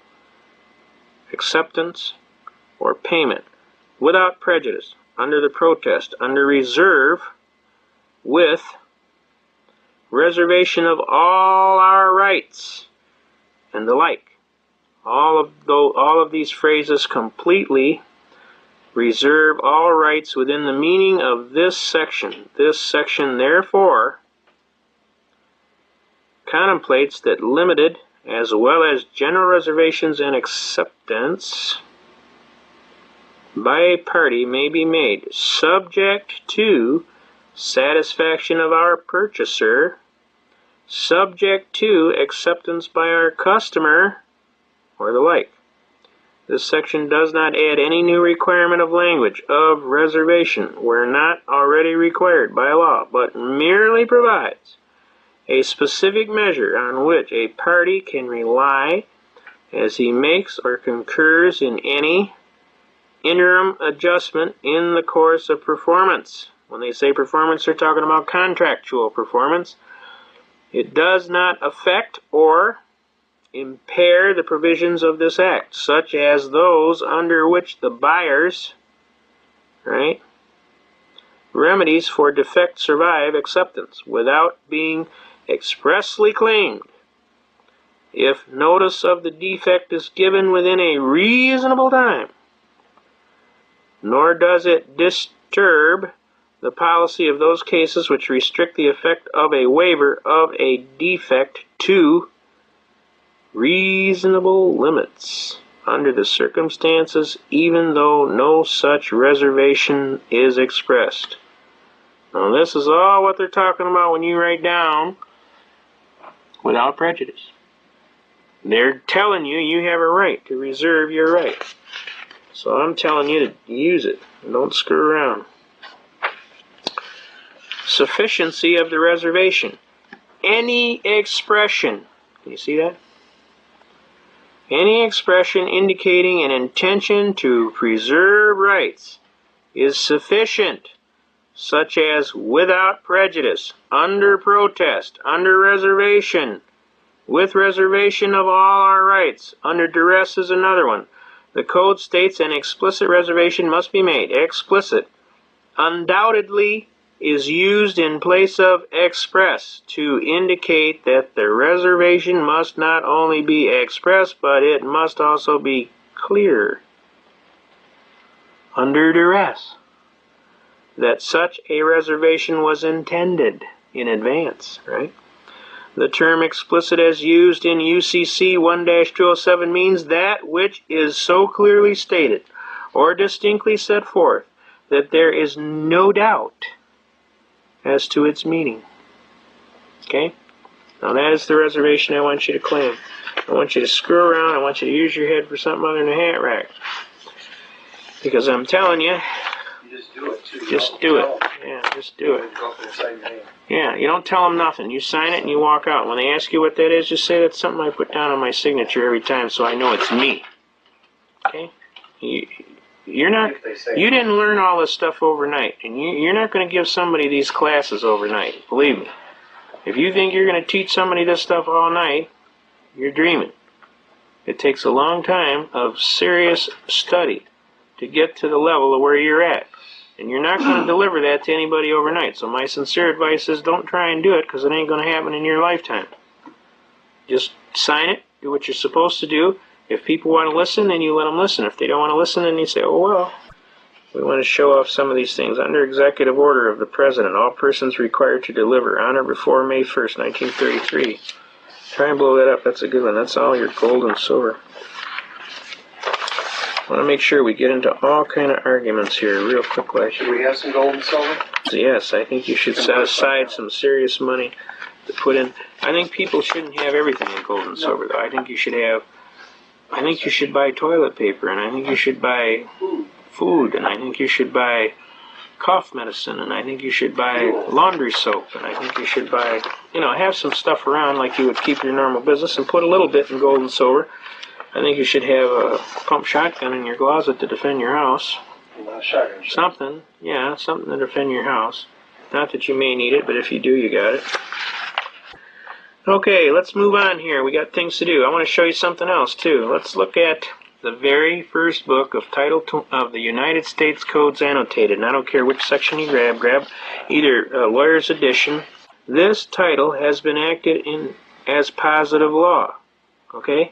Speaker 1: or payment without prejudice, under the protest, under reserve, with reservation of all our rights, and the like. All of these phrases completely reserve all rights within the meaning of this section. This section, therefore, contemplates that limited as well as general reservations and acceptance by a party may be made, subject to satisfaction of our purchaser, subject to acceptance by our customer, or the like. This section does not add any new requirement of language of reservation where not already required by law, but merely provides a specific measure on which a party can rely as he makes or concurs in any interim adjustment in the course of performance. When they say performance, they're talking about contractual performance. It does not affect or impair the provisions of this act, such as those under which the buyer's remedies for defect survive acceptance without being expressly claimed. If notice of the defect is given within a reasonable time, nor does it disturb the policy of those cases which restrict the effect of a waiver of a defect to reasonable limits under the circumstances, even though no such reservation is expressed. Now this is all what they're talking about when you write down without prejudice. They're telling you you have a right to reserve your right. So I'm telling you to use it. Don't screw around. Sufficiency of the reservation. Any expression, can you see that? Any expression indicating an intention to preserve rights is sufficient, such as without prejudice, under protest, under reservation, with reservation of all our rights, under duress is another one. The code states an explicit reservation must be made. Explicit. Undoubtedly is used in place of express to indicate that the reservation must not only be express, but it must also be clear under duress that such a reservation was intended in advance, right? The term explicit as used in UCC 1-207 means that which is so clearly stated or distinctly set forth that there is no doubt as to its meaning. Okay? Now that is the reservation I want you to claim. I want you to screw around. I want you to use your head for something other than a hat rack. Because I'm telling you,
Speaker 4: You just do it too.
Speaker 1: just do it. Yeah, just do it.
Speaker 4: Go for the same name.
Speaker 1: Yeah, you don't tell them nothing. You sign it and you walk out. When they ask you what that is, just say that's something I put down on my signature every time so I know it's me. Okay? You're not. You didn't learn all this stuff overnight, and you're not going to give somebody these classes overnight. Believe me. If you think you're going to teach somebody this stuff all night, you're dreaming. It takes a long time of serious study to get to the level of where you're at, and you're not going to deliver that to anybody overnight. So my sincere advice is don't try and do it, because it ain't going to happen in your lifetime. Just sign it, do what you're supposed to do. If people want to listen, then you let them listen. If they don't want to listen, then you say, oh, well, we want to show off some of these things. Under executive order of the President, all persons required to deliver on or before May 1st, 1933. Try and blow that up. That's a good one. That's all your gold and silver. I want to make sure we get into all kind of arguments here real quickly.
Speaker 4: Should we have some gold and silver?
Speaker 1: So yes, I think you should set aside some serious money to put in. I think people shouldn't have everything in gold and silver, though. I think you should buy toilet paper, and I think you should buy food, and I think you should buy cough medicine, and I think you should buy laundry soap, and I think you should buy, have some stuff around like you would keep your normal business, and put a little bit in gold and silver. I think you should have a pump shotgun in your closet to defend your house. Something to defend your house. Not that you may need it, but if you do, you got it. Okay, let's move on here. We got things to do. I want to show you something else, too. Let's look at the very first book of Title of the United States Codes Annotated. And I don't care which section you grab either Lawyer's Edition. This title has been acted in as positive law. Okay?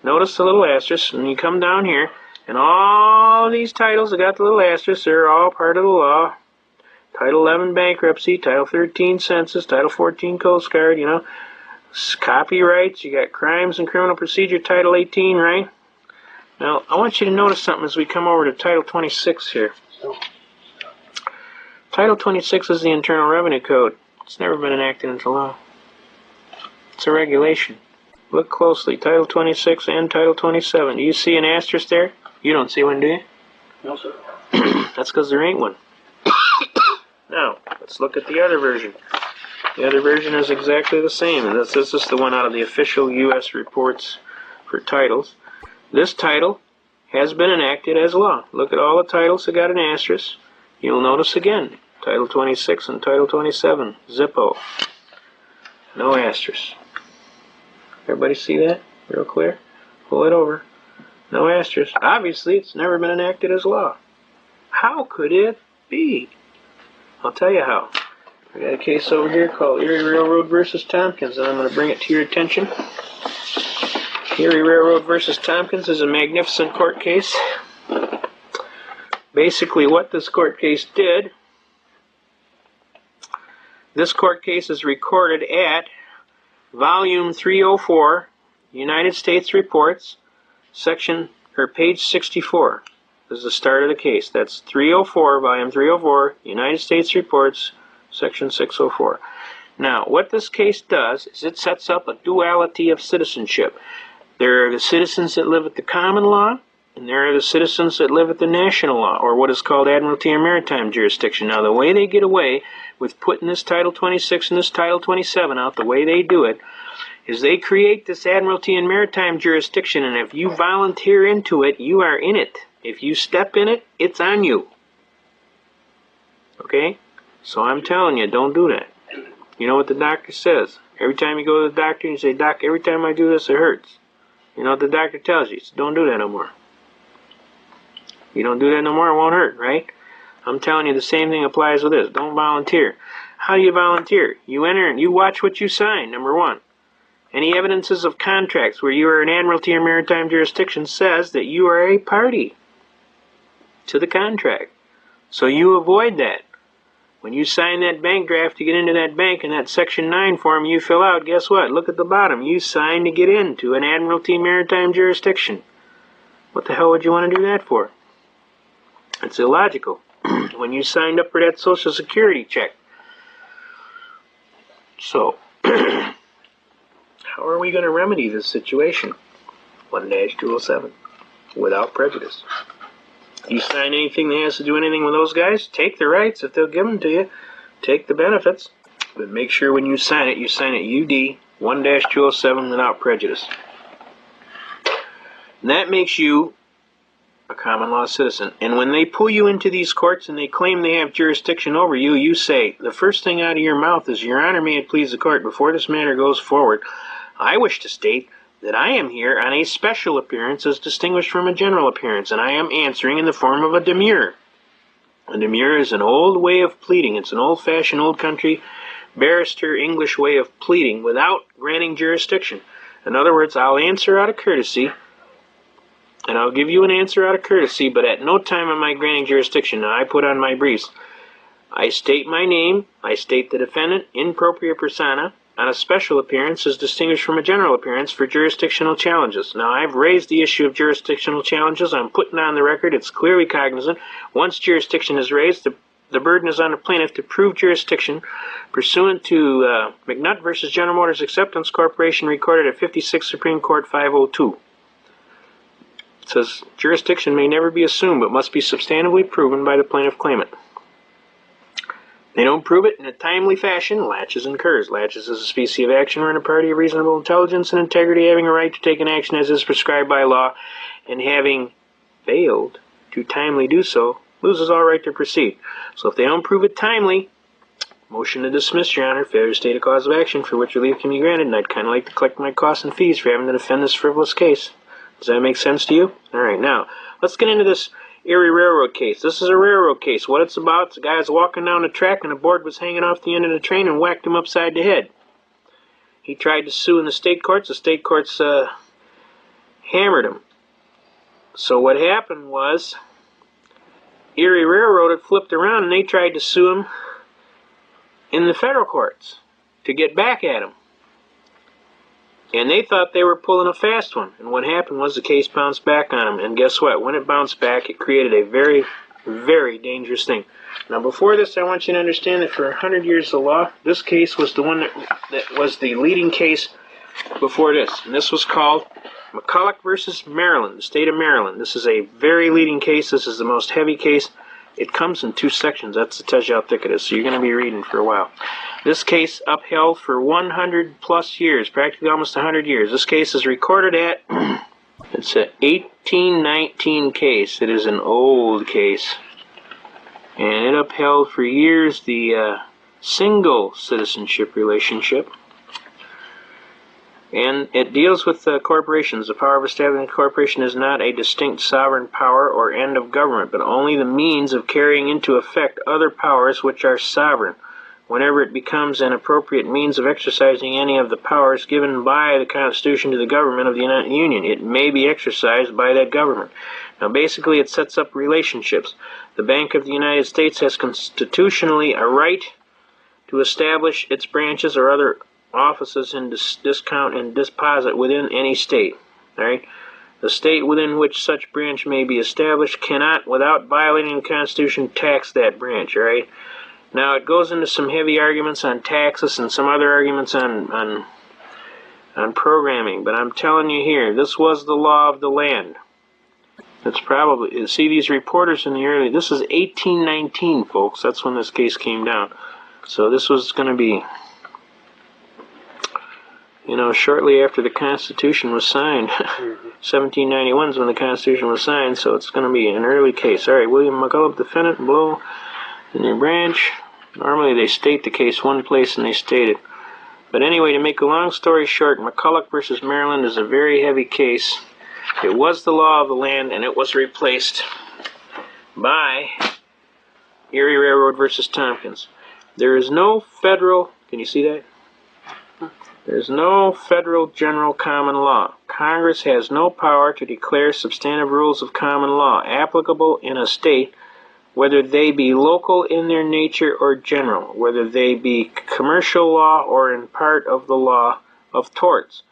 Speaker 1: Notice the little asterisk, and you come down here, and all these titles that got the little asterisk, they're all part of the law. Title 11 Bankruptcy, Title 13 Census, Title 14 Coast Guard, copyrights, you got Crimes and Criminal Procedure, Title 18, right? Now, I want you to notice something as we come over to Title 26 here. Title 26 is the Internal Revenue Code. It's never been enacted into law. It's a regulation. Look closely. Title 26 and Title 27. Do you see an asterisk there? You don't see one, do you?
Speaker 4: No, sir.
Speaker 1: That's because there ain't one. Now, let's look at the other version. The other version is exactly the same, and this is the one out of the official U.S. reports for titles. This title has been enacted as law. Look at all the titles that got an asterisk. You'll notice again, Title 26 and Title 27, Zippo. No asterisk. Everybody see that? Real clear? Pull it over. No asterisk. Obviously, it's never been enacted as law. How could it be? I'll tell you how. I got a case over here called Erie Railroad versus Tompkins, and I'm going to bring it to your attention. Erie Railroad versus Tompkins is a magnificent court case. Basically, what this court case did, this court case is recorded at Volume 304, United States Reports, page 64. This is the start of the case. That's 304, Volume 304, United States Reports, Section 604. Now, what this case does is it sets up a duality of citizenship. There are the citizens that live at the common law, and there are the citizens that live at the national law, or what is called Admiralty and Maritime Jurisdiction. Now, the way they get away with putting this Title 26 and this Title 27 out, the way they do it, is they create this Admiralty and Maritime Jurisdiction, and if you volunteer into it, you are in it. If you step in it, it's on you. Okay? So I'm telling you, don't do that. You know what the doctor says? Every time you go to the doctor and you say, Doc, every time I do this, it hurts. You know what the doctor tells you? He says, don't do that no more. You don't do that no more, it won't hurt, right? I'm telling you the same thing applies with this. Don't volunteer. How do you volunteer? You enter and you watch what you sign, number one. Any evidences of contracts where you are an admiralty or maritime jurisdiction says that you are a party to the contract. So you avoid that. When you sign that bank draft to get into that bank and that Section 9 form you fill out, guess what? Look at the bottom. You signed to get into an admiralty maritime jurisdiction. What the hell would you want to do that for? It's illogical. When you signed up for that Social Security check. So, how are we going to remedy this situation? 1-207. Without prejudice. You sign anything that has to do anything with those guys, take the rights if they'll give them to you. Take the benefits. But make sure when you sign it UD 1-207 without prejudice. And that makes you a common law citizen. And when they pull you into these courts and they claim they have jurisdiction over you, you say, the first thing out of your mouth is, Your Honor, may it please the court, before this matter goes forward, I wish to state that I am here on a special appearance as distinguished from a general appearance, and I am answering in the form of a demurrer. A demurrer is an old way of pleading. It's an old-fashioned, old-country, barrister English way of pleading without granting jurisdiction. In other words, I'll answer out of courtesy, and I'll give you an answer out of courtesy, but at no time am I granting jurisdiction. Now, I put on my briefs. I state my name, I state the defendant, in propria persona, on a special appearance as distinguished from a general appearance for jurisdictional challenges. Now, I've raised the issue of jurisdictional challenges. I'm putting on the record. It's clearly cognizant. Once jurisdiction is raised, the burden is on the plaintiff to prove jurisdiction pursuant to McNutt v. General Motors Acceptance Corporation, recorded at 56 Supreme Court 502. It says, jurisdiction may never be assumed, but must be substantively proven by the plaintiff claimant. They don't prove it in a timely fashion, laches incurs. Laches is a species of action wherein a party of reasonable intelligence and integrity having a right to take an action as is prescribed by law, and having failed to timely do so, loses all right to proceed. So if they don't prove it timely, motion to dismiss, Your Honor, failure to state a cause of action for which relief can be granted, and I'd kind of like to collect my costs and fees for having to defend this frivolous case. Does that make sense to you? All right, now, let's get into this Erie Railroad case. This is a railroad case. What it's about, the guy was walking down the track and a board was hanging off the end of the train and whacked him upside the head. He tried to sue in the state courts. The state courts hammered him. So what happened was Erie Railroad had flipped around and they tried to sue him in the federal courts to get back at him. And they thought they were pulling a fast one. And what happened was the case bounced back on them. And guess what? When it bounced back, it created a very, very dangerous thing. Now, before this, I want you to understand that for 100 years of law, this case was the one that was the leading case before this. And this was called McCulloch versus Maryland, the state of Maryland. This is a very leading case. This is the most heavy case. It comes in 2 sections. That tells you how thick it is. So you're going to be reading for a while. This case upheld for 100 plus years, practically almost 100 years. This case is recorded at, it's an 1819 case. It is an old case. And it upheld for years the single citizenship relationship. And it deals with corporations. The power of establishing a corporation is not a distinct sovereign power or end of government, but only the means of carrying into effect other powers which are sovereign. Whenever it becomes an appropriate means of exercising any of the powers given by the Constitution to the government of the United Union, it may be exercised by that government. Now, basically, it sets up relationships. The Bank of the United States has constitutionally a right to establish its branches or other offices in discount and deposit within any state. All right? The state within which such branch may be established cannot, without violating the Constitution, tax that branch. All right? Now, it goes into some heavy arguments on taxes and some other arguments on programming, but I'm telling you here, this was the law of the land. It's probably, see these reporters in the early, this is 1819, folks. That's when this case came down. So this was going to be, you know, shortly after the Constitution was signed. 1791 is when the Constitution was signed, so it's going to be an early case. All right, William McCulloch, defendant, below in your branch. Normally they state the case one place and they state it. But anyway, to make a long story short, McCulloch versus Maryland is a very heavy case. It was the law of the land, and it was replaced by Erie Railroad versus Tompkins. There is no federal, can you see that? There's no federal general common law. Congress has no power to declare substantive rules of common law applicable in a state, whether they be local in their nature or general, whether they be commercial law or in part of the law of torts.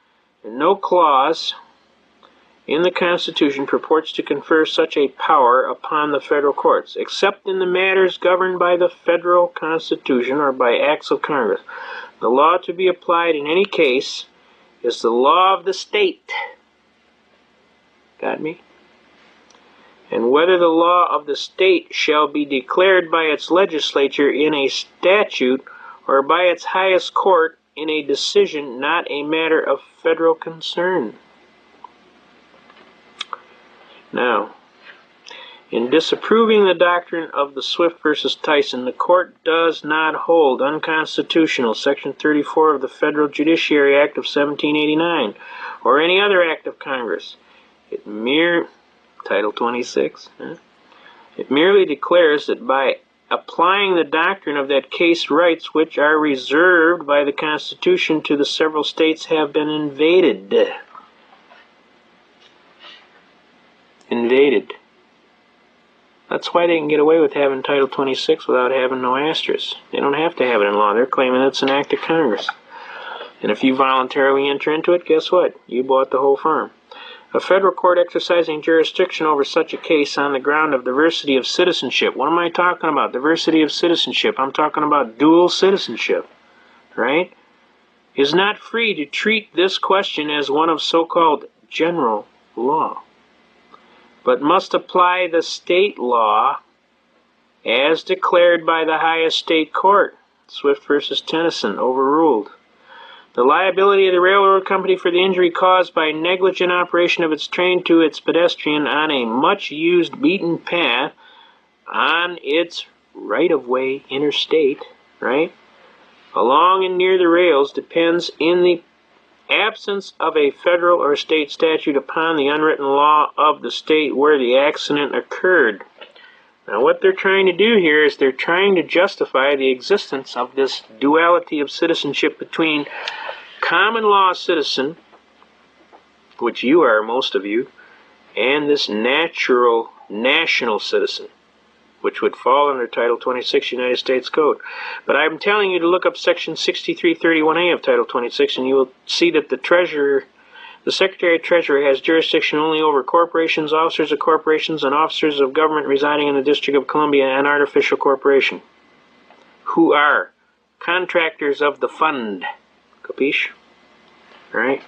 Speaker 1: And no clause in the Constitution purports to confer such a power upon the federal courts, except in the matters governed by the federal Constitution or by acts of Congress. The law to be applied in any case is the law of the state. Got me? And whether the law of the state shall be declared by its legislature in a statute or by its highest court in a decision, not a matter of federal concern. Now, in disapproving the doctrine of the Swift versus Tyson, the court does not hold unconstitutional Section 34 of the Federal Judiciary Act of 1789 or any other act of Congress. Title 26. It merely declares that by applying the doctrine of that case, rights which are reserved by the Constitution to the several states have been invaded. That's why they can get away with having Title 26 without having no asterisk. They don't have to have it in law. They're claiming it's an act of Congress. And if you voluntarily enter into it, guess what? You bought the whole firm. A federal court exercising jurisdiction over such a case on the ground of diversity of citizenship. What am I talking about? Diversity of citizenship. I'm talking about dual citizenship, right? Is not free to treat this question as one of so-called general law, but must apply the state law as declared by the highest state court. Swift versus Tennyson, overruled. The liability of the railroad company for the injury caused by negligent operation of its train to its pedestrian on a much-used beaten path on its right-of-way interstate, right, along and near the rails depends in the absence of a federal or state statute upon the unwritten law of the state where the accident occurred. Now what they're trying to do here is they're trying to justify the existence of this duality of citizenship between common law citizen, which you are, most of you, and this natural national citizen, which would fall under Title 26 United States Code. But I'm telling you to look up Section 6331A of Title 26, and you will see that the Secretary of Treasury has jurisdiction only over corporations, officers of corporations, and officers of government residing in the District of Columbia and artificial corporation, who are contractors of the fund. Capiche? Alright?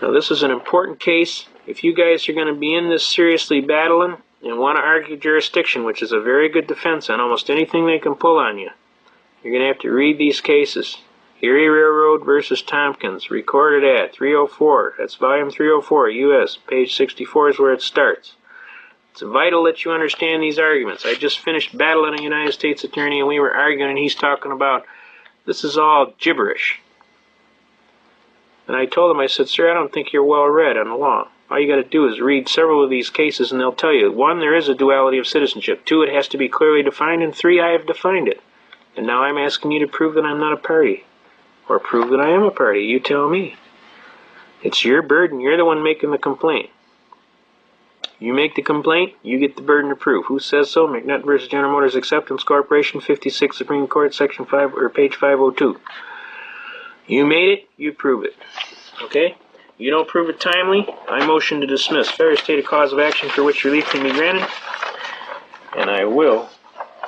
Speaker 1: Now this is an important case. If you guys are going to be in this seriously battling and want to argue jurisdiction, which is a very good defense on almost anything they can pull on you, you're going to have to read these cases. Erie Railroad versus Tompkins, recorded at 304. That's volume 304, U.S. Page 64 is where it starts. It's vital that you understand these arguments. I just finished battling a United States attorney, and we were arguing, and he's talking about this is all gibberish. And I told him, I said, sir, I don't think you're well read on the law. All you got to do is read several of these cases, and they'll tell you, 1, there is a duality of citizenship. 2, it has to be clearly defined. And 3, I have defined it. And now I'm asking you to prove that I'm not a party. Or prove that I am a party. You tell me. It's your burden. You're the one making the complaint. You make the complaint, you get the burden of proof. Who says so? McNutt versus General Motors Acceptance Corporation, 56 Supreme Court, Section 5, or page 502. You made it, you prove it. Okay? You don't prove it timely, I motion to dismiss. Failure to state a cause of action for which relief can be granted, and I will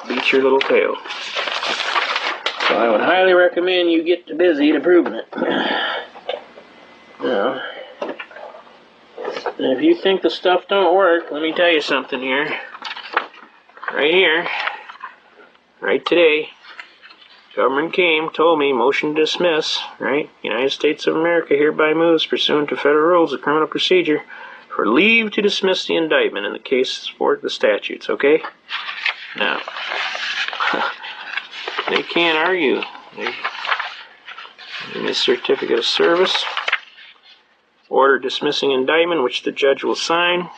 Speaker 1: beat your little tail. So I would highly recommend you get busy to proving it. Now, if you think the stuff don't work, let me tell you something here. Right today, government came, told me, motion to dismiss, right? United States of America hereby moves, pursuant to federal rules of criminal procedure, for leave to dismiss the indictment in the case for the statutes, okay? Now, they can't argue. In this certificate of service, order dismissing indictment, which the judge will sign.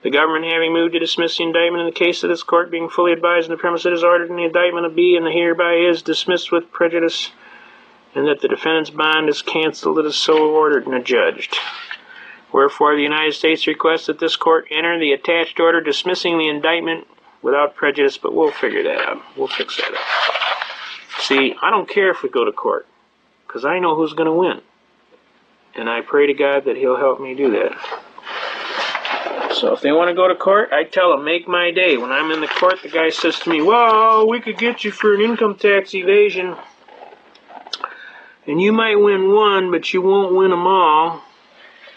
Speaker 1: The government having moved to dismiss the indictment in the case of this court being fully advised in the premise it is ordered in the indictment of B and the hereby is dismissed with prejudice, and that the defendant's bond is canceled, it is so ordered and adjudged. Wherefore, the United States requests that this court enter the attached order dismissing the indictment without prejudice, but we'll figure that out. We'll fix that up. See, I don't care if we go to court, because I know who's going to win. And I pray to God that he'll help me do that. So if they want to go to court, I tell them, make my day. When I'm in the court, the guy says to me, well, we could get you for an income tax evasion, and you might win one, but you won't win them all.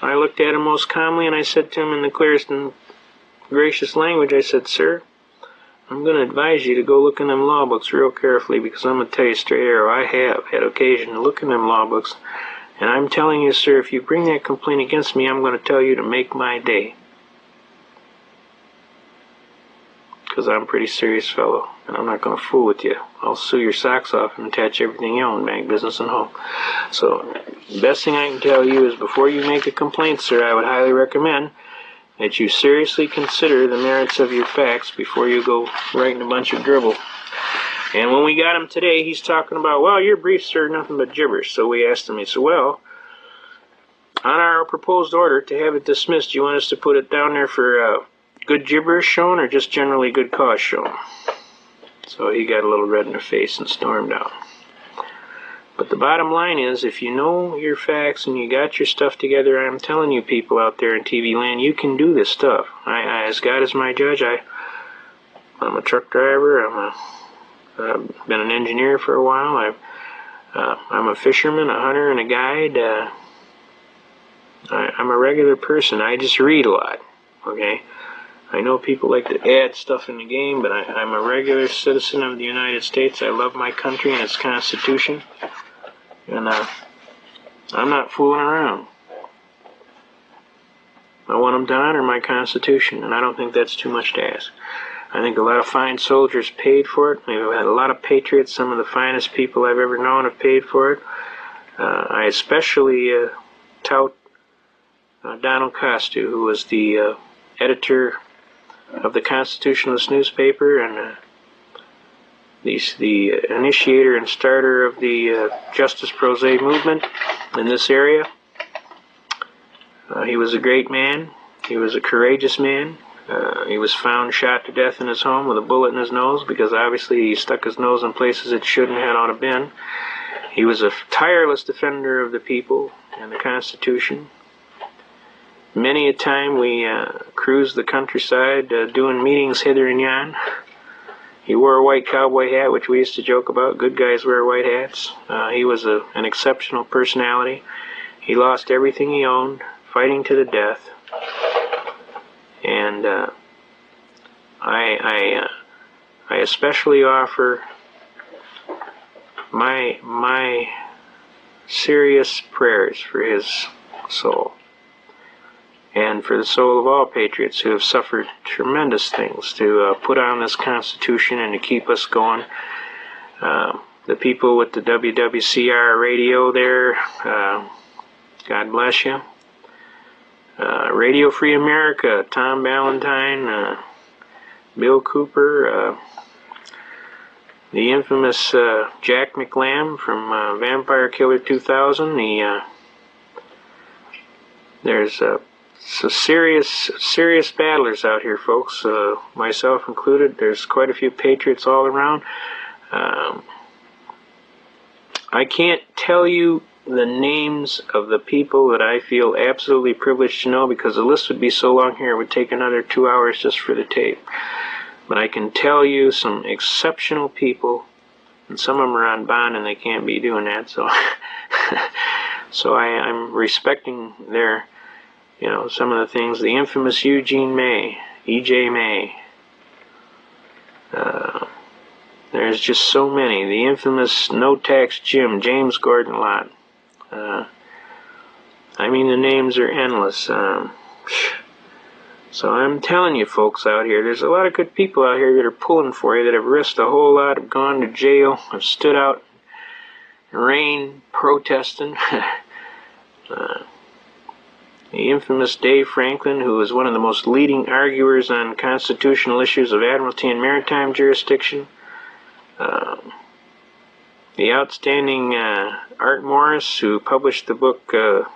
Speaker 1: I looked at him most calmly, and I said to him in the clearest and gracious language, I said, sir, I'm going to advise you to go look in them law books real carefully, because I'm going to tell you straight arrow, I have had occasion to look in them law books, and I'm telling you, sir, if you bring that complaint against me, I'm going to tell you to make my day. Because I'm a pretty serious fellow, and I'm not going to fool with you. I'll sue your socks off and attach everything you own, bank, business, and home. So, the best thing I can tell you is before you make a complaint, sir, I would highly recommend that you seriously consider the merits of your facts before you go writing a bunch of dribble. And when we got him today, he's talking about, well, your briefs are nothing but gibberish. So we asked him, he said, well, on our proposed order to have it dismissed, do you want us to put it down there for good gibberish shown or just generally good cause shown? So he got a little red in the face and stormed out. But the bottom line is, if you know your facts and you got your stuff together, I'm telling you people out there in TV land, you can do this stuff. As God is my judge, I'm a truck driver, I've been an engineer for a while, I'm a fisherman, a hunter, and a guide. I'm a regular person. I just read a lot, okay? I know people like to add stuff in the game, but I'm a regular citizen of the United States. I love my country and its Constitution. And I'm not fooling around. I want them to honor my Constitution, and I don't think that's too much to ask. I think a lot of fine soldiers paid for it. We've had a lot of patriots. Some of the finest people I've ever known have paid for it. I especially tout Donald Costu, who was the editor of the Constitutionalist newspaper and the initiator and starter of the Justice Pro Se movement in this area. He was a great man. He was a courageous man. He was found shot to death in his home with a bullet in his nose because obviously he stuck his nose in places it shouldn't have ought to been. He was a tireless defender of the people and the Constitution. Many a time we cruised the countryside doing meetings hither and yon. He wore a white cowboy hat, which we used to joke about. Good guys wear white hats. He was an exceptional personality. He lost everything he owned, fighting to the death. And I especially offer my serious prayers for his soul, and for the soul of all patriots who have suffered tremendous things to put on this Constitution and to keep us going. The people with the WWCR radio there, God bless you. Radio Free America, Tom Ballantyne, Bill Cooper, the infamous Jack McLam from Vampire Killer 2000. There's so serious battlers out here, folks, myself included. There's quite a few patriots all around. I can't tell you the names of the people that I feel absolutely privileged to know because the list would be so long here it would take another 2 hours just for the tape. But I can tell you some exceptional people, and some of them are on bond and they can't be doing that, so so I'm respecting their, some of the things. The infamous Eugene May, E.J. May. There's just so many. The infamous No Tax Jim, James Gordon Lott. I mean, the names are endless. So I'm telling you folks out here, there's a lot of good people out here that are pulling for you, that have risked a whole lot, have gone to jail, have stood out in rain protesting. the infamous Dave Franklin, who was one of the most leading arguers on constitutional issues of admiralty and maritime jurisdiction. The outstanding Art Morris, who published the book The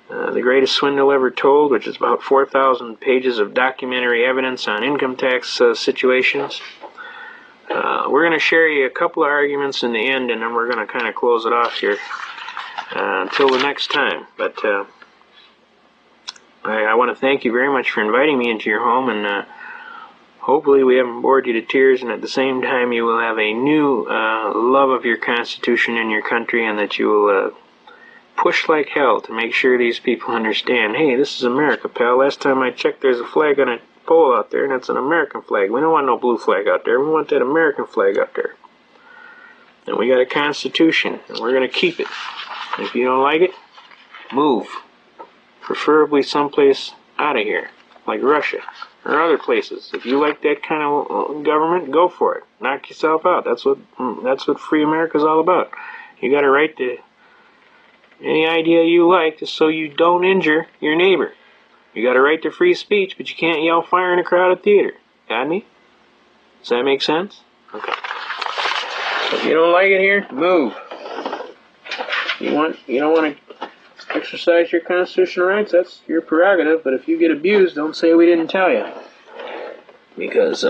Speaker 1: Greatest Swindle Ever Told, which is about 4,000 pages of documentary evidence on income tax situations. We're going to share you a couple of arguments in the end, and then we're going to kind of close it off here until the next time. But I want to thank you very much for inviting me into your home, and hopefully we haven't bored you to tears, and at the same time you will have a new love of your Constitution and your country, and that you will push like hell to make sure these people understand, hey, this is America, pal. Last time I checked, there's a flag on a pole out there, and that's an American flag. We don't want no blue flag out there. We want that American flag out there. And we got a Constitution, and we're going to keep it. If you don't like it, move. Preferably someplace out of here, like Russia or other places. If you like that kind of government, go for it. Knock yourself out. That's what free America's all about. You got a right to any idea you like, just so you don't injure your neighbor. You got a right to free speech, but you can't yell fire in a crowded theater. Got me? Does that make sense? Okay. If you don't like it here, move. You don't want to exercise your constitutional rights, that's your prerogative, but if you get abused, don't say we didn't tell you. Because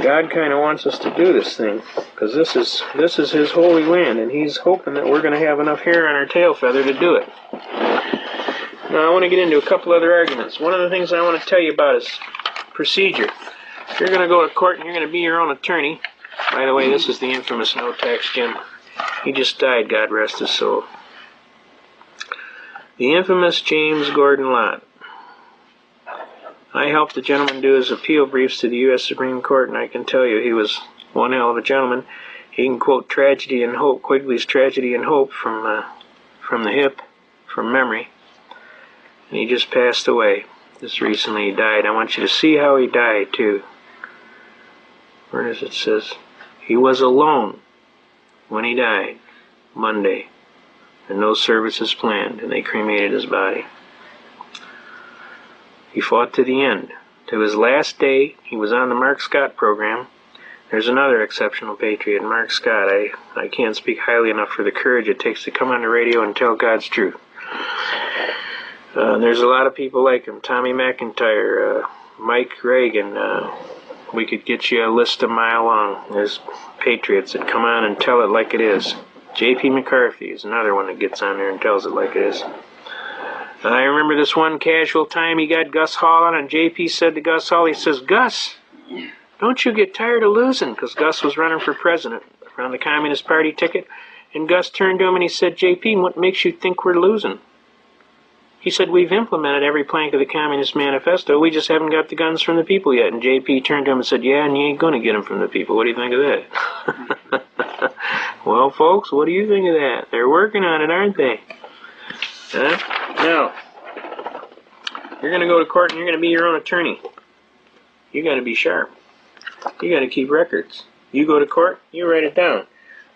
Speaker 1: God kind of wants us to do this thing, because this is His holy land, and He's hoping that we're going to have enough hair on our tail feather to do it. Now I want to get into a couple other arguments. One of the things I want to tell you about is procedure. If you're going to go to court and you're going to be your own attorney, by the way, this is the infamous No Tax Jim. He just died, God rest his soul. The infamous James Gordon Lott. I helped the gentleman do his appeal briefs to the U.S. Supreme Court, and I can tell you he was one hell of a gentleman. He can quote Tragedy and Hope, Quigley's Tragedy and Hope from the hip, from memory. And he just passed away. Just recently he died. I want you to see how he died, too. Where does it says? He was alone when he died, Monday, and no services planned, and they cremated his body. He fought to the end. To his last day, he was on the Mark Scott program. There's another exceptional patriot, Mark Scott. I can't speak highly enough for the courage it takes to come on the radio and tell God's truth. There's a lot of people like him. Tommy McIntyre, Mike Reagan. We could get you a list a mile long. There's patriots that come on and tell it like it is. J.P. McCarthy is another one that gets on there and tells it like it is. I remember this one casual time he got Gus Hall on, and J.P. said to Gus Hall, he says, Gus, don't you get tired of losing? Because Gus was running for president on the Communist Party ticket. And Gus turned to him and he said, J.P., what makes you think we're losing? He said, we've implemented every plank of the Communist Manifesto. We just haven't got the guns from the people yet. And J.P. turned to him and said, yeah, and you ain't going to get them from the people. What do you think of that? Well, folks, what do you think of that? They're working on it, aren't they? Now, you're going to go to court and you're going to be your own attorney. You got to be sharp. You got to keep records. You go to court, you write it down.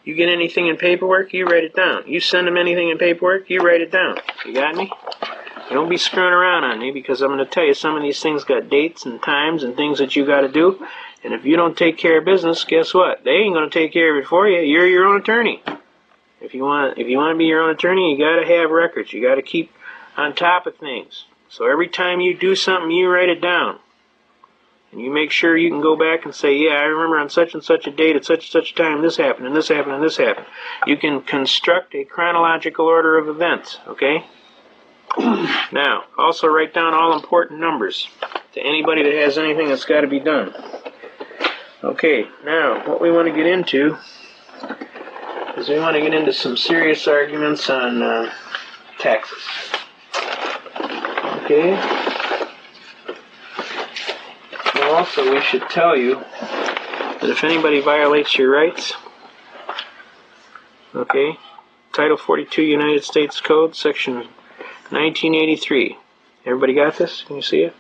Speaker 1: You get anything in paperwork, you write it down. You send them anything in paperwork, you write it down. You got me? Don't be screwing around on me, because I'm going to tell you some of these things got dates and times and things that you got to do. And if you don't take care of business, guess what? They ain't going to take care of it for you. You're your own attorney. If you want to be your own attorney, you got to have records. You got to keep on top of things. So every time you do something, you write it down. And you make sure you can go back and say, yeah, I remember on such and such a date at such and such a time this happened and this happened and this happened. You can construct a chronological order of events, okay? Now, also write down all important numbers to anybody that has anything that's got to be done. Okay, now, what we want to get into is we want to get into some serious arguments on taxes. Okay? And also, we should tell you that if anybody violates your rights, okay, Title 42 United States Code, Section 1983. Everybody got this? Can you see it?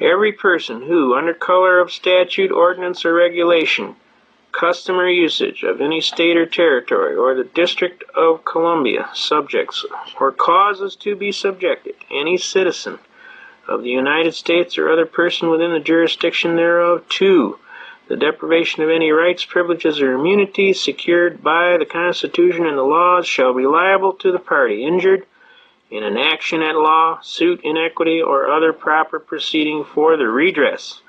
Speaker 1: Every person who, under color of statute, ordinance, or regulation, custom, or usage of any state or territory or the District of Columbia subjects or causes to be subjected any citizen of the United States or other person within the jurisdiction thereof to the deprivation of any rights, privileges, or immunities secured by the Constitution and the laws shall be liable to the party injured in an action at law, suit in equity, or other proper proceeding for the redress.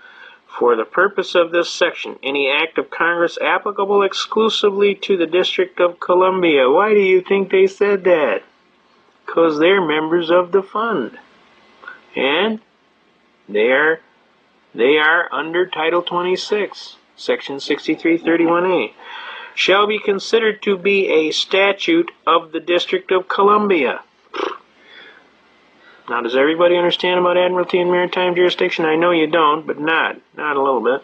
Speaker 1: For the purpose of this section, any act of Congress applicable exclusively to the District of Columbia. Why do you think they said that? Because they're members of the fund. And they are under Title 26, Section 6331A. Shall be considered to be a statute of the District of Columbia. Now, does everybody understand about Admiralty and Maritime Jurisdiction? I know you don't, but not a little bit.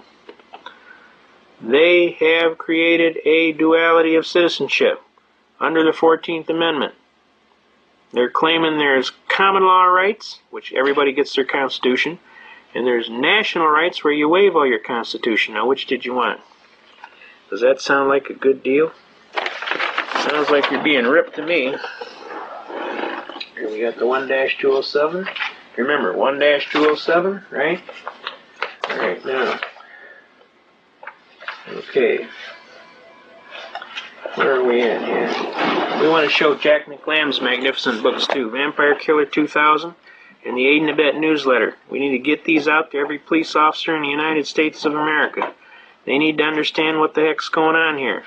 Speaker 1: They have created a duality of citizenship under the 14th Amendment. They're claiming there's common law rights, which everybody gets their Constitution, and there's national rights where you waive all your Constitution. Now, which did you want? Does that sound like a good deal? Sounds like you're being ripped to me. Here we got the 1-207. Remember, 1-207, right? Alright, now. Okay. Where are we at here? We want to show Jack McLam's magnificent books too. Vampire Killer 2000 and the Aid and Abet newsletter. We need to get these out to every police officer in the United States of America. They need to understand what the heck's going on here.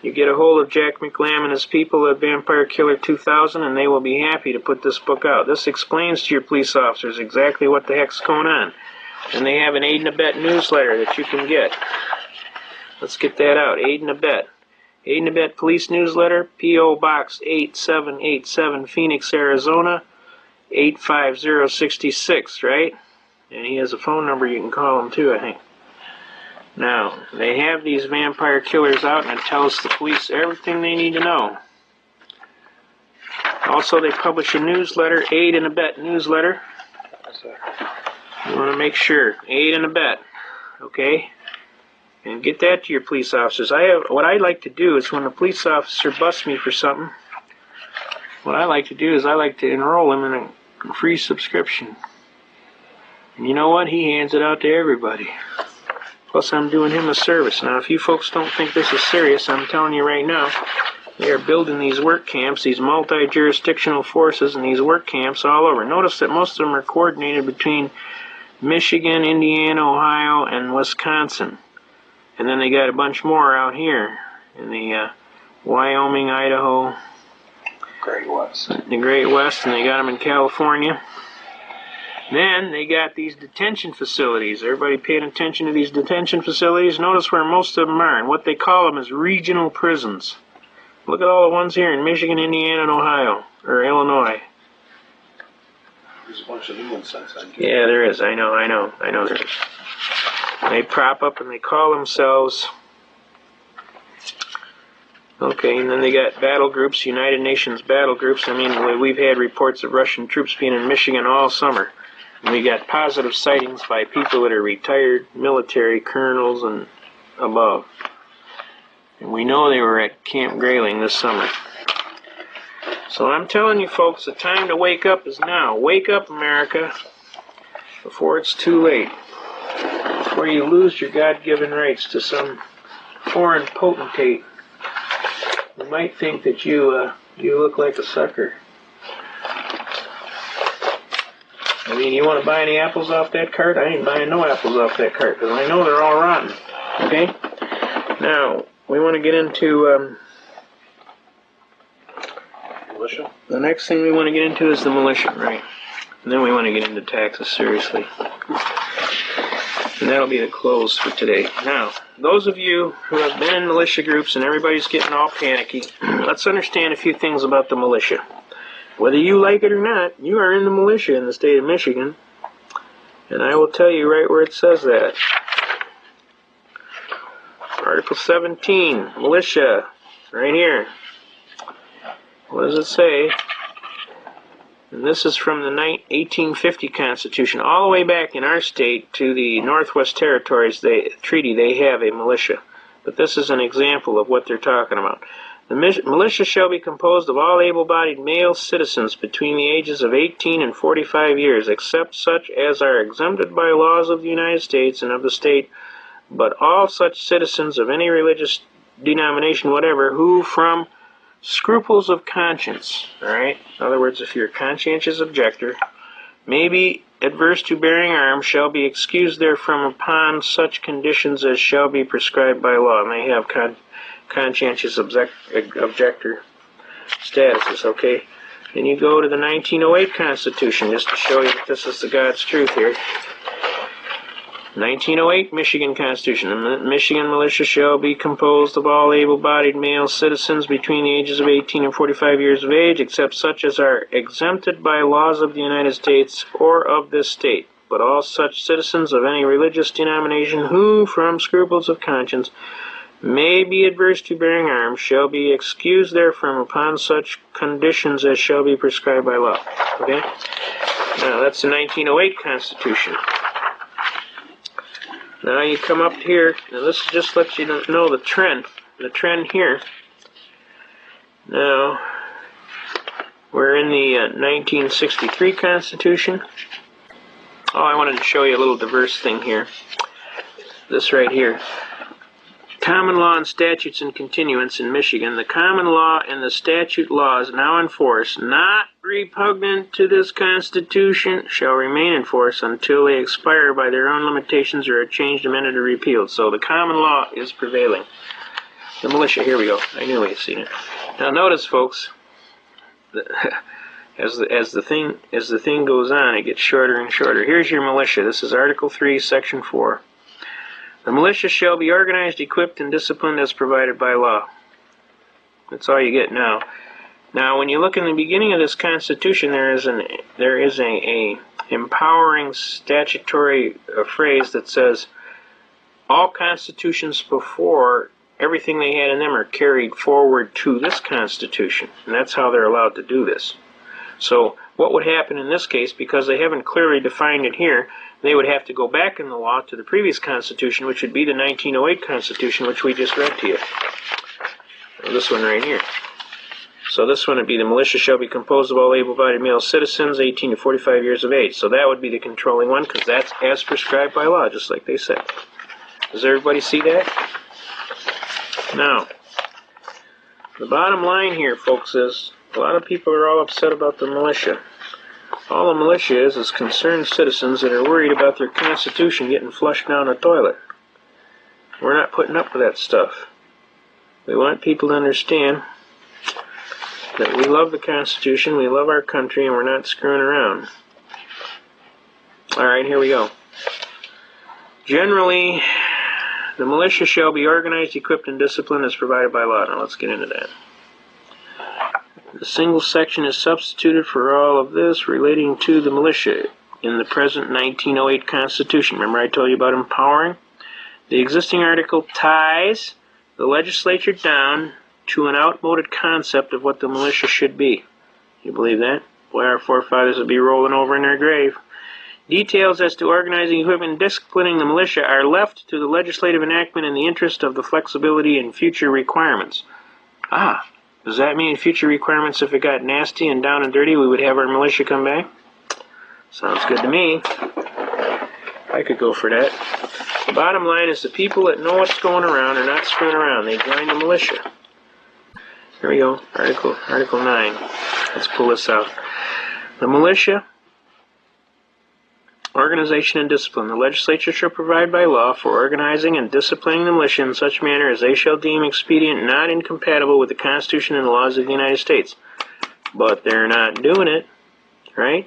Speaker 1: You get a hold of Jack McLam and his people at Vampire Killer 2000 and they will be happy to put this book out. This explains to your police officers exactly what the heck's going on. And they have an Aid and Abet newsletter that you can get. Let's get that out. Aid and Abet. Aid and Abet Police Newsletter, P.O. Box 8787, Phoenix, Arizona, 85066, right? And he has a phone number you can call him too, I think. Now, they have these vampire killers out, and it tells the police everything they need to know. Also, they publish a newsletter, Aid and Abet newsletter. You want to make sure, Aid and Abet, okay? And get that to your police officers. What I like to do is when a police officer busts me for something, what I like to do is I like to enroll him in a free subscription. And you know what? He hands it out to everybody. Plus, I'm doing him a service. Now, if you folks don't think this is serious, I'm telling you right now, they are building these work camps, these multi-jurisdictional forces, and these work camps all over. Notice that most of them are coordinated between Michigan, Indiana, Ohio, and Wisconsin. And then they got a bunch more out here in the Wyoming, Idaho,
Speaker 2: Great West.
Speaker 1: The Great West, and they got them in California. Then they got these detention facilities. Everybody paying attention to these detention facilities? Notice where most of them are, and what they call them is regional prisons. Look at all the ones here in Michigan, Indiana, and Ohio, or Illinois.
Speaker 4: There's a bunch of new ones since then.
Speaker 1: Yeah, there is. I know there is. They prop up and they call themselves... Okay, and then they got battle groups, United Nations battle groups. I mean, we've had reports of Russian troops being in Michigan all summer. And we got positive sightings by people that are retired military colonels and above. And we know they were at Camp Grayling this summer. So I'm telling you folks, the time to wake up is now. Wake up, America, before it's too late. Before you lose your God-given rights to some foreign potentate. You might think that you look like a sucker. I mean, you want to buy any apples off that cart? I ain't buying no apples off that cart, because I know they're all rotten. Okay? Now, we want to get into...
Speaker 4: Militia?
Speaker 1: The next thing we want to get into is the militia, right? And then we want to get into taxes, seriously. And that'll be the close for today. Now, those of you who have been in militia groups and everybody's getting all panicky, let's understand a few things about the militia. Whether you like it or not, you are in the militia in the state of Michigan. And I will tell you right where it says that. Article 17, militia, right here. What does it say? And this is from the 1850 Constitution, all the way back in our state to the Northwest Territories treaty. They have a militia. but this is an example of what they're talking about. The militia shall be composed of all able-bodied male citizens between the ages of 18 and 45 years, except such as are exempted by laws of the United States and of the state, but all such citizens of any religious denomination whatever who from scruples of conscience, all right, in other words, if you're a conscientious objector, may be adverse to bearing arms, shall be excused therefrom upon such conditions as shall be prescribed by law. May have conscientious objector statuses, okay? Then you go to the 1908 Constitution, just to show you that this is the God's truth here. 1908 Michigan Constitution. The Michigan militia shall be composed of all able-bodied male citizens between the ages of 18 and 45 years of age, except such as are exempted by laws of the United States or of this state, but all such citizens of any religious denomination who, from scruples of conscience, may be adverse to bearing arms, shall be excused therefrom upon such conditions as shall be prescribed by law. Okay? Now, that's the 1908 Constitution. Now you come up here, now this just lets you know the trend here. Now, we're in the 1963 Constitution. Oh, I wanted to show you a little diverse thing here. This right here. Common law and statutes and continuance in Michigan. The common law and the statute laws now in force, not repugnant to this Constitution, shall remain in force until they expire by their own limitations or are changed, amended, or repealed. So the common law is prevailing. The militia, here we go. I knew we had seen it. Now notice, folks, as the thing goes on, it gets shorter and shorter. Here's your militia. This is Article 3, Section 4. The militia shall be organized, equipped, and disciplined as provided by law. That's all you get now. Now, when you look in the beginning of this Constitution, there is a empowering statutory phrase that says, all constitutions before, everything they had in them are carried forward to this Constitution. And that's how they're allowed to do this. So, what would happen in this case, because they haven't clearly defined it here, they would have to go back in the law to the previous Constitution, which would be the 1908 Constitution, which we just read to you. This one right here. So this one would be the militia shall be composed of all able-bodied male citizens 18 to 45 years of age. So that would be the controlling one, because that's as prescribed by law, just like they said. Does everybody see that? Now, the bottom line here, folks, is a lot of people are all upset about the militia. All the militia is concerned citizens that are worried about their Constitution getting flushed down the toilet. We're not putting up with that stuff. We want people to understand that we love the Constitution, we love our country, and we're not screwing around. Alright, here we go. Generally, the militia shall be organized, equipped, and disciplined as provided by law. Now let's get into that. The single section is substituted for all of this relating to the militia in the present 1908 Constitution. Remember I told you about empowering? The existing article ties the legislature down to an outmoded concept of what the militia should be. You believe that? Boy, our forefathers would be rolling over in their grave. Details as to organizing, equipment, and disciplining the militia are left to the legislative enactment in the interest of the flexibility and future requirements. Ah, does that mean future requirements, if it got nasty and down and dirty, we would have our militia come back? Sounds good to me. I could go for that. The bottom line is the people that know what's going around are not screwing around. They join the militia. Here we go, Article 9. Let's pull this out. The militia, organization and discipline. The legislature shall provide by law for organizing and disciplining the militia in such manner as they shall deem expedient, not incompatible with the Constitution and the laws of the United States. But they're not doing it, right?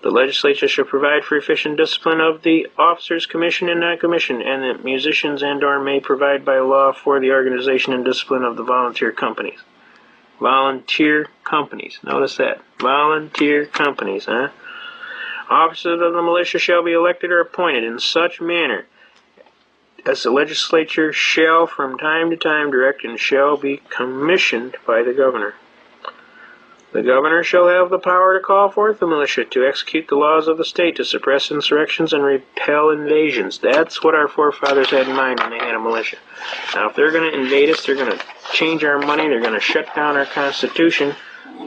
Speaker 1: The legislature shall provide for efficient discipline of the officers commissioned and not commissioned, and the musicians and/or may provide by law for the organization and discipline of the volunteer companies. Volunteer companies. Notice that. Volunteer companies, huh? Officers of the militia shall be elected or appointed in such manner as the legislature shall from time to time direct and shall be commissioned by the governor. The governor shall have the power to call forth the militia to execute the laws of the state, to suppress insurrections and repel invasions. That's what our forefathers had in mind when they had a militia. Now, if they're going to invade us, they're going to change our money, they're going to shut down our Constitution.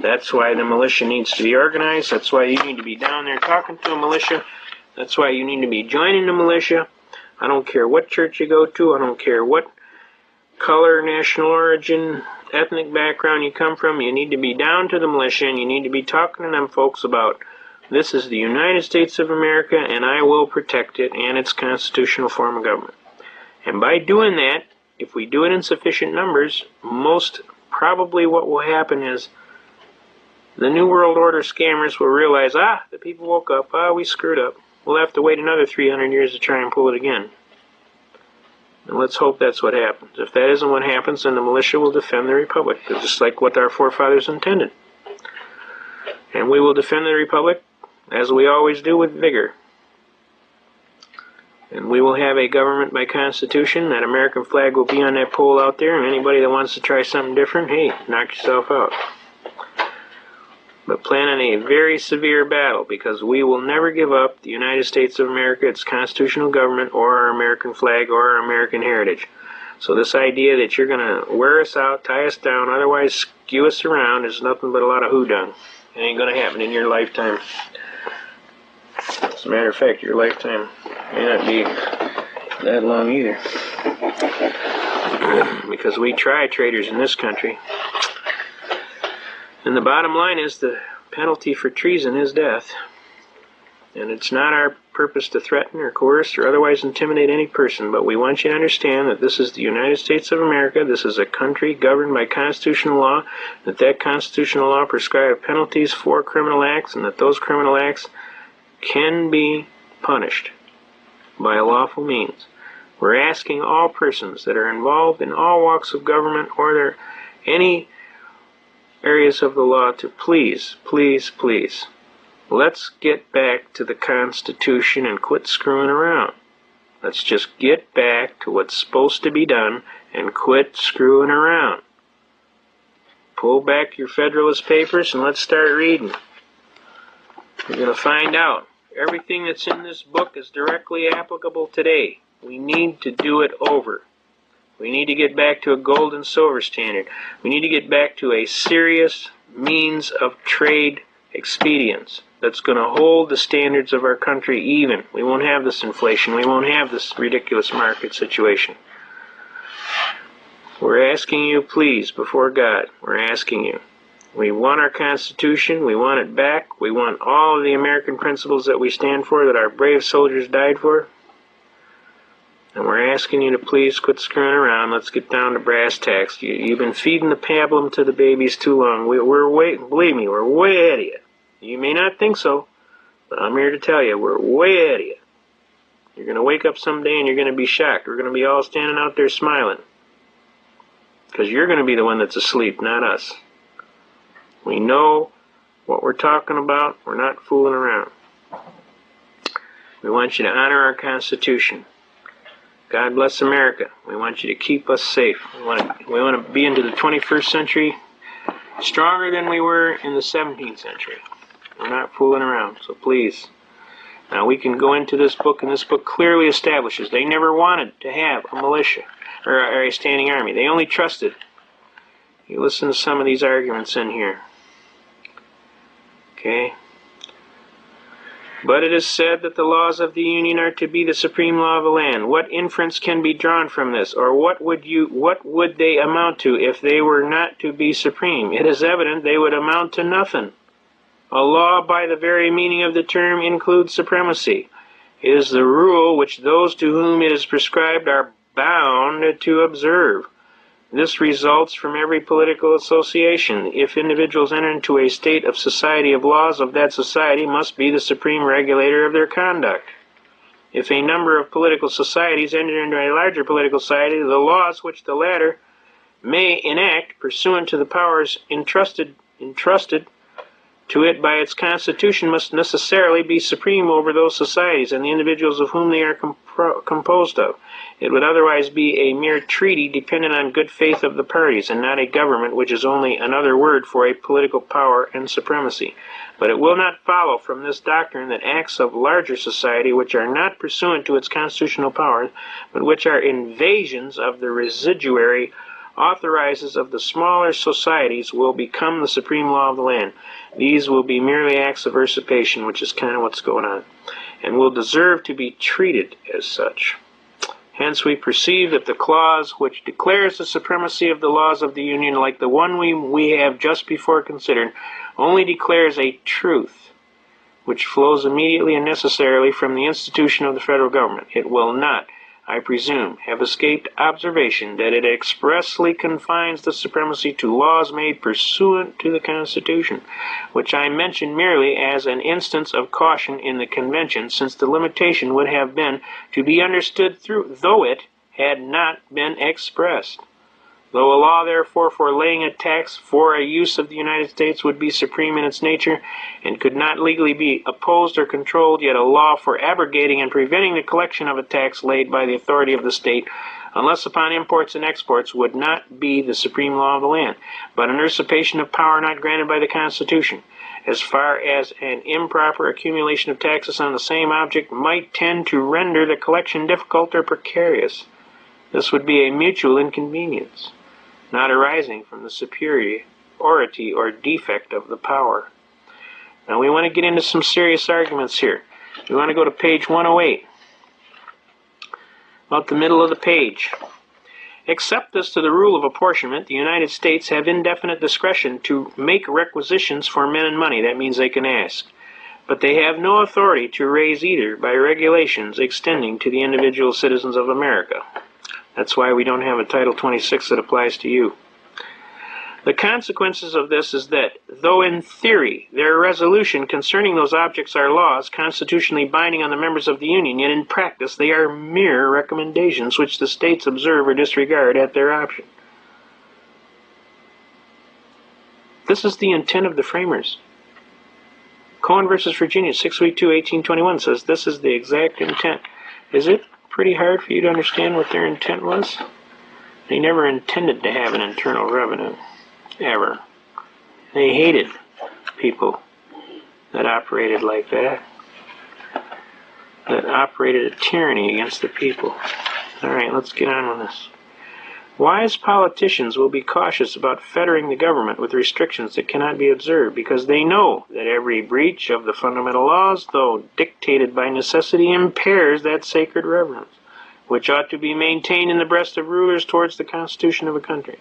Speaker 1: That's why the militia needs to be organized. That's why you need to be down there talking to a militia. That's why you need to be joining the militia. I don't care what church you go to. I don't care what color, national origin, ethnic background you come from. You need to be down to the militia, and you need to be talking to them folks about, this is the United States of America, and I will protect it and its constitutional form of government. And by doing that, if we do it in sufficient numbers, most probably what will happen is the New World Order scammers will realize, the people woke up, we screwed up. We'll have to wait another 300 years to try and pull it again. And let's hope that's what happens. If that isn't what happens, then the militia will defend the Republic, just like what our forefathers intended. And we will defend the Republic, as we always do, with vigor. And we will have a government by Constitution. That American flag will be on that pole out there, and anybody that wants to try something different, hey, knock yourself out. But plan on a very severe battle, because we will never give up the United States of America, its constitutional government, or our American flag, or our American heritage. So this idea that you're going to wear us out, tie us down, otherwise skew us around is nothing but a lot of hoodoo. It ain't going to happen in your lifetime. As a matter of fact, your lifetime may not be that long either. Because we try traitors in this country. And the bottom line is the penalty for treason is death. And it's not our purpose to threaten or coerce or otherwise intimidate any person, but we want you to understand that this is the United States of America, this is a country governed by constitutional law, that constitutional law prescribes penalties for criminal acts, and that those criminal acts can be punished by lawful means. We're asking all persons that are involved in all walks of government or any areas of the law to please, please, please, let's get back to the Constitution and quit screwing around. Let's just get back to what's supposed to be done and quit screwing around. Pull back your Federalist Papers and let's start reading. You're going to find out everything that's in this book is directly applicable today. We need to do it over. We need to get back to a gold and silver standard. We need to get back to a serious means of trade expedience that's going to hold the standards of our country even. We won't have this inflation. We won't have this ridiculous market situation. We're asking you, please, before God, we're asking you. We want our Constitution. We want it back. We want all of the American principles that we stand for, that our brave soldiers died for. And we're asking you to please quit screwing around. Let's get down to brass tacks. You've been feeding the pablum to the babies too long. Believe me, we're way ahead of you. You may not think so, but I'm here to tell you, we're way ahead of you. You're going to wake up someday and you're going to be shocked. We're going to be all standing out there smiling. Because you're going to be the one that's asleep, not us. We know what we're talking about. We're not fooling around. We want you to honor our Constitution. God bless America. We want you to keep us safe. We want to be into the 21st century stronger than we were in the 17th century. We're not fooling around, so please. Now we can go into this book, and this book clearly establishes they never wanted to have a militia or a standing army. They only trusted. You listen to some of these arguments in here. Okay? But it is said that the laws of the Union are to be the supreme law of the land. What inference can be drawn from this? Or what would they amount to if they were not to be supreme? It is evident they would amount to nothing. A law, by the very meaning of the term, includes supremacy. It is the rule which those to whom it is prescribed are bound to observe. This results from every political association. If individuals enter into a state of society of laws of that society must be the supreme regulator of their conduct. If a number of political societies enter into a larger political society, the laws which the latter may enact pursuant to the powers entrusted to it by its constitution must necessarily be supreme over those societies and the individuals of whom they are composed of. It would otherwise be a mere treaty dependent on good faith of the parties, and not a government, which is only another word for a political power and supremacy. But it will not follow from this doctrine that acts of larger society, which are not pursuant to its constitutional powers, but which are invasions of the residuary authorizes of the smaller societies, will become the supreme law of the land. These will be merely acts of usurpation, which is kind of what's going on, and will deserve to be treated as such. Hence we perceive that the clause which declares the supremacy of the laws of the Union, like the one we have just before considered, only declares a truth which flows immediately and necessarily from the institution of the federal government. It will not, I presume, have escaped observation that it expressly confines the supremacy to laws made pursuant to the Constitution, which I mention merely as an instance of caution in the convention, since the limitation would have been to be understood through, though it had not been expressed. Though a law, therefore, for laying a tax for a use of the United States would be supreme in its nature, and could not legally be opposed or controlled, yet a law for abrogating and preventing the collection of a tax laid by the authority of the state, unless upon imports and exports, would not be the supreme law of the land, but an usurpation of power not granted by the Constitution, as far as an improper accumulation of taxes on the same object might tend to render the collection difficult or precarious. This would be a mutual inconvenience, not arising from the superiority or defect of the power. Now we want to get into some serious arguments here. We want to go to page 108, about the middle of the page. Except as to the rule of apportionment, the United States have indefinite discretion to make requisitions for men and money. That means they can ask. But they have no authority to raise either by regulations extending to the individual citizens of America. That's why we don't have a Title 26 that applies to you. The consequences of this is that, though in theory their resolution concerning those objects are laws constitutionally binding on the members of the Union, yet in practice they are mere recommendations which the states observe or disregard at their option. This is the intent of the framers. Cohen versus Virginia, 632-1821 says this is the exact intent. Is it pretty hard for you to understand what their intent was? They never intended to have an internal revenue, ever. They hated people that operated like that operated a tyranny against the people. All right, let's get on with this. Wise politicians will be cautious about fettering the government with restrictions that cannot be observed, because they know that every breach of the fundamental laws, though dictated by necessity, impairs that sacred reverence, which ought to be maintained in the breast of rulers towards the constitution of a country,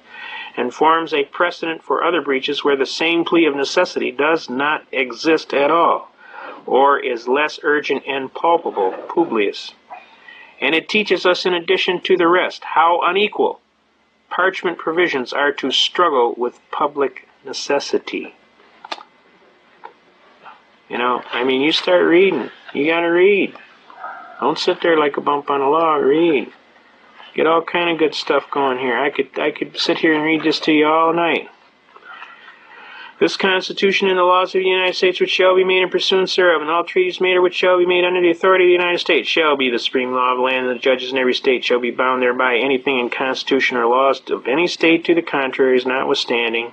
Speaker 1: and forms a precedent for other breaches where the same plea of necessity does not exist at all, or is less urgent and palpable. Publius. And it teaches us, in addition to the rest, how unequal parchment provisions are to struggle with public necessity. You know, I mean, you start reading. You gotta read. Don't sit there like a bump on a log. Read. Get all kind of good stuff going here. I could sit here and read this to you all night. This Constitution and the laws of the United States which shall be made in pursuance thereof, and all treaties made or which shall be made under the authority of the United States, shall be the supreme law of the land, and the judges in every state shall be bound thereby. Anything in Constitution or laws of any state to the contrary is notwithstanding.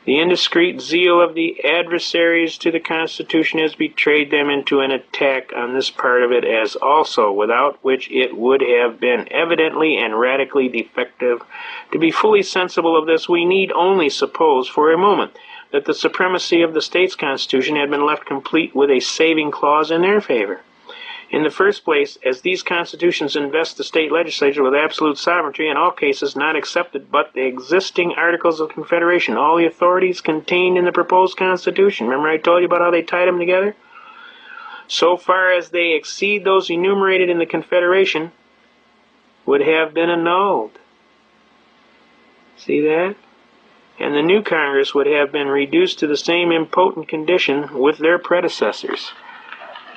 Speaker 1: The indiscreet zeal of the adversaries to the Constitution has betrayed them into an attack on this part of it, as also without which it would have been evidently and radically defective. To be fully sensible of this, we need only suppose for a moment that the supremacy of the state's constitution had been left complete with a saving clause in their favor. In the first place, as these constitutions invest the state legislature with absolute sovereignty in all cases not excepted but the existing Articles of Confederation, all the authorities contained in the proposed Constitution. Remember I told you about how they tied them together? So far as they exceed those enumerated in the Confederation, would have been annulled. See that? And the new Congress would have been reduced to the same impotent condition with their predecessors.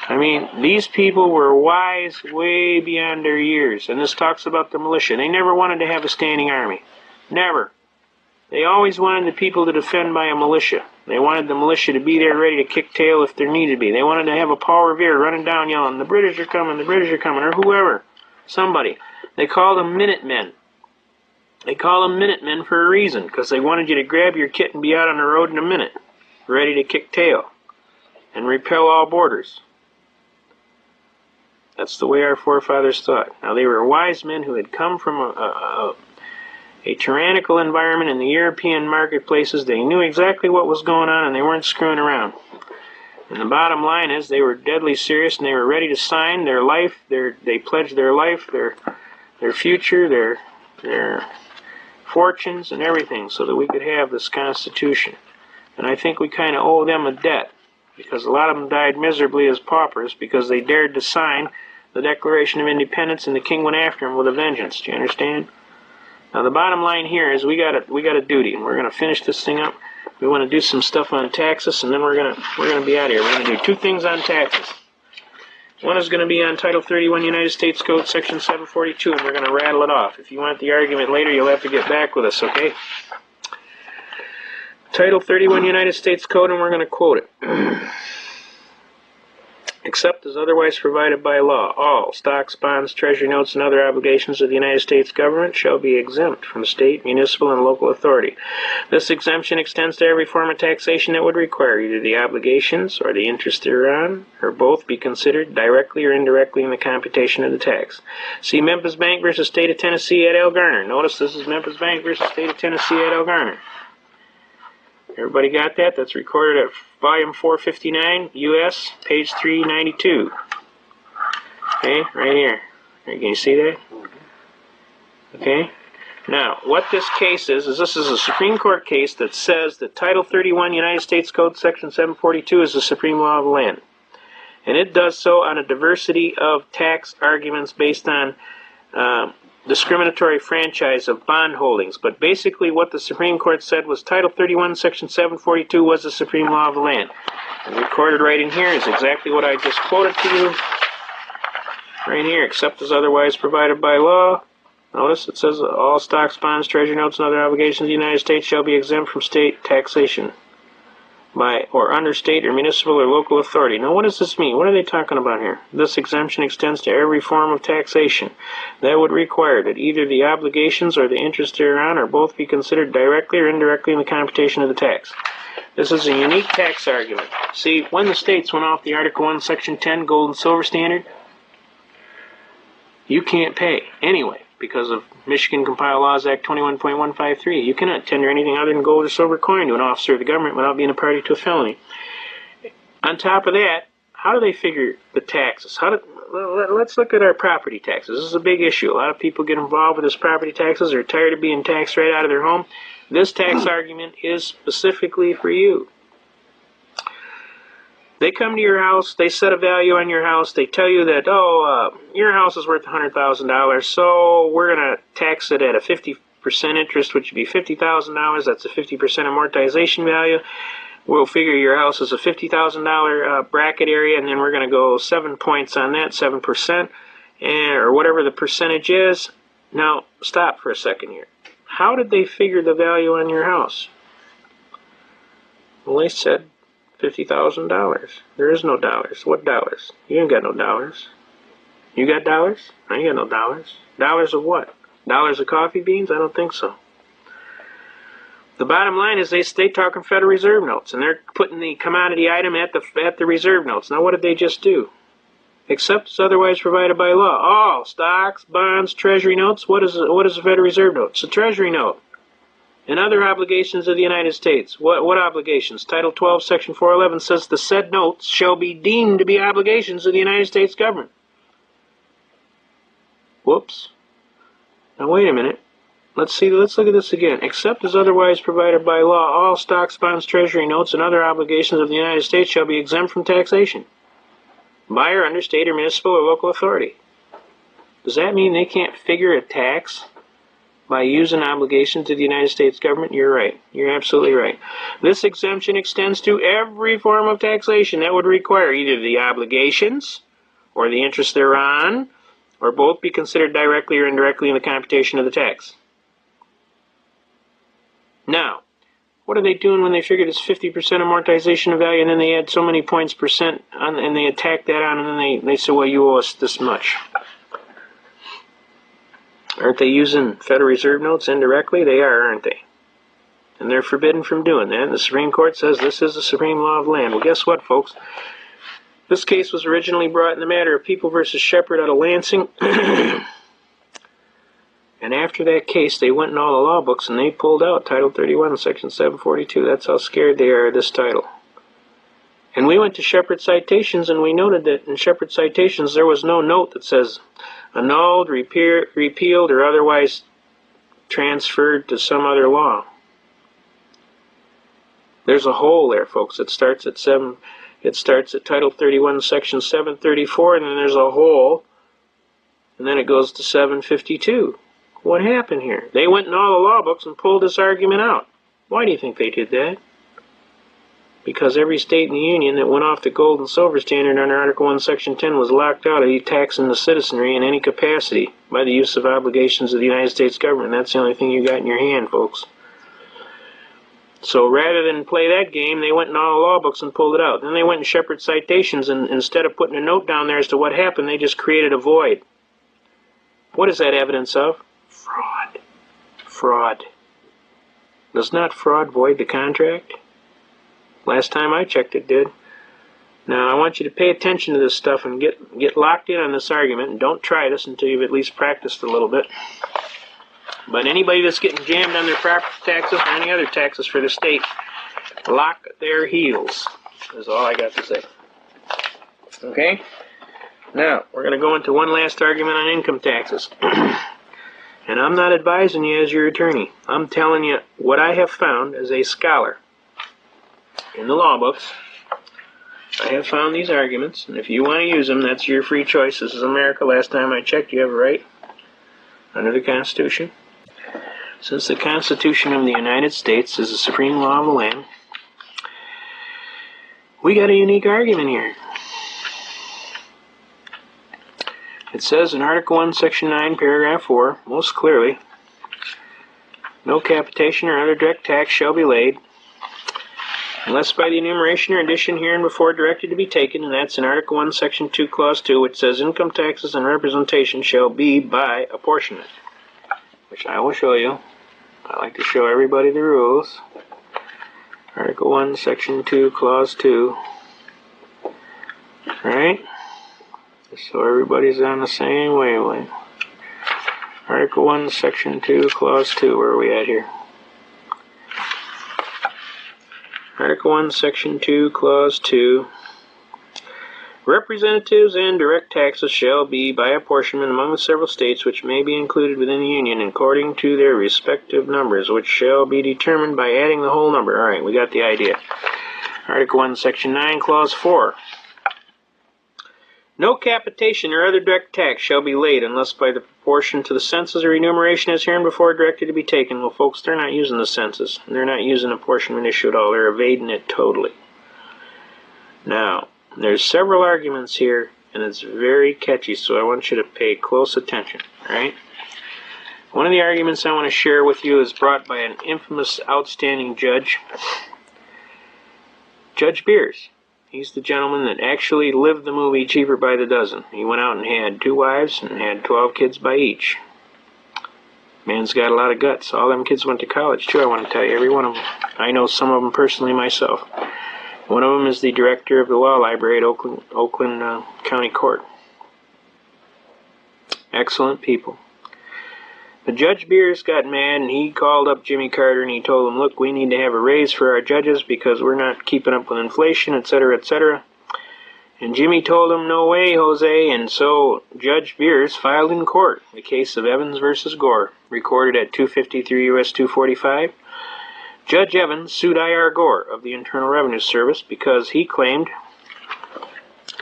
Speaker 1: I mean, these people were wise way beyond their years. And this talks about the militia. They never wanted to have a standing army. Never. They always wanted the people to defend by a militia. They wanted the militia to be there ready to kick tail if there needed to be. They wanted to have a Paul Revere running down yelling, "The British are coming, the British are coming," or whoever, somebody. They called them Minutemen. They call them Minutemen for a reason, because they wanted you to grab your kit and be out on the road in a minute, ready to kick tail and repel all borders. That's the way our forefathers thought. Now, they were wise men who had come from a tyrannical environment in the European marketplaces. They knew exactly what was going on, and they weren't screwing around. And the bottom line is they were deadly serious, and they were ready to sign their life. They pledged their life, their future, their fortunes, and everything so that we could have this Constitution. And I think we kind of owe them a debt, because a lot of them died miserably as paupers because they dared to sign the Declaration of Independence, and the king went after them with a vengeance. Do you understand? Now the bottom line here is we got a duty, and we're going to finish this thing up. We want to do some stuff on taxes, and then we're gonna be out of here. We're going to do two things on taxes. One is going to be on Title 31 United States Code Section 742, and we're going to rattle it off. If you want the argument later, you'll have to get back with us, okay? Title 31 United States Code, and we're going to quote it. Except as otherwise provided by law, all stocks, bonds, treasury notes, and other obligations of the United States government shall be exempt from state, municipal, and local authority. This exemption extends to every form of taxation that would require either the obligations or the interest thereon, or both be considered directly or indirectly in the computation of the tax. See Memphis Bank versus State of Tennessee et al. Garner. Notice this is Memphis Bank versus State of Tennessee et al. Garner. Everybody got that? That's recorded at volume 459, U.S., page 392. Okay, right here. Can you see that? Okay. Now, what this case is this is a Supreme Court case that says that Title 31 United States Code Section 742 is the supreme law of the land. And it does so on a diversity of tax arguments based on discriminatory franchise of bond holdings. But basically what the Supreme Court said was Title 31 Section 742 was the supreme law of the land. And recorded right in here is exactly what I just quoted to you. Right here, except as otherwise provided by law. Notice it says all stocks, bonds, treasury notes, and other obligations of the United States shall be exempt from state taxation by or under state or municipal or local authority. Now what does this mean? What are they talking about here? This exemption extends to every form of taxation that would require that either the obligations or the interest thereon or both be considered directly or indirectly in the computation of the tax. This is a unique tax argument. See, when the states went off the Article 1, Section 10 gold and silver standard, you can't pay anyway because of Michigan Compiled Laws Act 21.153. You cannot tender anything other than gold or silver coin to an officer of the government without being a party to a felony. On top of that, how do they figure the taxes? Let's look at our property taxes. This is a big issue. A lot of people get involved with this property taxes. They're tired of being taxed right out of their home. This tax argument is specifically for you. They come to your house, they set a value on your house, they tell you that, your house is worth $100,000, so we're going to tax it at a 50% interest, which would be $50,000. That's a 50% amortization value. We'll figure your house is a $50,000 bracket area, and then we're going to go 7 points on that, 7%, or whatever the percentage is. Now, stop for a second here. How did they figure the value on your house? Well, they said $50,000. There is no dollars. What dollars? You ain't got no dollars. You got dollars? I ain't got no dollars. Dollars of what? Dollars of coffee beans? I don't think so. The bottom line is they talking Federal Reserve notes, and they're putting the commodity item at the reserve notes. Now what did they just do? Except as otherwise provided by law. All stocks, bonds, treasury notes. What is a Federal Reserve note? It's a treasury note. And other obligations of the United States. What obligations? Title 12, Section 411 says the said notes shall be deemed to be obligations of the United States government. Whoops. Now wait a minute. Let's look at this again. Except as otherwise provided by law, all stocks, bonds, treasury notes, and other obligations of the United States shall be exempt from taxation by or under state or municipal or local authority. Does that mean they can't figure a tax by using obligations to the United States government? You're right. You're absolutely right. This exemption extends to every form of taxation that would require either the obligations or the interest thereon, or both be considered directly or indirectly in the computation of the tax. Now, what are they doing when they figure this 50% amortization of value, and then they add so many points percent on, and they attack that on, and then they say, well, you owe us this much. Aren't they using Federal Reserve notes indirectly? They are, aren't they? And they're forbidden from doing that. And the Supreme Court says this is the supreme law of the land. Well, guess what, folks? This case was originally brought in the matter of People versus Shepherd out of Lansing. And after that case, they went in all the law books and they pulled out Title 31, Section 742. That's how scared they are of this title. And we went to Shepherd Citations, and we noted that in Shepherd Citations there was no note that says annulled, repealed, or otherwise transferred to some other law. There's a hole there, folks. It starts at Title 31, Section 734, and then there's a hole, and then it goes to 752. What happened here? They went in all the law books and pulled this argument out. Why do you think they did that? Because every state in the Union that went off the gold and silver standard under Article 1, Section 10 was locked out of taxing the citizenry in any capacity by the use of obligations of the United States government. That's the only thing you got in your hand, folks. So rather than play that game, they went in all the law books and pulled it out. Then they went in Shepherd Citations, and instead of putting a note down there as to what happened, they just created a void. What is that evidence of? Fraud. Fraud. Does not fraud void the contract? Last time I checked, it did. Now, I want you to pay attention to this stuff and get locked in on this argument, and don't try this until you've at least practiced a little bit. But anybody that's getting jammed on their property taxes or any other taxes for the state, lock their heels, is all I got to say. Okay? Now, we're going to go into one last argument on income taxes. And I'm not advising you as your attorney. I'm telling you what I have found as a scholar in the law books. I have found these arguments, and if you want to use them, that's your free choice. This is America. Last time I checked, you have a right under the Constitution. Since the Constitution of the United States is the supreme law of the land, we got a unique argument here. It says in Article 1, Section 9, Paragraph 4, most clearly, no capitation or other direct tax shall be laid unless by the enumeration or addition hereinbefore directed to be taken, and that's in Article 1, Section 2, Clause 2, which says income taxes and representation shall be by apportionment, which I will show you. I like to show everybody the rules. Article 1, Section 2, Clause 2. Alright? Just so everybody's on the same wavelength. Article 1, Section 2, Clause 2. Where are we at here? Article 1, Section 2, Clause 2. Representatives and direct taxes shall be by apportionment among the several states which may be included within the Union according to their respective numbers, which shall be determined by adding the whole number. Alright, we got the idea. Article 1, Section 9, Clause 4. No capitation or other direct tax shall be laid unless by the proportion to the census or enumeration as hereinbefore directed to be taken. Well, folks, they're not using the census. They're not using apportionment issue at all. They're evading it totally. Now, there's several arguments here, and it's very catchy, so I want you to pay close attention, alright? One of the arguments I want to share with you is brought by an infamous, outstanding judge, Judge Beers. He's the gentleman that actually lived the movie Cheaper by the Dozen. He went out and had 2 wives and had 12 kids by each. Man's got a lot of guts. All them kids went to college, too, I want to tell you. Every one of them. I know some of them personally myself. One of them is the director of the law library at Oakland County Court. Excellent people. But Judge Beers got mad, and he called up Jimmy Carter, and he told him, look, we need to have a raise for our judges because we're not keeping up with inflation, etc., etc. And Jimmy told him, no way, Jose, and so Judge Beers filed in court the case of Evans versus Gore, recorded at 253 U.S. 245. Judge Evans sued I.R. Gore of the Internal Revenue Service because he claimed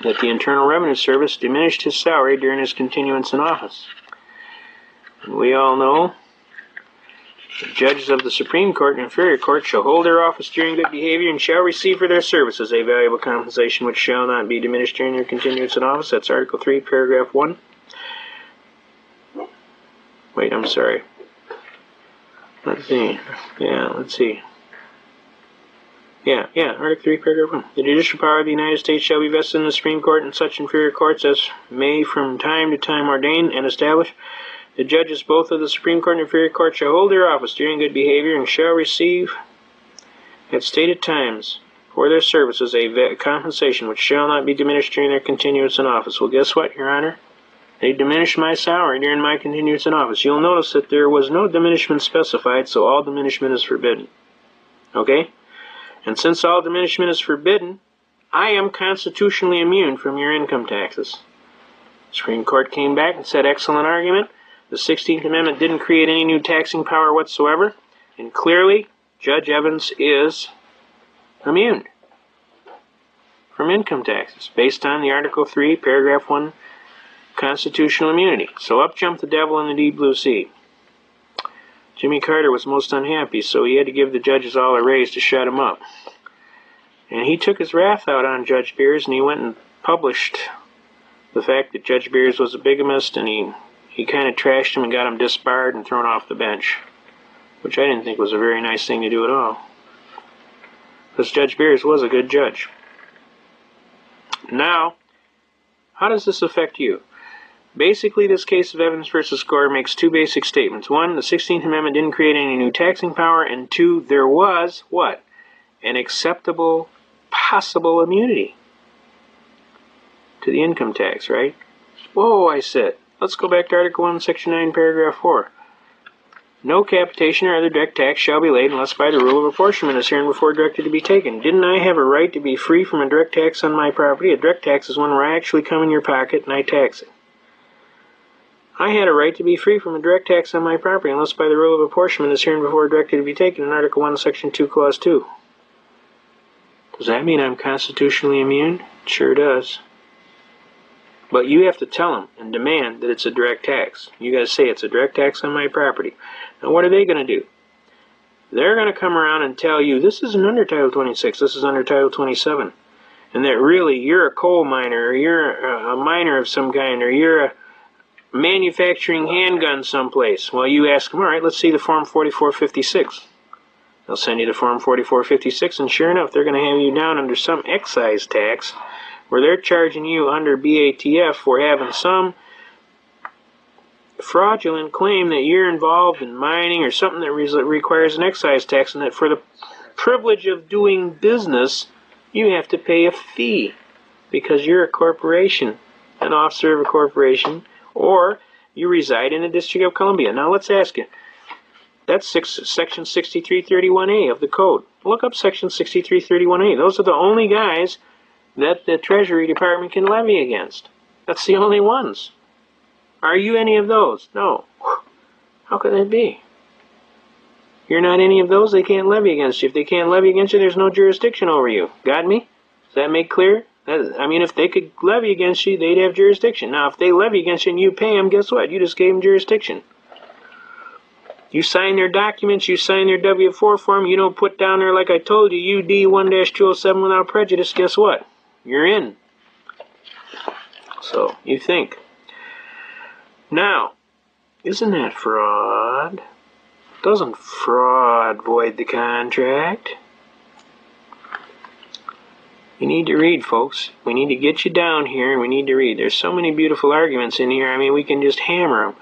Speaker 1: that the Internal Revenue Service diminished his salary during his continuance in office. And we all know that judges of the Supreme Court and Inferior Court shall hold their office during good behavior and shall receive for their services a valuable compensation which shall not be diminished during their continuance in office. That's Article 3, Paragraph 1. Wait, I'm sorry. Let's see. Yeah, let's see. Yeah, Article 3, Paragraph 1. The judicial power of the United States shall be vested in the Supreme Court and such inferior courts as may from time to time ordain and establish. The judges both of the Supreme Court and inferior court shall hold their office during good behavior and shall receive at stated times for their services a compensation which shall not be diminished during their continuance in office. Well, guess what, Your Honor? They diminished my salary during my continuance in office. You'll notice that there was no diminishment specified, so all diminishment is forbidden. Okay? And since all diminishment is forbidden, I am constitutionally immune from your income taxes. The Supreme Court came back and said, excellent argument. The 16th Amendment didn't create any new taxing power whatsoever, and clearly, Judge Evans is immune from income taxes based on the Article 3, Paragraph 1 constitutional immunity. So up jumped the devil in the deep blue sea. Jimmy Carter was most unhappy, so he had to give the judges all a raise to shut him up. And he took his wrath out on Judge Beers, and he went and published the fact that Judge Beers was a bigamist, and he kind of trashed him and got him disbarred and thrown off the bench, which I didn't think was a very nice thing to do at all, because Judge Beers was a good judge. Now, how does this affect you? Basically, this case of Evans versus Gore makes two basic statements. One, the 16th Amendment didn't create any new taxing power, and two, there was, what? An acceptable, possible immunity to the income tax, right? Whoa, I said. Let's go back to Article 1, Section 9, Paragraph 4. No capitation or other direct tax shall be laid unless by the rule of apportionment is hereinbefore directed to be taken. Didn't I have a right to be free from a direct tax on my property? A direct tax is one where I actually come in your pocket and I tax it. I had a right to be free from a direct tax on my property unless by the rule of apportionment is hereinbefore directed to be taken in Article 1, Section 2, Clause 2. Does that mean I'm constitutionally immune? It sure does. But you have to tell them and demand that it's a direct tax. You got to say it's a direct tax on my property. Now what are they going to do? They're going to come around and tell you, this isn't under Title 26, this is under Title 27. And that really you're a coal miner, or you're a miner of some kind, or you're a manufacturing handgun someplace. Well, you ask them, all right, let's see the Form 4456. They'll send you the Form 4456, and sure enough, they're going to have you down under some excise tax where they're charging you under BATF for having some fraudulent claim that you're involved in mining or something that requires an excise tax, and that for the privilege of doing business, you have to pay a fee because you're a corporation, an officer of a corporation, or you reside in the District of Columbia. Now let's ask you, that's Section 6331A of the Code. Look up Section 6331A. Those are the only guys that the Treasury Department can levy against. That's the only ones. Are you any of those? No. How could that be? You're not any of those, they can't levy against you. If they can't levy against you, there's no jurisdiction over you. Got me? Does that make clear? I mean, if they could levy against you, they'd have jurisdiction. Now, if they levy against you and you pay them, guess what? You just gave them jurisdiction. You sign their documents, you sign their W-4 form, you don't put down there, like I told you, UD 1-207 without prejudice, guess what? You're in. So, you think. Now, isn't that fraud? Doesn't fraud void the contract? You need to read, folks. We need to get you down here and we need to read. There's so many beautiful arguments in here, I mean, we can just hammer them.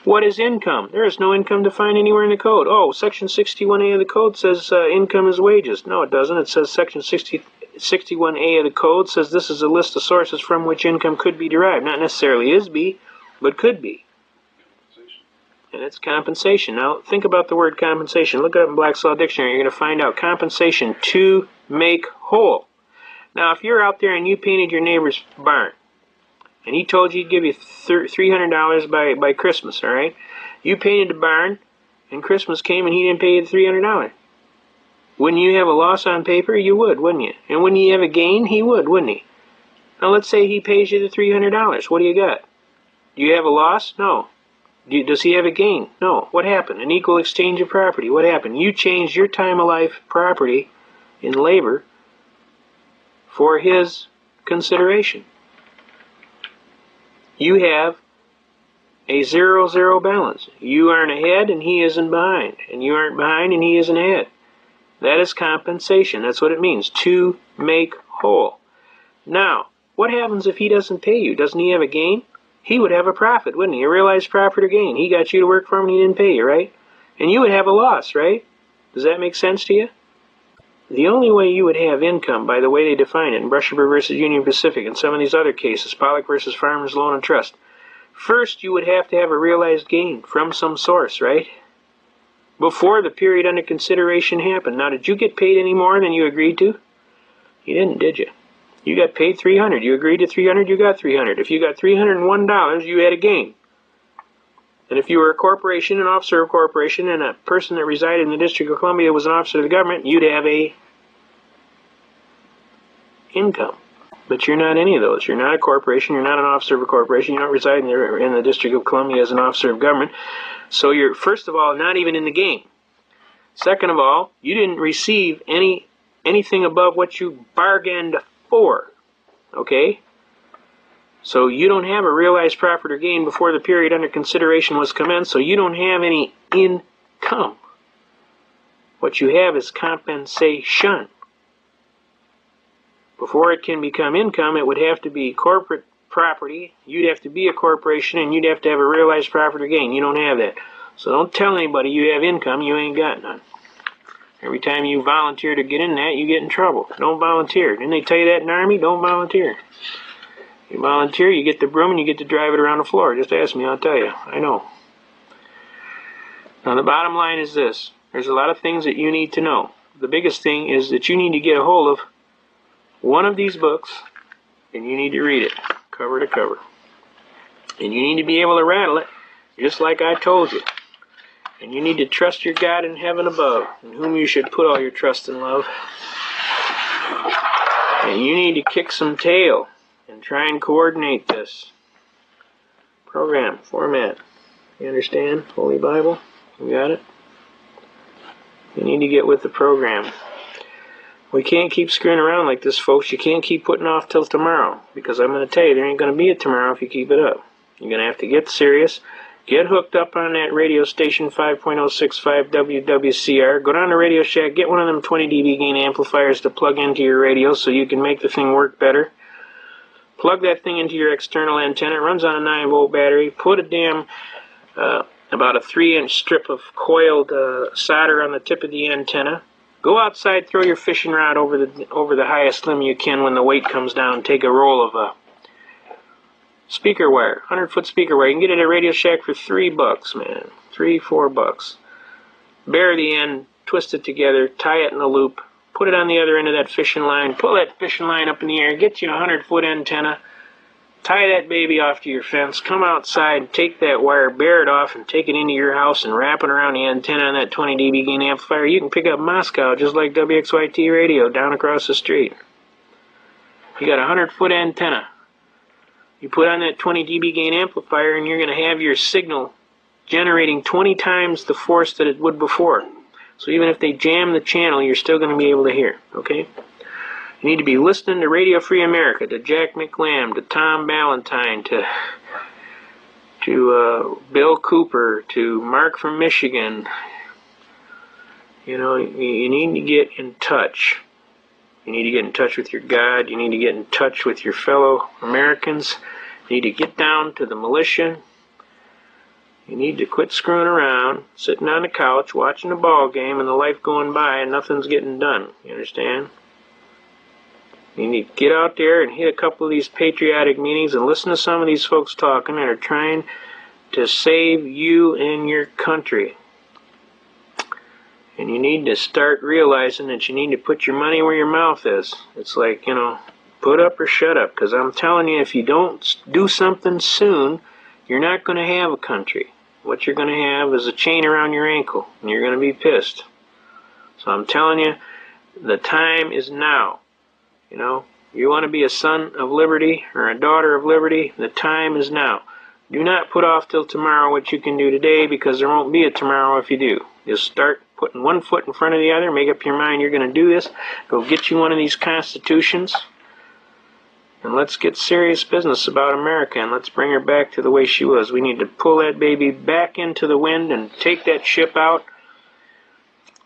Speaker 1: What is income? There is no income defined anywhere in the code. Oh, Section 61A of the code says income is wages. No, it doesn't. It says Section 61A of the code says this is a list of sources from which income could be derived. Not necessarily is be, but could be. And it's compensation. Now, think about the word compensation. Look it up in Black's Law Dictionary. You're going to find out compensation, to make whole. Now, if you're out there and you painted your neighbor's barn, and he told you he'd give you $300 by Christmas, all right? You painted the barn, and Christmas came and he didn't pay you the $300. Wouldn't you have a loss on paper? You would, wouldn't you? And wouldn't you have a gain? He would, wouldn't he? Now, let's say he pays you the $300. What do you got? Do you have a loss? No. Does he have a gain? No. What happened? An equal exchange of property. What happened? You changed your time of life property in labor for his consideration. You have a 0-0 balance. You aren't ahead and he isn't behind. And you aren't behind and he isn't ahead. That is compensation. That's what it means. To make whole. Now, what happens if he doesn't pay you? Doesn't he have a gain? He would have a profit, wouldn't he? A realized profit or gain. He got you to work for him and he didn't pay you, right? And you would have a loss, right? Does that make sense to you? The only way you would have income, by the way they define it in Brushaber versus Union Pacific and some of these other cases, Pollock versus Farmers Loan and Trust, first you would have to have a realized gain from some source, right? Before the period under consideration happened. Now, did you get paid any more than you agreed to? You didn't, did you? You got paid $300. You agreed to $300, you got $300. If you got $301, you had a gain. And if you were a corporation, an officer of a corporation, and a person that resided in the District of Columbia was an officer of the government, you'd have a income. But you're not any of those. You're not a corporation. You're not an officer of a corporation. You don't reside in the District of Columbia as an officer of government. So you're, first of all, not even in the game. Second of all, you didn't receive anything above what you bargained for. Okay? So you don't have a realized profit or gain before the period under consideration was commenced, so you don't have any income. What you have is compensation. Before it can become income, it would have to be corporate property, you'd have to be a corporation, and you'd have to have a realized profit or gain. You don't have that. So don't tell anybody you have income, you ain't got none. Every time you volunteer to get in that, you get in trouble. Don't volunteer. Didn't they tell you that in the Army? Don't volunteer. You volunteer, you get the broom, and you get to drive it around the floor. Just ask me, I'll tell you. I know. Now, the bottom line is this. There's a lot of things that you need to know. The biggest thing is that you need to get a hold of one of these books, and you need to read it, cover to cover. And you need to be able to rattle it, just like I told you. And you need to trust your God in heaven above, in whom you should put all your trust and love. And you need to kick some tail and try and coordinate this. Program, format. You understand? Holy Bible? You got it? You need to get with the program. We can't keep screwing around like this, folks. You can't keep putting off till tomorrow, because I'm going to tell you, there ain't going to be a tomorrow if you keep it up. You're going to have to get serious, get hooked up on that radio station 5.065 WWCR, go down to Radio Shack, get one of them 20 dB gain amplifiers to plug into your radio so you can make the thing work better. Plug that thing into your external antenna. It runs on a 9-volt battery. Put a damn, about a 3-inch strip of coiled solder on the tip of the antenna. Go outside, throw your fishing rod over the highest limb you can when the weight comes down. Take a roll of speaker wire, 100-foot speaker wire. You can get it at Radio Shack for $3, man. $3-4. Bare the end, twist it together, tie it in a loop, put it on the other end of that fishing line, pull that fishing line up in the air, get you a 100-foot antenna, tie that baby off to your fence, come outside, take that wire, bear it off, and take it into your house and wrap it around the antenna on that 20 dB gain amplifier. You can pick up Moscow just like WXYT radio down across the street. You got a 100-foot antenna. You put on that 20 dB gain amplifier and you're going to have your signal generating 20 times the force that it would before. So even if they jam the channel, you're still going to be able to hear, okay? You need to be listening to Radio Free America, to Jack McLam, to Tom Ballantyne, to Bill Cooper, to Mark from Michigan. You know, you need to get in touch. You need to get in touch with your God. You need to get in touch with your fellow Americans. You need to get down to the militia. You need to quit screwing around, sitting on the couch, watching the ball game, and the life going by, and nothing's getting done. You understand? You need to get out there and hit a couple of these patriotic meetings and listen to some of these folks talking that are trying to save you and your country. And you need to start realizing that you need to put your money where your mouth is. It's like, you know, put up or shut up. Because I'm telling you, if you don't do something soon, you're not going to have a country. What you're going to have is a chain around your ankle, and you're going to be pissed. So I'm telling you, the time is now. You know, you want to be a son of liberty or a daughter of liberty, the time is now. Do not put off till tomorrow what you can do today, because there won't be a tomorrow if you do. Just start putting one foot in front of the other, make up your mind you're going to do this, go get you one of these constitutions, And let's get serious business about America, and let's bring her back to the way she was. We need to pull that baby back into the wind and take that ship out.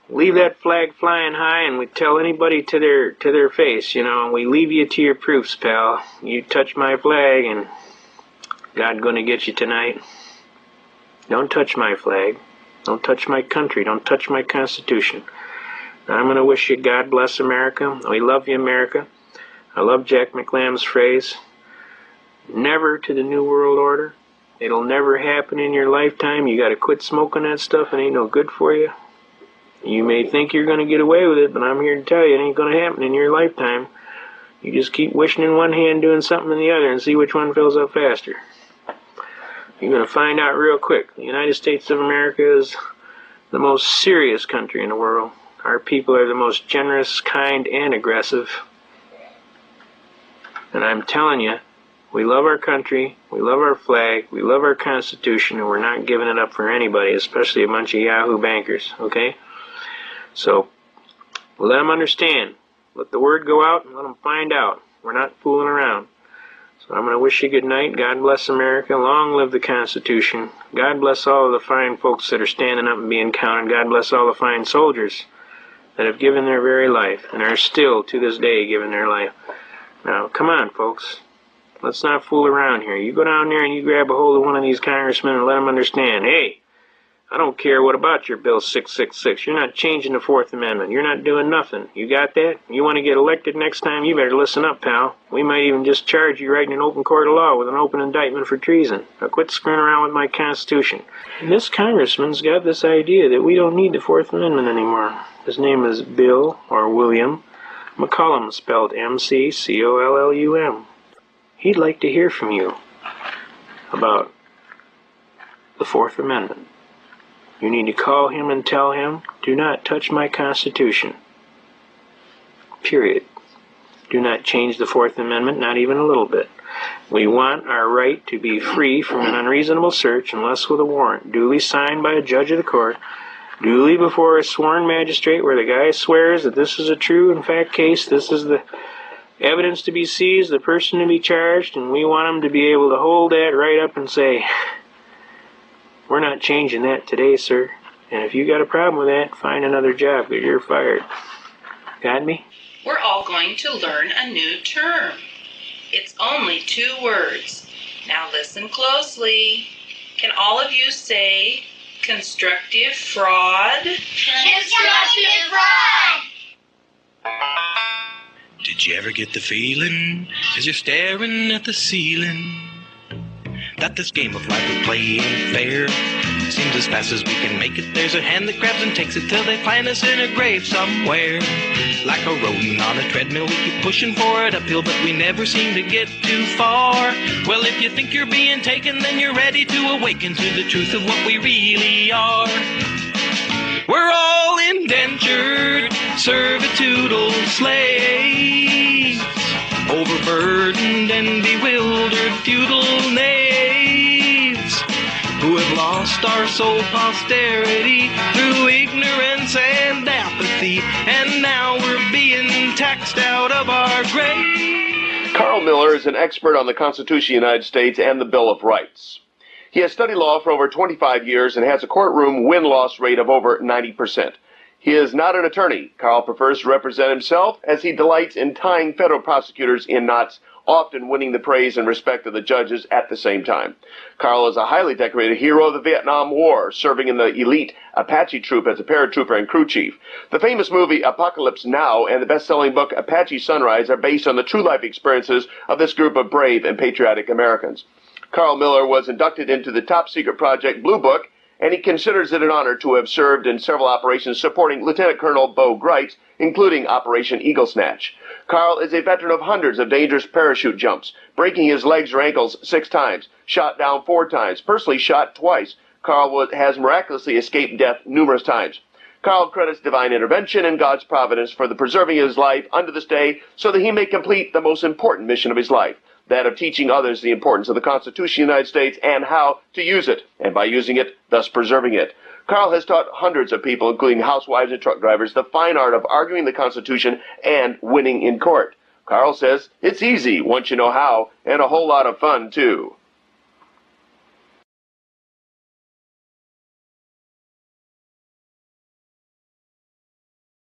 Speaker 1: Leave that flag flying high, and we tell anybody to their face, and we leave you to your proofs, pal. You touch my flag, and God's gonna get you tonight. Don't touch my flag. Don't touch my country. Don't touch my Constitution. I'm gonna wish you God bless America. We love you, America. I love Jack McLam's phrase, never to the New World Order. It'll never happen in your lifetime. You gotta quit smoking that stuff. It ain't no good for you. You may think you're gonna get away with it, but I'm here to tell you it ain't gonna happen in your lifetime. You just keep wishing in one hand, doing something in the other, and see which one fills up faster. You're gonna find out real quick. The United States of America is the most serious country in the world. Our people are the most generous, kind, and aggressive. And I'm telling you, we love our country, we love our flag, we love our Constitution, and we're not giving it up for anybody, especially a bunch of Yahoo bankers, okay? So, let them understand. Let the word go out and let them find out. We're not fooling around. So I'm going to wish you good night. God bless America. Long live the Constitution. God bless all of the fine folks that are standing up and being counted. God bless all the fine soldiers that have given their very life and are still, to this day, giving their life. Now, come on, folks. Let's not fool around here. You go down there and you grab a hold of one of these congressmen and let them understand, hey, I don't care what about your Bill 666. You're not changing the Fourth Amendment. You're not doing nothing. You got that? You want to get elected next time? You better listen up, pal. We might even just charge you right in an open court of law with an open indictment for treason. Now quit screwing around with my Constitution. And this congressman's got this idea that we don't need the Fourth Amendment anymore. His name is Bill, or William McCollum, spelled M-C-C-O-L-L-U-M. He'd like to hear from you about the Fourth Amendment. You need to call him and tell him, do not touch my Constitution. Period. Do not change the Fourth Amendment, not even a little bit. We want our right to be free from an unreasonable search unless with a warrant, duly signed by a judge of the court, duly before a sworn magistrate where the guy swears that this is a true and fact case, this is the evidence to be seized, the person to be charged, and we want him to be able to hold that right up and say, we're not changing that today, sir. And if you got a problem with that, find another job because you're fired. Got me?
Speaker 6: We're all going to learn a new term. It's only 2 words. Now listen closely. Can all of you say constructive fraud?
Speaker 7: Constructive fraud!
Speaker 8: Did you ever get the feeling as you're staring at the ceiling that this game of life we play ain't fair? Seems as fast as we can make it, there's a hand that grabs and takes it till they plant us in a grave somewhere. Like a rodent on a treadmill, we keep pushing for it uphill, but we never seem to get too far. Well, if you think you're being taken, then you're ready to awaken to the truth of what we really are. We're all indentured, servitudal slaves, overburdened and bewildered feudal knaves, who have lost our sole posterity through ignorance and apathy, and now we're being taxed out of our grave.
Speaker 9: Carl Miller is an expert on the Constitution of the United States and the Bill of Rights. He has studied law for over 25 years and has a courtroom win-loss rate of over 90%. He is not an attorney. Carl prefers to represent himself as he delights in tying federal prosecutors in knots, often winning the praise and respect of the judges at the same time. Carl is a highly decorated hero of the Vietnam War, serving in the elite Apache troop as a paratrooper and crew chief. The famous movie Apocalypse Now and the best-selling book Apache Sunrise are based on the true life experiences of this group of brave and patriotic Americans. Carl Miller was inducted into the top-secret project Blue Book, and he considers it an honor to have served in several operations supporting Lieutenant Colonel Bo Greitz, including Operation Eagle Snatch. Carl is a veteran of hundreds of dangerous parachute jumps, breaking his legs or ankles 6 times, shot down 4 times, personally shot twice. Carl has miraculously escaped death numerous times. Carl credits divine intervention and God's providence for the preserving his life unto this day so that he may complete the most important mission of his life, that of teaching others the importance of the Constitution of the United States and how to use it, and by using it, thus preserving it. Carl has taught hundreds of people, including housewives and truck drivers, the fine art of arguing the Constitution and winning in court. Carl says it's easy once you know how, and a whole lot of fun, too.